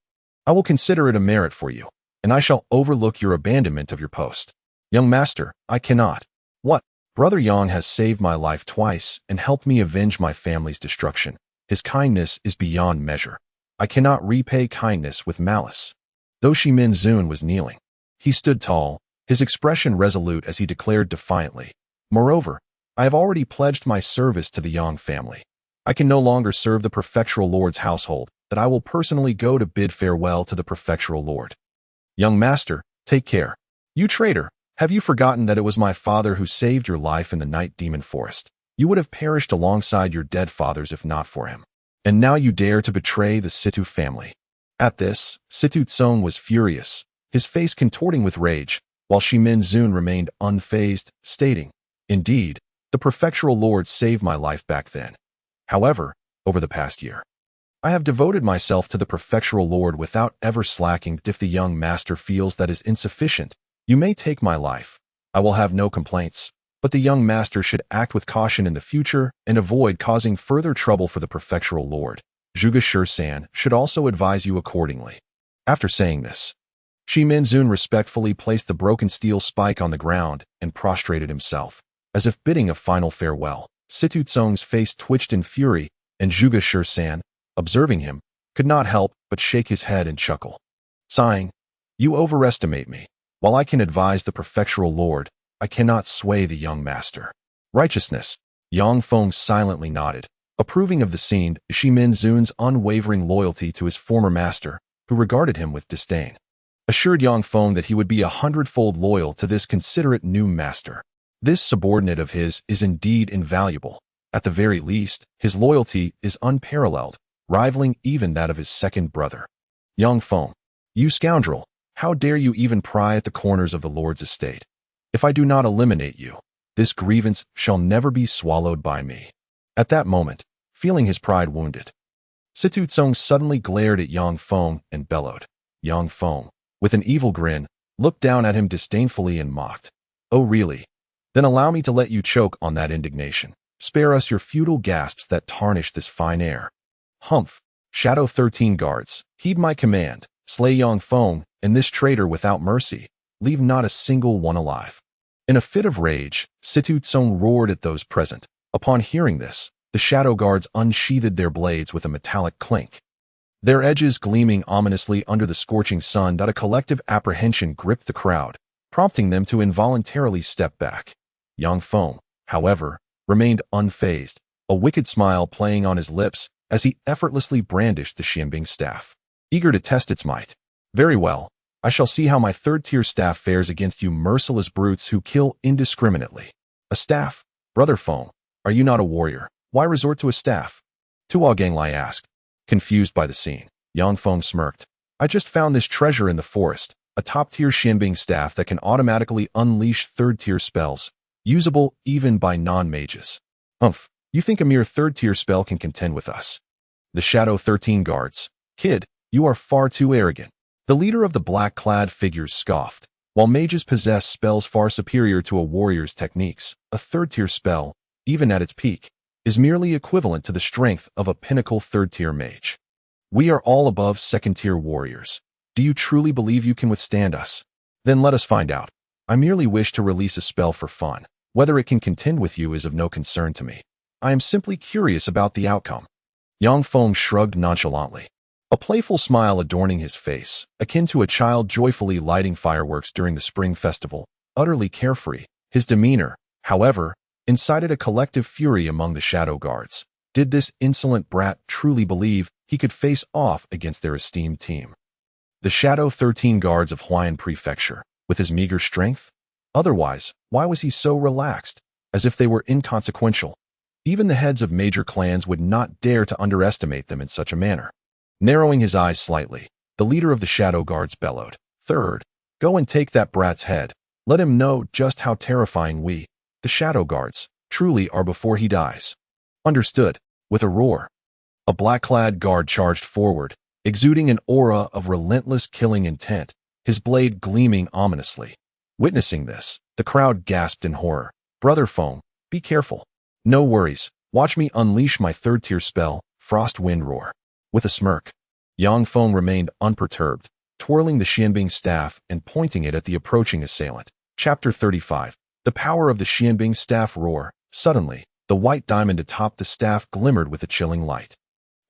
I will consider it a merit for you, and I shall overlook your abandonment of your post." "Young master, I cannot." "What? Brother Yang has saved my life twice and helped me avenge my family's destruction. His kindness is beyond measure. I cannot repay kindness with malice." Though Shimen Zun was kneeling, he stood tall, his expression resolute as he declared defiantly, "Moreover, I have already pledged my service to the Yang family. I can no longer serve the prefectural lord's household, that I will personally go to bid farewell to the prefectural lord." "Young master, take care. You traitor, have you forgotten that it was my father who saved your life in the night demon forest? You would have perished alongside your dead fathers if not for him. And now you dare to betray the Situ family." At this, Situ Tsung was furious, his face contorting with rage, while Shimen Zun remained unfazed, stating, "Indeed, the prefectural lord saved my life back then. However, over the past year, I have devoted myself to the prefectural lord without ever slacking. If the young master feels that is insufficient, you may take my life. I will have no complaints, but the young master should act with caution in the future and avoid causing further trouble for the prefectural lord. Zhuge Shi-san should also advise you accordingly." After saying this, Shimen Zun respectfully placed the broken steel spike on the ground and prostrated himself, as if bidding a final farewell. Situ Tsung's face twitched in fury, and Zhuge Shi-san, observing him, could not help but shake his head and chuckle. Sighing, "You overestimate me. While I can advise the prefectural lord, I cannot sway the young master." "Righteousness." Yang Feng silently nodded, approving of the scene, Shimen Zun's unwavering loyalty to his former master, who regarded him with disdain, assured Yang Feng that he would be 100-fold loyal to this considerate new master. This subordinate of his is indeed invaluable. At the very least, his loyalty is unparalleled, rivaling even that of his second brother. "Yang Feng, you scoundrel, how dare you even pry at the corners of the lord's estate? If I do not eliminate you, this grievance shall never be swallowed by me." At that moment, feeling his pride wounded, Situ Tsung suddenly glared at Yang Feng and bellowed. Yang Feng, with an evil grin, looked down at him disdainfully and mocked. "Oh really? Then allow me to let you choke on that indignation. Spare us your futile gasps that tarnish this fine air." "Humph! Shadow 13 guards, heed my command. Slay Yang Feng and this traitor without mercy. Leave not a single one alive." In a fit of rage, Situ Tsung roared at those present. Upon hearing this, the shadow guards unsheathed their blades with a metallic clink, their edges gleaming ominously under the scorching sun. A collective apprehension gripped the crowd, prompting them to involuntarily step back. Yang Feng, however, remained unfazed, a wicked smile playing on his lips as he effortlessly brandished the Xianbing staff, eager to test its might. "Very well, I shall see how my third-tier staff fares against you merciless brutes who kill indiscriminately." "A staff? Brother Feng, are you not a warrior? Why resort to a staff?" Tuo Ganglai asked, confused by the scene. Yang Feng smirked. "I just found this treasure in the forest, a top-tier Xianbing staff that can automatically unleash third-tier spells, usable even by non-mages." "Humph, you think a mere third-tier spell can contend with us?" The Shadow 13 guards. "Kid, you are far too arrogant." The leader of the black-clad figures scoffed. While mages possess spells far superior to a warrior's techniques, a third-tier spell, even at its peak, is merely equivalent to the strength of a pinnacle third-tier mage. We are all above second-tier warriors. Do you truly believe you can withstand us? Then let us find out. I merely wish to release a spell for fun. Whether it can contend with you is of no concern to me. I am simply curious about the outcome. Yang Feng shrugged nonchalantly, a playful smile adorning his face, akin to a child joyfully lighting fireworks during the spring festival, utterly carefree. His demeanor, however, incited a collective fury among the shadow guards. Did this insolent brat truly believe he could face off against their esteemed team? The Shadow 13 guards of Huayan Prefecture, with his meager strength? Otherwise, why was he so relaxed, as if they were inconsequential? Even the heads of major clans would not dare to underestimate them in such a manner. Narrowing his eyes slightly, the leader of the Shadow Guards bellowed, "Third, go and take that brat's head. Let him know just how terrifying we, the Shadow Guards, truly are before he dies." Understood. With a roar, a black-clad guard charged forward, exuding an aura of relentless killing intent, his blade gleaming ominously. Witnessing this, the crowd gasped in horror. "Brother Feng, be careful." "No worries. Watch me unleash my third-tier spell, Frost Wind Roar." With a smirk, Yang Feng remained unperturbed, twirling the Xianbing staff and pointing it at the approaching assailant. Chapter 35. The power of the Xianbing staff roar. Suddenly, the white diamond atop the staff glimmered with a chilling light,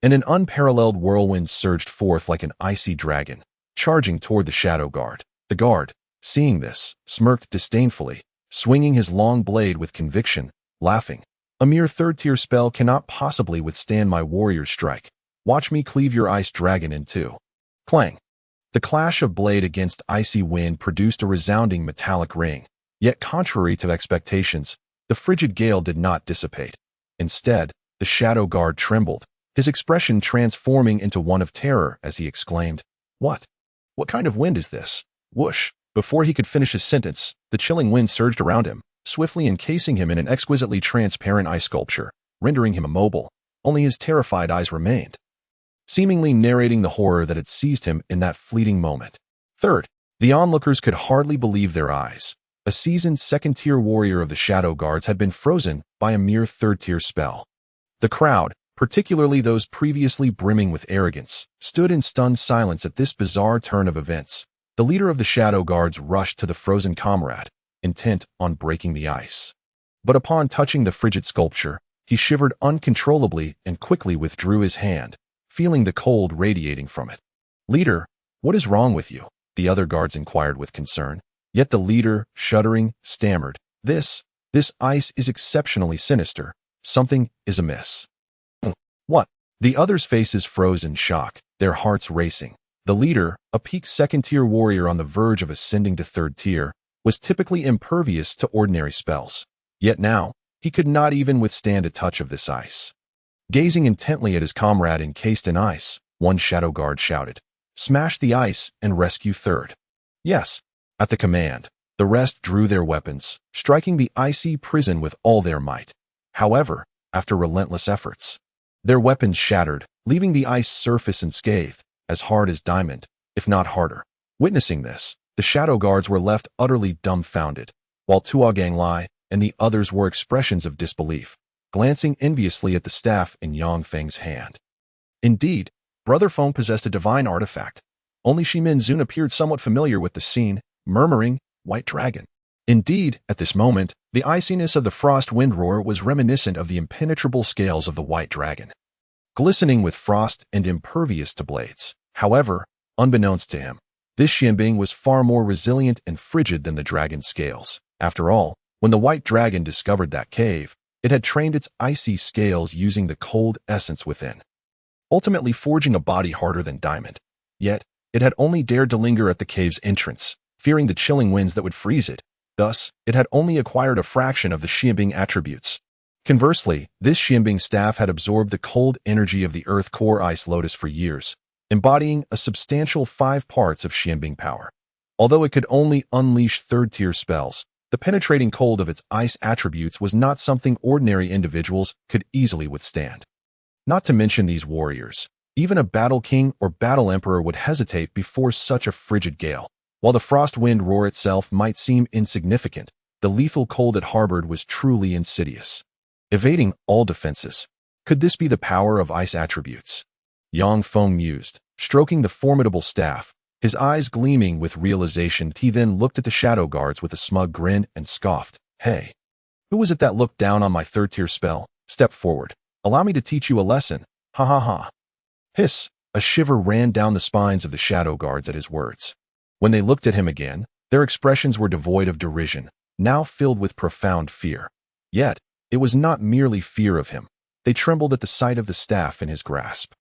and an unparalleled whirlwind surged forth like an icy dragon, charging toward the shadow guard. The guard, seeing this, smirked disdainfully, swinging his long blade with conviction, laughing. "A mere third-tier spell cannot possibly withstand my warrior's strike. Watch me cleave your ice dragon in two." Clang! The clash of blade against icy wind produced a resounding metallic ring. Yet contrary to expectations, the frigid gale did not dissipate. Instead, the shadow guard trembled, his expression transforming into one of terror as he exclaimed, What kind of wind is this?" Whoosh! Before he could finish his sentence, the chilling wind surged around him, swiftly encasing him in an exquisitely transparent ice sculpture, rendering him immobile. Only his terrified eyes remained, seemingly narrating the horror that had seized him in that fleeting moment. Third, the onlookers could hardly believe their eyes. A seasoned second-tier warrior of the Shadow Guards had been frozen by a mere third-tier spell. The crowd, particularly those previously brimming with arrogance, stood in stunned silence at this bizarre turn of events. The leader of the Shadow Guards rushed to the frozen comrade, intent on breaking the ice. But upon touching the frigid sculpture, he shivered uncontrollably and quickly withdrew his hand, feeling the cold radiating from it. "Leader, what is wrong with you?" the other guards inquired with concern. Yet the leader, shuddering, stammered, This ice is exceptionally sinister. Something is amiss." "What?" The others' faces froze in shock, their hearts racing. The leader, a peak second-tier warrior on the verge of ascending to third tier, was typically impervious to ordinary spells. Yet now, he could not even withstand a touch of this ice. Gazing intently at his comrade encased in ice, one shadow guard shouted, "Smash the ice and rescue third." Yes. At the command, the rest drew their weapons, striking the icy prison with all their might. However, after relentless efforts, their weapons shattered, leaving the ice surface unscathed, as hard as diamond, if not harder. Witnessing this, the shadow guards were left utterly dumbfounded, while Tuogang Lai and the others wore expressions of disbelief, glancing enviously at the staff in Yang Feng's hand. Indeed, Brother Feng possessed a divine artifact. Only Shimen Zun appeared somewhat familiar with the scene, murmuring, "White dragon." Indeed, at this moment, the iciness of the frost wind roar was reminiscent of the impenetrable scales of the white dragon, glistening with frost and impervious to blades. However, unbeknownst to him, this Xianbing was far more resilient and frigid than the dragon's scales. After all, when the white dragon discovered that cave, it had trained its icy scales using the cold essence within, ultimately forging a body harder than diamond. Yet, it had only dared to linger at the cave's entrance, fearing the chilling winds that would freeze it. Thus, it had only acquired a fraction of the Xianbing attributes. Conversely, this Xianbing staff had absorbed the cold energy of the earth core ice lotus for years, embodying a substantial 5 parts of Xianbing power. Although it could only unleash third-tier spells, the penetrating cold of its ice attributes was not something ordinary individuals could easily withstand. Not to mention these warriors, even a battle king or battle emperor would hesitate before such a frigid gale. While the frost wind roar itself might seem insignificant, the lethal cold it harbored was truly insidious, evading all defenses. Could this be the power of ice attributes? Yang Feng mused, stroking the formidable staff, His eyes gleaming with realization, he then looked at the shadow guards with a smug grin and scoffed. Hey, who was it that looked down on my third-tier spell? Step forward. Allow me to teach you a lesson. Ha ha ha. Hiss! A shiver ran down the spines of the shadow guards at his words. When they looked at him again, their expressions were devoid of derision, now filled with profound fear. Yet, it was not merely fear of him. They trembled at the sight of the staff in his grasp.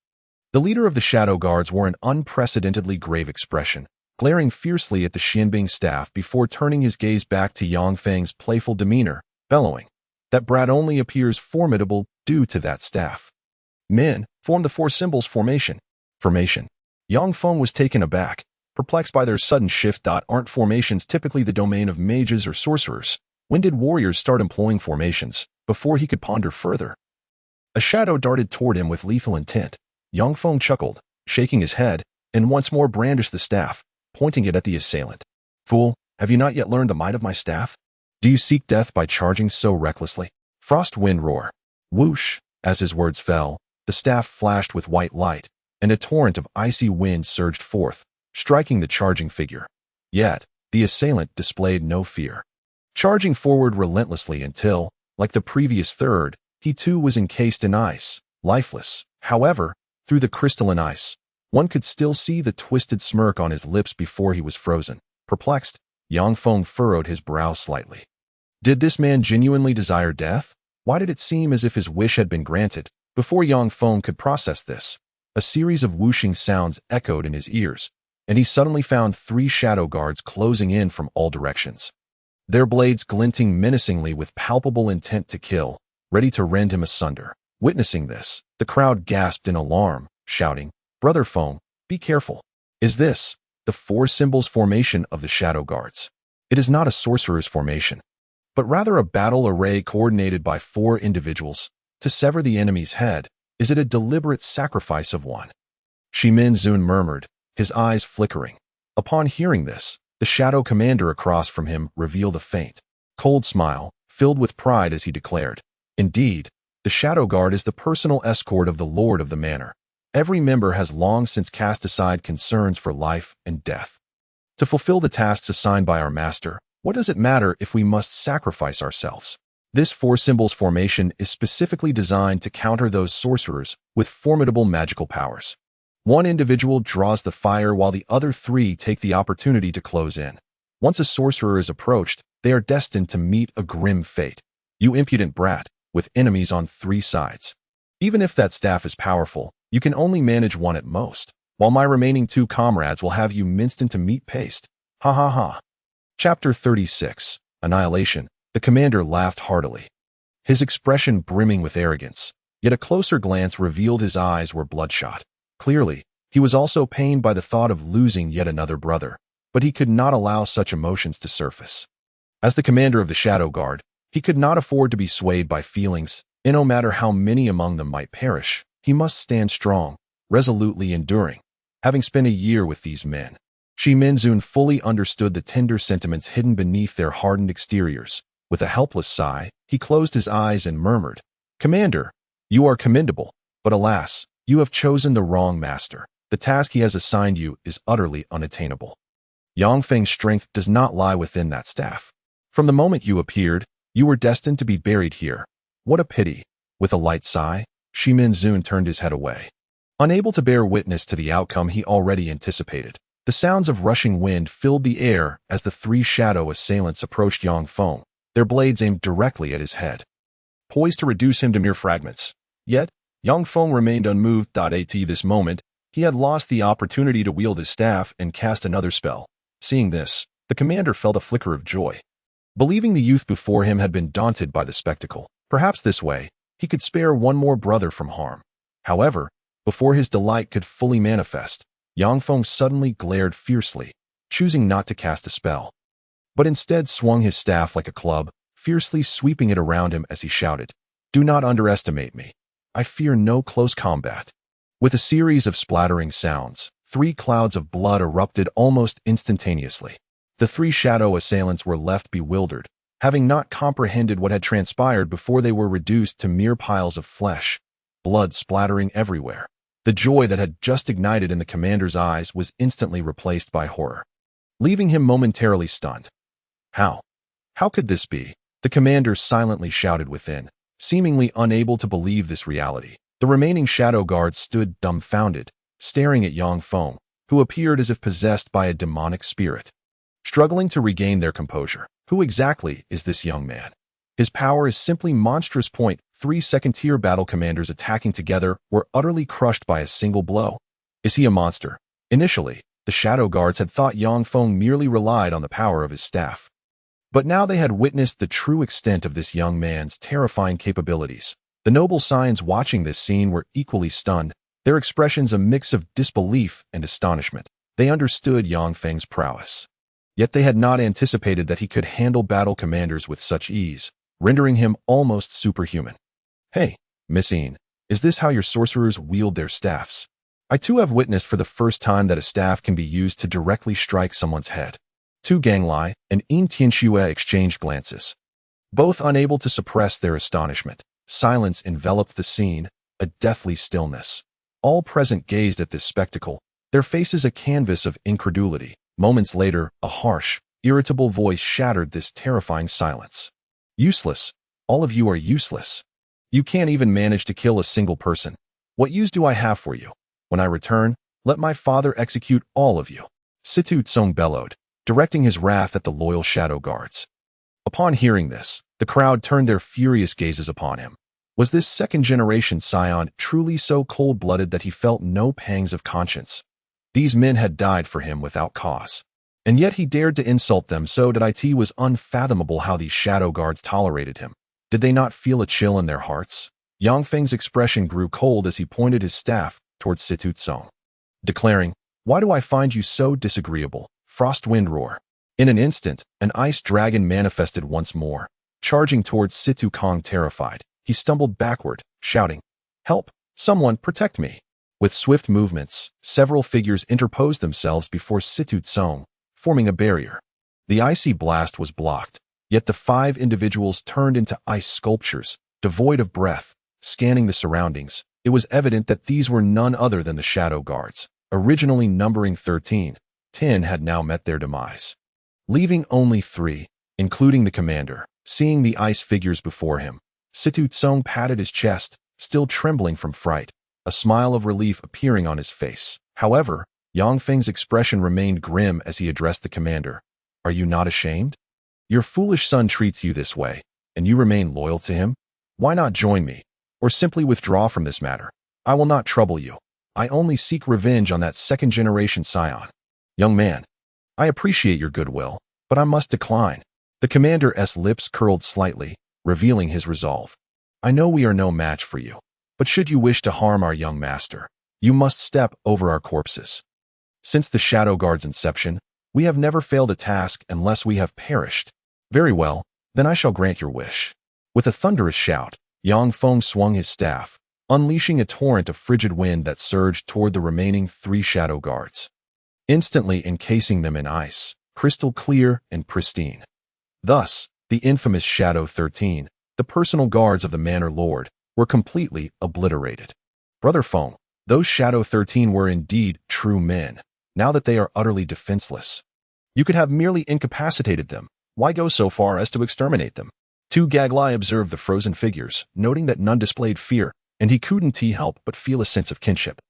The leader of the shadow guards wore an unprecedentedly grave expression, glaring fiercely at the Xinbing staff before turning his gaze back to Yang Feng's playful demeanor, bellowing, "That brat only appears formidable due to that staff. Men, form the four symbols formation." Formation. Yang Feng was taken aback, perplexed by their sudden shift. Aren't formations typically the domain of mages or sorcerers? When did warriors start employing formations? Before he could ponder further, a shadow darted toward him with lethal intent. Yang Feng chuckled, shaking his head, and once more brandished the staff, pointing it at the assailant. "Fool, have you not yet learned the might of my staff? Do you seek death by charging so recklessly?" Frost wind roar. Whoosh! As his words fell, the staff flashed with white light, and a torrent of icy wind surged forth, striking the charging figure. Yet, the assailant displayed no fear, charging forward relentlessly until, like the previous third, he too was encased in ice, lifeless. However, through the crystalline ice, one could still see the twisted smirk on his lips before he was frozen. Perplexed, Yang Feng furrowed his brow slightly. Did this man genuinely desire death? Why did it seem as if his wish had been granted? Before Yang Feng could process this, a series of whooshing sounds echoed in his ears, and he suddenly found 3 shadow guards closing in from all directions, their blades glinting menacingly with palpable intent to kill, ready to rend him asunder. Witnessing this, the crowd gasped in alarm, shouting, "Brother Feng, be careful. Is this the four symbols formation of the shadow guards? It is not a sorcerer's formation, but rather a battle array coordinated by 4 individuals to sever the enemy's head. Is it a deliberate sacrifice of one?" Shimen Zun murmured, his eyes flickering. Upon hearing this, the shadow commander across from him revealed a faint, cold smile, filled with pride as he declared, "Indeed, the shadow guard is the personal escort of the lord of the manor. Every member has long since cast aside concerns for life and death to fulfill the tasks assigned by our master. What does it matter if we must sacrifice ourselves? This 4 symbols formation is specifically designed to counter those sorcerers with formidable magical powers. One individual draws the fire while the other 3 take the opportunity to close in. Once a sorcerer is approached, they are destined to meet a grim fate. You impudent brat, with enemies on 3 sides. Even if that staff is powerful, you can only manage one at most, while my remaining 2 comrades will have you minced into meat paste. Ha ha ha. Chapter 36. Annihilation. The commander laughed heartily, his expression brimming with arrogance, yet a closer glance revealed his eyes were bloodshot. Clearly, he was also pained by the thought of losing yet another brother, but he could not allow such emotions to surface. As the commander of the Shadow Guard, he could not afford to be swayed by feelings, and no matter how many among them might perish, he must stand strong, resolutely enduring. Having spent a year with these men, Shimen Zun fully understood the tender sentiments hidden beneath their hardened exteriors. With a helpless sigh, he closed his eyes and murmured, "Commander, you are commendable, but alas, you have chosen the wrong master. The task he has assigned you is utterly unattainable. Yang Feng's strength does not lie within that staff. From the moment you appeared, you were destined to be buried here. What a pity." With a light sigh, Shimen Zun turned his head away, unable to bear witness to the outcome he already anticipated. The sounds of rushing wind filled the air as the 3 shadow assailants approached Yang Feng, their blades aimed directly at his head, poised to reduce him to mere fragments. Yet, Yang Feng remained unmoved. At this moment, he had lost the opportunity to wield his staff and cast another spell. Seeing this, the commander felt a flicker of joy, believing the youth before him had been daunted by the spectacle. Perhaps this way, he could spare one more brother from harm. However, before his delight could fully manifest, Yang Feng suddenly glared fiercely, choosing not to cast a spell, but instead swung his staff like a club, fiercely sweeping it around him as he shouted, "Do not underestimate me. I fear no close combat." With a series of splattering sounds, 3 clouds of blood erupted almost instantaneously. The 3 shadow assailants were left bewildered, having not comprehended what had transpired before they were reduced to mere piles of flesh, blood splattering everywhere. The joy that had just ignited in the commander's eyes was instantly replaced by horror, leaving him momentarily stunned. How? How could this be? The commander silently shouted within, seemingly unable to believe this reality. The remaining shadow guards stood dumbfounded, staring at Yang Feng, who appeared as if possessed by a demonic spirit, struggling to regain their composure. Who exactly is this young man? His power is simply monstrous. 3 second-tier battle commanders attacking together were utterly crushed by a single blow. Is he a monster? Initially, the shadow guards had thought Yang Feng merely relied on the power of his staff. But now they had witnessed the true extent of this young man's terrifying capabilities. The noble scions watching this scene were equally stunned, their expressions a mix of disbelief and astonishment. They understood Yang Feng's prowess. Yet they had not anticipated that he could handle battle commanders with such ease, rendering him almost superhuman. Hey, Miss Een, is this how your sorcerers wield their staffs? I too have witnessed for the first time that a staff can be used to directly strike someone's head. Tu Ganglai and Een Tianxue exchanged glances, both unable to suppress their astonishment. Silence enveloped the scene, a deathly stillness. All present gazed at this spectacle, their faces a canvas of incredulity. Moments later, a harsh, irritable voice shattered this terrifying silence. Useless. All of you are useless. You can't even manage to kill a single person. What use do I have for you? When I return, let my father execute all of you. Situ Tsong bellowed, directing his wrath at the loyal shadow guards. Upon hearing this, the crowd turned their furious gazes upon him. Was this second-generation scion truly so cold-blooded that he felt no pangs of conscience? These men had died for him without cause, and yet he dared to insult them. So it was unfathomable how these shadow guards tolerated him. Did they not feel a chill in their hearts? Yang Feng's expression grew cold as he pointed his staff towards Situ Tsong, declaring, "Why do I find you so disagreeable?" Frostwind roar. In an instant, an ice dragon manifested once more, charging towards Situ Kong. Terrified, he stumbled backward, shouting, "Help! Someone protect me!" With swift movements, several figures interposed themselves before Situ Tsong, forming a barrier. The icy blast was blocked, yet the 5 individuals turned into ice sculptures, devoid of breath. Scanning the surroundings, it was evident that these were none other than the shadow guards, originally numbering 13. 10 had now met their demise, leaving only 3, including the commander. Seeing the ice figures before him, Situ Tsong patted his chest, still trembling from fright, a smile of relief appearing on his face. However, Yang Feng's expression remained grim as he addressed the commander. "Are you not ashamed? Your foolish son treats you this way, and you remain loyal to him? Why not join me, or simply withdraw from this matter? I will not trouble you. I only seek revenge on that second-generation scion." "Young man, I appreciate your goodwill, but I must decline." The commander's lips curled slightly, revealing his resolve. "I know we are no match for you, but should you wish to harm our young master, you must step over our corpses. Since the Shadow Guard's inception, we have never failed a task unless we have perished." "Very well, then I shall grant your wish." With a thunderous shout, Yang Feng swung his staff, unleashing a torrent of frigid wind that surged toward the remaining 3 shadow guards, instantly encasing them in ice, crystal clear and pristine. Thus, the infamous Shadow 13, the personal guards of the Manor Lord, were completely obliterated. Brother Feng, those Shadow 13 were indeed true men. Now that they are utterly defenseless, you could have merely incapacitated them. Why go so far as to exterminate them? Tu Gaglai observed the frozen figures, noting that none displayed fear, and he couldn't help but feel a sense of kinship.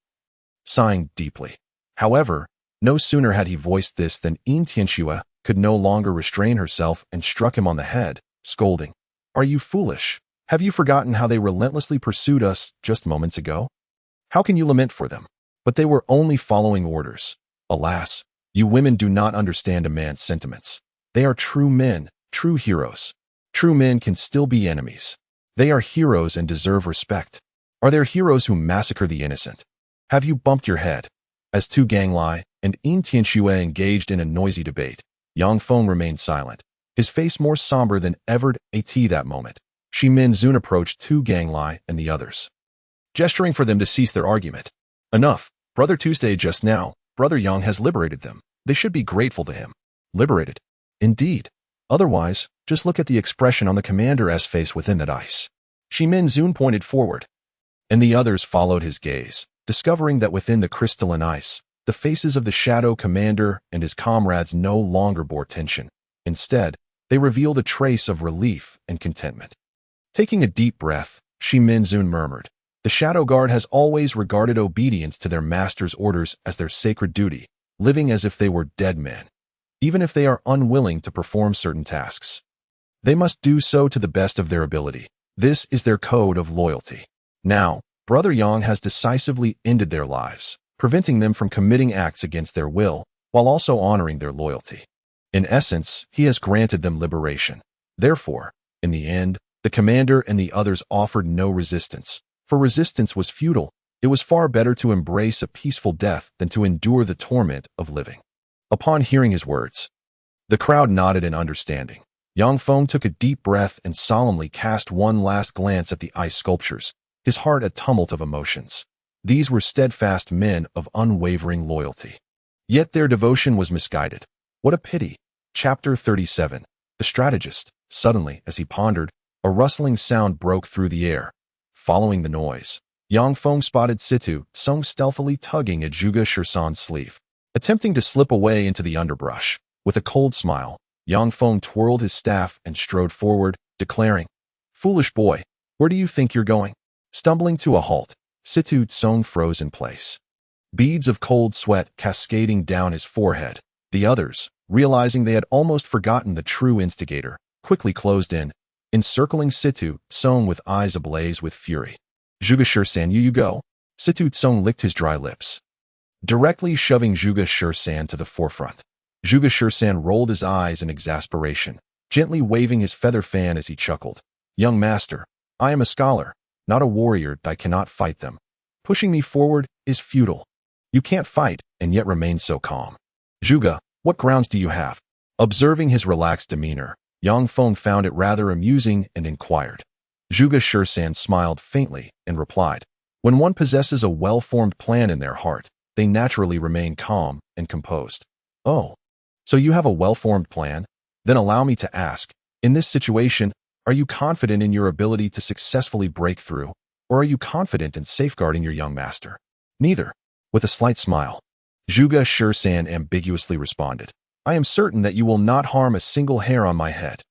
Sighing deeply. However, no sooner had he voiced this than Een Tianxue could no longer restrain herself and struck him on the head, scolding, "Are you foolish? Have you forgotten how they relentlessly pursued us just moments ago? How can you lament for them? But they were only following orders. Alas, you women do not understand a man's sentiments. They are true men, true heroes. True men can still be enemies. They are heroes and deserve respect. Are there heroes who massacre the innocent? Have you bumped your head?" As Tu Ganglai and Een Tianxue engaged in a noisy debate, Yang Feng remained silent, his face more somber than ever. At that moment, Shimen Zun approached Tu Ganglai and the others, gesturing for them to cease their argument. "Enough. Brother Tuesday just now, Brother Yang has liberated them. They should be grateful to him." "Liberated? Indeed. Otherwise, just look at the expression on the commander's face within that ice." Shimen Zun pointed forward, and the others followed his gaze, discovering that within the crystalline ice, the faces of the Shadow Commander and his comrades no longer bore tension. Instead, they revealed a trace of relief and contentment. Taking a deep breath, Shimen Zun murmured, "The Shadow Guard has always regarded obedience to their master's orders as their sacred duty, living as if they were dead men. Even if they are unwilling to perform certain tasks, they must do so to the best of their ability. This is their code of loyalty. Now, Brother Yang has decisively ended their lives, preventing them from committing acts against their will, while also honoring their loyalty. In essence, he has granted them liberation. Therefore, in the end, the commander and the others offered no resistance, for resistance was futile. It was far better to embrace a peaceful death than to endure the torment of living." Upon hearing his words, the crowd nodded in understanding. Yang Feng took a deep breath and solemnly cast one last glance at the ice sculptures, his heart a tumult of emotions. These were steadfast men of unwavering loyalty. Yet their devotion was misguided. What a pity. Chapter 37. The Strategist. Suddenly, as he pondered, a rustling sound broke through the air. Following the noise, Yang Feng spotted Situ Song stealthily tugging at Zhuge Shursan's sleeve, attempting to slip away into the underbrush. With a cold smile, Yang Feng twirled his staff and strode forward, declaring, "Foolish boy, where do you think you're going?" Stumbling to a halt, Situ Song froze in place, beads of cold sweat cascading down his forehead. The others, realizing they had almost forgotten the true instigator, quickly closed in, encircling Situ Song with eyes ablaze with fury. "Zhuge Shursan, you go." Situ Song licked his dry lips, directly shoving Zhuge Shursan to the forefront. Zhuge Shursan rolled his eyes in exasperation, gently waving his feather fan as he chuckled. "Young master, I am a scholar, not a warrior. I cannot fight them. Pushing me forward is futile. You can't fight and yet remain so calm. Zhuge, what grounds do you have?" Observing his relaxed demeanor, Yang Feng found it rather amusing and inquired. Zhuge Shursan smiled faintly and replied, "When one possesses a well-formed plan in their heart, they naturally remain calm and composed." "Oh, so you have a well-formed plan? Then allow me to ask, in this situation, are you confident in your ability to successfully break through, or are you confident in safeguarding your young master?" "Neither." With a slight smile, Zhuge Shursan ambiguously responded, "I am certain that you will not harm a single hair on my head."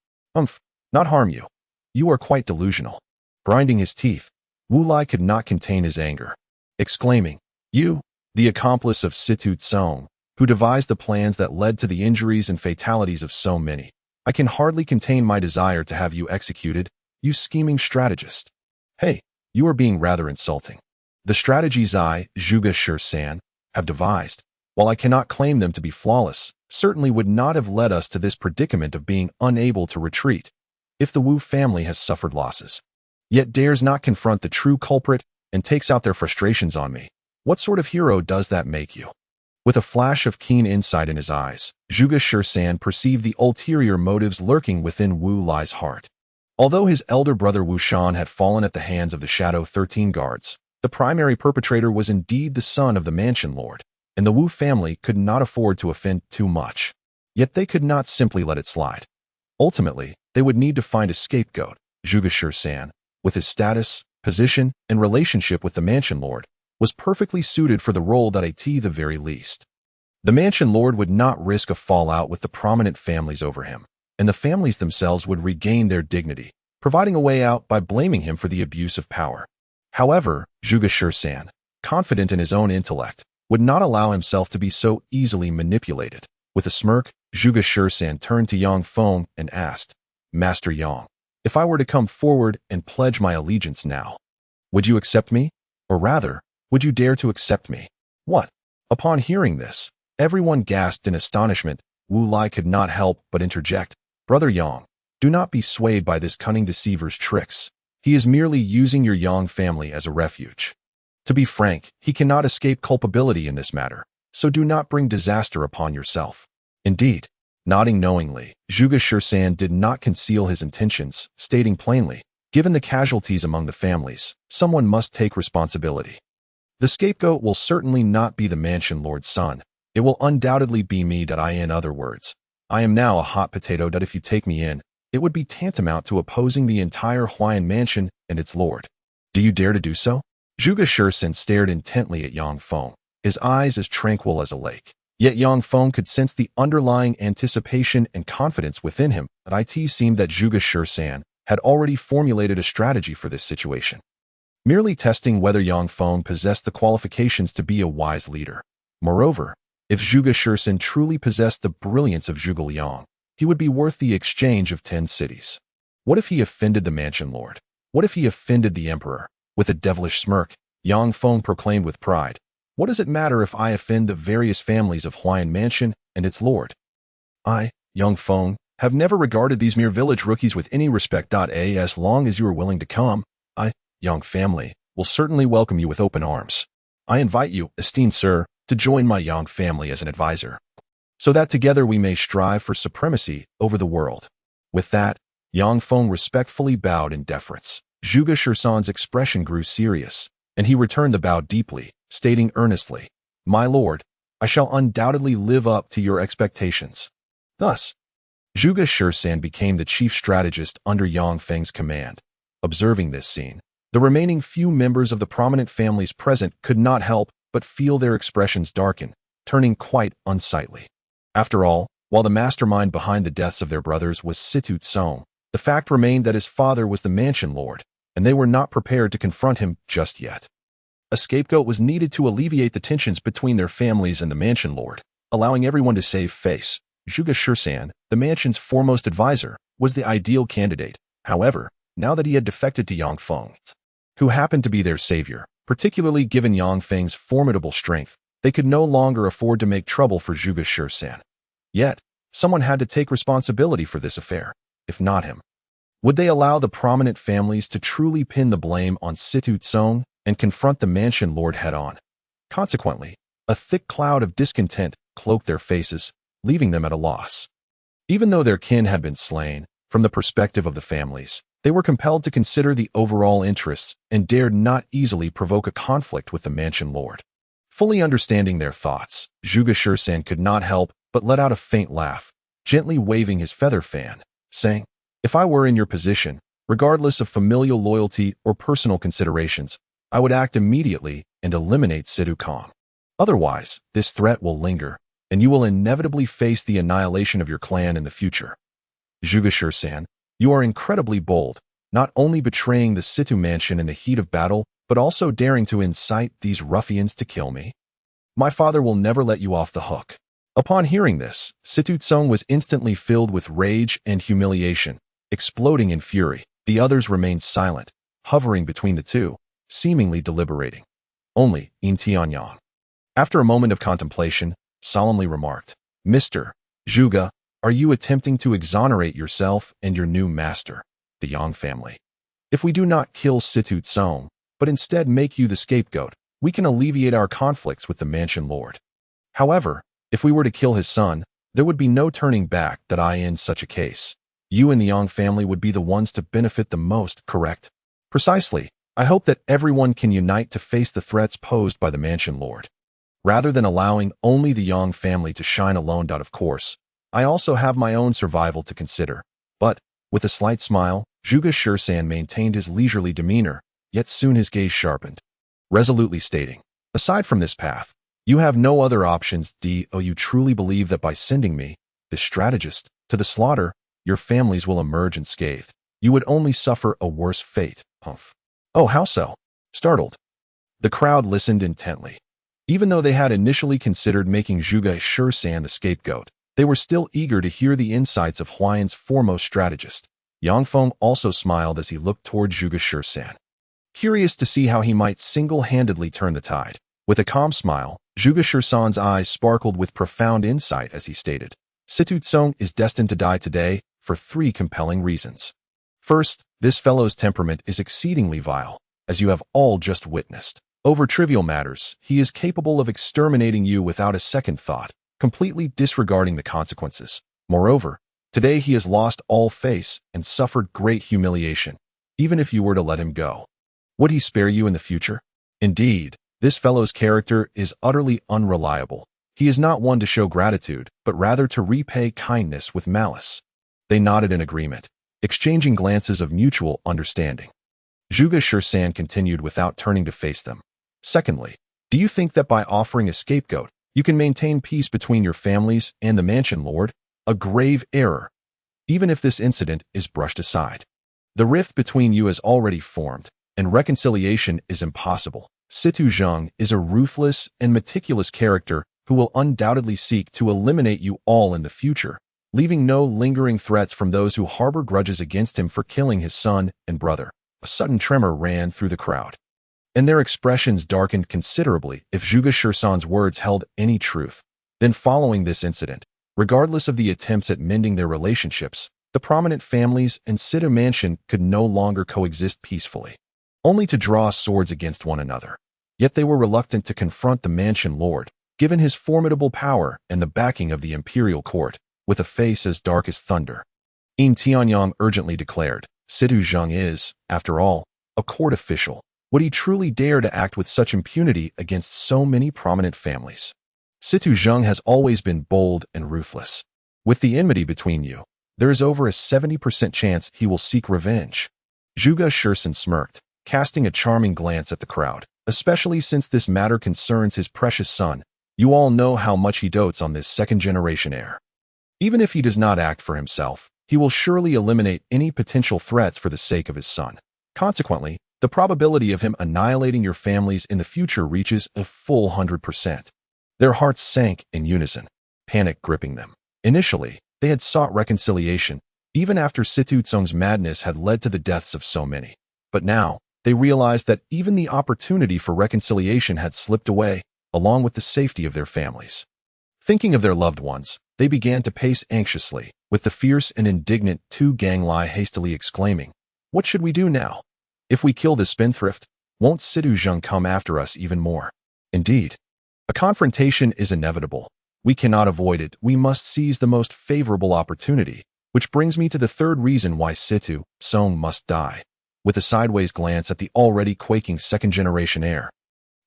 Not harm you? You are quite delusional." Grinding his teeth, Wu Lai could not contain his anger, exclaiming, "You, the accomplice of Situ Song, who devised the plans that led to the injuries and fatalities of so many. I can hardly contain my desire to have you executed, you scheming strategist. Hey, you are being rather insulting. The strategies I, Zhuge Shursan, have devised, while I cannot claim them to be flawless, certainly would not have led us to this predicament of being unable to retreat. If the Wu family has suffered losses, yet dares not confront the true culprit and takes out their frustrations on me, what sort of hero does that make you?" With a flash of keen insight in his eyes, Zhuge Shursan perceived the ulterior motives lurking within Wu Lai's heart. Although his elder brother Wu Shan had fallen at the hands of the Shadow 13 guards, the primary perpetrator was indeed the son of the Mansion Lord, and the Wu family could not afford to offend too much. Yet they could not simply let it slide. Ultimately, they would need to find a scapegoat. Zhuge Shursan, with his status, position, and relationship with the Mansion Lord, was perfectly suited for the role that at the very least. The Mansion Lord would not risk a fallout with the prominent families over him, and the families themselves would regain their dignity, providing a way out by blaming him for the abuse of power. However, Zhuge Shursan, confident in his own intellect, would not allow himself to be so easily manipulated. With a smirk, Zhuge Shursan turned to Yang Feng and asked, "Master Yang, if I were to come forward and pledge my allegiance now, would you accept me? Or rather, would you dare to accept me?" "What?" Upon hearing this, everyone gasped in astonishment. Wu Lai could not help but interject, "Brother Yang, do not be swayed by this cunning deceiver's tricks. He is merely using your Yang family as a refuge. To be frank, he cannot escape culpability in this matter, so do not bring disaster upon yourself." Indeed, nodding knowingly, Zhuge Shursan did not conceal his intentions, stating plainly, "Given the casualties among the families, someone must take responsibility. The scapegoat will certainly not be the Mansion Lord's son. It will undoubtedly be me. In other words, I am now a hot potato that if you take me in, it would be tantamount to opposing the entire Huayan Mansion and its lord. Do you dare to do so?" Zhuge Shursen stared intently at Yang Feng, his eyes as tranquil as a lake. Yet Yang Feng could sense the underlying anticipation and confidence within him. It seemed that Zhuge Shursen had already formulated a strategy for this situation, merely testing whether Yang Feng possessed the qualifications to be a wise leader. Moreover, if Zhuge Shursen truly possessed the brilliance of Zhuge Liang, he would be worth the exchange of 10 cities. What if he offended the mansion lord? What if he offended the emperor? With a devilish smirk, Yang Feng proclaimed with pride, "What does it matter if I offend the various families of Huayan Mansion and its lord? I, Yang Feng, have never regarded these mere village rookies with any respect. As long as you are willing to come, I, Yang family, will certainly welcome you with open arms. I invite you, esteemed sir, to join my Yang family as an advisor, so that together we may strive for supremacy over the world." With that, Yang Feng respectfully bowed in deference. Zhuge Shursen's expression grew serious, and he returned the bow deeply, stating earnestly, "My lord, I shall undoubtedly live up to your expectations." Thus, Zhuge Shursen became the chief strategist under Yang Feng's command. Observing this scene, the remaining few members of the prominent families present could not help but feel their expressions darken, turning quite unsightly. After all, while the mastermind behind the deaths of their brothers was Situ Tsong, the fact remained that his father was the mansion lord, and they were not prepared to confront him just yet. A scapegoat was needed to alleviate the tensions between their families and the mansion lord, allowing everyone to save face. Zhuge Shursen, the mansion's foremost advisor, was the ideal candidate. However, now that he had defected to Yang Feng, who happened to be their savior, particularly given Yang Feng's formidable strength, they could no longer afford to make trouble for Zhuge Shursen. Yet, someone had to take responsibility for this affair, if not him. Would they allow the prominent families to truly pin the blame on Situ Tsong and confront the mansion lord head-on? Consequently, a thick cloud of discontent cloaked their faces, leaving them at a loss. Even though their kin had been slain, from the perspective of the families, they were compelled to consider the overall interests and dared not easily provoke a conflict with the mansion lord. Fully understanding their thoughts, Zhuge Shursen could not help but let out a faint laugh, gently waving his feather fan, saying, "If I were in your position, regardless of familial loyalty or personal considerations, I would act immediately and eliminate Situ Kong. Otherwise, this threat will linger, and you will inevitably face the annihilation of your clan in the future." Zhuge Shursen, you are incredibly bold, not only betraying the Situ mansion in the heat of battle, but also daring to incite these ruffians to kill me. My father will never let you off the hook. Upon hearing this, Situ Tsong was instantly filled with rage and humiliation, exploding in fury. The others remained silent, hovering between the two, seemingly deliberating. Only Yin Tianyang, after a moment of contemplation, solemnly remarked, "Mr. Zhuge, are you attempting to exonerate yourself and your new master, the Yang family? If we do not kill Situ Tsong, but instead make you the scapegoat, we can alleviate our conflicts with the mansion lord. However, if we were to kill his son, there would be no turning back. In such a case, you and the Yang family would be the ones to benefit the most, correct?" "Precisely. I hope that everyone can unite to face the threats posed by the mansion lord, rather than allowing only the Yang family to shine alone. Of course, I also have my own survival to consider." But, with a slight smile, Zhuge Shursen maintained his leisurely demeanor, yet soon his gaze sharpened, resolutely stating, "Aside from this path, you have no other options. You truly believe that by sending me, the strategist, to the slaughter, your families will emerge unscathed. You would only suffer a worse fate." Humph. "Oh, how so?" Startled, the crowd listened intently. Even though they had initially considered making Zhuge Shursen the scapegoat, they were still eager to hear the insights of Huayan's foremost strategist. Yang Feng also smiled as he looked toward Zhuge Shursen, curious to see how he might single-handedly turn the tide. With a calm smile, Zhuge Shursen's eyes sparkled with profound insight as he stated, "Situ Tsong is destined to die today for 3 compelling reasons. First, this fellow's temperament is exceedingly vile, as you have all just witnessed. Over trivial matters, he is capable of exterminating you without a second thought, completely disregarding the consequences. Moreover, today he has lost all face and suffered great humiliation. Even if you were to let him go, would he spare you in the future? Indeed, this fellow's character is utterly unreliable. He is not one to show gratitude, but rather to repay kindness with malice." They nodded in agreement, exchanging glances of mutual understanding. Zhuge Shursan continued without turning to face them. Secondly, do you think that by offering a scapegoat, you can maintain peace between your families and the mansion lord? A grave error. Even if this incident is brushed aside, the rift between you has already formed, and reconciliation is impossible. Situ Zheng is a ruthless and meticulous character who will undoubtedly seek to eliminate you all in the future, leaving no lingering threats from those who harbor grudges against him for killing his son and brother. A sudden tremor ran through the crowd, and their expressions darkened considerably if Zhuge Shursan's words held any truth. Then following this incident, regardless of the attempts at mending their relationships, the prominent families and Situ Mansion could no longer coexist peacefully, only to draw swords against one another. Yet they were reluctant to confront the mansion lord, given his formidable power and the backing of the imperial court, with a face as dark as thunder. Yin Tianyang urgently declared, Situ Zheng is, after all, a court official. Would he truly dare to act with such impunity against so many prominent families? Situ Zheng has always been bold and ruthless. With the enmity between you, there is over a 70% chance he will seek revenge. Zhuge Shursan smirked, casting a charming glance at the crowd, especially since this matter concerns his precious son. You all know how much he dotes on this second-generation heir. Even if he does not act for himself, he will surely eliminate any potential threats for the sake of his son. Consequently, the probability of him annihilating your families in the future reaches a full 100%. Their hearts sank in unison, panic gripping them. Initially, they had sought reconciliation, even after Situ Tsong's madness had led to the deaths of so many. But now, they realized that even the opportunity for reconciliation had slipped away, along with the safety of their families. Thinking of their loved ones, they began to pace anxiously, with the fierce and indignant Tu Ganglai hastily exclaiming, "What should we do now? If we kill this spendthrift, won't Situ Zheng come after us even more?" Indeed, a confrontation is inevitable. We cannot avoid it. We must seize the most favorable opportunity, which brings me to the third reason why Situ Tsong must die. With a sideways glance at the already quaking second-generation heir,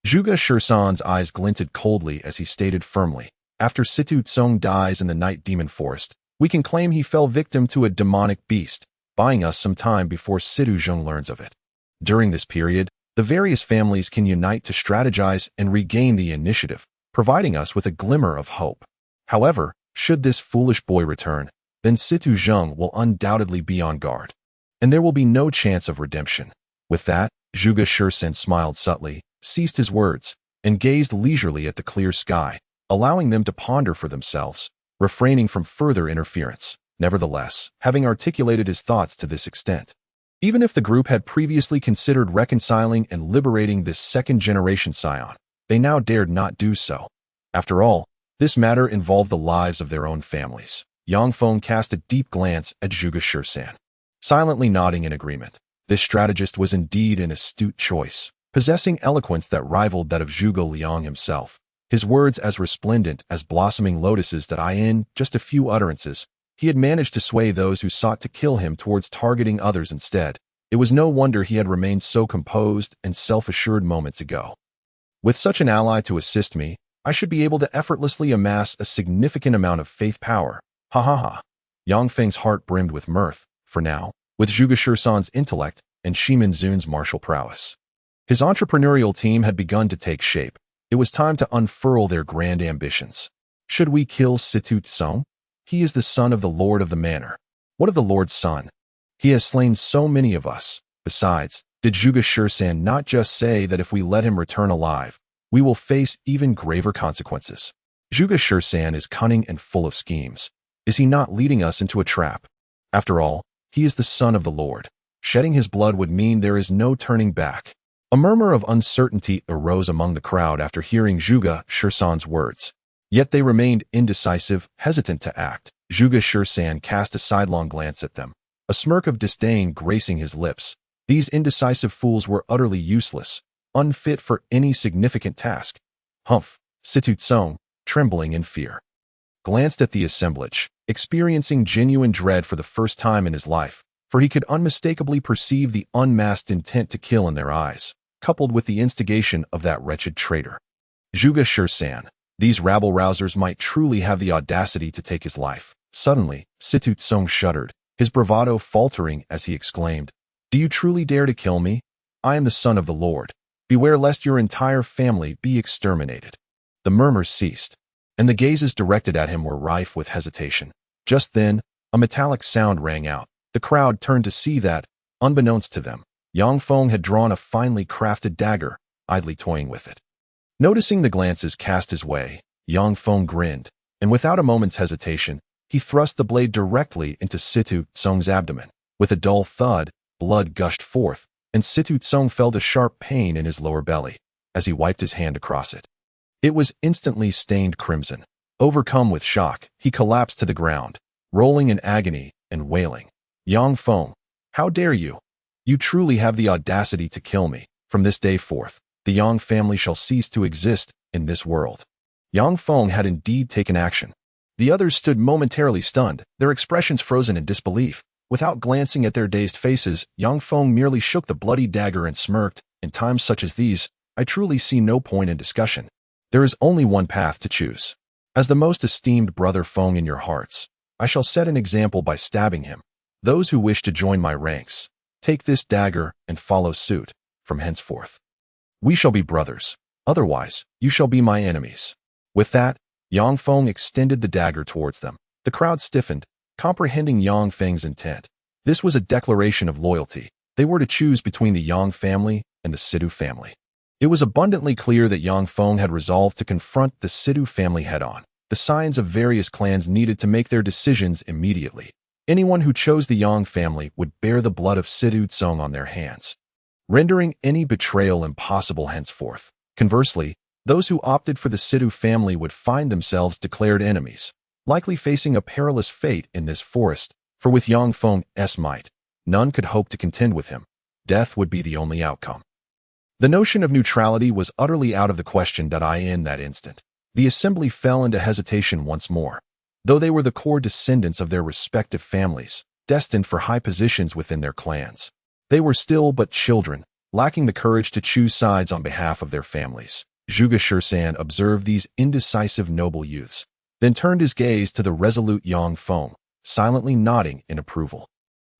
Zhuge Shursan's eyes glinted coldly as he stated firmly, after Situ Tsong dies in the Night Demon Forest, we can claim he fell victim to a demonic beast, buying us some time before Situ Zheng learns of it. During this period, the various families can unite to strategize and regain the initiative, providing us with a glimmer of hope. However, should this foolish boy return, then Situ Zheng will undoubtedly be on guard, and there will be no chance of redemption. With that, Zhuge Shursan smiled subtly, ceased his words, and gazed leisurely at the clear sky, allowing them to ponder for themselves, refraining from further interference. Nevertheless, having articulated his thoughts to this extent, even if the group had previously considered reconciling and liberating this second-generation scion, they now dared not do so. After all, this matter involved the lives of their own families. Yang Feng cast a deep glance at Zhuge Shursan, silently nodding in agreement. This strategist was indeed an astute choice, possessing eloquence that rivaled that of Zhuge Liang himself. His words as resplendent as blossoming lotuses that in just a few utterances, he had managed to sway those who sought to kill him towards targeting others instead. It was no wonder he had remained so composed and self-assured moments ago. With such an ally to assist me, I should be able to effortlessly amass a significant amount of faith power. Ha ha ha. Yang Feng's heart brimmed with mirth, for now, with Zhuge Shursan's intellect and Shimen Zun's martial prowess. His entrepreneurial team had begun to take shape. It was time to unfurl their grand ambitions. Should we kill Situ Tsong? He is the son of the lord of the manor. What of the lord's son? He has slain so many of us. Besides, did Zhuge Shursan not just say that if we let him return alive, we will face even graver consequences? Zhuge Shursan is cunning and full of schemes. Is he not leading us into a trap? After all, he is the son of the lord. Shedding his blood would mean there is no turning back. A murmur of uncertainty arose among the crowd after hearing Zhuge Shursan's words. Yet they remained indecisive, hesitant to act. Zhuge Shursan cast a sidelong glance at them, a smirk of disdain gracing his lips. These indecisive fools were utterly useless, unfit for any significant task. Humph! Situ Tsong, trembling in fear, glanced at the assemblage, experiencing genuine dread for the first time in his life, for he could unmistakably perceive the unmasked intent to kill in their eyes, coupled with the instigation of that wretched traitor. Zhuge Shursan, these rabble-rousers might truly have the audacity to take his life. Suddenly, Situ Tsong shuddered, his bravado faltering as he exclaimed, "Do you truly dare to kill me? I am the son of the Lord. Beware lest your entire family be exterminated." The murmurs ceased, and the gazes directed at him were rife with hesitation. Just then, a metallic sound rang out. The crowd turned to see that, unbeknownst to them, Yang Feng had drawn a finely crafted dagger, idly toying with it. Noticing the glances cast his way, Yang Feng grinned, and without a moment's hesitation, he thrust the blade directly into Situ Tsong's abdomen. With a dull thud, blood gushed forth, and Situ Tsong felt a sharp pain in his lower belly as he wiped his hand across it. It was instantly stained crimson. Overcome with shock, he collapsed to the ground, rolling in agony and wailing. "Yang Feng, how dare you? You truly have the audacity to kill me. From this day forth, the Yang family shall cease to exist in this world." Yang Feng had indeed taken action. The others stood momentarily stunned, their expressions frozen in disbelief. Without glancing at their dazed faces, Yang Feng merely shook the bloody dagger and smirked. "In times such as these, I truly see no point in discussion. There is only one path to choose. As the most esteemed brother Feng in your hearts, I shall set an example by stabbing him. Those who wish to join my ranks, take this dagger and follow suit. From henceforth, we shall be brothers. Otherwise, you shall be my enemies." With that, Yang Feng extended the dagger towards them. The crowd stiffened, comprehending Yang Feng's intent. This was a declaration of loyalty. They were to choose between the Yang family and the Situ family. It was abundantly clear that Yang Feng had resolved to confront the Situ family head-on. The scions of various clans needed to make their decisions immediately. Anyone who chose the Yang family would bear the blood of Situ Tsong on their hands, rendering any betrayal impossible henceforth. Conversely, those who opted for the Situ family would find themselves declared enemies, likely facing a perilous fate in this forest, for with Yang Feng's might, none could hope to contend with him. Death would be the only outcome. The notion of neutrality was utterly out of the question in that instant. The assembly fell into hesitation once more. Though they were the core descendants of their respective families, destined for high positions within their clans, they were still but children, lacking the courage to choose sides on behalf of their families. Zhuge Shursan observed these indecisive noble youths, then turned his gaze to the resolute Yang Feng, silently nodding in approval.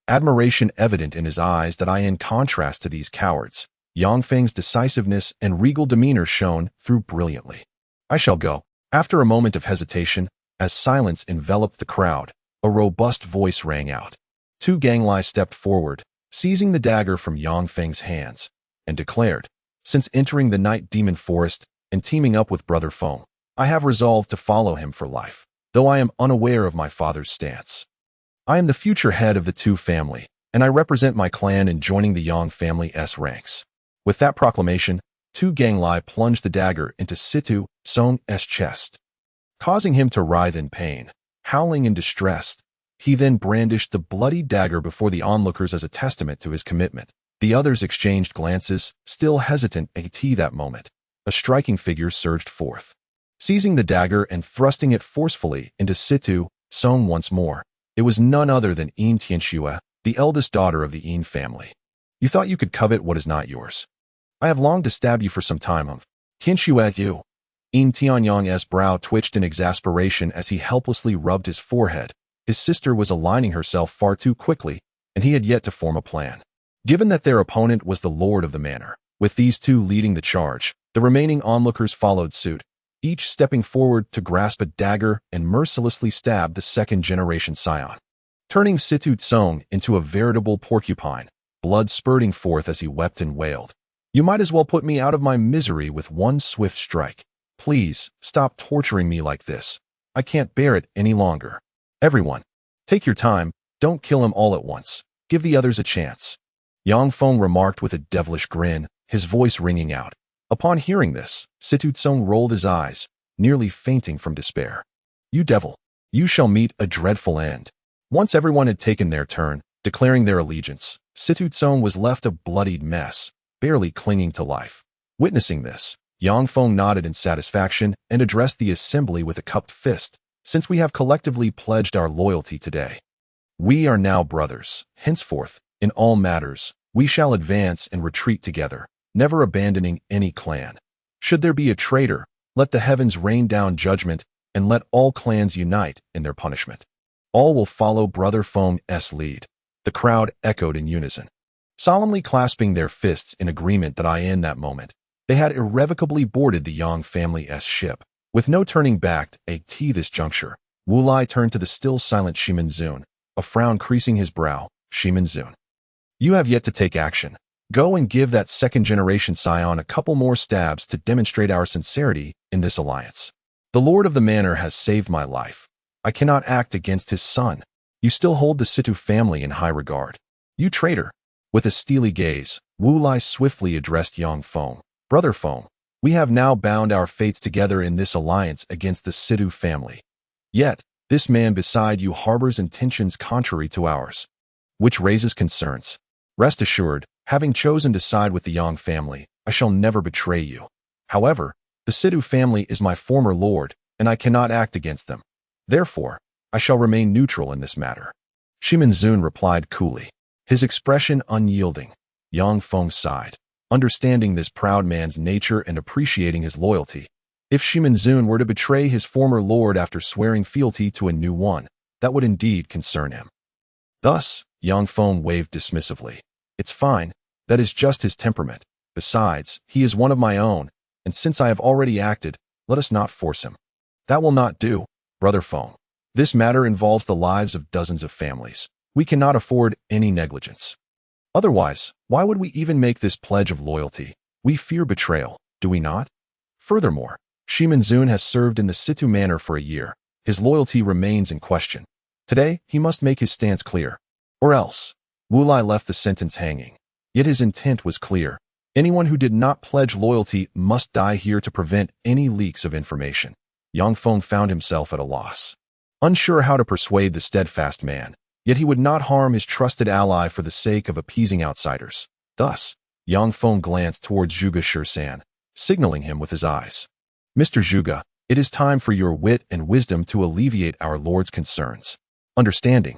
Admiration evident in his eyes in contrast to these cowards, Yang Feng's decisiveness and regal demeanor shone through brilliantly. "I shall go." After a moment of hesitation, as silence enveloped the crowd, a robust voice rang out. Tu Ganglai stepped forward, seizing the dagger from Yang Feng's hands, and declared, "Since entering the Night Demon Forest and teaming up with Brother Feng, I have resolved to follow him for life, though I am unaware of my father's stance. I am the future head of the Tu family, and I represent my clan in joining the Yang family's ranks." With that proclamation, Tu Ganglai plunged the dagger into Situ Tsong's chest, causing him to writhe in pain. Howling in distress, he then brandished the bloody dagger before the onlookers as a testament to his commitment. The others exchanged glances, still hesitant at that moment. A striking figure surged forth, seizing the dagger and thrusting it forcefully into Situ Tsong once more. It was none other than Yin Tianxue, the eldest daughter of the Yin family. "You thought you could covet what is not yours. I have longed to stab you for some time, Tianxue, you." Yin Tianyang's brow twitched in exasperation as he helplessly rubbed his forehead. His sister was aligning herself far too quickly, and he had yet to form a plan. Given that their opponent was the lord of the manor, with these two leading the charge, the remaining onlookers followed suit, each stepping forward to grasp a dagger and mercilessly stab the second-generation scion, turning Situ Tsong into a veritable porcupine, blood spurting forth as he wept and wailed. "You might as well put me out of my misery with one swift strike. Please, stop torturing me like this. I can't bear it any longer. Everyone, take your time, don't kill him all at once. Give the others a chance." Yang Feng remarked with a devilish grin, his voice ringing out. Upon hearing this, Situ Tsong rolled his eyes, nearly fainting from despair. "You devil, you shall meet a dreadful end." Once everyone had taken their turn, declaring their allegiance, Situ Tsong was left a bloodied mess, barely clinging to life. Witnessing this, Yang Feng nodded in satisfaction and addressed the assembly with a cupped fist. "Since we have collectively pledged our loyalty today, we are now brothers. Henceforth, in all matters, we shall advance and retreat together, never abandoning any clan. Should there be a traitor, let the heavens rain down judgment, and let all clans unite in their punishment. All will follow Brother Feng's lead." The crowd echoed in unison. solemnly clasping their fists in agreement that in that moment, they had irrevocably boarded the Yang family's ship. With no turning back at this juncture, Wu Lai turned to the still silent Shimen Zun, a frown creasing his brow. Shimen Zun, you have yet to take action. Go and give that second-generation scion a couple more stabs to demonstrate our sincerity in this alliance. The Lord of the Manor has saved my life. I cannot act against his son. You still hold the Situ family in high regard. You traitor. With a steely gaze, Wu Lai swiftly addressed young Feng. Brother Feng, we have now bound our fates together in this alliance against the Situ family. Yet, this man beside you harbors intentions contrary to ours, which raises concerns. Rest assured, having chosen to side with the Yang family, I shall never betray you. However, the Situ family is my former lord, and I cannot act against them. Therefore, I shall remain neutral in this matter. Shimen Zun replied coolly, his expression unyielding. Yang Feng sighed, understanding this proud man's nature and appreciating his loyalty. If Shimen Zun were to betray his former lord after swearing fealty to a new one, that would indeed concern him. Thus, Yang Feng waved dismissively. It's fine, that is just his temperament. Besides, he is one of my own, and since I have already acted, let us not force him. That will not do, Brother Feng. This matter involves the lives of dozens of families. We cannot afford any negligence. Otherwise, why would we even make this pledge of loyalty? We fear betrayal, do we not? Furthermore, Shimen Zun has served in the Situ Manor for a year. His loyalty remains in question. Today, he must make his stance clear. Or else. Wu Lai left the sentence hanging. Yet his intent was clear. Anyone who did not pledge loyalty must die here to prevent any leaks of information. Yang Feng found himself at a loss. Unsure how to persuade the steadfast man, yet he would not harm his trusted ally for the sake of appeasing outsiders. Thus, Yang Feng glanced towards Zhuge Shursan, signaling him with his eyes. Mr. Zhuge, it is time for your wit and wisdom to alleviate our lord's concerns. Understanding.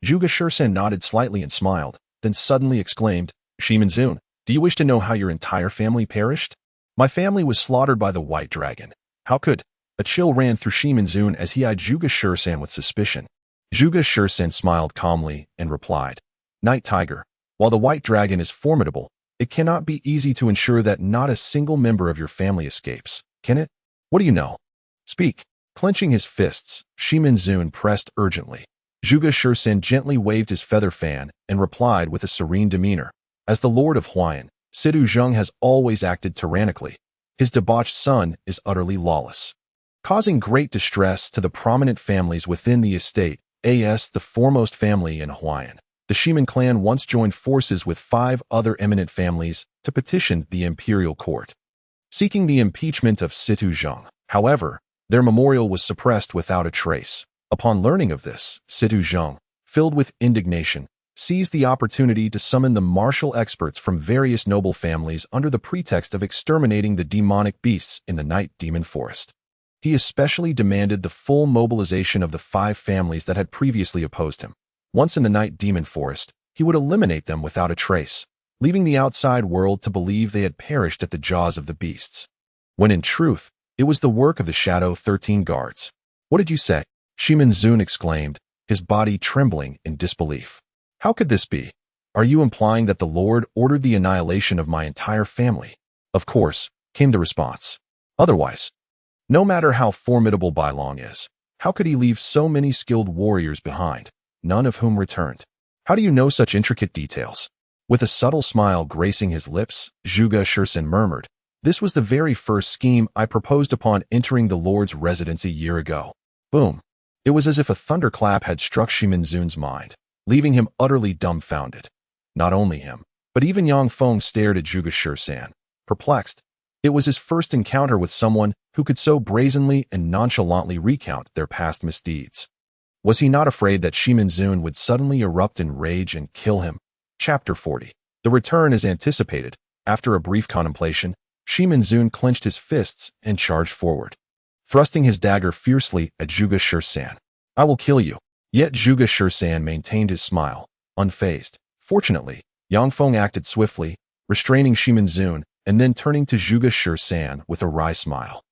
Zhuge Shursan nodded slightly and smiled, then suddenly exclaimed, Shimen Zun, do you wish to know how your entire family perished? My family was slaughtered by the White Dragon. How could? A chill ran through Shimen Zun as he eyed Zhuge Shursan with suspicion. Zhuge Shursan smiled calmly and replied, Night Tiger, while the White Dragon is formidable, it cannot be easy to ensure that not a single member of your family escapes, can it? What do you know? Speak. Clenching his fists, Shimen Zun pressed urgently. Zhuge Shursan gently waved his feather fan and replied with a serene demeanor. As the Lord of Huayan, Situ Zheng has always acted tyrannically. His debauched son is utterly lawless, causing great distress to the prominent families within the estate, as the foremost family in Huayan. The Shimen clan once joined forces with 5 other eminent families to petition the imperial court, seeking the impeachment of Situ Zheng. However, their memorial was suppressed without a trace. Upon learning of this, Situ Zheng, filled with indignation, seized the opportunity to summon the martial experts from various noble families under the pretext of exterminating the demonic beasts in the Night Demon Forest. He especially demanded the full mobilization of the 5 families that had previously opposed him. Once in the Night Demon Forest, he would eliminate them without a trace, leaving the outside world to believe they had perished at the jaws of the beasts, when in truth, it was the work of the Shadow 13 guards. What did you say? Shimen Zun exclaimed, his body trembling in disbelief. How could this be? Are you implying that the Lord ordered the annihilation of my entire family? Of course, came the response. Otherwise, no matter how formidable Bailong is, how could he leave so many skilled warriors behind, none of whom returned? How do you know such intricate details? With a subtle smile gracing his lips, Zhuge Shursan murmured, This was the very first scheme I proposed upon entering the Lord's residence a year ago. Boom. It was as if a thunderclap had struck Shimen Zun's mind, leaving him utterly dumbfounded. Not only him, but even Yang Feng stared at Zhuge Shursan, perplexed. It was his first encounter with someone who could so brazenly and nonchalantly recount their past misdeeds. Was he not afraid that Shimen Zun would suddenly erupt in rage and kill him? Chapter 40. The return is anticipated. After a brief contemplation, Shimen Zun clenched his fists and charged forward, thrusting his dagger fiercely at Zhuge Shursan. I will kill you. Yet Zhuge Shursan maintained his smile, unfazed. Fortunately, Yang Feng acted swiftly, restraining Shimen Zun, and then turning to Zhuge Shursan with a wry smile.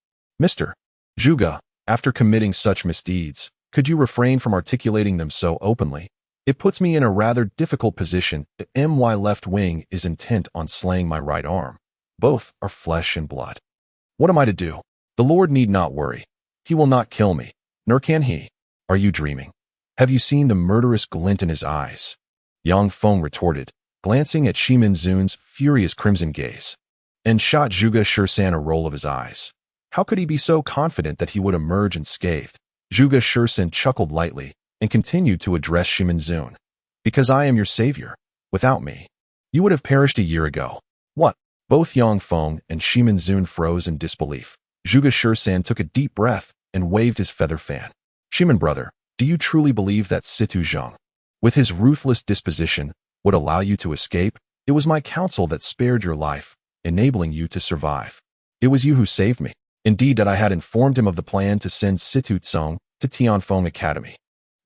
Mr. Zhuge, after committing such misdeeds, could you refrain from articulating them so openly? It puts me in a rather difficult position. The my left wing is intent on slaying my right arm. Both are flesh and blood. What am I to do? The Lord need not worry. He will not kill me, nor can he. Are you dreaming? Have you seen the murderous glint in his eyes? Yang Feng retorted, glancing at Shimen Zun's furious crimson gaze, and shot Zhuge Shursan a roll of his eyes. How could he be so confident that he would emerge unscathed? Zhuge Shursan chuckled lightly and continued to address Shimen Zun. Because I am your savior. Without me, you would have perished a year ago. What? Both Yang Feng and Shimen Zun froze in disbelief. Zhuge Shursan took a deep breath and waved his feather fan. Shimen brother, do you truly believe that Situ Zheng, with his ruthless disposition, would allow you to escape? It was my counsel that spared your life, enabling you to survive. It was you who saved me. Indeed, that I had informed him of the plan to send Situ Zheng to Tianfeng Academy,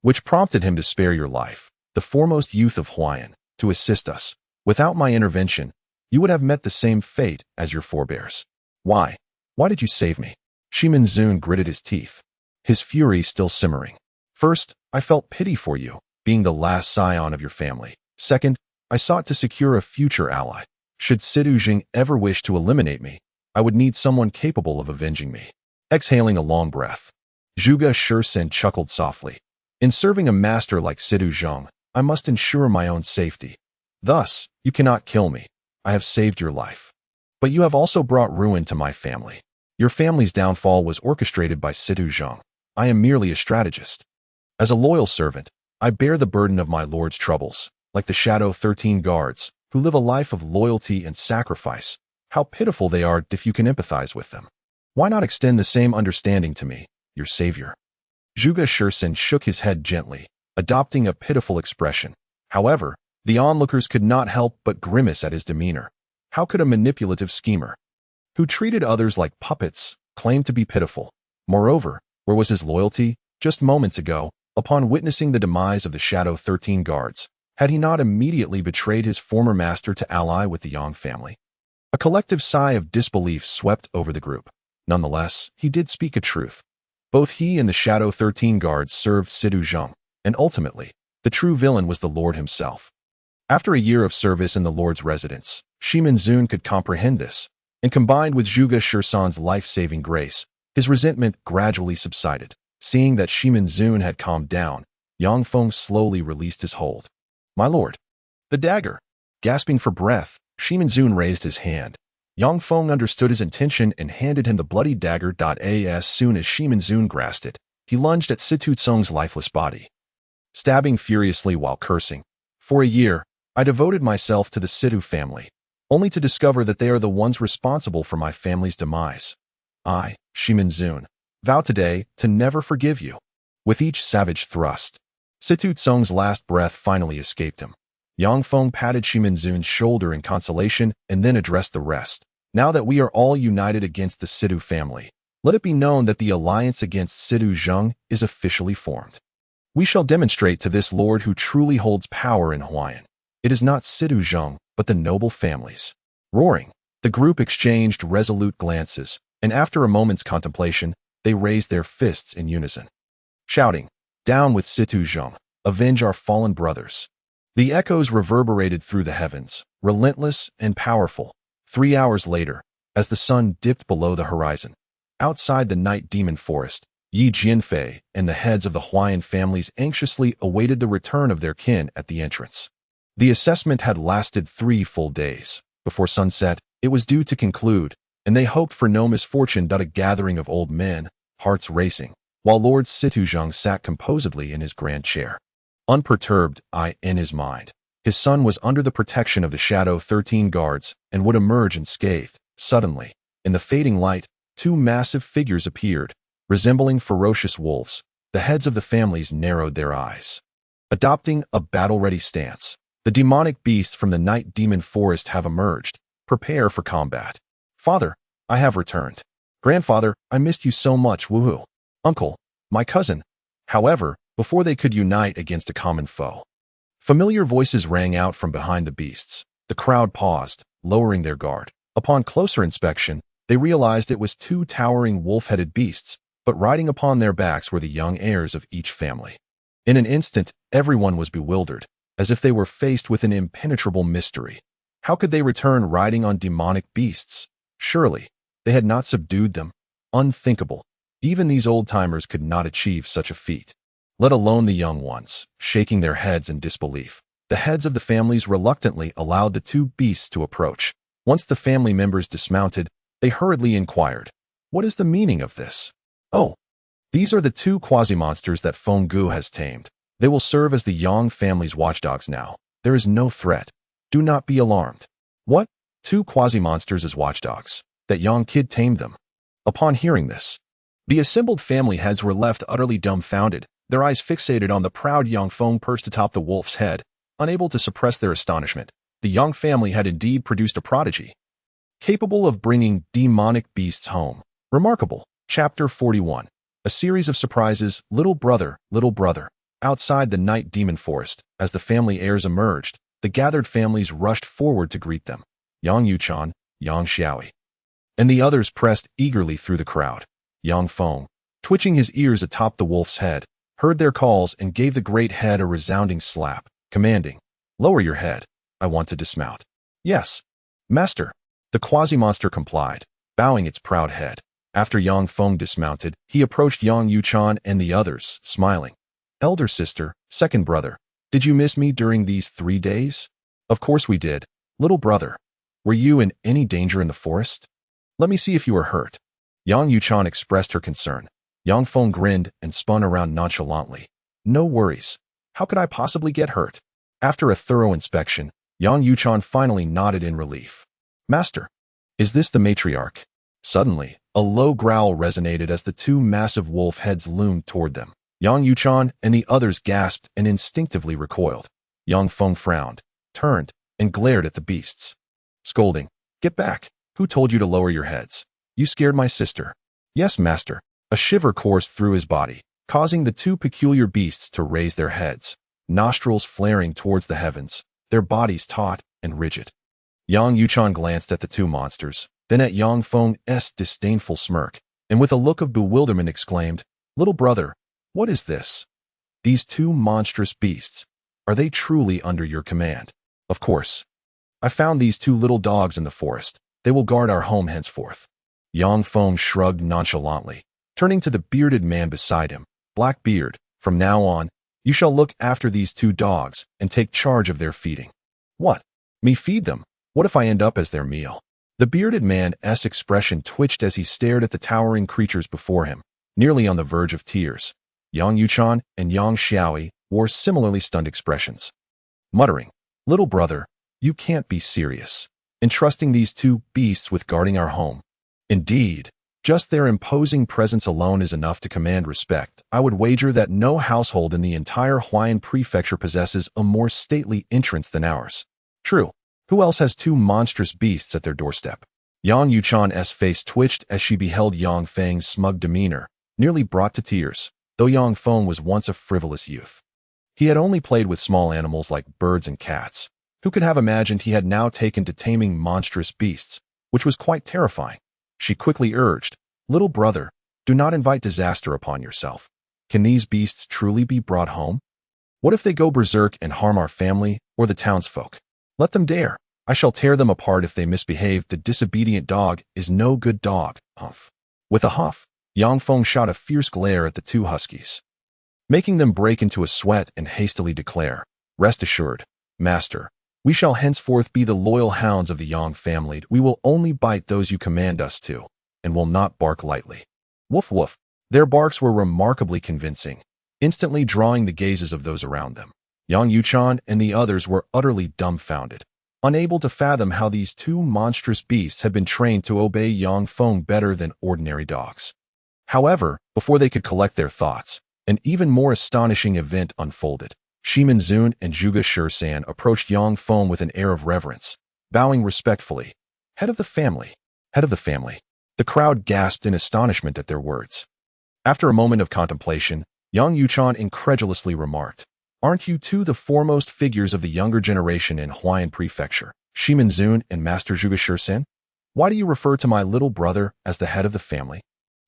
which prompted him to spare your life, the foremost youth of Huayan, to assist us. Without my intervention, you would have met the same fate as your forebears. Why? Why did you save me? Shimen Zun gritted his teeth, his fury still simmering. First, I felt pity for you, being the last scion of your family. Second, I sought to secure a future ally. Should Situ Zheng ever wish to eliminate me, I would need someone capable of avenging me. Exhaling a long breath, Zhuge Shursan chuckled softly. In serving a master like Situ Zheng, I must ensure my own safety. Thus, you cannot kill me. I have saved your life. But you have also brought ruin to my family. Your family's downfall was orchestrated by Situ Zheng. I am merely a strategist. As a loyal servant, I bear the burden of my lord's troubles, like the Shadow 13 guards, who live a life of loyalty and sacrifice. How pitiful they are if you can empathize with them. Why not extend the same understanding to me, your savior? Zhuge Shursan shook his head gently, adopting a pitiful expression. However, the onlookers could not help but grimace at his demeanor. How could a manipulative schemer, who treated others like puppets, claim to be pitiful? Moreover, where was his loyalty? Just moments ago, upon witnessing the demise of the Shadow 13 guards, had he not immediately betrayed his former master to ally with the Yang family? A collective sigh of disbelief swept over the group. Nonetheless, he did speak a truth. Both he and the Shadow 13 guards served Situ Zheng, and ultimately, the true villain was the Lord himself. After a year of service in the Lord's residence, Shimen Zun could comprehend this, and combined with Zhuge Shursan's life-saving grace, his resentment gradually subsided. Seeing that Shimen Zun had calmed down, Yang Feng slowly released his hold. My lord. The dagger. Gasping for breath, Shimen Zun raised his hand. Yang Feng understood his intention and handed him the bloody dagger. As soon as Shimen Zun grasped it, he lunged at Situ Zheng's lifeless body, stabbing furiously while cursing. For a year, I devoted myself to the Situ family, only to discover that they are the ones responsible for my family's demise. I, Shimen Zun, vow today to never forgive you. With each savage thrust, Situ Zheng's last breath finally escaped him. Yang Feng patted Shimen Zun's shoulder in consolation and then addressed the rest. Now that we are all united against the Situ family, let it be known that the alliance against Situ Zheng is officially formed. We shall demonstrate to this lord who truly holds power in Huayan. It is not Situ Zheng, but the noble families. Roaring, the group exchanged resolute glances, and after a moment's contemplation, they raised their fists in unison, shouting, Down with Situ Zheng, avenge our fallen brothers. The echoes reverberated through the heavens, relentless and powerful. 3 hours later, as the sun dipped below the horizon, outside the night demon forest, Yi Jianfei and the heads of the Huayan families anxiously awaited the return of their kin at the entrance. The assessment had lasted 3 full days. Before sunset, it was due to conclude, and they hoped for no misfortune. A gathering of old men, hearts racing, while Lord Situ Zheng sat composedly in his grand chair, unperturbed, in his mind. His son was under the protection of the Shadow 13 guards and would emerge unscathed. Suddenly, in the fading light, 2 massive figures appeared, resembling ferocious wolves. The heads of the families narrowed their eyes, adopting a battle-ready stance. The demonic beasts from the night demon forest have emerged. Prepare for combat. Father, I have returned. Grandfather, I missed you so much. Woohoo. Uncle, my cousin. However, before they could unite against a common foe, familiar voices rang out from behind the beasts. The crowd paused, lowering their guard. Upon closer inspection, they realized it was 2 towering wolf-headed beasts, but riding upon their backs were the young heirs of each family. In an instant, everyone was bewildered, as if they were faced with an impenetrable mystery. How could they return riding on demonic beasts? Surely, they had not subdued them. Unthinkable. Even these old-timers could not achieve such a feat. Let alone the young ones, shaking their heads in disbelief. The heads of the families reluctantly allowed the two beasts to approach. Once the family members dismounted, they hurriedly inquired, "What is the meaning of this?" "Oh, these are the two quasi-monsters that Feng has tamed. They will serve as the Yang family's watchdogs now. There is no threat. Do not be alarmed." "What? Two quasi-monsters as watchdogs? That Yang kid tamed them?" Upon hearing this, the assembled family heads were left utterly dumbfounded, their eyes fixated on the proud Yang Feng perched atop the wolf's head, unable to suppress their astonishment. The Yang family had indeed produced a prodigy, capable of bringing demonic beasts home. Remarkable. Chapter 41. A series of surprises. Little brother. Outside the night demon forest, as the family heirs emerged, the gathered families rushed forward to greet them. Yang Yuchan, Yang Xiaoi, and the others pressed eagerly through the crowd. Yang Feng, twitching his ears atop the wolf's head, heard their calls and gave the great head a resounding slap, commanding, "Lower your head. I want to dismount." "Yes, master." The quasi-monster complied, bowing its proud head. After Yang Feng dismounted, he approached Yang Yuchan and the others, smiling. "Elder sister, second brother, did you miss me during these 3 days?" "Of course we did. Little brother, were you in any danger in the forest? Let me see if you are hurt." Yang Yuchan expressed her concern. Yang Feng grinned and spun around nonchalantly. "No worries. How could I possibly get hurt?" After a thorough inspection, Yang Yuchan finally nodded in relief. "Master, is this the matriarch?" Suddenly, a low growl resonated as the two massive wolf heads loomed toward them. Yang Yuchan and the others gasped and instinctively recoiled. Yang Feng frowned, turned, and glared at the beasts, scolding, "Get back! Who told you to lower your heads? You scared my sister." "Yes, master." A shiver coursed through his body, causing the two peculiar beasts to raise their heads, nostrils flaring towards the heavens, their bodies taut and rigid. Yang Yuchan glanced at the two monsters, then at Yang Feng's disdainful smirk, and with a look of bewilderment exclaimed, "Little brother, what is this? These two monstrous beasts, are they truly under your command?" "Of course. I found these two little dogs in the forest. They will guard our home henceforth." Yang Feng shrugged nonchalantly, turning to the bearded man beside him. "Blackbeard, from now on, you shall look after these two dogs and take charge of their feeding." "What? Me feed them? What if I end up as their meal?" The bearded man's expression twitched as he stared at the towering creatures before him, nearly on the verge of tears. Yang Yuchan and Yang Xiaoi wore similarly stunned expressions, muttering, "Little brother, you can't be serious, entrusting these two beasts with guarding our home." "Indeed, just their imposing presence alone is enough to command respect. I would wager that no household in the entire Huayan prefecture possesses a more stately entrance than ours." "True. Who else has two monstrous beasts at their doorstep?" Yang Yuchan's face twitched as she beheld Yang Feng's smug demeanor, nearly brought to tears. Though Yang Feng was once a frivolous youth, he had only played with small animals like birds and cats. Who could have imagined he had now taken to taming monstrous beasts, which was quite terrifying. She quickly urged, "Little brother, do not invite disaster upon yourself. Can these beasts truly be brought home? What if they go berserk and harm our family or the townsfolk? Let them dare. I shall tear them apart if they misbehave. The disobedient dog is no good dog." Humph. With a huff, Yang Feng shot a fierce glare at the two huskies, making them break into a sweat and hastily declare, "Rest assured, master, we shall henceforth be the loyal hounds of the Yang family. We will only bite those you command us to, and will not bark lightly." Woof woof. Their barks were remarkably convincing, instantly drawing the gazes of those around them. Yang Yuchan and the others were utterly dumbfounded, unable to fathom how these two monstrous beasts had been trained to obey Yang Feng better than ordinary dogs. However, before they could collect their thoughts, an even more astonishing event unfolded. Shimen Zun and Zhuge Shursan approached Yang Feng with an air of reverence, bowing respectfully. "Head of the family, head of the family." The crowd gasped in astonishment at their words. After a moment of contemplation, Yang Yuchan incredulously remarked, "Aren't you two the foremost figures of the younger generation in Huayan Prefecture, Shimen Zun and Master Zhuge Shursan? Why do you refer to my little brother as the head of the family?"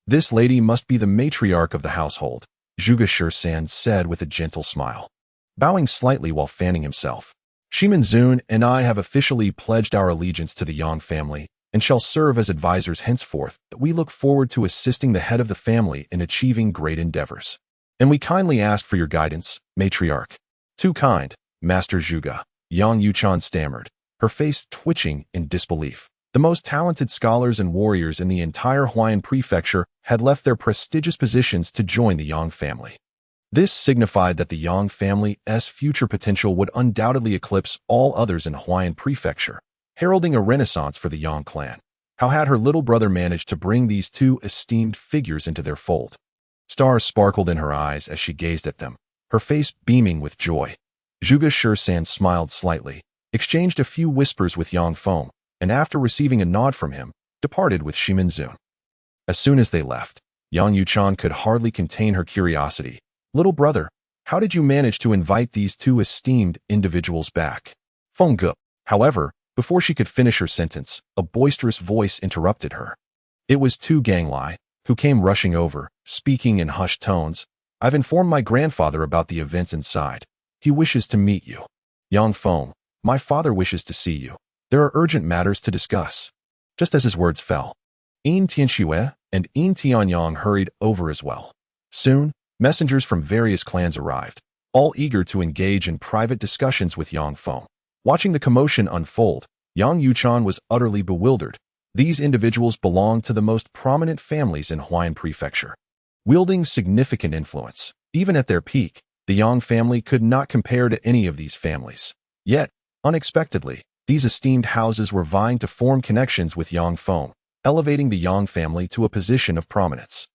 "This lady must be the matriarch of the household," Zhuge Shan said with a gentle smile, bowing slightly while fanning himself. Shimen Zun and I have officially pledged our allegiance to the Yang family and shall serve as advisors henceforth. We look forward to assisting the head of the family in achieving great endeavors. And we kindly ask for your guidance, matriarch. Too kind, Master Zhuge, Yang Yuchan stammered, her face twitching in disbelief. The most talented scholars and warriors in the entire Huayan prefecture had left their prestigious positions to join the Yang family. This signified that the Yang family's future potential would undoubtedly eclipse all others in Huayan prefecture, heralding a renaissance for the Yang clan. How had her little brother managed to bring these two esteemed figures into their fold? Stars sparkled in her eyes as she gazed at them, her face beaming with joy. Zhuge Shan smiled slightly, exchanged a few whispers with Yang Feng, and after receiving a nod from him, departed with Shimen Zun. As soon as they left, Yang Yuchan could hardly contain her curiosity. Little brother, how did you manage to invite these two esteemed individuals back? Feng Ge. However, before she could finish her sentence, a boisterous voice interrupted her. It was Tu Ganglai, who came rushing over, speaking in hushed tones. I've informed my grandfather about the events inside. He wishes to meet you. Yang Feng, my father wishes to see you. There are urgent matters to discuss. Just as his words fell, Yin Tianxue and Yin Tianyang hurried over as well. Soon, messengers from various clans arrived, all eager to engage in private discussions with Yang Feng. Watching the commotion unfold, Yang Yuchan was utterly bewildered. These individuals belonged to the most prominent families in Huayan prefecture, wielding significant influence. Even at their peak, the Yang family could not compare to any of these families. Yet, unexpectedly, these esteemed houses were vying to form connections with Yang Feng, elevating the Yang family to a position of prominence.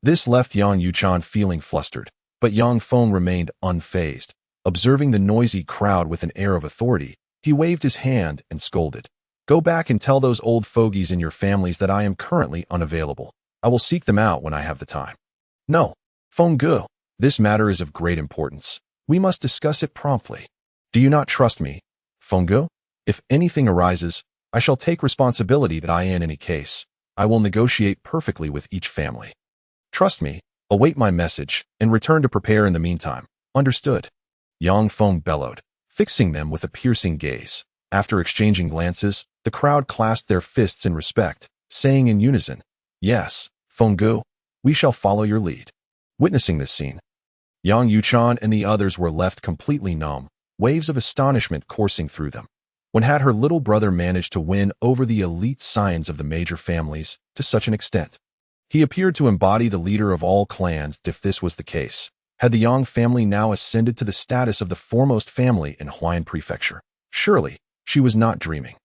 This left Yang Yuchan feeling flustered, but Yang Feng remained unfazed. Observing the noisy crowd with an air of authority, he waved his hand and scolded. Go back and tell those old fogies in your families that I am currently unavailable. I will seek them out when I have the time. No, Feng Ge, this matter is of great importance. We must discuss it promptly. Do you not trust me, Feng Ge? If anything arises, I shall take responsibility that I in any case. I will negotiate perfectly with each family. Trust me, await my message, and return to prepare in the meantime. Understood? Yang Feng bellowed, fixing them with a piercing gaze. After exchanging glances, the crowd clasped their fists in respect, saying in unison, Yes, Feng Ge, we shall follow your lead. Witnessing this scene, Yang Yuchan and the others were left completely numb, waves of astonishment coursing through them. When had her little brother managed to win over the elite scions of the major families to such an extent? He appeared to embody the leader of all clans. If this was the case, had the Yang family now ascended to the status of the foremost family in Huayan prefecture? Surely, she was not dreaming.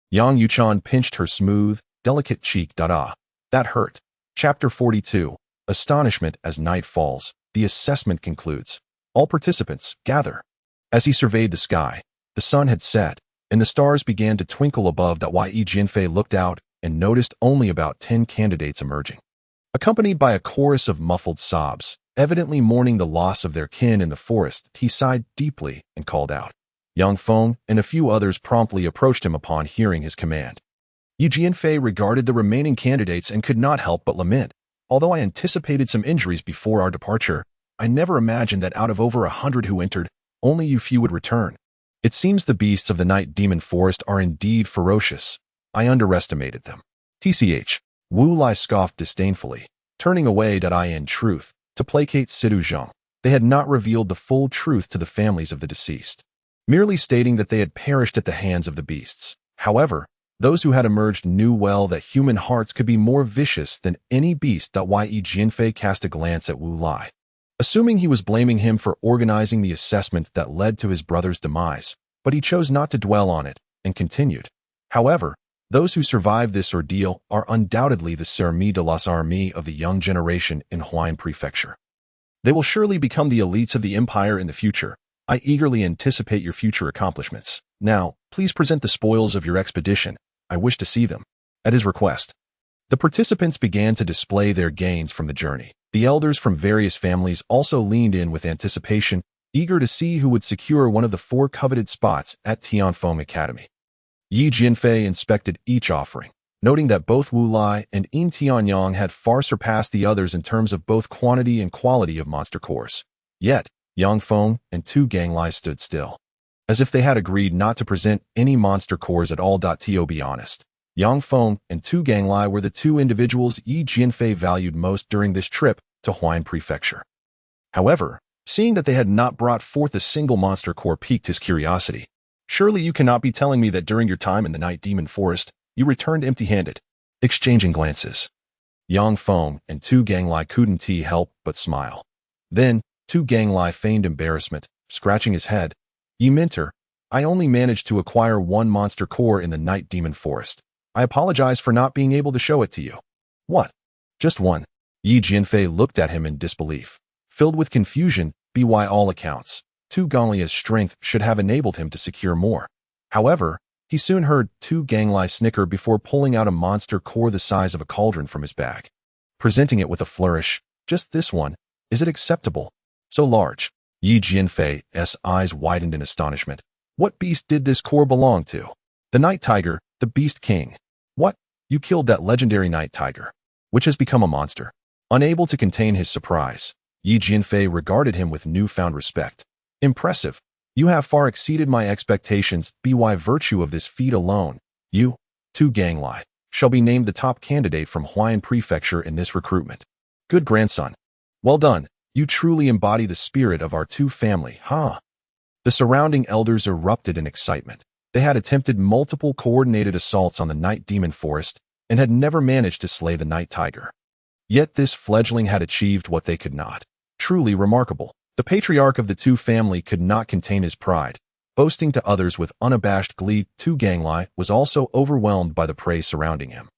Yang Yuchan pinched her smooth, delicate cheek. That hurt. Chapter 42. Astonishment as night falls. The assessment concludes. All participants, gather. As he surveyed the sky, the sun had set, and the stars began to twinkle above. Yi Jinfei looked out and noticed only about 10 candidates emerging. Accompanied by a chorus of muffled sobs, evidently mourning the loss of their kin in the forest, he sighed deeply and called out. Yang Feng and a few others promptly approached him upon hearing his command. Yi Jinfei regarded the remaining candidates and could not help but lament. Although I anticipated some injuries before our departure, I never imagined that out of over 100 who entered, only you few would return. It seems the beasts of the night demon forest are indeed ferocious. I underestimated them. TCH. Wu Lai scoffed disdainfully, turning away. In truth, to placate Sidu Zhang, they had not revealed the full truth to the families of the deceased, merely stating that they had perished at the hands of the beasts. However, those who had emerged knew well that human hearts could be more vicious than any beast. Yi Jinfei cast a glance at Wu Lai, assuming he was blaming him for organizing the assessment that led to his brother's demise, but he chose not to dwell on it and continued. However, those who survived this ordeal are undoubtedly the Sermi de las Armées of the young generation in Huayan prefecture. They will surely become the elites of the empire in the future. I eagerly anticipate your future accomplishments. Now, please present the spoils of your expedition. I wish to see them. At his request, the participants began to display their gains from the journey. The elders from various families also leaned in with anticipation, eager to see who would secure one of the 4 coveted spots at Tianfeng Academy. Yi Jinfei inspected each offering, noting that both Wu Lai and Yin Tianyang had far surpassed the others in terms of both quantity and quality of monster cores. Yet, Yang Feng and Tu Ganglai stood still, as if they had agreed not to present any monster cores at all. To be honest, Yang Feng and Tu Ganglai were the two individuals Yi Jianfei valued most during this trip to Huayan Prefecture. However, seeing that they had not brought forth a single monster core piqued his curiosity. Surely you cannot be telling me that during your time in the Night Demon Forest, you returned empty-handed. Exchanging glances, Yang Feng and Tu Ganglai couldn't help but smile. Then, Tu Ganglai feigned embarrassment, scratching his head. Yi Minter, I only managed to acquire one monster core in the Night Demon Forest. I apologize for not being able to show it to you. What? Just one? Yi Jianfei looked at him in disbelief. Filled with confusion, by all accounts, Tu Ganglai's strength should have enabled him to secure more. However, he soon heard Tu Ganglai snicker before pulling out a monster core the size of a cauldron from his bag. Presenting it with a flourish, just this one, is it acceptable? So large. Yi Jianfei's eyes widened in astonishment. What beast did this core belong to? The Night Tiger, the Beast King. What? You killed that legendary Night Tiger, which has become a monster. Unable to contain his surprise, Yi Jianfei regarded him with newfound respect. Impressive. You have far exceeded my expectations. By virtue of this feat alone, you, Tu Ganglai, shall be named the top candidate from Huayan Prefecture in this recruitment. Good grandson. Well done. You truly embody the spirit of our Tu family, huh? The surrounding elders erupted in excitement. They had attempted multiple coordinated assaults on the Night Demon Forest and had never managed to slay the Night Tiger. Yet this fledgling had achieved what they could not. Truly remarkable. The patriarch of the Tu family could not contain his pride. Boasting to others with unabashed glee, Tu Ganglai was also overwhelmed by the praise surrounding him.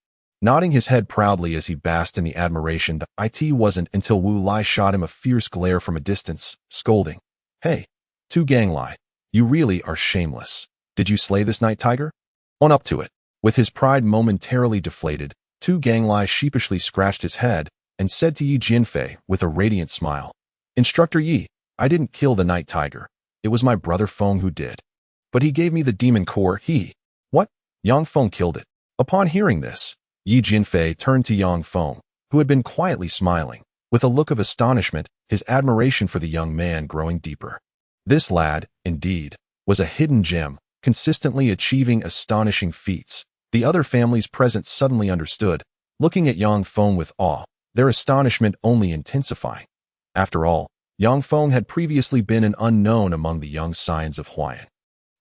Nodding his head proudly as he basked in the admiration, it wasn't until Wu Lai shot him a fierce glare from a distance, scolding. Hey, Tu Ganglai, you really are shameless. Did you slay this Night Tiger? On up to it. With his pride momentarily deflated, Tu Ganglai sheepishly scratched his head and said to Yi Jianfei with a radiant smile, Instructor Yi, I didn't kill the Night Tiger. It was my brother Feng who did. But he gave me the demon core. What? Yang Feng killed it. Upon hearing this, Yi Jianfei turned to Yang Feng, who had been quietly smiling. With a look of astonishment, his admiration for the young man growing deeper. This lad, indeed, was a hidden gem, consistently achieving astonishing feats. The other families present suddenly understood, looking at Yang Feng with awe, their astonishment only intensifying. After all, Yang Feng had previously been an unknown among the young scions of Huayan.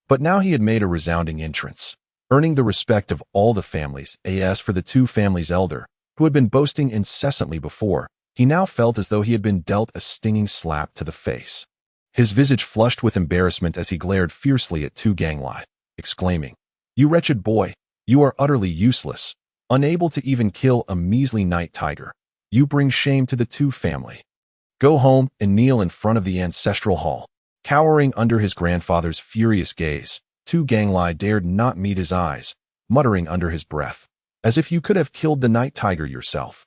But now he had made a resounding entrance, earning the respect of all the families. As for the Tu family's elder, who had been boasting incessantly before, he now felt as though he had been dealt a stinging slap to the face. His visage flushed with embarrassment as he glared fiercely at Tu Ganglai, exclaiming, You wretched boy, you are utterly useless, unable to even kill a measly Night Tiger. You bring shame to the Tu family. Go home and kneel in front of the ancestral hall. Cowering under his grandfather's furious gaze, Tu Ganglai dared not meet his eyes, muttering under his breath, as if you could have killed the Night Tiger yourself.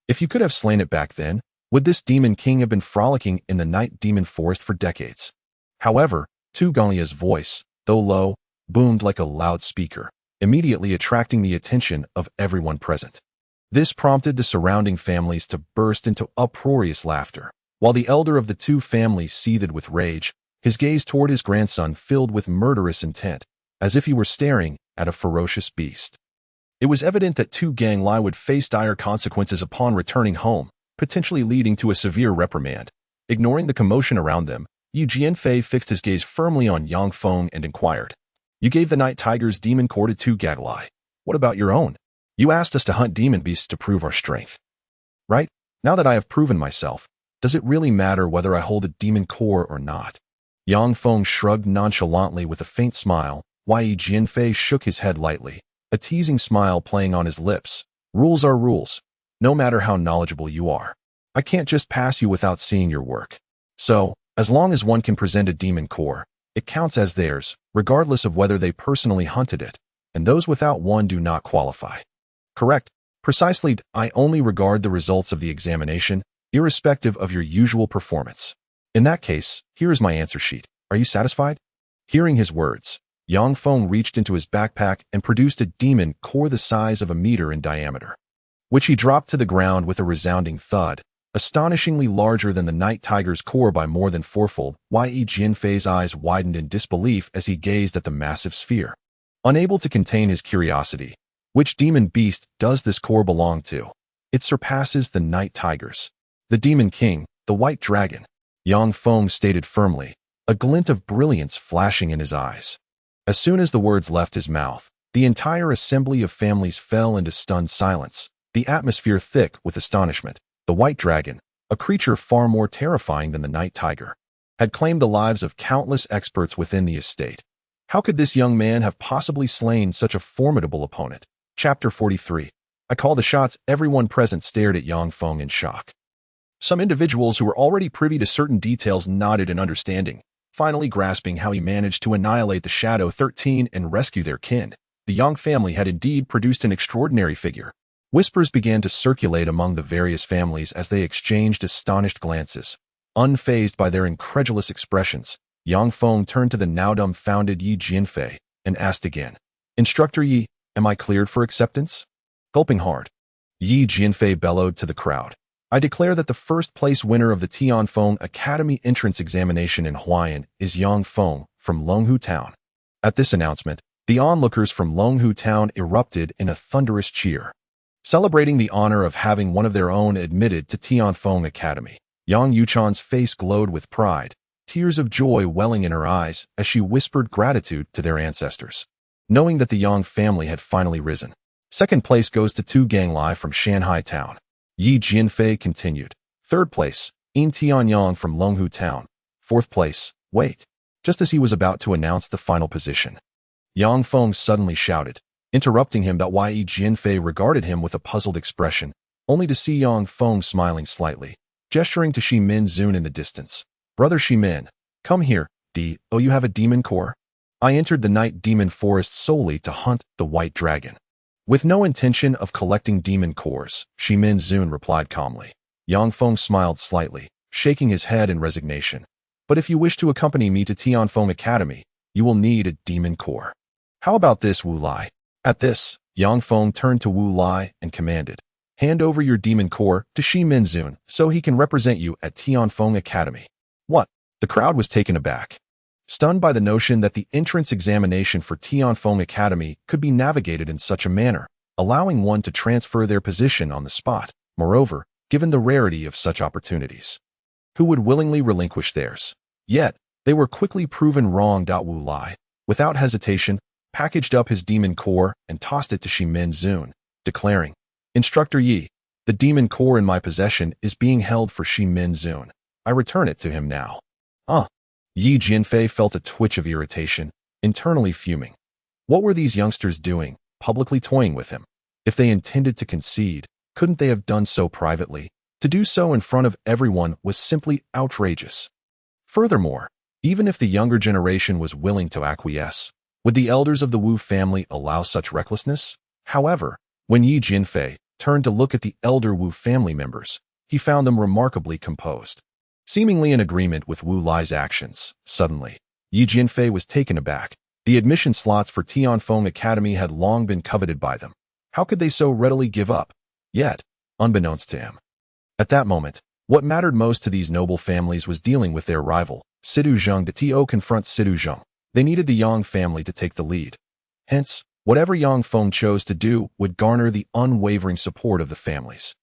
If you could have slain it back then, would this demon king have been frolicking in the Night Demon Forest for decades? However, Tu Ganglai's voice, though low, boomed like a loudspeaker, immediately attracting the attention of everyone present. This prompted the surrounding families to burst into uproarious laughter, while the elder of the Tu family seethed with rage, his gaze toward his grandson filled with murderous intent, as if he were staring at a ferocious beast. It was evident that Tu Ganglai would face dire consequences upon returning home, potentially leading to a severe reprimand. Ignoring the commotion around them, Yi Jianfei fixed his gaze firmly on Yang Feng and inquired, You gave the Night Tiger's demon core to Tu Ganglai. What about your own? You asked us to hunt demon beasts to prove our strength. Right? Now that I have proven myself, does it really matter whether I hold a demon core or not? Yang Feng shrugged nonchalantly with a faint smile, while Yi Jianfei shook his head lightly, a teasing smile playing on his lips. Rules are rules, no matter how knowledgeable you are. I can't just pass you without seeing your work. So, as long as one can present a demon core, it counts as theirs, regardless of whether they personally hunted it, and those without one do not qualify. Correct. Precisely, I only regard the results of the examination, irrespective of your usual performance. In that case, here is my answer sheet. Are you satisfied? Hearing his words, Yang Feng reached into his backpack and produced a demon core the size of a meter in diameter, which he dropped to the ground with a resounding thud, astonishingly larger than the night tiger's core by more than fourfold. Yi Jianfei's eyes widened in disbelief as he gazed at the massive sphere. Unable to contain his curiosity, which demon beast does this core belong to? It surpasses the night tigers. The demon king, the white dragon, Yang Feng stated firmly, a glint of brilliance flashing in his eyes. As soon as the words left his mouth, the entire assembly of families fell into stunned silence, the atmosphere thick with astonishment. The white dragon, a creature far more terrifying than the night tiger, had claimed the lives of countless experts within the estate. How could this young man have possibly slain such a formidable opponent? Chapter 43. I call the shots. Everyone present stared at Yang Feng in shock. Some individuals who were already privy to certain details nodded in understanding, finally grasping how he managed to annihilate the Shadow 13 and rescue their kin. The Yang family had indeed produced an extraordinary figure. Whispers began to circulate among the various families as they exchanged astonished glances. Unfazed by their incredulous expressions, Yang Feng turned to the now dumbfounded Yi Jianfei and asked again, "Instructor Yi, am I cleared for acceptance?" Gulping hard, Yi Jianfei bellowed to the crowd, "I declare that the first-place winner of the Tianfeng Academy entrance examination in Huayan is Yang Feng from Longhu Town." At this announcement, the onlookers from Longhu Town erupted in a thunderous cheer. Celebrating the honor of having one of their own admitted to Tianfeng Academy, Yang Yuchan's face glowed with pride, tears of joy welling in her eyes as she whispered gratitude to their ancestors. Knowing that the Yang family had finally risen, second place goes to Tu Ganglai from Shanghai Town. Yi Jianfei continued. Third place, In Tianyang from Longhu Town. Fourth place, wait. Just as he was about to announce the final position, Yang Feng suddenly shouted, interrupting him. Yi Jianfei regarded him with a puzzled expression, only to see Yang Feng smiling slightly, gesturing to Shimen Zun in the distance. "Brother Shimen, come here. Oh, you have a demon core?" "I entered the night demon forest solely to hunt the white dragon, with no intention of collecting demon cores," Shimen Zun replied calmly. Yang Feng smiled slightly, shaking his head in resignation. "But if you wish to accompany me to Tianfeng Academy, you will need a demon core. How about this, Wu Lai?" At this, Yang Feng turned to Wu Lai and commanded, "Hand over your demon core to Shimen Zun so he can represent you at Tianfeng Academy." What? The crowd was taken aback, stunned by the notion that the entrance examination for Tianfeng Academy could be navigated in such a manner, allowing one to transfer their position on the spot. Moreover, given the rarity of such opportunities, who would willingly relinquish theirs? Yet, they were quickly proven wrong. Wu Lai, without hesitation, packaged up his demon core and tossed it to Shimen Zun, declaring, "Instructor Yi, the demon core in my possession is being held for Shimen Zun. I return it to him now." Yi Jianfei felt a twitch of irritation, internally fuming. What were these youngsters doing, publicly toying with him? If they intended to concede, couldn't they have done so privately? To do so in front of everyone was simply outrageous. Furthermore, even if the younger generation was willing to acquiesce, would the elders of the Wu family allow such recklessness? However, when Yi Jianfei turned to look at the elder Wu family members, he found them remarkably composed, seemingly in agreement with Wu Lai's actions. Suddenly, Yi Jianfei was taken aback. The admission slots for Tianfeng Academy had long been coveted by them. How could they so readily give up? Yet, unbeknownst to him, at that moment, what mattered most to these noble families was dealing with their rival, Sidu Zheng. To confront Sidu Zheng, they needed the Yang family to take the lead. Hence, whatever Yang Feng chose to do would garner the unwavering support of the families.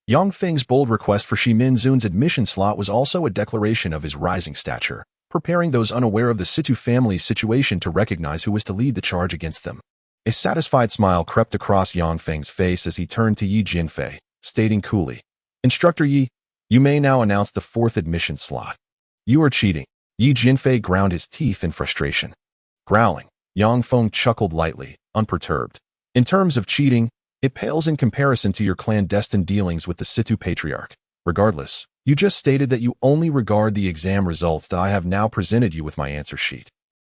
Yang Feng's bold request for Shimen Zun's admission slot was also a declaration of his rising stature, preparing those unaware of the Situ family's situation to recognize who was to lead the charge against them. A satisfied smile crept across Yang Feng's face as he turned to Yi Jianfei, stating coolly, "Instructor Yi, you may now announce the fourth admission slot." "You are cheating." Yi Jianfei ground his teeth in frustration. Growling, Yang Feng chuckled lightly, unperturbed. "In terms of cheating, it pales in comparison to your clandestine dealings with the Situ Patriarch. Regardless, you just stated that you only regard the exam results that I have now presented you with my answer sheet.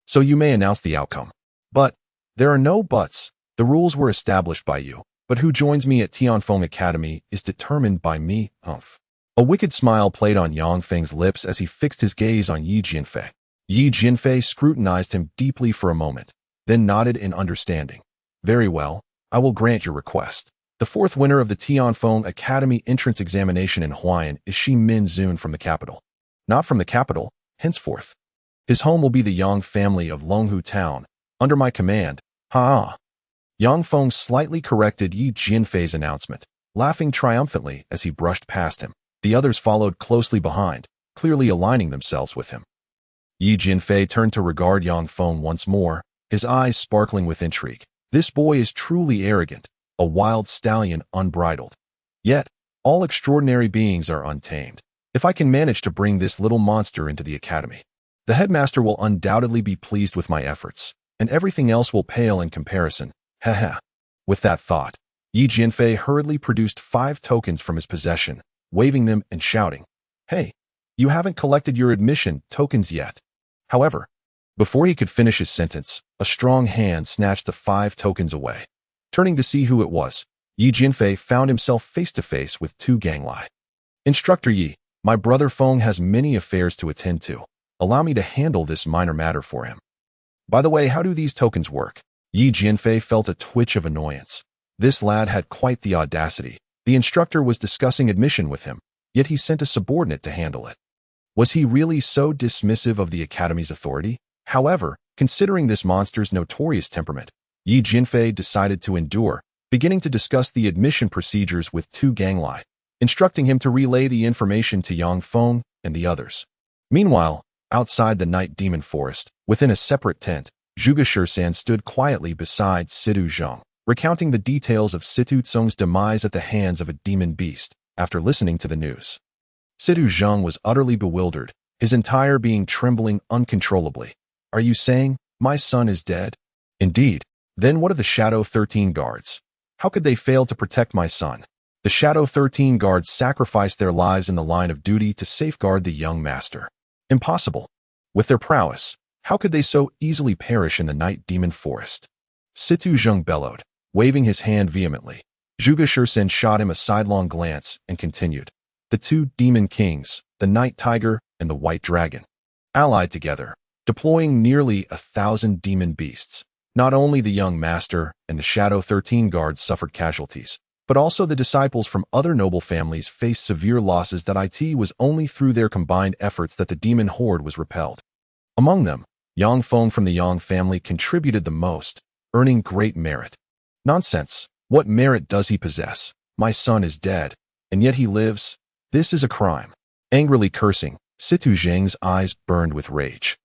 So you may announce the outcome. But there are no buts. The rules were established by you, but who joins me at Tianfeng Academy is determined by me." A wicked smile played on Yang Feng's lips as he fixed his gaze on Yi Jianfei. Yi Jianfei scrutinized him deeply for a moment, then nodded in understanding. Very well, I will grant your request. The fourth winner of the Tianfeng Academy entrance examination in Huayan is Shimen Zun from the capital. Not from the capital, henceforth. His home will be the Yang family of Longhu Town, under my command. Ha! Yang Feng slightly corrected Yi Jianfei's announcement, laughing triumphantly as he brushed past him. The others followed closely behind, clearly aligning themselves with him. Yi Jianfei turned to regard Yang Feng once more, his eyes sparkling with intrigue. This boy is truly arrogant, a wild stallion unbridled. Yet, all extraordinary beings are untamed. If I can manage to bring this little monster into the academy, the headmaster will undoubtedly be pleased with my efforts, and everything else will pale in comparison. Heh. With that thought, Yi Jianfei hurriedly produced 5 tokens from his possession, waving them and shouting, "Hey, you haven't collected your admission tokens yet." However, before he could finish his sentence, a strong hand snatched the 5 tokens away. Turning to see who it was, Yi Jianfei found himself face to face with Tu Ganglai. "Instructor Yi, my brother Feng has many affairs to attend to. Allow me to handle this minor matter for him." By the way, how do these tokens work? Yi Jianfei felt a twitch of annoyance. This lad had quite the audacity. The instructor was discussing admission with him, yet he sent a subordinate to handle it. Was he really so dismissive of the academy's authority? However, considering this monster's notorious temperament, Yi Jianfei decided to endure, beginning to discuss the admission procedures with Tu Ganglai, instructing him to relay the information to Yang Feng and the others. Meanwhile, outside the night demon forest, within a separate tent, Zhuge Shursan stood quietly beside Situ Zheng, recounting the details of Situ Tsung's demise at the hands of a demon beast, after listening to the news. Situ Zheng was utterly bewildered, his entire being trembling uncontrollably. "Are you saying, my son is dead?" "Indeed. Then what of the Shadow 13 guards? How could they fail to protect my son?" "The Shadow 13 guards sacrificed their lives in the line of duty to safeguard the young master." "Impossible. With their prowess, how could they so easily perish in the night demon forest?" Situ Zheng bellowed, waving his hand vehemently. Zhuge Shursan shot him a sidelong glance and continued. "The 2 demon kings, the night tiger and the white dragon, allied together, deploying nearly 1,000 demon beasts. Not only the young master and the Shadow 13 guards suffered casualties, but also the disciples from other noble families faced severe losses. That it was only through their combined efforts that the demon horde was repelled. Among them, Yang Feng from the Yang family contributed the most, earning great merit." "Nonsense. What merit does he possess? My son is dead, and yet he lives. This is a crime." Angrily cursing, Situ Zheng's eyes burned with rage.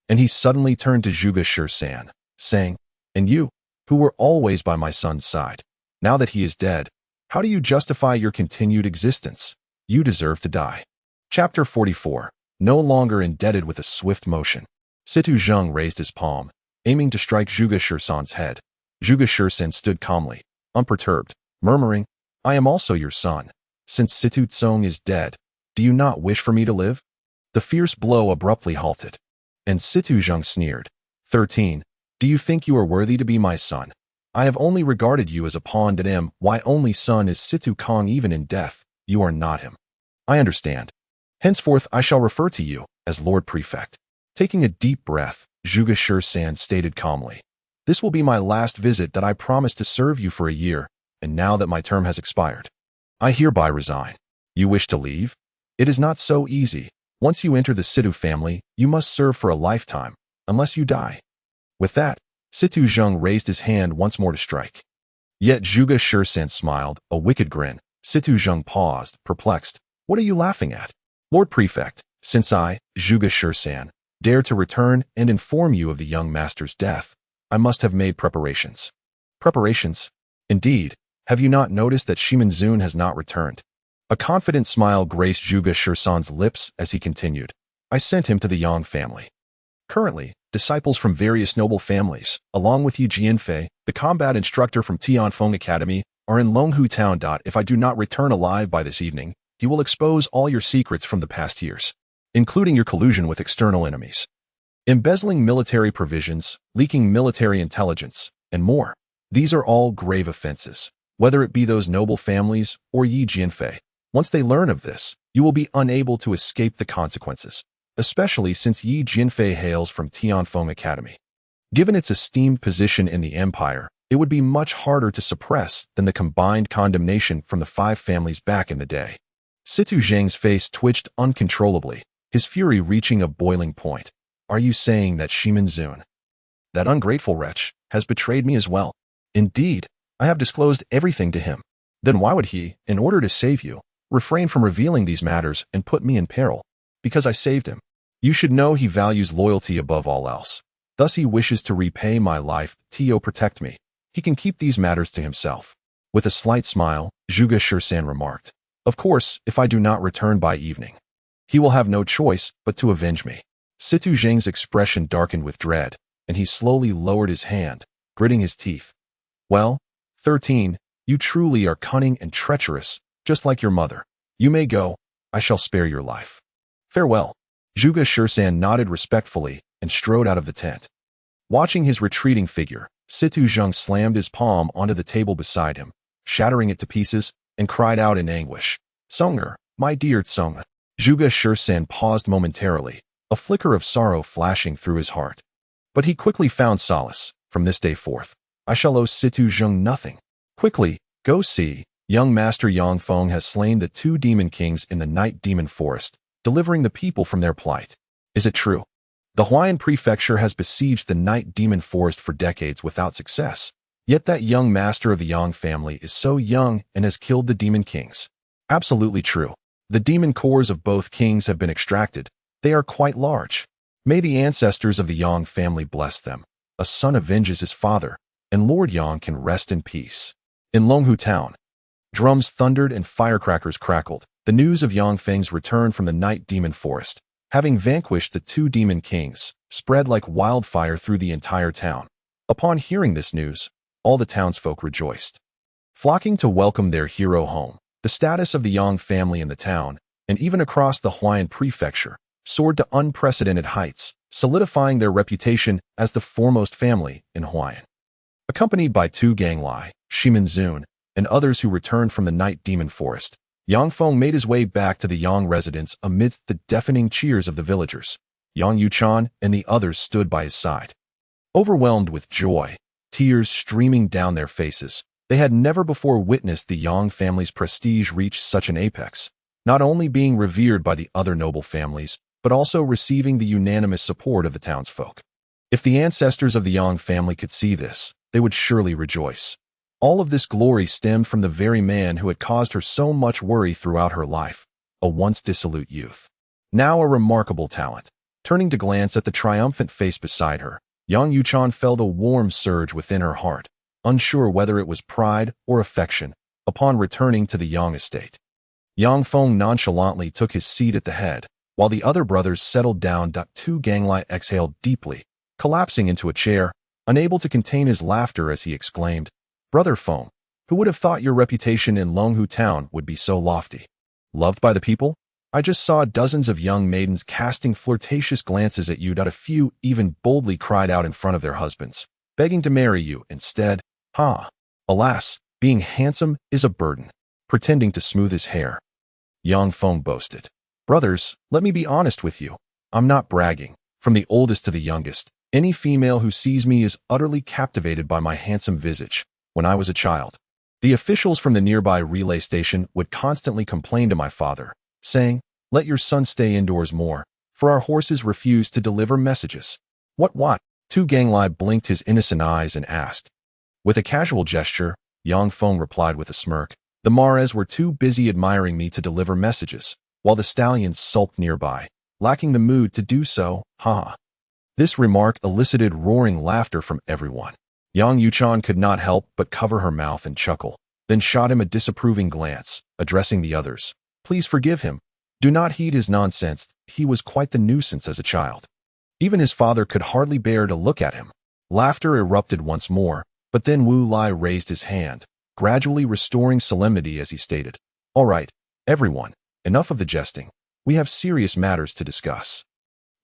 And he suddenly turned to Zhuge Shursan, saying, "And you, who were always by my son's side, now that he is dead, how do you justify your continued existence? You deserve to die." Chapter 44. No longer indebted. With a swift motion, Situ Zheng raised his palm, aiming to strike Zhuge Shursan's head. Zhuge Shursan stood calmly, unperturbed, murmuring, "I am also your son. Since Situ Tsung is dead, do you not wish for me to live?" The fierce blow abruptly halted, and Situ Zheng sneered. 13. "Do you think you are worthy to be my son? I have only regarded you as a pawn to him. My only son is Situ Kong. Even in death, you are not him." "I understand. Henceforth I shall refer to you as Lord Prefect." Taking a deep breath, Zhuge Shursan stated calmly, "This will be my last visit. That I promised to serve you for a year, and now that my term has expired, I hereby resign." "You wish to leave? It is not so easy. Once you enter the Situ family, you must serve for a lifetime, unless you die." With that, Situ Zheng raised his hand once more to strike. Yet Zhuge Shursan smiled, a wicked grin. Situ Zheng paused, perplexed. "What are you laughing at?" "Lord Prefect, since I, Zhuge Shursan, dare to return and inform you of the young master's death, I must have made preparations." "Preparations? Indeed. Have you not noticed that Shimen Zun has not returned?" A confident smile graced Zhuge Shursan's lips as he continued. "I sent him to the Yang family. Currently, disciples from various noble families, along with Yi Jianfei, the combat instructor from Tianfeng Academy, are in Longhu Town. If I do not return alive by this evening, he will expose all your secrets from the past years, including your collusion with external enemies, embezzling military provisions, leaking military intelligence, and more. These are all grave offenses, whether it be those noble families or Yi Jianfei. Once they learn of this, you will be unable to escape the consequences, especially since Yi Jianfei hails from Tianfeng Academy. Given its esteemed position in the empire, it would be much harder to suppress than the combined condemnation from the 5 families back in the day. Situ Zheng's face twitched uncontrollably, his fury reaching a boiling point. Are you saying that Shimen Zun, that ungrateful wretch, has betrayed me as well? Indeed, I have disclosed everything to him. Then why would he, in order to save you, refrain from revealing these matters and put me in peril? Because I saved him. You should know he values loyalty above all else. Thus he wishes to repay my life. Tio, protect me. He can keep these matters to himself. With a slight smile, Zhuge Shursan remarked, of course, if I do not return by evening. He will have no choice but to avenge me. Situ Zheng's expression darkened with dread, and he slowly lowered his hand, gritting his teeth. Well, 13, you truly are cunning and treacherous, just like your mother. You may go. I shall spare your life. Farewell. Zhuge Shursan nodded respectfully and strode out of the tent. Watching his retreating figure, Situ Zheng slammed his palm onto the table beside him, shattering it to pieces, and cried out in anguish, Tsunger, my dear Tsung. Zhuge Shursan paused momentarily, a flicker of sorrow flashing through his heart. But he quickly found solace. From this day forth, I shall owe Situ Zheng nothing. Quickly, go see. Young Master Yang Feng has slain the 2 demon kings in the Night Demon Forest, delivering the people from their plight. Is it true? The Huayan Prefecture has besieged the Night Demon Forest for decades without success. Yet that young master of the Yang family is so young and has killed the demon kings. Absolutely true. The demon cores of both kings have been extracted. They are quite large. May the ancestors of the Yang family bless them. A son avenges his father, and Lord Yang can rest in peace. In Longhu Town, drums thundered and firecrackers crackled. The news of Yang Feng's return from the Night Demon Forest, having vanquished the 2 demon kings, spread like wildfire through the entire town. Upon hearing this news, all the townsfolk rejoiced, flocking to welcome their hero home. The status of the Yang family in the town, and even across the Huayan Prefecture, soared to unprecedented heights, solidifying their reputation as the foremost family in Huayan. Accompanied by 2 ganglai, Shimen Zun, and others who returned from the Night Demon Forest, Yang Feng made his way back to the Yang residence amidst the deafening cheers of the villagers. Yang Yuchan and the others stood by his side. Overwhelmed with joy, tears streaming down their faces, they had never before witnessed the Yang family's prestige reach such an apex, not only being revered by the other noble families, but also receiving the unanimous support of the townsfolk. If the ancestors of the Yang family could see this, they would surely rejoice. All of this glory stemmed from the very man who had caused her so much worry throughout her life, a once dissolute youth, now a remarkable talent. Turning to glance at the triumphant face beside her, Yang Yuchan felt a warm surge within her heart, unsure whether it was pride or affection, upon returning to the Yang estate. Yang Feng nonchalantly took his seat at the head, while the other brothers settled down. 2 ganglai exhaled deeply, collapsing into a chair, unable to contain his laughter as he exclaimed, Brother Feng, who would have thought your reputation in Longhu Town would be so lofty? Loved by the people? I just saw dozens of young maidens casting flirtatious glances at you. A few even boldly cried out in front of their husbands, begging to marry you instead. Alas, being handsome is a burden. Pretending to smooth his hair, Yang Feng boasted. Brothers, let me be honest with you. I'm not bragging. From the oldest to the youngest, any female who sees me is utterly captivated by my handsome visage. When I was a child, the officials from the nearby relay station would constantly complain to my father, saying, let your son stay indoors more, for our horses refuse to deliver messages. What? 2 ganglai blinked his innocent eyes and asked. With a casual gesture, Yang Feng replied with a smirk, the Mares were too busy admiring me to deliver messages, while the stallions sulked nearby, lacking the mood to do so. This remark elicited roaring laughter from everyone. Yang Yuchan could not help but cover her mouth and chuckle, then shot him a disapproving glance, addressing the others. Please forgive him. Do not heed his nonsense. He was quite the nuisance as a child. Even his father could hardly bear to look at him. Laughter erupted once more, but then Wu Lai raised his hand, gradually restoring solemnity as he stated, all right, everyone, enough of the jesting. We have serious matters to discuss.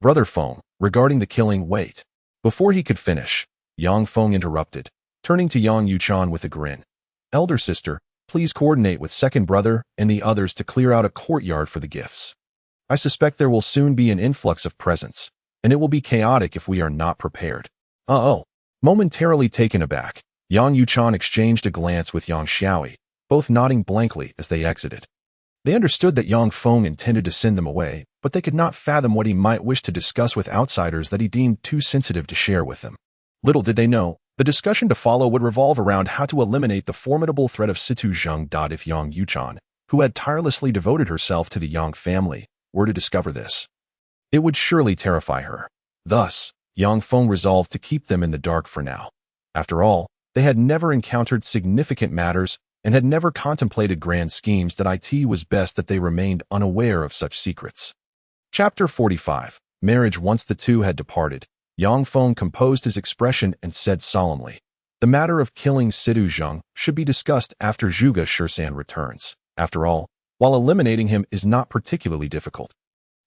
Brother Feng, regarding the killing, wait. Before he could finish, Yang Feng interrupted, turning to Yang Yuchan with a grin. Elder sister, please coordinate with second brother and the others to clear out a courtyard for the gifts. I suspect there will soon be an influx of presents, and it will be chaotic if we are not prepared. Uh-oh. Momentarily taken aback, Yang Yuchan exchanged a glance with Yang Xiaoi, both nodding blankly as they exited. They understood that Yang Feng intended to send them away, but they could not fathom what he might wish to discuss with outsiders that he deemed too sensitive to share with them. Little did they know, the discussion to follow would revolve around how to eliminate the formidable threat of Situ Zheng. If Yang Yuchan, who had tirelessly devoted herself to the Yang family, were to discover this, it would surely terrify her. Thus, Yang Feng resolved to keep them in the dark for now. After all, they had never encountered significant matters and had never contemplated grand schemes. That it was best that they remained unaware of such secrets. Chapter 45. Marriage. Once the two had departed, Yang Feng composed his expression and said solemnly, "The matter of killing Situ Zheng should be discussed after Zhuge Shisan returns. After all, while eliminating him is not particularly difficult,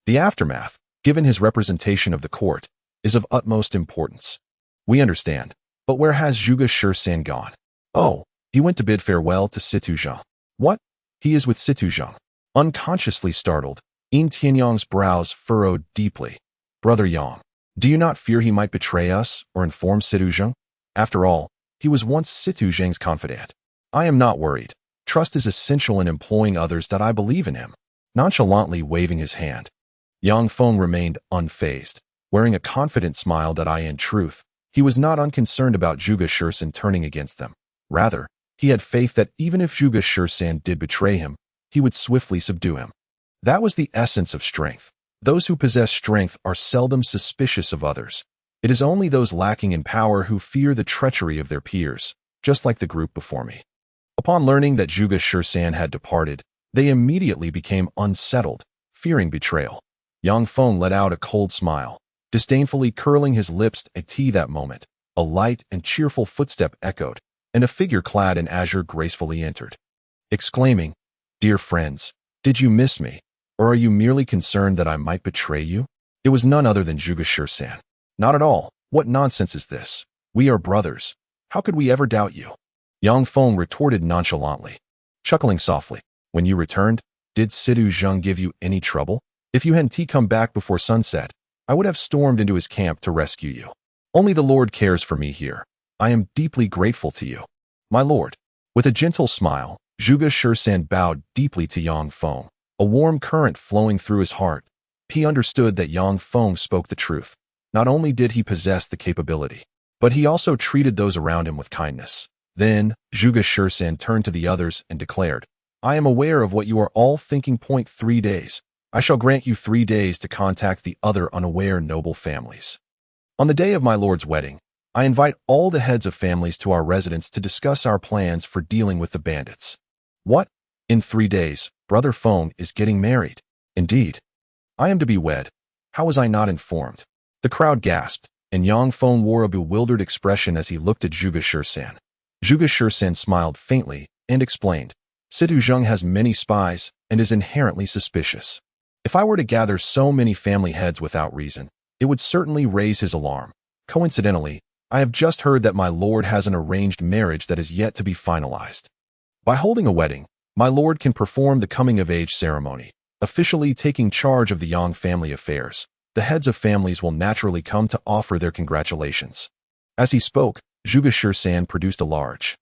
the aftermath, given his representation of the court, is of utmost importance. We understand, but where has Zhuge Shisan gone?" "Oh, he went to bid farewell to Situ Zheng." "What? He is with Situ Zheng?" Unconsciously startled, Yin Tianyang's brows furrowed deeply. "Brother Yang, do you not fear he might betray us or inform Situ Zheng? After all, he was once Situ Zheng's confidant." "I am not worried. Trust is essential in employing others. That I believe in him." Nonchalantly waving his hand, Yang Feng remained unfazed, wearing a confident smile. In truth, he was not unconcerned about Zhuge Shisan turning against them. Rather, he had faith that even if Zhuge Shisan did betray him, he would swiftly subdue him. That was the essence of strength. Those who possess strength are seldom suspicious of others. It is only those lacking in power who fear the treachery of their peers, just like the group before me. Upon learning that Zhuge Shisan had departed, they immediately became unsettled, fearing betrayal. Yang Feng let out a cold smile, disdainfully curling his lips at that moment. A light and cheerful footstep echoed, and a figure clad in azure gracefully entered. Exclaiming, "Dear friends, did you miss me, or are you merely concerned that I might betray you?" It was none other than Zhuge Shisan. "Not at all. What nonsense is this? We are brothers. How could we ever doubt you?" Yang Feng retorted nonchalantly, chuckling softly. "When you returned, did Situ Zheng give you any trouble? If you hadn't come back before sunset, I would have stormed into his camp to rescue you. Only the Lord cares for me here. I am deeply grateful to you, my lord." With a gentle smile, Zhuge Shisan bowed deeply to Yang Feng, a warm current flowing through his heart. He understood that Yang Feng spoke the truth. Not only did he possess the capability, but he also treated those around him with kindness. Then, Zhuge Shisan turned to the others and declared, "I am aware of what you are all thinking. 3 days. I shall grant you 3 days to contact the other unaware noble families. On the day of my lord's wedding, I invite all the heads of families to our residence to discuss our plans for dealing with the bandits." "What? In 3 days, Brother Feng is getting married?" "Indeed. I am to be wed. How was I not informed?" The crowd gasped, and Yang Feng wore a bewildered expression as he looked at Zhuge Shisan. Zhuge Shisan smiled faintly and explained, "Situ Zheng has many spies and is inherently suspicious. If I were to gather so many family heads without reason, it would certainly raise his alarm. Coincidentally, I have just heard that my lord has an arranged marriage that is yet to be finalized. By holding a wedding, my lord can perform the coming-of-age ceremony, officially taking charge of the Yang family affairs. The heads of families will naturally come to offer their congratulations." As he spoke, Zhuge Shisan produced a large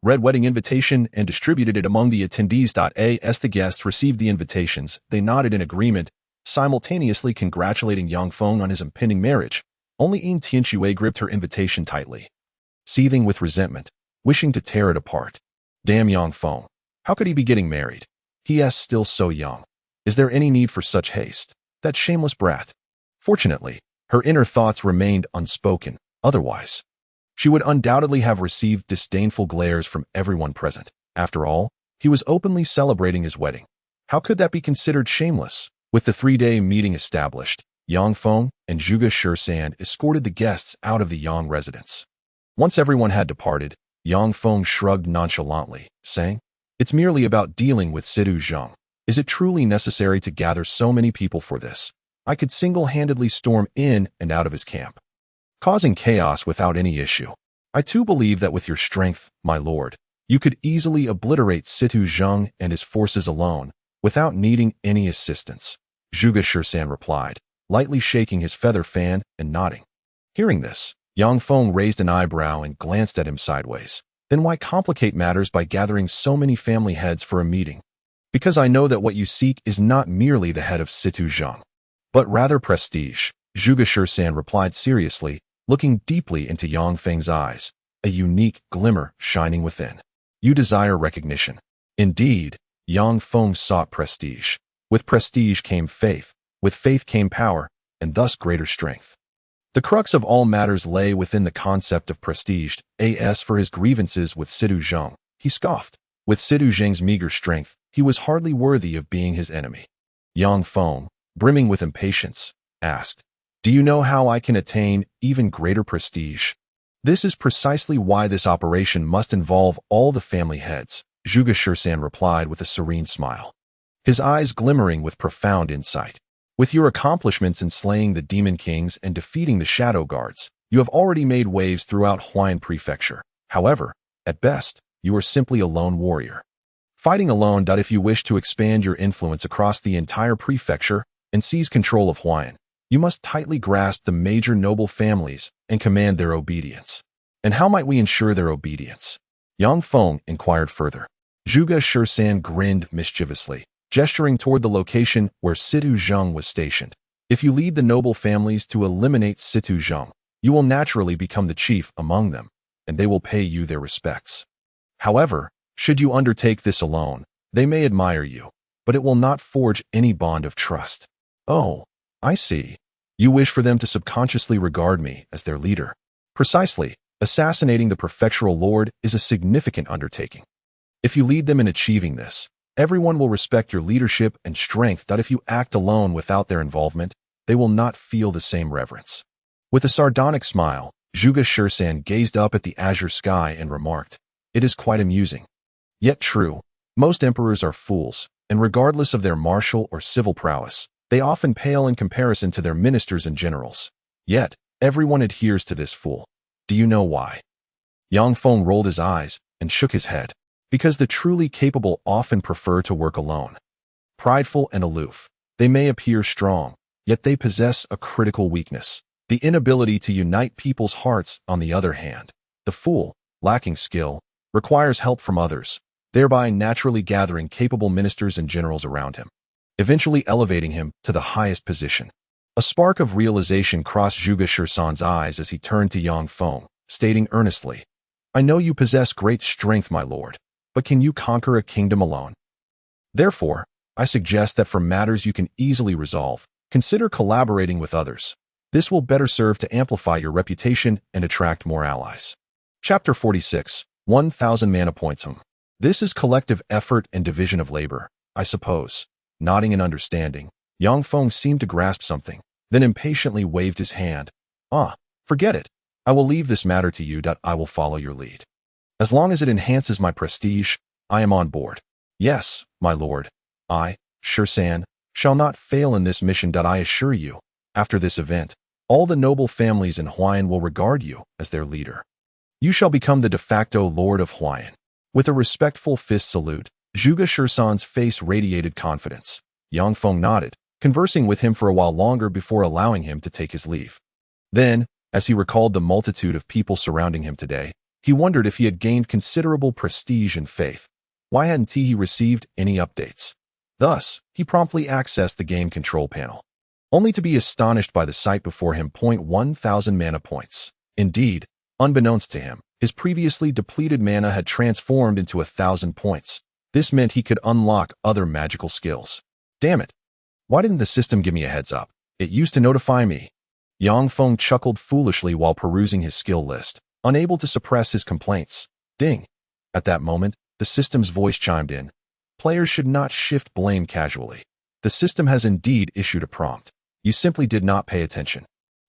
red wedding invitation and distributed it among the attendees. As the guests received the invitations, they nodded in agreement, simultaneously congratulating Yang Feng on his impending marriage. Only Yin Tianxue gripped her invitation tightly, seething with resentment, wishing to tear it apart. Damn Yang Feng. How could he be getting married? He is still so young. Is there any need for such haste? That shameless brat. Fortunately, her inner thoughts remained unspoken. Otherwise, she would undoubtedly have received disdainful glares from everyone present. After all, he was openly celebrating his wedding. How could that be considered shameless? With the 3-day meeting established, Yang Feng and Zhuge Shisan escorted the guests out of the Yang residence. Once everyone had departed, Yang Feng shrugged nonchalantly, saying, "It's merely about dealing with Situ Zheng. Is it truly necessary to gather so many people for this? I could single-handedly storm in and out of his camp, causing chaos without any issue. I too believe that with your strength, my lord, you could easily obliterate Situ Zheng and his forces alone, without needing any assistance." Zhuge Shisan replied, lightly shaking his feather fan and nodding. Hearing this, Yang Feng raised an eyebrow and glanced at him sideways. Then why complicate matters by gathering so many family heads for a meeting? Because I know that what you seek is not merely the head of Situ Zhang, but rather prestige, Zhuge Shisan replied seriously, looking deeply into Yang Feng's eyes, a unique glimmer shining within. You desire recognition. Indeed, Yang Feng sought prestige. With prestige came faith, with faith came power, and thus greater strength. The crux of all matters lay within the concept of prestige. As for his grievances with Situ Zhang, he scoffed. With Situ Zhang's meager strength, he was hardly worthy of being his enemy. Yang Feng, brimming with impatience, asked, "Do you know how I can attain even greater prestige?" "This is precisely why this operation must involve all the family heads," Zhuge Shisan replied with a serene smile, his eyes glimmering with profound insight. "With your accomplishments in slaying the demon kings and defeating the shadow guards, you have already made waves throughout Huayan Prefecture. However, at best, you are simply a lone warrior. Fighting alone. If you wish to expand your influence across the entire prefecture and seize control of Huayan, you must tightly grasp the major noble families and command their obedience." "And how might we ensure their obedience?" Yang Feng inquired further. Zhuge Shisan grinned mischievously, gesturing toward the location where Situ Zhang was stationed. "If you lead the noble families to eliminate Situ Zhang, you will naturally become the chief among them, and they will pay you their respects. However, should you undertake this alone, they may admire you, but it will not forge any bond of trust." "Oh, I see. You wish for them to subconsciously regard me as their leader." "Precisely. Assassinating the prefectural lord is a significant undertaking. If you lead them in achieving this, everyone will respect your leadership and strength. If you act alone without their involvement, they will not feel the same reverence." With a sardonic smile, Zhuge Shisan gazed up at the azure sky and remarked, "It is quite amusing. Yet true, most emperors are fools, and regardless of their martial or civil prowess, they often pale in comparison to their ministers and generals. Yet, everyone adheres to this fool. Do you know why?" Yang Feng rolled his eyes and shook his head. "Because the truly capable often prefer to work alone. Prideful and aloof, they may appear strong, yet they possess a critical weakness: the inability to unite people's hearts. On the other hand, the fool, lacking skill, requires help from others, thereby naturally gathering capable ministers and generals around him, eventually elevating him to the highest position." A spark of realization crossed Zhuge Shisan's eyes as he turned to Yang Feng, stating earnestly, "I know you possess great strength, my lord, but can you conquer a kingdom alone? Therefore, I suggest that for matters you can easily resolve, consider collaborating with others. This will better serve to amplify your reputation and attract more allies." Chapter 46, 1,000 mana points. This is collective effort and division of labor, I suppose. Nodding in understanding, Yang Feng seemed to grasp something, then impatiently waved his hand. Forget it. I will leave this matter to you. I will follow your lead. As long as it enhances my prestige, I am on board. Yes, my lord. I, Shisan, shall not fail in this mission. I assure you, after this event, all the noble families in Huayan will regard you as their leader. You shall become the de facto lord of Huayan. With a respectful fist salute, Zhuge Shisan's face radiated confidence. Yang Feng nodded, conversing with him for a while longer before allowing him to take his leave. Then, as he recalled the multitude of people surrounding him today, he wondered if he had gained considerable prestige and faith. Why hadn't he received any updates? Thus, he promptly accessed the game control panel, only to be astonished by the sight before him. 1,000 mana points. Indeed, unbeknownst to him, his previously depleted mana had transformed into 1,000 points. This meant he could unlock other magical skills. Damn it. Why didn't the system give me a heads up? It used to notify me. Yang Feng chuckled foolishly while perusing his skill list, unable to suppress his complaints. Ding. At that moment, the system's voice chimed in. Players should not shift blame casually. The system has indeed issued a prompt. You simply did not pay attention.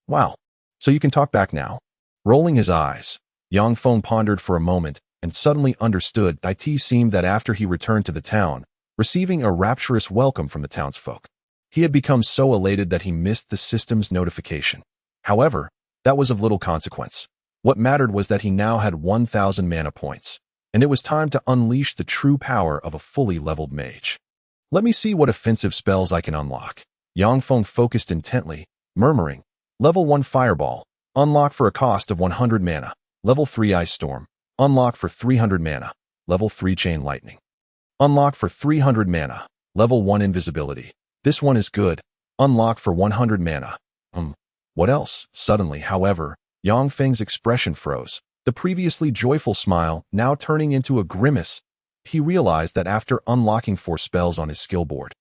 Wow. So you can talk back now? Rolling his eyes, Yang Feng pondered for a moment and suddenly understood. It seemed that after he returned to the town, receiving a rapturous welcome from the townsfolk, he had become so elated that he missed the system's notification. However, that was of little consequence. What mattered was that he now had 1,000 mana points, and it was time to unleash the true power of a fully leveled mage. Let me see what offensive spells I can unlock. Yang Feng focused intently, murmuring, Level 1 Fireball, Unlock for a cost of 100 mana. Level 3 Ice Storm. Unlock for 300 mana. Level 3 Chain Lightning. Unlock for 300 mana. Level 1 Invisibility. This one is good. Unlock for 100 mana. What else? Suddenly, however, Yang Feng's expression froze, the previously joyful smile now turning into a grimace. He realized that after unlocking 4 spells on his skill board,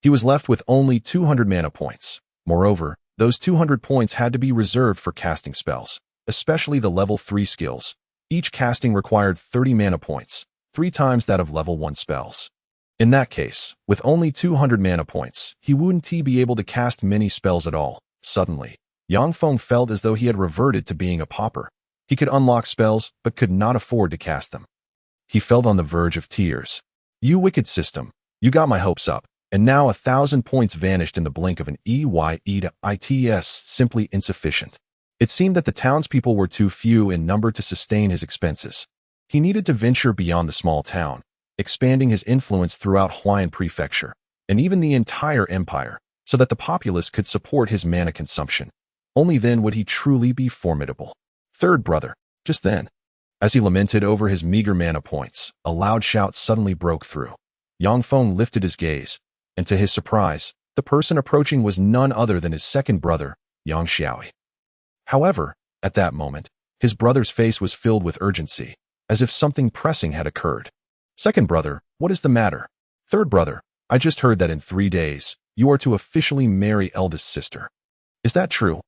he was left with only 200 mana points. Moreover, those 200 points had to be reserved for casting spells, especially the level 3 skills. Each casting required 30 mana points, 3 times that of level 1 spells. In that case, with only 200 mana points, he wouldn't be able to cast many spells at all. Suddenly, Yang Feng felt as though he had reverted to being a pauper. He could unlock spells, but could not afford to cast them. He felt on the verge of tears. You wicked system, you got my hopes up, and now 1,000 points vanished in the blink of an its simply insufficient. It seemed that the townspeople were too few in number to sustain his expenses. He needed to venture beyond the small town, expanding his influence throughout Huayan Prefecture, and even the entire empire, so that the populace could support his mana consumption. Only then would he truly be formidable. Third brother. Just then, as he lamented over his meager mana points, a loud shout suddenly broke through. Yang Feng lifted his gaze, and to his surprise, the person approaching was none other than his second brother, Liu Shaobai. However, at that moment, his brother's face was filled with urgency, as if something pressing had occurred. Second brother, what is the matter? Third brother, I just heard that in 3 days, you are to officially marry eldest sister. Is that true?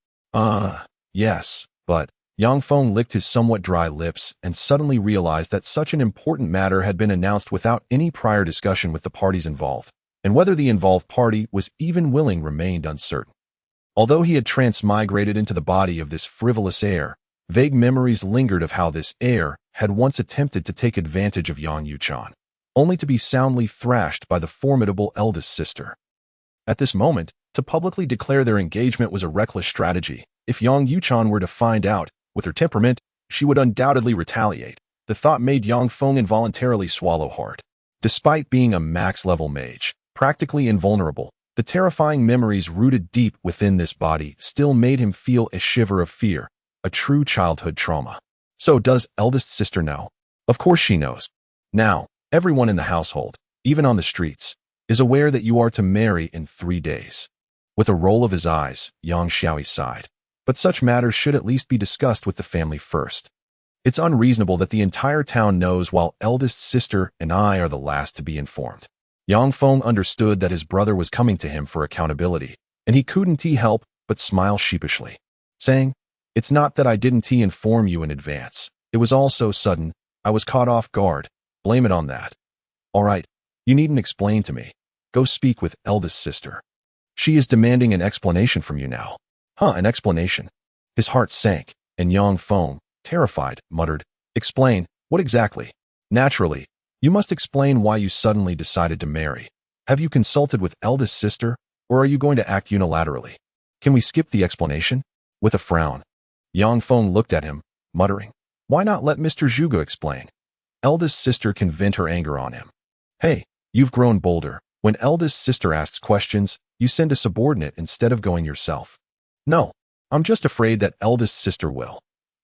Yes, but Yang Feng licked his somewhat dry lips and suddenly realized that such an important matter had been announced without any prior discussion with the parties involved, and whether the involved party was even willing remained uncertain. Although he had transmigrated into the body of this frivolous heir, vague memories lingered of how this heir had once attempted to take advantage of Yang Yuchan, only to be soundly thrashed by the formidable eldest sister. At this moment, to publicly declare their engagement was a reckless strategy. If Yang Yuchan were to find out, with her temperament, she would undoubtedly retaliate. The thought made Yang Feng involuntarily swallow hard. Despite being a max-level mage, practically invulnerable, the terrifying memories rooted deep within this body still made him feel a shiver of fear, a true childhood trauma. So does eldest sister know? Of course she knows. Now, everyone in the household, even on the streets, is aware that you are to marry in 3 days. With a roll of his eyes, Yang Shaobai sighed. But such matters should at least be discussed with the family first. It's unreasonable that the entire town knows while eldest sister and I are the last to be informed. Yang Feng understood that his brother was coming to him for accountability, and he couldn't help but smile sheepishly, saying, "It's not that I didn't inform you in advance. It was all so sudden, I was caught off guard. Blame it on that. All right, you needn't explain to me. Go speak with eldest sister. She is demanding an explanation from you now." An explanation. His heart sank, and Yang Feng, terrified, muttered, "Explain, what exactly?" "Naturally, you must explain why you suddenly decided to marry. Have you consulted with eldest sister, or are you going to act unilaterally? Can we skip the explanation?" With a frown, Yang Feng looked at him, muttering, "Why not let Mr. Zhuge explain? Eldest sister can vent her anger on him." "Hey, you've grown bolder. When eldest sister asks questions, you send a subordinate instead of going yourself." "No, I'm just afraid that eldest sister will."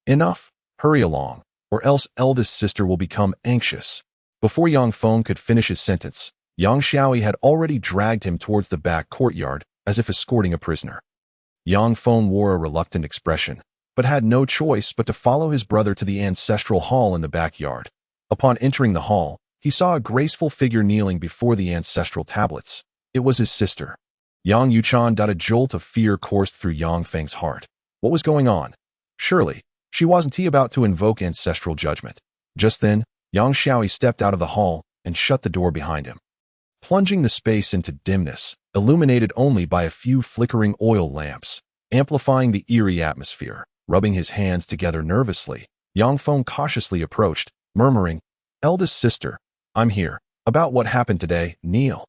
"Enough, hurry along, or else eldest sister will become anxious." Before Yang Feng could finish his sentence, Yang Shaobai had already dragged him towards the back courtyard, as if escorting a prisoner. Yang Feng wore a reluctant expression, but had no choice but to follow his brother to the ancestral hall in the backyard. Upon entering the hall, he saw a graceful figure kneeling before the ancestral tablets. It was his sister. Yang Yuchan. A jolt of fear coursed through Yang Feng's heart. What was going on? Surely, she wasn't about to invoke ancestral judgment. Just then, Yang Shaobai stepped out of the hall and shut the door behind him, plunging the space into dimness, illuminated only by a few flickering oil lamps, amplifying the eerie atmosphere. Rubbing his hands together nervously, Yang Feng cautiously approached, murmuring, "Eldest sister, I'm here. About what happened today, kneel."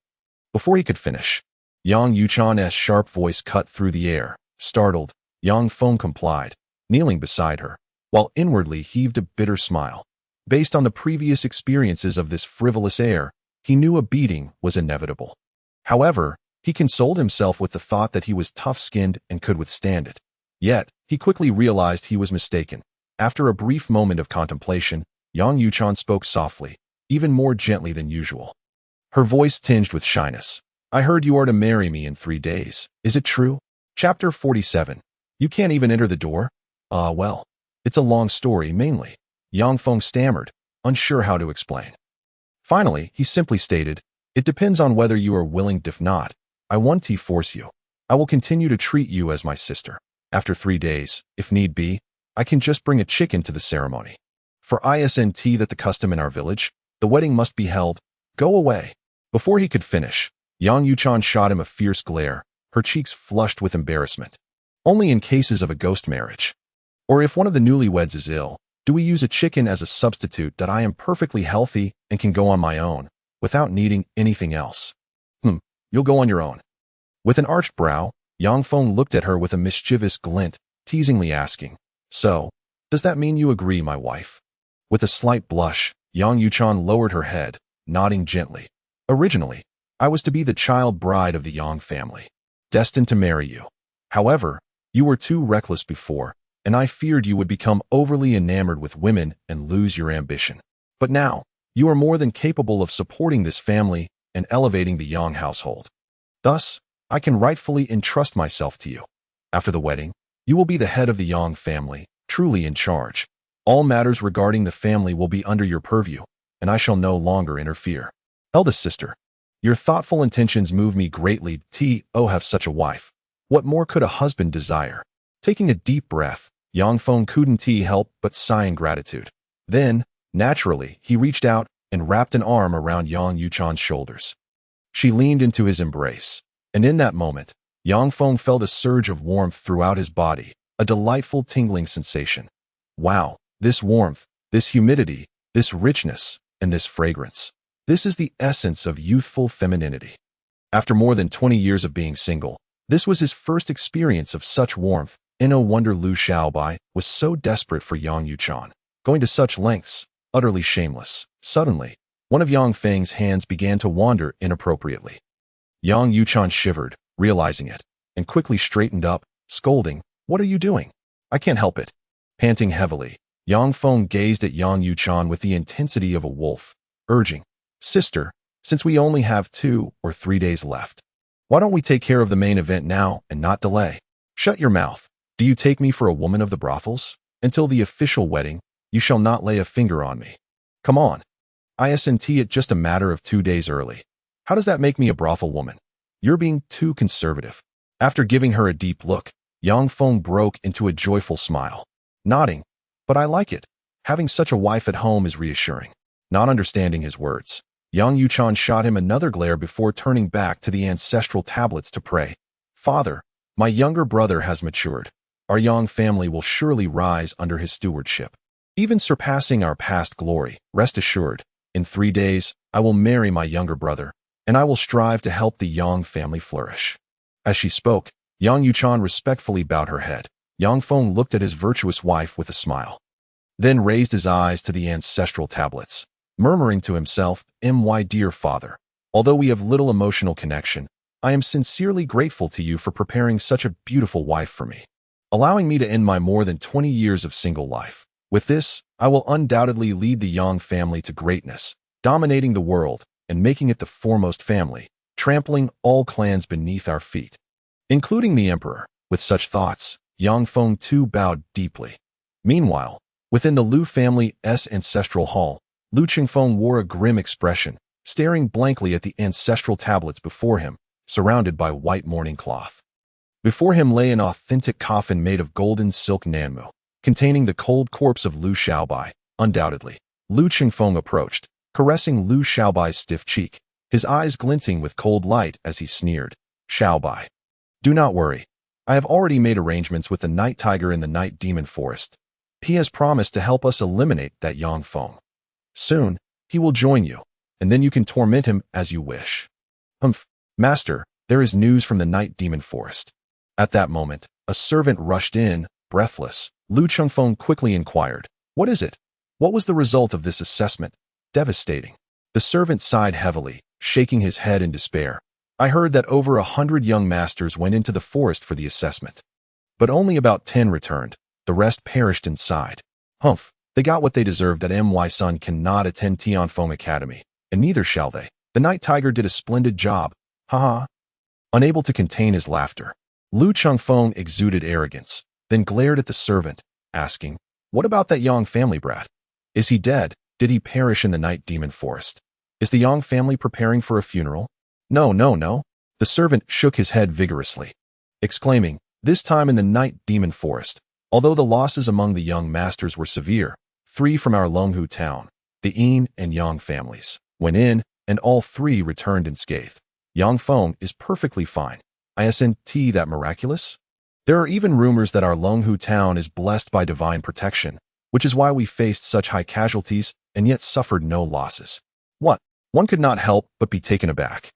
Before he could finish, Yang Yuchan's sharp voice cut through the air. Startled, Yang Feng complied, kneeling beside her, while inwardly heaved a bitter smile. Based on the previous experiences of this frivolous heir, he knew a beating was inevitable. However, he consoled himself with the thought that he was tough-skinned and could withstand it. Yet, he quickly realized he was mistaken. After a brief moment of contemplation, Yang Yuchan spoke softly, even more gently than usual. Her voice tinged with shyness. I heard you are to marry me in 3 days. Is it true? Chapter 47. You can't even enter the door? Well, it's a long story, mainly. Yang Feng stammered, unsure how to explain. Finally, he simply stated, it depends on whether you are willing. If not, I won't force you. I will continue to treat you as my sister. After 3 days, if need be, I can just bring a chicken to the ceremony. For isn't that the custom in our village? The wedding must be held. Go away. Before he could finish, Yang Yuchan shot him a fierce glare, her cheeks flushed with embarrassment. Only in cases of a ghost marriage. Or if one of the newlyweds is ill, do we use a chicken as a substitute that I am perfectly healthy and can go on my own, without needing anything else? You'll go on your own. With an arched brow, Yang Feng looked at her with a mischievous glint, teasingly asking, so, does that mean you agree, my wife? With a slight blush, Yang Yuchan lowered her head, nodding gently. Originally, I was to be the child bride of the Yang family, destined to marry you. However, you were too reckless before, and I feared you would become overly enamored with women and lose your ambition. But now, you are more than capable of supporting this family and elevating the Yang household. Thus, I can rightfully entrust myself to you. After the wedding, you will be the head of the Yang family, truly in charge. All matters regarding the family will be under your purview, and I shall no longer interfere. Eldest sister, your thoughtful intentions move me greatly. Have such a wife. What more could a husband desire? Taking a deep breath, Yang Feng couldn't help but sigh in gratitude. Then, naturally, he reached out and wrapped an arm around Yang Yuchan's shoulders. She leaned into his embrace, and in that moment, Yang Feng felt a surge of warmth throughout his body, a delightful tingling sensation. Wow, this warmth, this humidity, this richness, and this fragrance. This is the essence of youthful femininity. After more than 20 years of being single, this was his first experience of such warmth, and no wonder Liu Shaobai was so desperate for Yang Yuchan, going to such lengths, utterly shameless. Suddenly, one of Yang Feng's hands began to wander inappropriately. Yang Yuchan shivered, realizing it, and quickly straightened up, scolding, "What are you doing? I can't help it." Panting heavily, Yang Feng gazed at Yang Yuchan with the intensity of a wolf, urging, "Sister, since we only have 2 or 3 days left, why don't we take care of the main event now and not delay? Shut your mouth. Do you take me for a woman of the brothels? Until the official wedding, you shall not lay a finger on me. Come on. Isn't it just a matter of 2 days early? How does that make me a brothel woman? You're being too conservative." After giving her a deep look, Yang Feng broke into a joyful smile, nodding, "But I like it. Having such a wife at home is reassuring." Not understanding his words, Yang Yuchan shot him another glare before turning back to the ancestral tablets to pray. "Father, my younger brother has matured. Our Yang family will surely rise under his stewardship, even surpassing our past glory. Rest assured, in 3 days, I will marry my younger brother, and I will strive to help the Yang family flourish." As she spoke, Yang Yuchan respectfully bowed her head. Yang Feng looked at his virtuous wife with a smile, then raised his eyes to the ancestral tablets, murmuring to himself, "My dear father, although we have little emotional connection, I am sincerely grateful to you for preparing such a beautiful wife for me, allowing me to end my more than 20 years of single life. With this, I will undoubtedly lead the Yang family to greatness, dominating the world and making it the foremost family, trampling all clans beneath our feet, including the emperor." With such thoughts, Yang Feng too bowed deeply. Meanwhile, within the Liu family's ancestral hall, Liu Qingfeng wore a grim expression, staring blankly at the ancestral tablets before him, surrounded by white mourning cloth. Before him lay an authentic coffin made of golden silk nanmu, containing the cold corpse of Liu Shaobai. Undoubtedly, Liu Qingfeng approached, caressing Liu Xiaobai's stiff cheek, his eyes glinting with cold light as he sneered, "Xiaobai, do not worry. I have already made arrangements with the night tiger in the night demon forest. He has promised to help us eliminate that Yang Feng. Soon, he will join you, and then you can torment him as you wish." Master, there is news from the night demon forest." At that moment, a servant rushed in, breathless. Liu Qingfeng quickly inquired, "What is it? What was the result of this assessment? Devastating." The servant sighed heavily, shaking his head in despair. "I heard that over 100 young masters went into the forest for the assessment. But only about 10 returned. The rest perished inside. Humph, they got what they deserved. That my son cannot attend Tianfeng Academy, and neither shall they. The Night Tiger did a splendid job. Haha. Unable to contain his laughter, Liu Changfeng exuded arrogance, then glared at the servant, asking, "What about that Yang family brat? Is he dead? Did he perish in the Night Demon Forest? Is the Yang family preparing for a funeral?" No, no, no. The servant shook his head vigorously, exclaiming, "This time in the Night Demon Forest, although the losses among the young masters were severe, 3 from our Longhu town, the Yin and Yang families, went in, and all 3 returned unscathed. Yang Feng is perfectly fine. Isn't that miraculous? There are even rumors that our Longhu town is blessed by divine protection, which is why we faced such high casualties and yet suffered no losses." What? One could not help but be taken aback,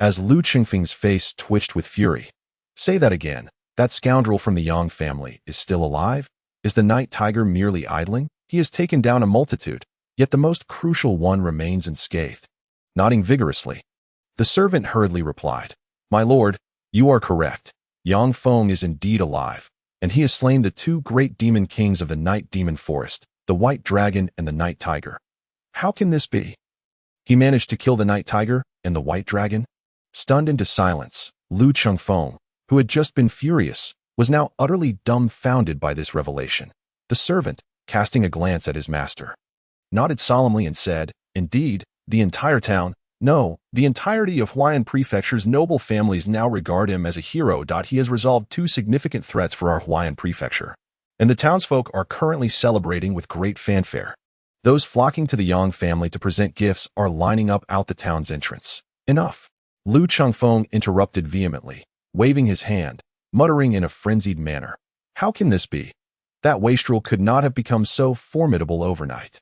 as Liu Qingfeng's face twitched with fury. Say that again. That scoundrel from the Yang family is still alive? Is the Night Tiger merely idling? He has taken down a multitude, yet the most crucial one remains unscathed. Nodding vigorously, the servant hurriedly replied, "My lord, you are correct. Yang Feng is indeed alive, and he has slain the 2 great demon kings of the Night Demon Forest, the White Dragon and the Night Tiger." How can this be? He managed to kill the Night Tiger and the White Dragon? Stunned into silence, Liu Changfeng, who had just been furious, was now utterly dumbfounded by this revelation. The servant, casting a glance at his master, nodded solemnly and said, "Indeed, the entire town, no, the entirety of Huayan Prefecture's noble families now regard him as a hero. He has resolved 2 significant threats for our Huayan Prefecture, and the townsfolk are currently celebrating with great fanfare. Those flocking to the Yang family to present gifts are lining up out the town's entrance." Enough! Liu Changfeng interrupted vehemently, waving his hand, muttering in a frenzied manner, "How can this be? That wastrel could not have become so formidable overnight.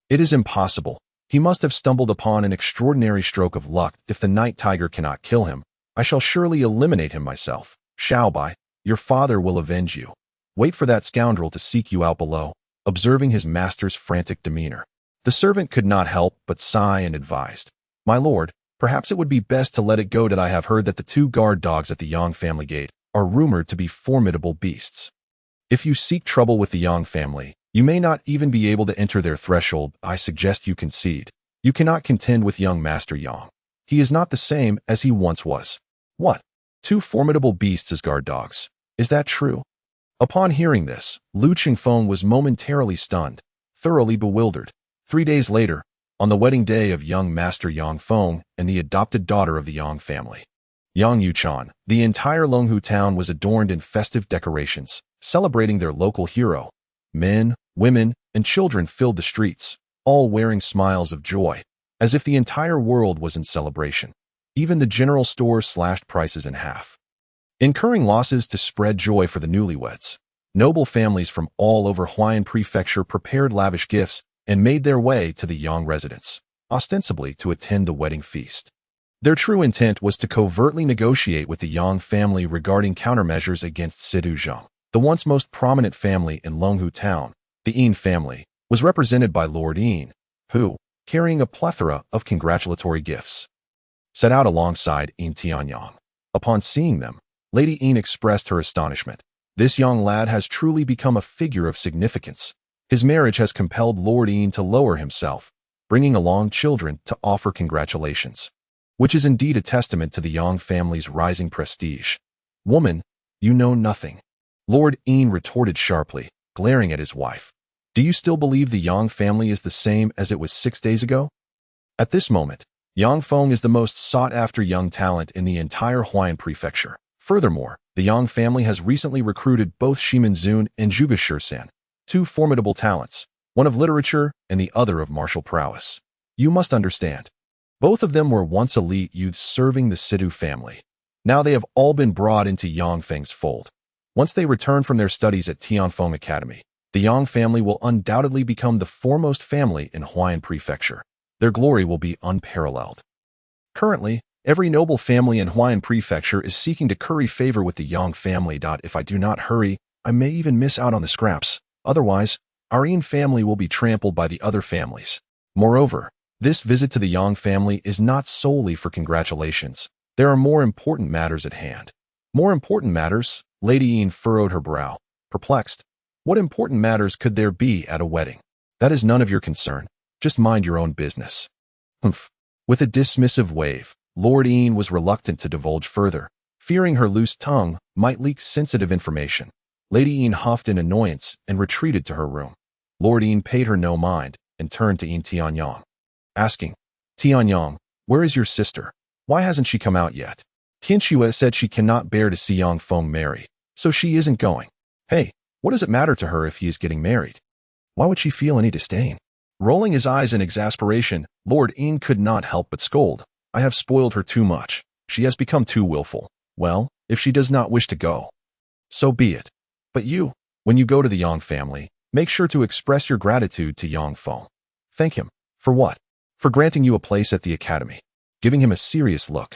It is impossible. He must have stumbled upon an extraordinary stroke of luck. If the Night Tiger cannot kill him, I shall surely eliminate him myself. Shaobai, your father will avenge you. Wait for that scoundrel to seek you out below." Observing his master's frantic demeanor, the servant could not help but sigh and advised, "My lord, perhaps it would be best to let it go. That I have heard that the 2 guard dogs at the Yang family gate are rumored to be formidable beasts. If you seek trouble with the Yang family, you may not even be able to enter their threshold. I suggest you concede. You cannot contend with young Master Yang. He is not the same as he once was." What? 2 formidable beasts as guard dogs? Is that true? Upon hearing this, Liu Qingfeng was momentarily stunned, thoroughly bewildered. 3 days later, on the wedding day of young Master Yang Feng and the adopted daughter of the Yang family, Yang Yuchan, the entire Longhu town was adorned in festive decorations, celebrating their local hero. Men, women, and children filled the streets, all wearing smiles of joy, as if the entire world was in celebration. Even the general store slashed prices in half, incurring losses to spread joy for the newlyweds. Noble families from all over Huayan Prefecture prepared lavish gifts and made their way to the Yang residence, ostensibly to attend the wedding feast. Their true intent was to covertly negotiate with the Yang family regarding countermeasures against Sidu Zhang. The once most prominent family in Longhu town, the Yin family, was represented by Lord Yin, who, carrying a plethora of congratulatory gifts, set out alongside Yin Tianyang. Upon seeing them, Lady Yin expressed her astonishment. This young lad has truly become a figure of significance. His marriage has compelled Lord Yin to lower himself, bringing along children to offer congratulations, which is indeed a testament to the Yang family's rising prestige. Woman, you know nothing. Lord Yin retorted sharply, glaring at his wife. Do you still believe the Yang family is the same as it was 6 days ago? At this moment, Yang Feng is the most sought-after young talent in the entire Huayan Prefecture. Furthermore, the Yang family has recently recruited both Shimen Zun and Zhuge Shursan, 2 formidable talents, one of literature and the other of martial prowess. You must understand, both of them were once elite youths serving the Sidu family. Now they have all been brought into Yang Feng's fold. Once they return from their studies at Tianfeng Academy, the Yang family will undoubtedly become the foremost family in Huayan Prefecture. Their glory will be unparalleled. Currently, every noble family in Huayan Prefecture is seeking to curry favor with the Yang family. If I do not hurry, I may even miss out on the scraps. Otherwise, our Yin family will be trampled by the other families. Moreover, this visit to the Yang family is not solely for congratulations. There are more important matters at hand. More important matters? Lady Yin furrowed her brow, perplexed. What important matters could there be at a wedding? That is none of your concern. Just mind your own business. Humph. With a dismissive wave, Lord Yin was reluctant to divulge further, fearing her loose tongue might leak sensitive information. Lady Yin huffed in annoyance and retreated to her room. Lord Yin paid her no mind and turned to Yin Tianyang, asking, Tianyang, where is your sister? Why hasn't she come out yet? Tianxue said she cannot bear to see Yang Feng marry, so she isn't going. Hey, what does it matter to her if he is getting married? Why would she feel any disdain? Rolling his eyes in exasperation, Lord Yin could not help but scold. I have spoiled her too much. She has become too willful. Well, if she does not wish to go, so be it. But you, when you go to the Yang family, make sure to express your gratitude to Yang Feng. Thank him. For what? For granting you a place at the academy. Giving him a serious look.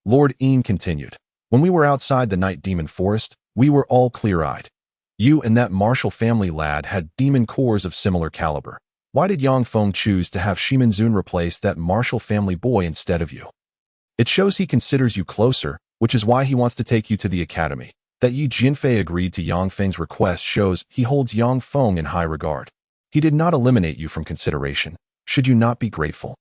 Lord Yin continued. When we were outside the Night Demon Forest, we were all clear-eyed. You and that martial family lad had demon cores of similar caliber. Why did Yang Feng choose to have Shimen Zun replace that martial family boy instead of you? It shows he considers you closer, which is why he wants to take you to the academy. That Yi Jinfei agreed to Yang Feng's request shows he holds Yang Feng in high regard. He did not eliminate you from consideration. Should you not be grateful?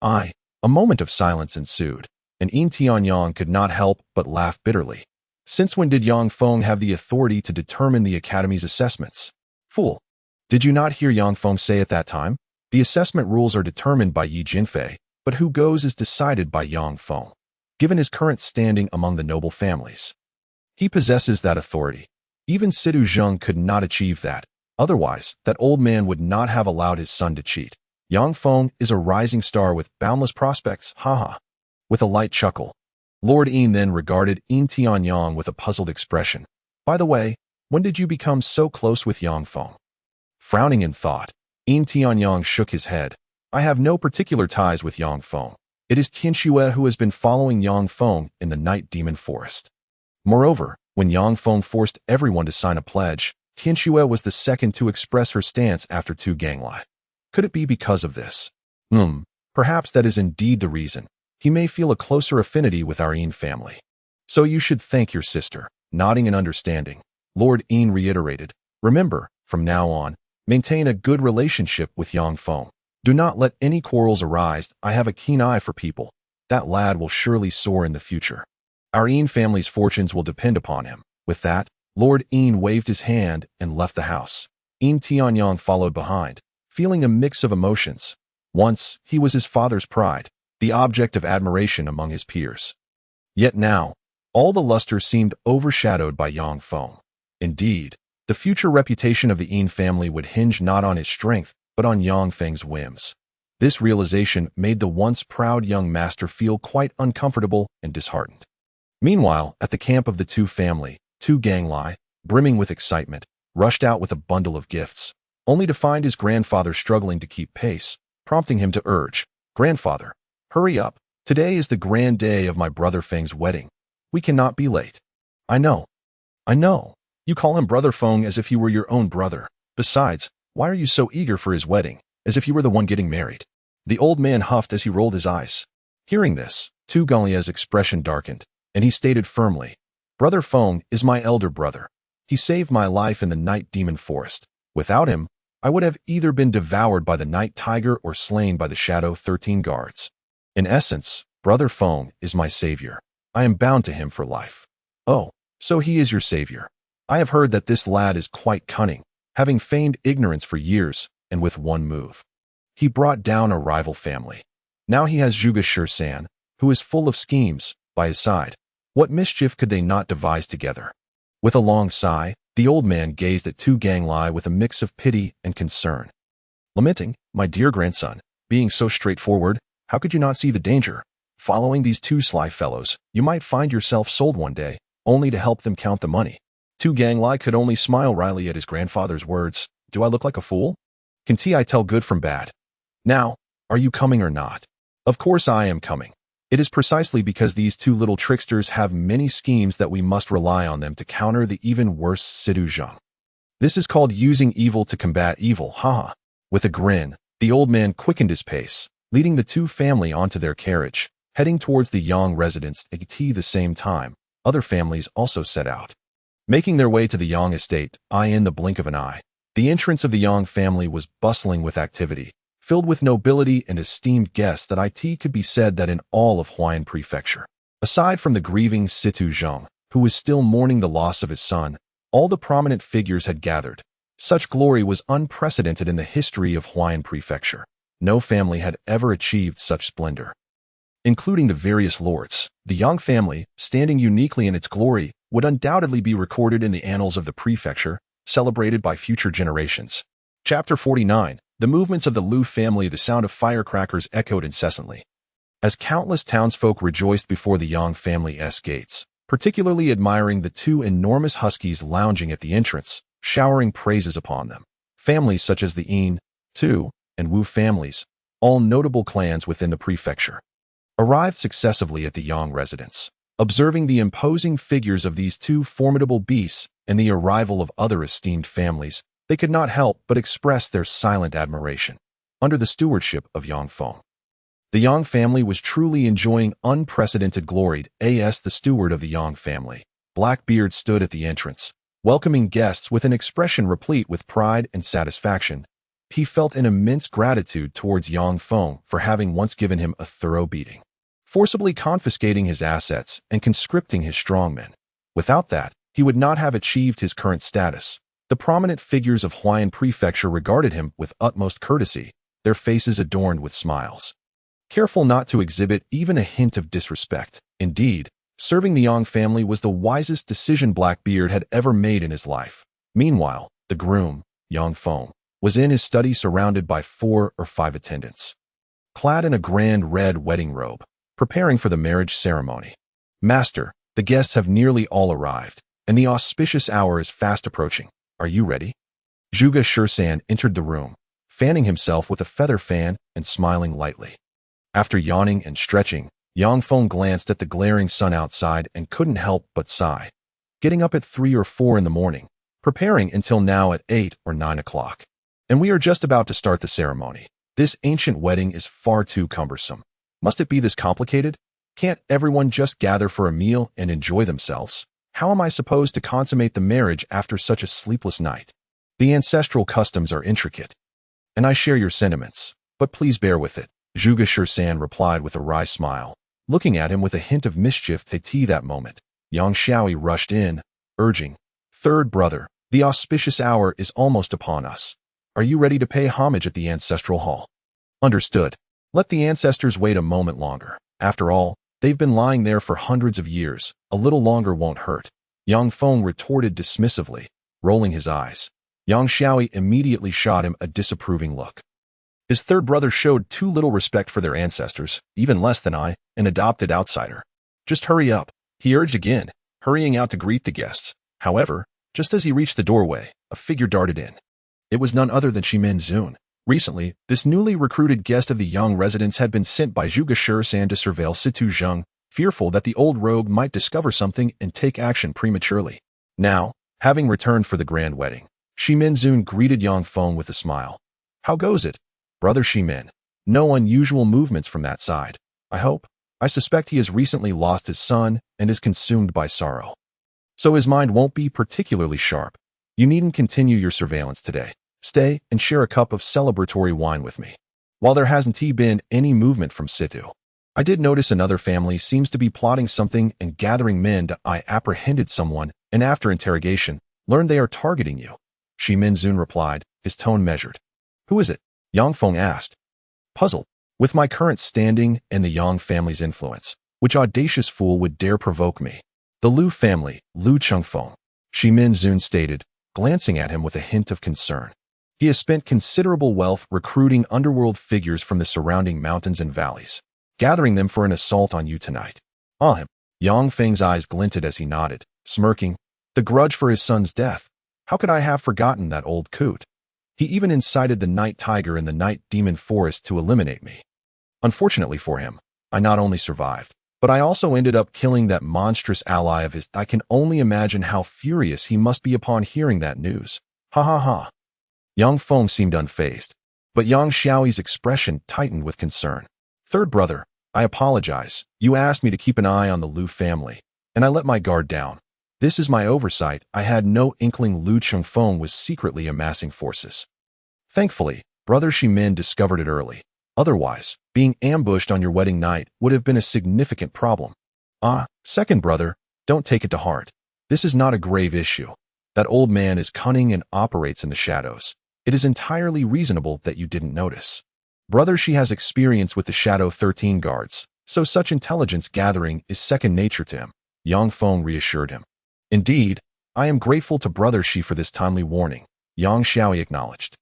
A moment of silence ensued, and Yin Tianyang could not help but laugh bitterly. Since when did Yang Feng have the authority to determine the academy's assessments? Fool! Did you not hear Yang Feng say at that time? The assessment rules are determined by Yi Jinfei, but who goes is decided by Yang Feng, given his current standing among the noble families. He possesses that authority. Even Sidu Zheng could not achieve that. Otherwise, that old man would not have allowed his son to cheat. Yang Feng is a rising star with boundless prospects, haha. With a light chuckle, Lord Yin then regarded Yin Tianyang with a puzzled expression. By the way, when did you become so close with Yang Feng? Frowning in thought, Yin Tianyang shook his head. I have no particular ties with Yang Feng. It is Tianxue who has been following Yang Feng in the Night Demon Forest. Moreover, when Yang Feng forced everyone to sign a pledge, Tianxue was the second to express her stance after Tu Ganglai. Could it be because of this? Perhaps that is indeed the reason. He may feel a closer affinity with our Yin family. So you should thank your sister. Nodding in understanding, Lord Yin reiterated, remember, from now on, maintain a good relationship with Yang Feng. Do not let any quarrels arise. I have a keen eye for people. That lad will surely soar in the future. Our Yin family's fortunes will depend upon him. With that, Lord Yin waved his hand and left the house. Yin Tianyang followed behind, feeling a mix of emotions. Once, he was his father's pride, the object of admiration among his peers. Yet now, all the luster seemed overshadowed by Yang Feng. Indeed, the future reputation of the Yin family would hinge not on his strength, but on Yang Feng's whims. This realization made the once proud young master feel quite uncomfortable and disheartened. Meanwhile, at the camp of the Tu family, Tu Ganglai, brimming with excitement, rushed out with a bundle of gifts, only to find his grandfather struggling to keep pace, prompting him to urge, Grandfather, hurry up. Today is the grand day of my brother Feng's wedding. We cannot be late. I know. You call him Brother Feng as if he were your own brother. Besides, why are you so eager for his wedding, as if you were the one getting married? The old man huffed as he rolled his eyes. Hearing this, Tu Ganglai's expression darkened, and he stated firmly, Brother Feng is my elder brother. He saved my life in the Night Demon Forest. Without him, I would have either been devoured by the Night Tiger or slain by the Shadow 13 guards. In essence, Brother Feng is my savior. I am bound to him for life. Oh, so he is your savior. I have heard that this lad is quite cunning, having feigned ignorance for years, and with one move, he brought down a rival family. Now he has Zhuge Shi-san, who is full of schemes, by his side. What mischief could they not devise together? With a long sigh, the old man gazed at Tu Ganglai with a mix of pity and concern. Lamenting, my dear grandson, being so straightforward, how could you not see the danger? Following these two sly fellows, you might find yourself sold one day, only to help them count the money. Tu Ganglai could only smile wryly at his grandfather's words. Do I look like a fool? Can I tell good from bad? Now, are you coming or not? Of course I am coming. It is precisely because these two little tricksters have many schemes that we must rely on them to counter the even worse Sidu Zheng. This is called using evil to combat evil, haha. With a grin, the old man quickened his pace, leading the Tu family onto their carriage, heading towards the Yang residence at the same time. Other families also set out. Making their way to the Yang estate, in the blink of an eye. The entrance of the Yang family was bustling with activity, filled with nobility and esteemed guests that it could be said that in all of Huayan Prefecture. Aside from the grieving Situ Zheng, who was still mourning the loss of his son, all the prominent figures had gathered. Such glory was unprecedented in the history of Huayan Prefecture. No family had ever achieved such splendor. Including the various lords, the Yang family, standing uniquely in its glory, would undoubtedly be recorded in the annals of the prefecture, celebrated by future generations. Chapter 49. The movements of the Liu family. The sound of firecrackers echoed incessantly, as countless townsfolk rejoiced before the Yang family's gates, particularly admiring the two enormous huskies lounging at the entrance, showering praises upon them. Families such as the Yin, Tu, and Wu families, all notable clans within the prefecture, arrived successively at the Yang residence. Observing the imposing figures of these two formidable beasts and the arrival of other esteemed families, they could not help but express their silent admiration. Under the stewardship of Yang Feng, the Yang family was truly enjoying unprecedented glory. As the steward of the Yang family, Blackbeard stood at the entrance, welcoming guests with an expression replete with pride and satisfaction. He felt an immense gratitude towards Yang Feng for having once given him a thorough beating, forcibly confiscating his assets and conscripting his strongmen. Without that, he would not have achieved his current status. The prominent figures of Huayan Prefecture regarded him with utmost courtesy, their faces adorned with smiles, careful not to exhibit even a hint of disrespect. Indeed, serving the Yang family was the wisest decision Blackbeard had ever made in his life. Meanwhile, the groom, Yang Feng, was in his study surrounded by 4 or 5 attendants, clad in a grand red wedding robe, preparing for the marriage ceremony. Master, the guests have nearly all arrived, and the auspicious hour is fast approaching. Are you ready? Zhuge Shursan entered the room, fanning himself with a feather fan and smiling lightly. After yawning and stretching, Yang Feng glanced at the glaring sun outside and couldn't help but sigh. Getting up at 3 or 4 in the morning, preparing until now at 8 or 9 o'clock. And we are just about to start the ceremony. This ancient wedding is far too cumbersome. Must it be this complicated? Can't everyone just gather for a meal and enjoy themselves? How am I supposed to consummate the marriage after such a sleepless night? The ancestral customs are intricate, and I share your sentiments, but please bear with it, Zhuge Shursan replied with a wry smile, looking at him with a hint of mischief. That moment, Yang Shaobai rushed in, urging, "Third brother, the auspicious hour is almost upon us. Are you ready to pay homage at the ancestral hall?" Understood. Let the ancestors wait a moment longer. After all, they've been lying there for hundreds of years. A little longer won't hurt. Yang Feng retorted dismissively, rolling his eyes. Yang Shaobai immediately shot him a disapproving look. His third brother showed too little respect for their ancestors, even less than I, an adopted outsider. Just hurry up, he urged again, hurrying out to greet the guests. However, just as he reached the doorway, a figure darted in. It was none other than Shimen Zun. Recently, this newly recruited guest of the Yang residence had been sent by Zhuge Shursan to surveil Situ Zheng, fearful that the old rogue might discover something and take action prematurely. Now, having returned for the grand wedding, Shimen Zun greeted Yang Feng with a smile. "How goes it, brother Shimen? No unusual movements from that side, I hope? I suspect he has recently lost his son and is consumed by sorrow, so his mind won't be particularly sharp. You needn't continue your surveillance today. Stay and share a cup of celebratory wine with me. While there hasn't been any movement from Situ, I did notice another family seems to be plotting something and gathering men. I apprehended someone, and after interrogation, learned they are targeting you." Shimen Zun replied, his tone measured. "Who is it?" Yang Feng asked, puzzled. "With my current standing and the Yang family's influence, which audacious fool would dare provoke me?" "The Liu family, Liu Chengfeng," Shimen Zun stated, glancing at him with a hint of concern. "He has spent considerable wealth recruiting underworld figures from the surrounding mountains and valleys, gathering them for an assault on you tonight." "Ah, him." Yang Feng's eyes glinted as he nodded, smirking. "The grudge for his son's death. How could I have forgotten that old coot? He even incited the night tiger in the night demon forest to eliminate me. Unfortunately for him, I not only survived, but I also ended up killing that monstrous ally of his. I can only imagine how furious he must be upon hearing that news. Ha ha ha." Yang Feng seemed unfazed, but Yang Shaoi's expression tightened with concern. "Third brother, I apologize. You asked me to keep an eye on the Liu family, and I let my guard down. This is my oversight. I had no inkling Liu Feng was secretly amassing forces. Thankfully, Brother Shimen discovered it early. Otherwise, being ambushed on your wedding night would have been a significant problem. Second brother, don't take it to heart. This is not a grave issue. That old man is cunning and operates in the shadows. It is entirely reasonable that you didn't notice. Brother, she has experience with the Shadow 13 guards, so such intelligence gathering is second nature to him, Yang Feng reassured him. Indeed, I am grateful to Brother Shi for this timely warning, Yang Shaobai acknowledged.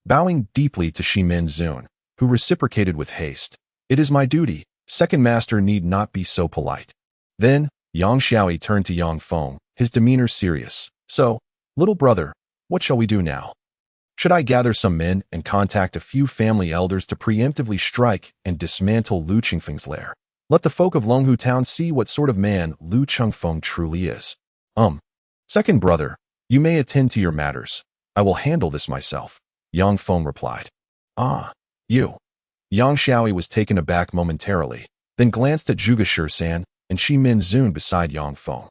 Bowing deeply to Shimen Zun, who reciprocated with haste. It is my duty, second master need not be so polite. Then, Yang Shaobai turned to Yang Feng, his demeanor serious. So, little brother, what shall we do now? Should I gather some men and contact a few family elders to preemptively strike and dismantle Liu Feng's lair? Let the folk of Longhu Town see what sort of man Liu Feng truly is. Second brother, you may attend to your matters. I will handle this myself, Yang Feng replied. You. Yang Shaobai was taken aback momentarily, then glanced at Zhuge Shisan and Shimen Zun beside Yang Feng.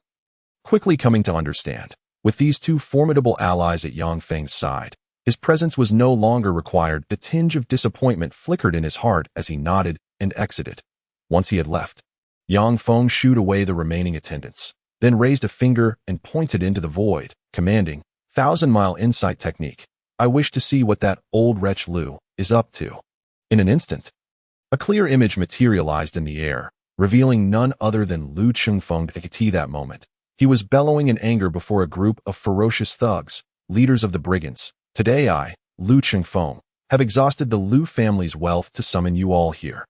Quickly coming to understand, with these two formidable allies at Yang Feng's side, his presence was no longer required. The tinge of disappointment flickered in his heart as he nodded and exited. Once he had left, Yang Feng shooed away the remaining attendants, then raised a finger and pointed into the void, commanding, 1,000-mile insight technique. I wish to see what that old wretch Liu is up to. In an instant, a clear image materialized in the air, revealing none other than Liu Feng. At that moment, he was bellowing in anger before a group of ferocious thugs, leaders of the brigands. Today I, Liu Feng, have exhausted the Liu family's wealth to summon you all here,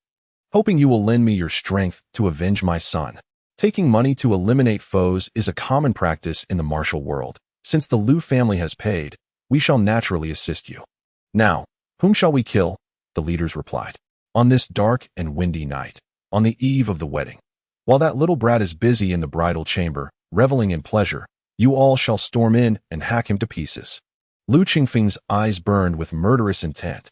hoping you will lend me your strength to avenge my son. Taking money to eliminate foes is a common practice in the martial world. Since the Liu family has paid, we shall naturally assist you. Now, whom shall we kill? The leaders replied. On this dark and windy night, on the eve of the wedding, while that little brat is busy in the bridal chamber, reveling in pleasure, you all shall storm in and hack him to pieces. Liu Feng's eyes burned with murderous intent,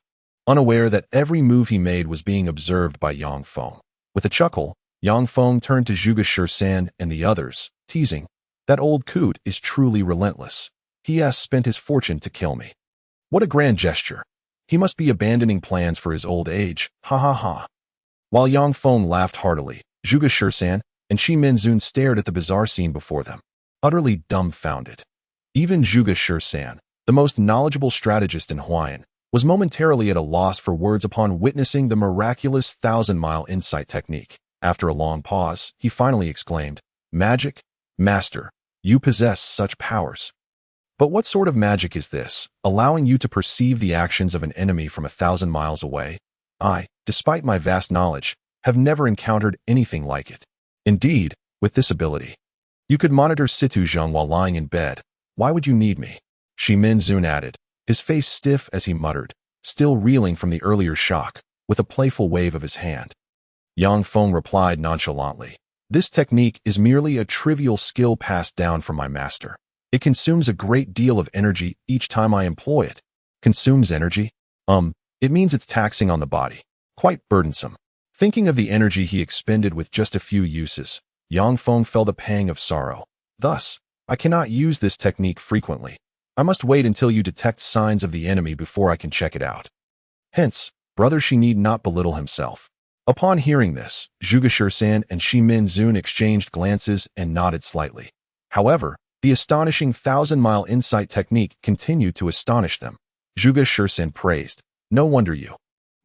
unaware that every move he made was being observed by Yang Feng. With a chuckle, Yang Feng turned to Zhuge Shisan and the others, teasing, that old coot is truly relentless. He has spent his fortune to kill me. What a grand gesture. He must be abandoning plans for his old age, ha ha ha. While Yang Feng laughed heartily, Zhuge Shisan and Shimen Zun stared at the bizarre scene before them, utterly dumbfounded. Even Zhuge Shisan, the most knowledgeable strategist in Huayan, was momentarily at a loss for words upon witnessing the miraculous 1,000-mile insight technique. After a long pause, he finally exclaimed, Magic? Master, you possess such powers. But what sort of magic is this, allowing you to perceive the actions of an enemy from 1,000 miles away? I, despite my vast knowledge, have never encountered anything like it. Indeed, with this ability, you could monitor Situzheng while lying in bed. Why would you need me? Shimen Zun added, his face stiff as he muttered, still reeling from the earlier shock, with a playful wave of his hand. Yang Feng replied nonchalantly, this technique is merely a trivial skill passed down from my master. It consumes a great deal of energy each time I employ it. Consumes energy? It means it's taxing on the body. Quite burdensome. Thinking of the energy he expended with just a few uses, Yang Feng felt a pang of sorrow. Thus, I cannot use this technique frequently. I must wait until you detect signs of the enemy before I can check it out. Hence, Brother Shi need not belittle himself. Upon hearing this, Zhuge Shisan and Shimen Zun exchanged glances and nodded slightly. However, the astonishing 1,000-mile insight technique continued to astonish them. Zhuge Shisan praised, no wonder you,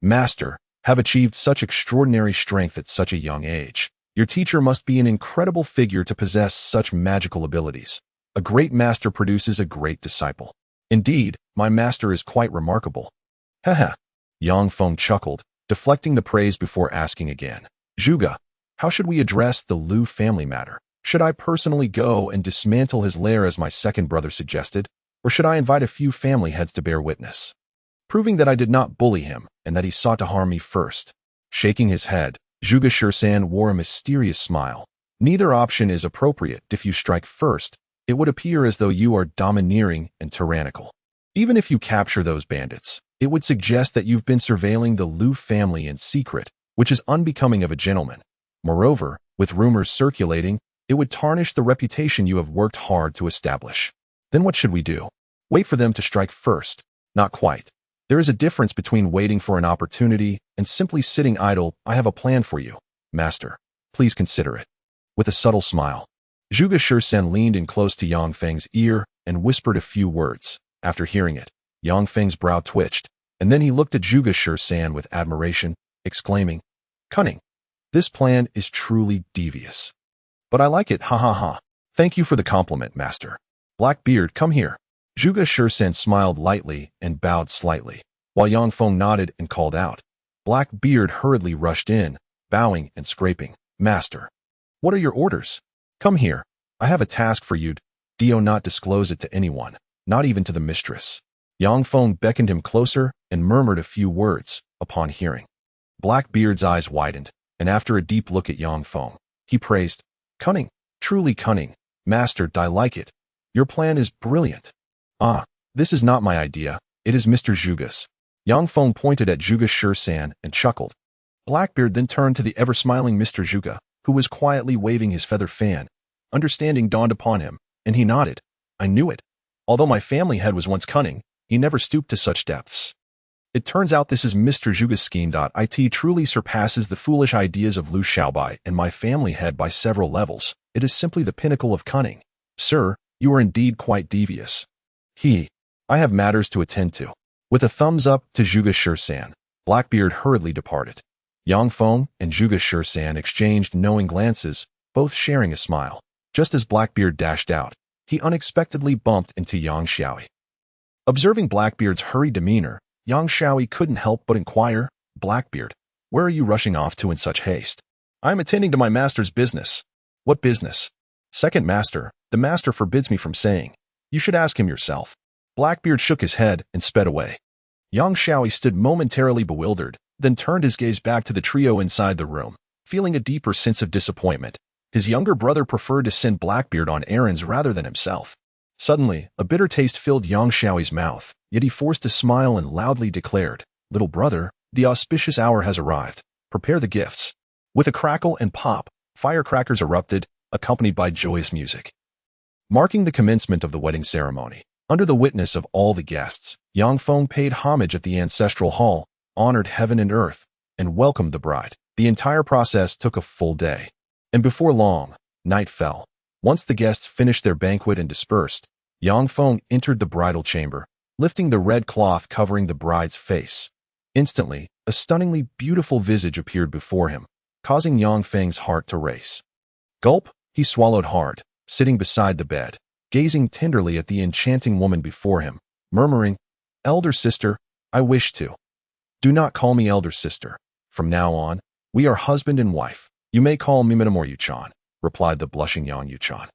Master, have achieved such extraordinary strength at such a young age. Your teacher must be an incredible figure to possess such magical abilities. A great master produces a great disciple. Indeed, my master is quite remarkable. Haha. Yang Feng chuckled, deflecting the praise before asking again. Zhuge, how should we address the Liu family matter? Should I personally go and dismantle his lair as my second brother suggested, or should I invite a few family heads to bear witness, proving that I did not bully him and that he sought to harm me first? Shaking his head, Zhuge Shisan wore a mysterious smile. Neither option is appropriate. If you strike first, it would appear as though you are domineering and tyrannical. Even if you capture those bandits, it would suggest that you've been surveilling the Liu family in secret, which is unbecoming of a gentleman. Moreover, with rumors circulating, It would tarnish the reputation you have worked hard to establish. Then what should we do? Wait for them to strike first? Not quite. There is a difference between waiting for an opportunity and simply sitting idle. I have a plan for you, master. Please consider it. With a subtle smile, Zhuge Shursen leaned in close to Yang Feng's ear and whispered a few words. After hearing it, Yang Feng's brow twitched, and then he looked at Zhuge Shursen with admiration, exclaiming, "Cunning. This plan is truly devious. But I like it, ha ha ha. Thank you for the compliment, master. Blackbeard, come here." Zhuge Shursen smiled lightly and bowed slightly, while Yang Feng nodded and called out. Blackbeard hurriedly rushed in, bowing and scraping. "Master, what are your orders? Come here. I have a task for you. Do not disclose it to anyone, not even to the mistress." Yang Feng beckoned him closer and murmured a few words. Upon hearing, Blackbeard's eyes widened, and after a deep look at Yang Feng, he praised, "Cunning, truly cunning. Master, I like it. Your plan is brilliant." "Ah, this is not my idea. It is Mr. Zhuge's." Yang Feng pointed at Zhuge Shursen and chuckled. Blackbeard then turned to the ever-smiling Mr. Zhuge, who was quietly waving his feather fan. Understanding dawned upon him, and he nodded. "I knew it. Although my family head was once cunning, he never stooped to such depths. It turns out this is Mr. Zhuge's scheme. It truly surpasses the foolish ideas of Liu Shaobai and my family head by several levels. It is simply the pinnacle of cunning. Sir, you are indeed quite devious." I have matters to attend to." With a thumbs up to Zhuge Shursen, Blackbeard hurriedly departed. Yang Feng and Zhuge Shursen exchanged knowing glances, both sharing a smile. Just as Blackbeard dashed out, he unexpectedly bumped into Yang Xiaoi. Observing Blackbeard's hurried demeanor, Yang Xiaoi couldn't help but inquire, "Blackbeard, where are you rushing off to in such haste?" "I am attending to my master's business." "What business?" "Second master, the master forbids me from saying. You should ask him yourself." Blackbeard shook his head and sped away. Yang Xiaoi stood momentarily bewildered, then turned his gaze back to the trio inside the room, feeling a deeper sense of disappointment. His younger brother preferred to send Blackbeard on errands rather than himself. Suddenly, a bitter taste filled Yang Xiaoi's mouth, yet he forced a smile and loudly declared, "Little brother, the auspicious hour has arrived. Prepare the gifts." With a crackle and pop, firecrackers erupted, accompanied by joyous music. Marking the commencement of the wedding ceremony, under the witness of all the guests, Yang Feng paid homage at the ancestral hall, honored heaven and earth, and welcomed the bride. The entire process took a full day. And before long, night fell. Once the guests finished their banquet and dispersed, Yang Feng entered the bridal chamber, lifting the red cloth covering the bride's face. Instantly, a stunningly beautiful visage appeared before him, causing Yang Feng's heart to race. Gulp, he swallowed hard, sitting beside the bed, gazing tenderly at the enchanting woman before him, murmuring, "Elder sister, I wish to." "Do not call me elder sister. From now on, we are husband and wife. You may call me Madame or Yuchan," replied the blushing Yang Yuchan.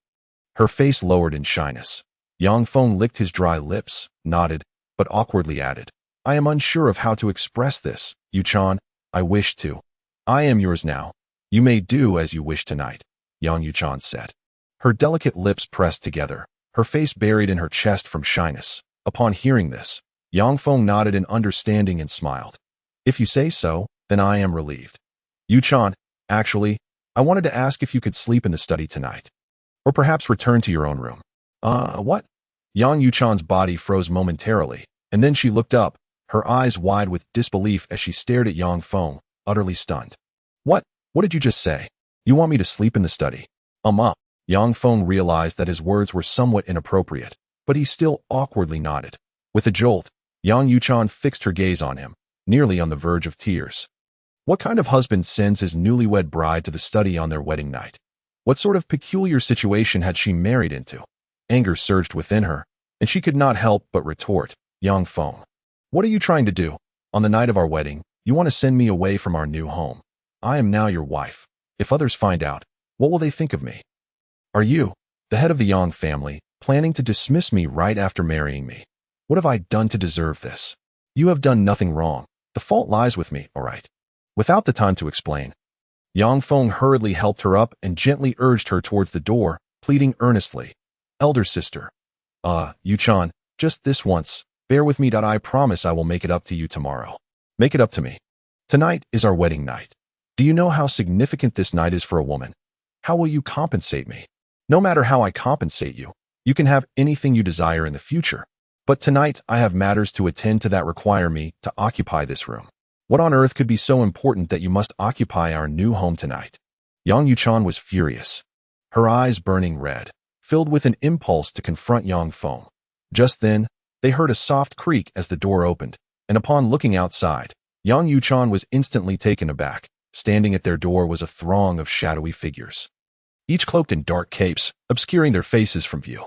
Her face lowered in shyness. Yang Feng licked his dry lips, nodded, but awkwardly added, "I am unsure of how to express this, Yuchan. I wish to. I am yours now. You may do as you wish tonight," Yang Yuchan said. Her delicate lips pressed together, her face buried in her chest from shyness. Upon hearing this, Yang Feng nodded in understanding and smiled. "If you say so, then I am relieved. Yuchan, actually, I wanted to ask if you could sleep in the study tonight. Or perhaps return to your own room." What?" Yang Yuchan's body froze momentarily, and then she looked up, her eyes wide with disbelief as she stared at Yang Feng, utterly stunned. What did you just say? You want me to sleep in the study?" Yang Feng realized that his words were somewhat inappropriate, but he still awkwardly nodded. With a jolt, Yang Yuchan fixed her gaze on him, nearly on the verge of tears. What kind of husband sends his newlywed bride to the study on their wedding night? What sort of peculiar situation had she married into? Anger surged within her, and she could not help but retort, "Yang Feng, what are you trying to do? On the night of our wedding, you want to send me away from our new home. I am now your wife. If others find out, what will they think of me? Are you, the head of the Yang family, planning to dismiss me right after marrying me? What have I done to deserve this? You have done nothing wrong. The fault lies with me, all right." Without the time to explain, Yang Feng hurriedly helped her up and gently urged her towards the door, pleading earnestly, "Elder sister, Yuchan, just this once, bear with me. I promise I will make it up to you tomorrow. Make it up to me. Tonight is our wedding night. Do you know how significant this night is for a woman? How will you compensate me? No matter how I compensate you, you can have anything you desire in the future. But tonight, I have matters to attend to that require me to occupy this room. What on earth could be so important that you must occupy our new home tonight? Yang Yuchan was furious, her eyes burning red, filled with an impulse to confront Yang Feng. Just then, they heard a soft creak as the door opened, and upon looking outside, Yang Yuchan was instantly taken aback. Standing at their door was a throng of shadowy figures, each cloaked in dark capes, obscuring their faces from view.